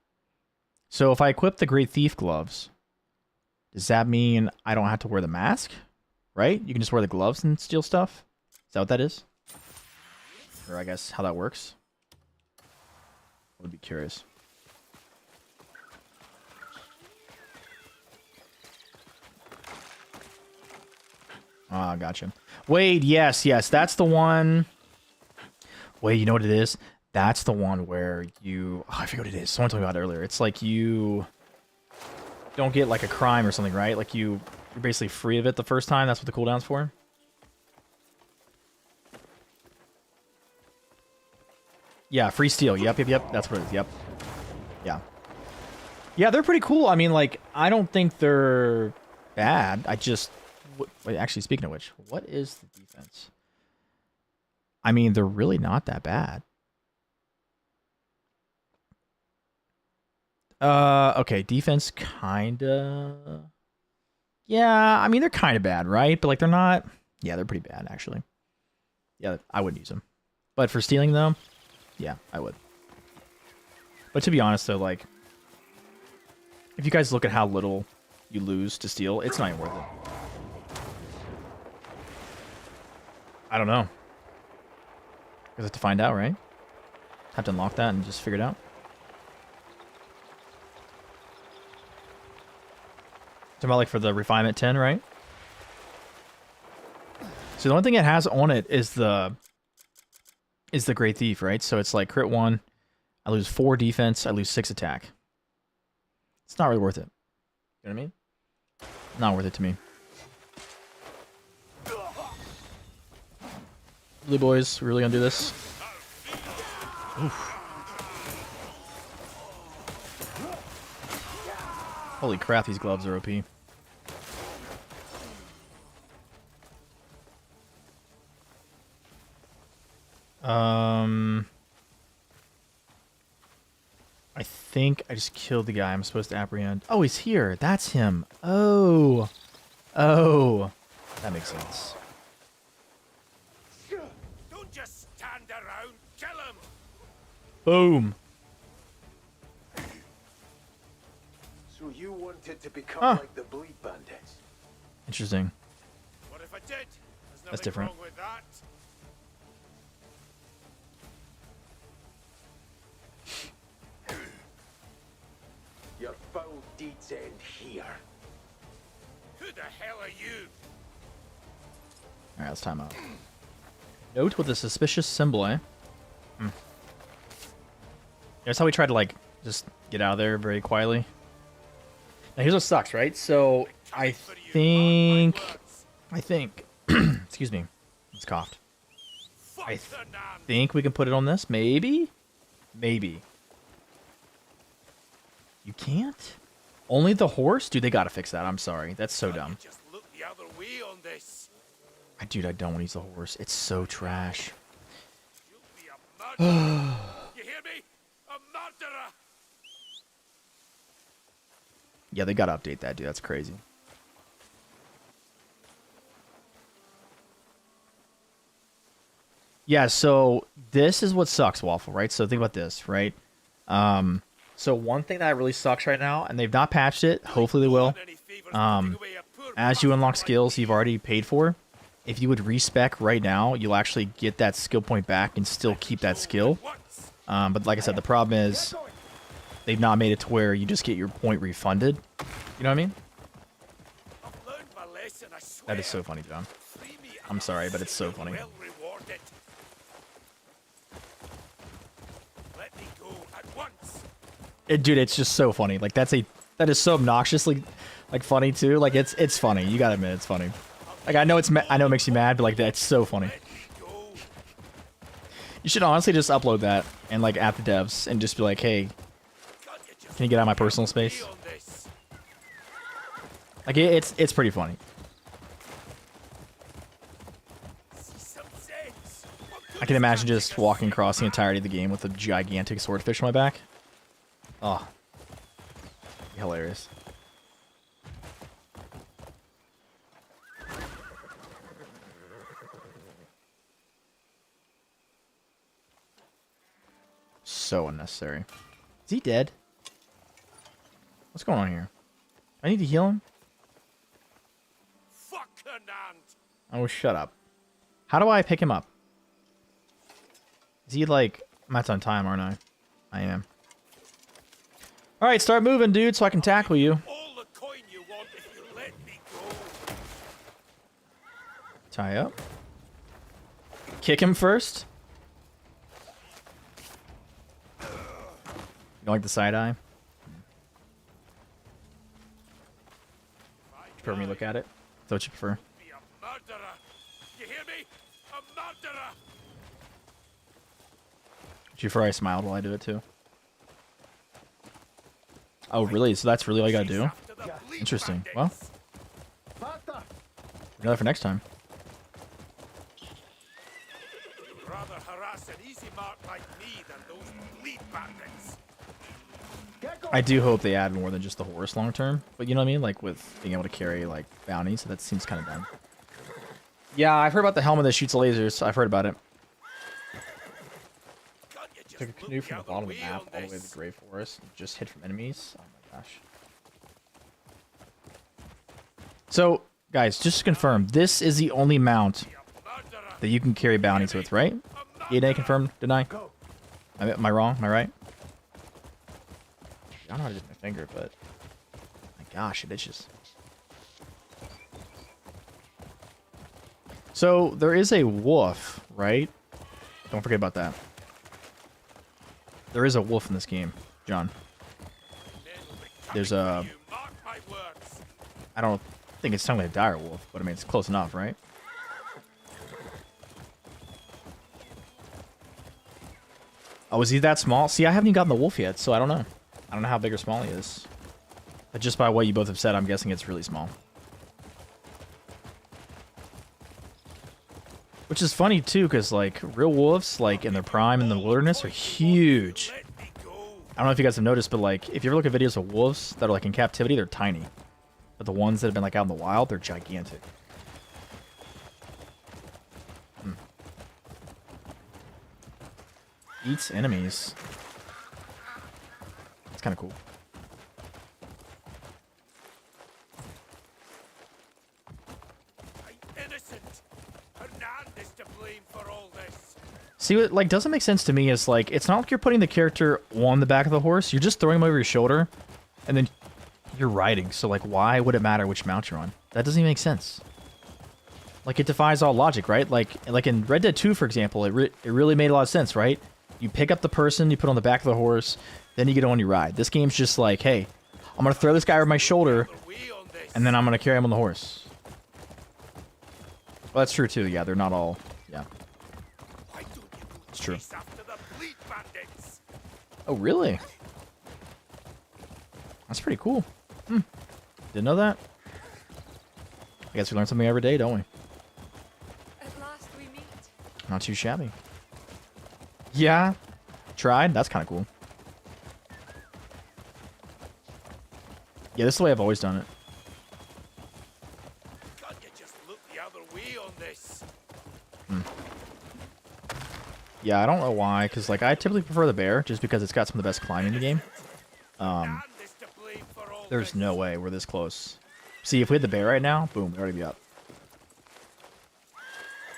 So if I equip the Great Thief gloves, does that mean I don't have to wear the mask? Right? You can just wear the gloves and steal stuff? Is that what that is? Or I guess how that works? I would be curious. Ah, gotcha. Wait, yes, that's the one. Wait, you know what it is? That's the one where you... Oh, I forget what it is. Someone told me about it earlier. It's like you don't get like a crime or something, right? Like you're basically free of it the first time. That's what the cooldown's for. Yeah, free steal. Yep. That's what it is. Yep. Yeah. Yeah, they're pretty cool. I mean, like, I don't think they're bad. I just... Wait, actually, speaking of which, what is the defense? I mean, they're really not that bad. Okay, defense kinda... Yeah, I mean, they're kind of bad, right? But, like, they're not... Yeah, they're pretty bad, actually. Yeah, I wouldn't use them. But for stealing, though, yeah, I would. But to be honest, though, like... If you guys look at how little you lose to steal, it's not even worth it. I don't know. Guys have to find out, right? Have to unlock that and just figure it out. Talking about like for the refinement 10, right? So the only thing it has on it is the Great Thief, right? So it's like crit 1, I lose 4 defense, I lose 6 attack. It's not really worth it. You know what I mean? Not worth it to me. Blue boys, we really gonna do this? Oof. Holy crap, these gloves are OP. I think I just killed the guy I'm supposed to apprehend. Oh, he's here. That's him. Oh. Oh. That makes sense. Don't just stand around. Kill him. Boom. So you wanted to become like the Bleed Bandits? Interesting. What if I did? That's different. Wrong with that. Your foul deeds end here. Who the hell are you? Alright, let's time out. Note with a suspicious symbol, eh? That's how we tried to, like, just get out of there very quietly. Now, here's what sucks, right? So, I think... Excuse me. It's coughed. I think we can put it on this. Maybe? Maybe. You can't? Only the horse? Dude, they gotta fix that. I'm sorry. That's so dumb. Just look the other way on this. Dude, I don't want to use the horse. It's so trash. You hear me? A murderer. Yeah, they gotta update that, dude. That's crazy. Yeah, so this is what sucks, Waffle, right? So think about this, right? So one thing that really sucks right now, and they've not patched it, hopefully they will. As you unlock skills you've already paid for, if you would respec right now, you'll actually get that skill point back and still keep that skill. But like I said, the problem is they've not made it to where you just get your point refunded. You know what I mean? That is so funny, John. I'm sorry, but it's so funny. Dude, it's just so funny. Like that is so obnoxiously like funny too. Like it's funny. You gotta admit it's funny. Like I know it makes you mad, but like that's so funny. You should honestly just upload that and like at the devs and just be like, hey, can you get out of my personal space? Like it's pretty funny. I can imagine just walking across the entirety of the game with a gigantic swordfish on my back. Oh. Hilarious. So unnecessary. Is he dead? What's going on here? I need to heal him? Oh, shut up. How do I pick him up? Is he like... I'm not on time, aren't I? I am. Alright, start moving, dude, so I can tackle you. Tie up. Kick him first. You don't like the side eye? Prefer me look at it? That's what you prefer. Do you prefer I smiled while I do it too? Oh, really? So that's really all you gotta do? Interesting. Well, we got that for next time. Rather harass an easy mark like me than those bleed bandits. I do hope they add more than just the horse long term. But you know what I mean? Like with being able to carry like bounties. So that seems kind of dumb. Yeah, I've heard about the helmet that shoots lasers. I've heard about it. Took a canoe from the bottom of the map all the way to the Grey Forest. Just hid from enemies. Oh my gosh. So, guys, just to confirm, this is the only mount that you can carry bounties with, right? DNA confirmed? Deny? Am I wrong? Am I right? I don't know how to do my finger, but... my gosh, it itches. So, there is a wolf, right? Don't forget about that. There is a wolf in this game, John. There's a... I don't think it's technically a dire wolf, but I mean, it's close enough, right? Oh, is he that small? See, I haven't even gotten the wolf yet, so I don't know. I don't know how big or small he is. But just by what you both have said, I'm guessing it's really small. Which is funny, too, because, like, real wolves, like, in their prime in the wilderness are huge. I don't know if you guys have noticed, but, like, if you ever look at videos of wolves that are, like, in captivity, they're tiny. But the ones that have been, like, out in the wild, they're gigantic. Eats enemies. That's kind of cool. See, what like doesn't make sense to me is like it's not like you're putting the character on the back of the horse. You're just throwing him over your shoulder, and then you're riding. So like, why would it matter which mount you're on? That doesn't even make sense. Like it defies all logic, right? Like in Red Dead 2, for example, it really made a lot of sense, right? You pick up the person, you put on the back of the horse, then you get on your ride. This game's just like, hey, I'm gonna throw this guy over my shoulder, and then I'm gonna carry him on the horse. Well, that's true too. Yeah, they're not all. Yeah. It's true. Oh, really? That's pretty cool. Didn't know that. I guess we learn something every day, don't we? At last we meet. Not too shabby. Yeah. Tried? That's kind of cool. Yeah, this is the way I've always done it. Can't you just look the other way on this? Yeah, I don't know why, because like I typically prefer the bear, just because it's got some of the best climbing in the game. There's no way we're this close. See, if we had the bear right now, boom, we'd already be up.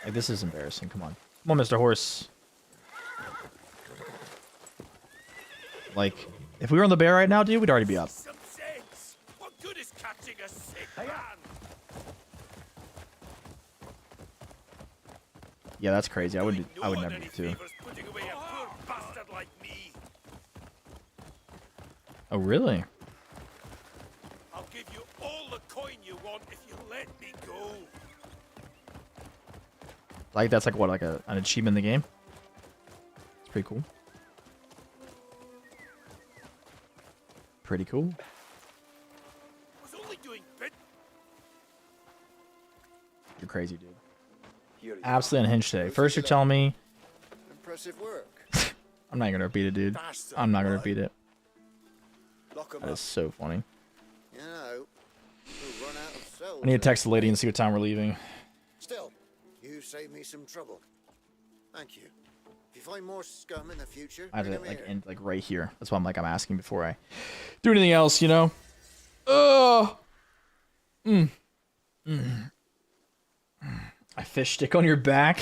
Like, this is embarrassing. Come on. Come on, Mr. Horse. Like, if we were on the bear right now, dude, we'd already be up. What good is catching a sick man? Yeah, that's crazy. I would never do too. Oh, really? I'll give you all the coin you want if you let me go. Like that's like what, like an achievement in the game? It's pretty cool. Pretty cool. Was only doing bit. You're crazy, dude. Absolutely unhinged today. First you're telling me Impressive work. I'm not gonna repeat it, dude. I'm not gonna repeat it. That is so funny. You know, we'll run out of cells. I need to text the lady and see what time we're leaving. Still, you saved me some trouble. Thank you. If you find more scum in the future, I have bring to 'em like here. end like right here. That's why I'm asking before I do anything else, you know. Oh. A fish stick on your back.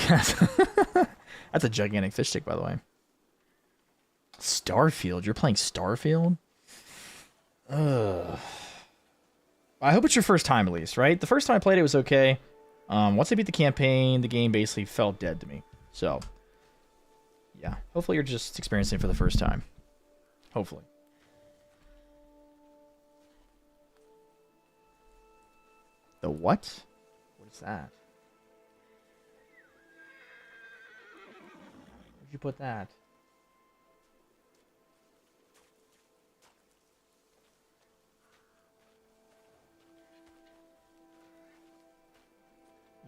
That's a gigantic fish stick, by the way. Starfield. You're playing Starfield? Ugh. I hope it's your first time at least, right? The first time I played it was okay. Once I beat the campaign, the game basically felt dead to me. So, yeah. Hopefully you're just experiencing it for the first time. Hopefully. The what? What is that? Where'd you put that?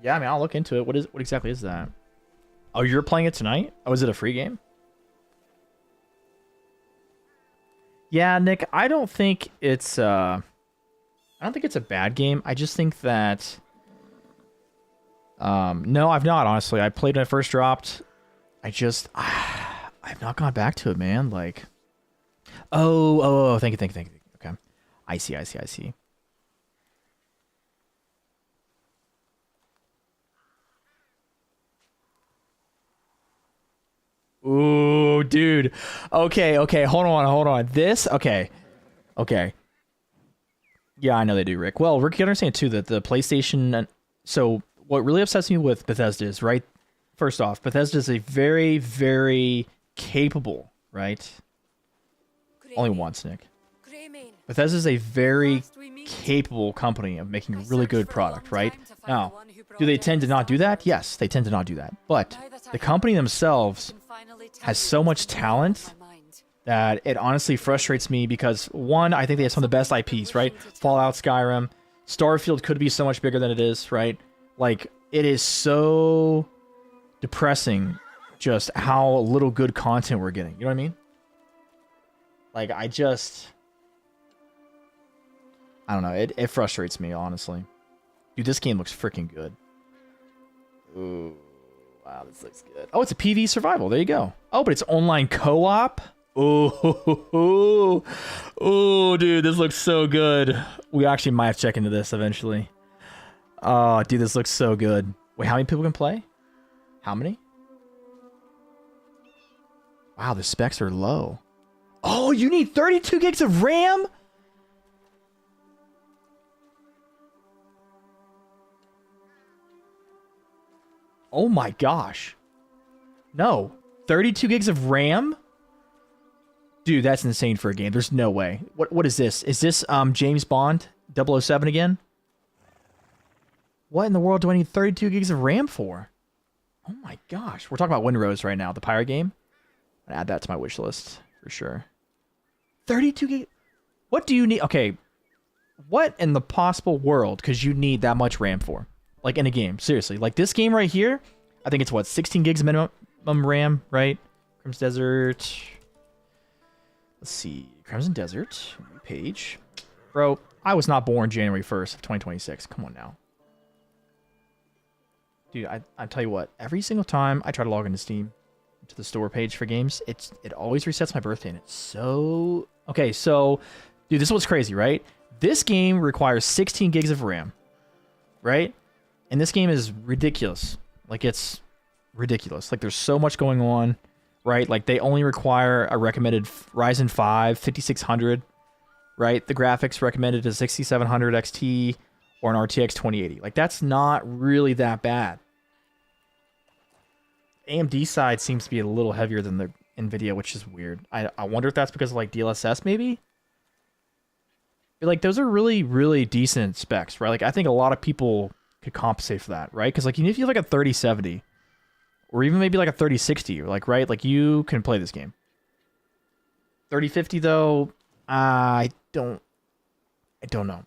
Yeah, I mean, I'll look into it. What exactly is that? Oh, you're playing it tonight? Oh, is it a free game? Yeah, Nick, I don't think it's a bad game. I just think that no, I've not, honestly. I played when it first dropped. I've not gone back to it, man. Like oh, thank you. Okay. I see. Ooh, dude. Okay. Hold on. This, okay. Yeah, I know they do, Rick. Well, Rick, you understand too that the PlayStation. So, what really upsets me with Bethesda is, right? First off, Bethesda is a very, very capable, right? Only once, Nick. Bethesda is a very capable company of making a really good product, right? Now, do they tend to not do that? Yes, they tend to not do that. But the company themselves has so much talent that it honestly frustrates me because, one, I think they have some of the best IPs, right? Fallout, Skyrim, Starfield could be so much bigger than it is, right? Like, it is so depressing just how little good content we're getting. You know what I mean? Like, I don't know. It frustrates me, honestly. Dude, this game looks freaking good. Ooh. Wow, this looks good. Oh, it's a PvE survival. There you go. Oh, but it's online co-op? Oh, dude, this looks so good. We actually might have to check into this eventually. Oh, dude, this looks so good. Wait, how many people can play? How many? Wow, the specs are low. Oh, you need 32 gigs of RAM? Oh my gosh. No. 32 gigs of RAM? Dude, that's insane for a game. There's no way. What is this? Is this James Bond 007 again? What in the world do I need 32 gigs of RAM for? Oh my gosh. We're talking about Windrose right now, the pirate game. I'll add that to my wish list for sure. 32 gig. What do you need? Okay. What in the possible world could you need that much RAM for? Like in a game, seriously. Like this game right here, I think it's what, 16 gigs minimum RAM, right? Crimson Desert. Let's see. Crimson Desert page. Bro, I was not born January 1st of 2026. Come on now. Dude, I tell you what, every single time I try to log into Steam, to the store page for games, it always resets my birthday, and it's so... Okay, so, dude, this is what's crazy, right? This game requires 16 gigs of RAM, right? And this game is ridiculous. Like, it's ridiculous. Like, there's so much going on, right? Like, they only require a recommended Ryzen 5 5600, right? The graphics recommended is 6700 XT or an RTX 2080. Like, that's not really that bad. AMD side seems to be a little heavier than the NVIDIA, which is weird. I wonder if that's because of, like, DLSS, maybe? Like, those are really, really decent specs, right? Like, I think a lot of people could compensate for that, right? Because, like, if you have, like, a 3070, or even maybe, like, a 3060, like, right? Like, you can play this game. 3050, though, I don't know.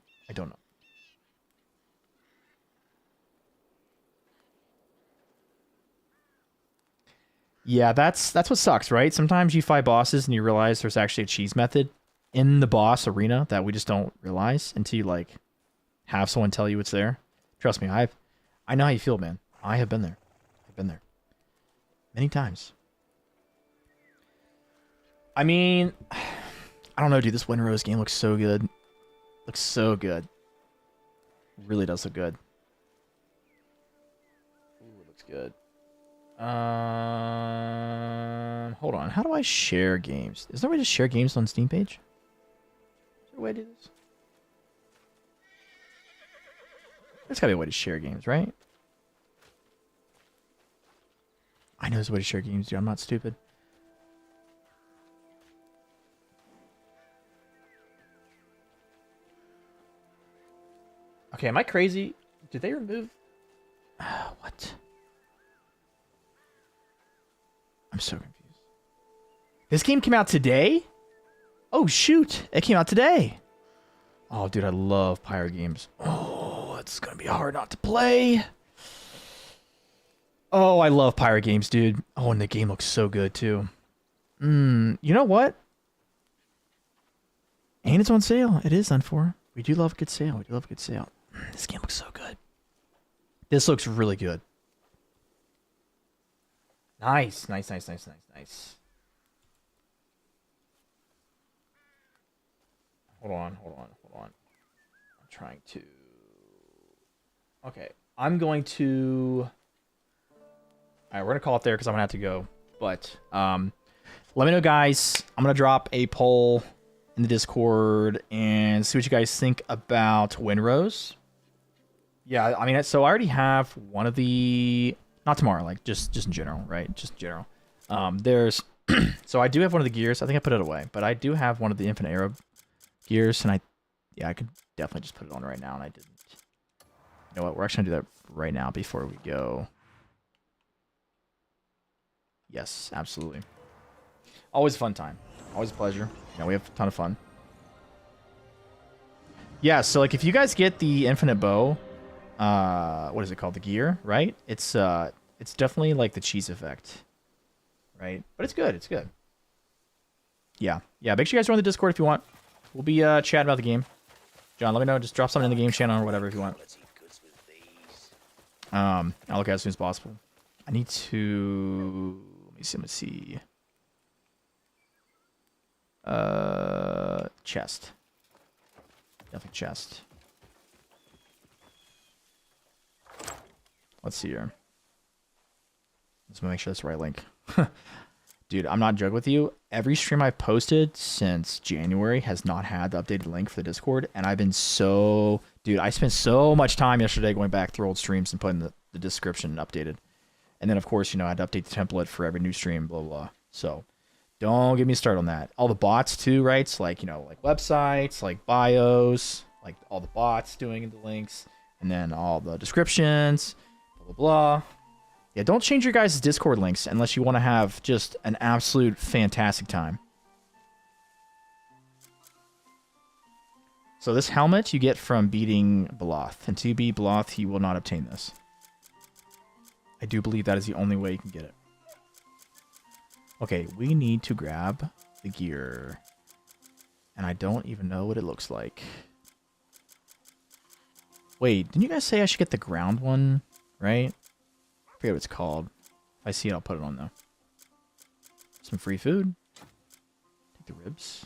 Yeah, that's what sucks, right? Sometimes you fight bosses and you realize there's actually a cheese method, in the boss arena that we just don't realize until you like have someone tell you it's there. Trust me, I know how you feel, man. I have been there. I've been there many times. I mean, I don't know, dude. This Windrose game looks so good. Looks so good. Really does look good. Ooh, it looks good. Hold on. How do I share games? Is there a way to share games on Steam page? Is there a way to do this? There's gotta be a way to share games, right? I know there's a way to share games, dude. I'm not stupid. Okay, am I crazy? Did they remove... what? I'm so confused. This game came out today? Oh, shoot. It came out today. Oh, dude, I love pirate games. Oh, it's going to be hard not to play. Oh, I love pirate games, dude. Oh, and the game looks so good, too. You know what? And it's on sale. It is on for. We do love a good sale. We do love a good sale. This game looks so good. This looks really good. Nice, nice, nice, nice, nice, nice. Hold on. I'm trying to... Okay, I'm going to... Alright, we're going to call it there because I'm going to have to go. But, let me know, guys. I'm going to drop a poll in the Discord and see what you guys think about Windrose. Yeah, I mean, so I already have one of the... Not tomorrow, like, just in general, right? Just in general. There's... so I do have one of the gears. I think I put it away. But I do have one of the Infinite Arrow gears, and I could definitely just put it on right now, and I didn't. You know what? We're actually going to do that right now before we go. Yes, absolutely. Always a fun time. Always a pleasure. Yeah, we have a ton of fun. Yeah, so, like, if you guys get the Infinite Bow... what is it called? The gear, right? It's definitely like the cheese effect, right? But it's good. It's good. Yeah. Make sure you guys join the Discord if you want. We'll be chatting about the game. John, let me know. Just drop something in the game channel or whatever if you want. I'll look at it as soon as possible. I need to... Let me see. Chest. Definitely chest. Let's see here. Let's make sure that's the right link. Dude, I'm not joking with you. Every stream I've posted since January has not had the updated link for the Discord. And I've been so... Dude, I spent so much time yesterday going back through old streams and putting the description updated. And then, of course, you know, I had to update the template for every new stream, blah, blah, blah. So, don't get me started on that. All the bots, too, right? So, like, you know, like websites, like bios, like all the bots doing the links. And then all the descriptions, blah, blah, blah. Yeah, don't change your guys' Discord links unless you want to have just an absolute fantastic time. So this helmet you get from beating Beloth. Until you beat Beloth, you will not obtain this. I do believe that is the only way you can get it. Okay, we need to grab the gear. And I don't even know what it looks like. Wait, didn't you guys say I should get the ground one? Right? I forget what it's called. If I see it, I'll put it on, though. Some free food. Take the ribs.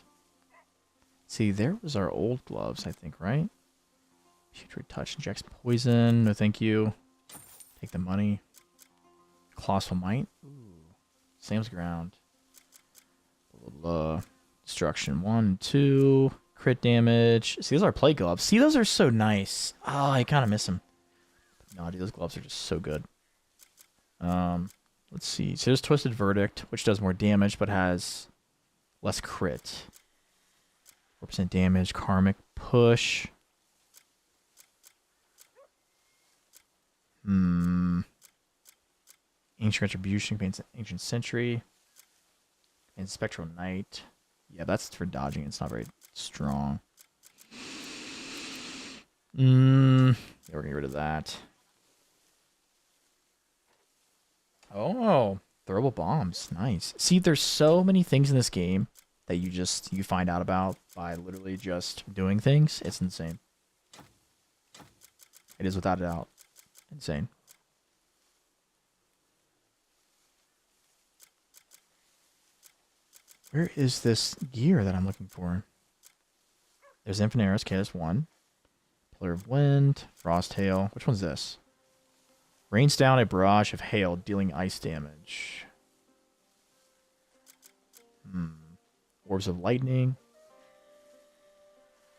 See, there was our old gloves, I think, right? Putrid touch injects poison. No, thank you. Take the money. Colossal might. Ooh. Sam's ground. Blah, blah, blah. Destruction 1 and 2. Crit damage. See, those are play gloves. See, those are so nice. Oh, I kind of miss them. No, dude, those gloves are just so good. Let's see. So there's Twisted Verdict, which does more damage, but has less crit. 4% damage. Karmic Push. Ancient Retribution. Ancient Sentry. And Spectral Knight. Yeah, that's for dodging. It's not very strong. Yeah, we're gonna get rid of that. Oh, throwable bombs. Nice. See, there's so many things in this game that you find out about by literally just doing things. It's insane. It is without a doubt insane. Where is this gear that I'm looking for? There's Infinite Arrows. Okay, there's one. Pillar of Wind, Frost Hail. Which one's this? Rains down a barrage of hail, dealing ice damage. Orbs of Lightning.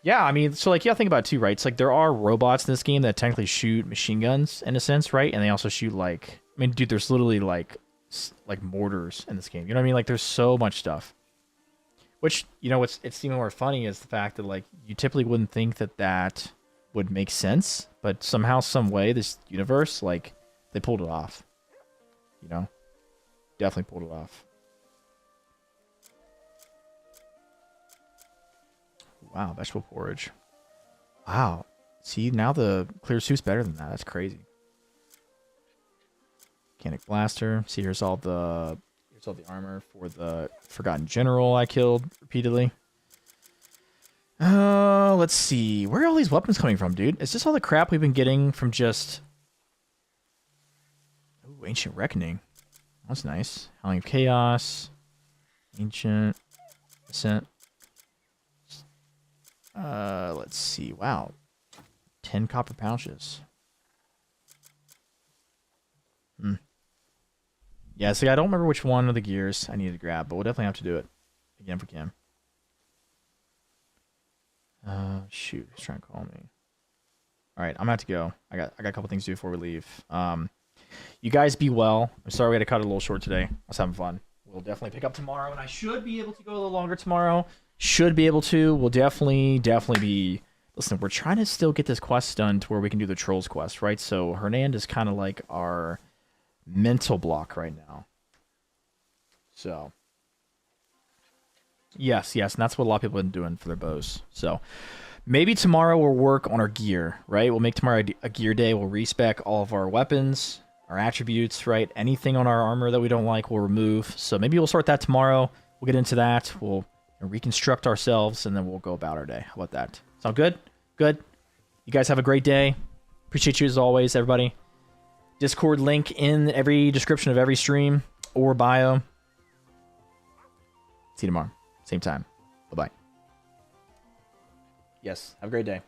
Yeah, I mean, so like, yeah, think about it too, right? It's like there are robots in this game that technically shoot machine guns in a sense, right? And they also shoot like, I mean, dude, there's literally like mortars in this game. You know what I mean? Like, there's so much stuff. Which, you know, it's even more funny is the fact that like you typically wouldn't think that would make sense, but somehow, some way, this universe, like, they pulled it off. You know, definitely pulled it off. Wow, vegetable porridge. Wow. See, now the clear suit's better than that. That's crazy. Mechanic blaster. See, here's all the armor for the forgotten general I killed repeatedly. Let's see. Where are all these weapons coming from, dude? Is this all the crap we've been getting from just... Ooh, Ancient Reckoning. That's nice. Howling of Chaos. Ancient Ascent. Let's see. Wow. 10 copper pouches. Yeah, see, I don't remember which one of the gears I need to grab, but we'll definitely have to do it again if we can. Shoot, he's trying to call me. All right, I'm gonna have to go. I got a couple things to do before we leave. You guys be well. I'm sorry we had to cut it a little short today. I was having fun. We'll definitely pick up tomorrow, and I should be able to go a little longer tomorrow. Should be able to. We'll definitely be... Listen, we're trying to still get this quest done to where we can do the Trolls quest, right? So Hernand is kind of like our mental block right now. So... Yes, and that's what a lot of people have been doing for their bows. So maybe tomorrow we'll work on our gear, right? We'll make tomorrow a gear day. We'll respec all of our weapons, our attributes, right? Anything on our armor that we don't like, we'll remove. So maybe we'll start that tomorrow. We'll get into that. We'll reconstruct ourselves, and then we'll go about our day. How about that? Sound good? Good. You guys have a great day. Appreciate you as always, everybody. Discord link in every description of every stream or bio. See you tomorrow. Same time. Bye-bye. Yes, have a great day.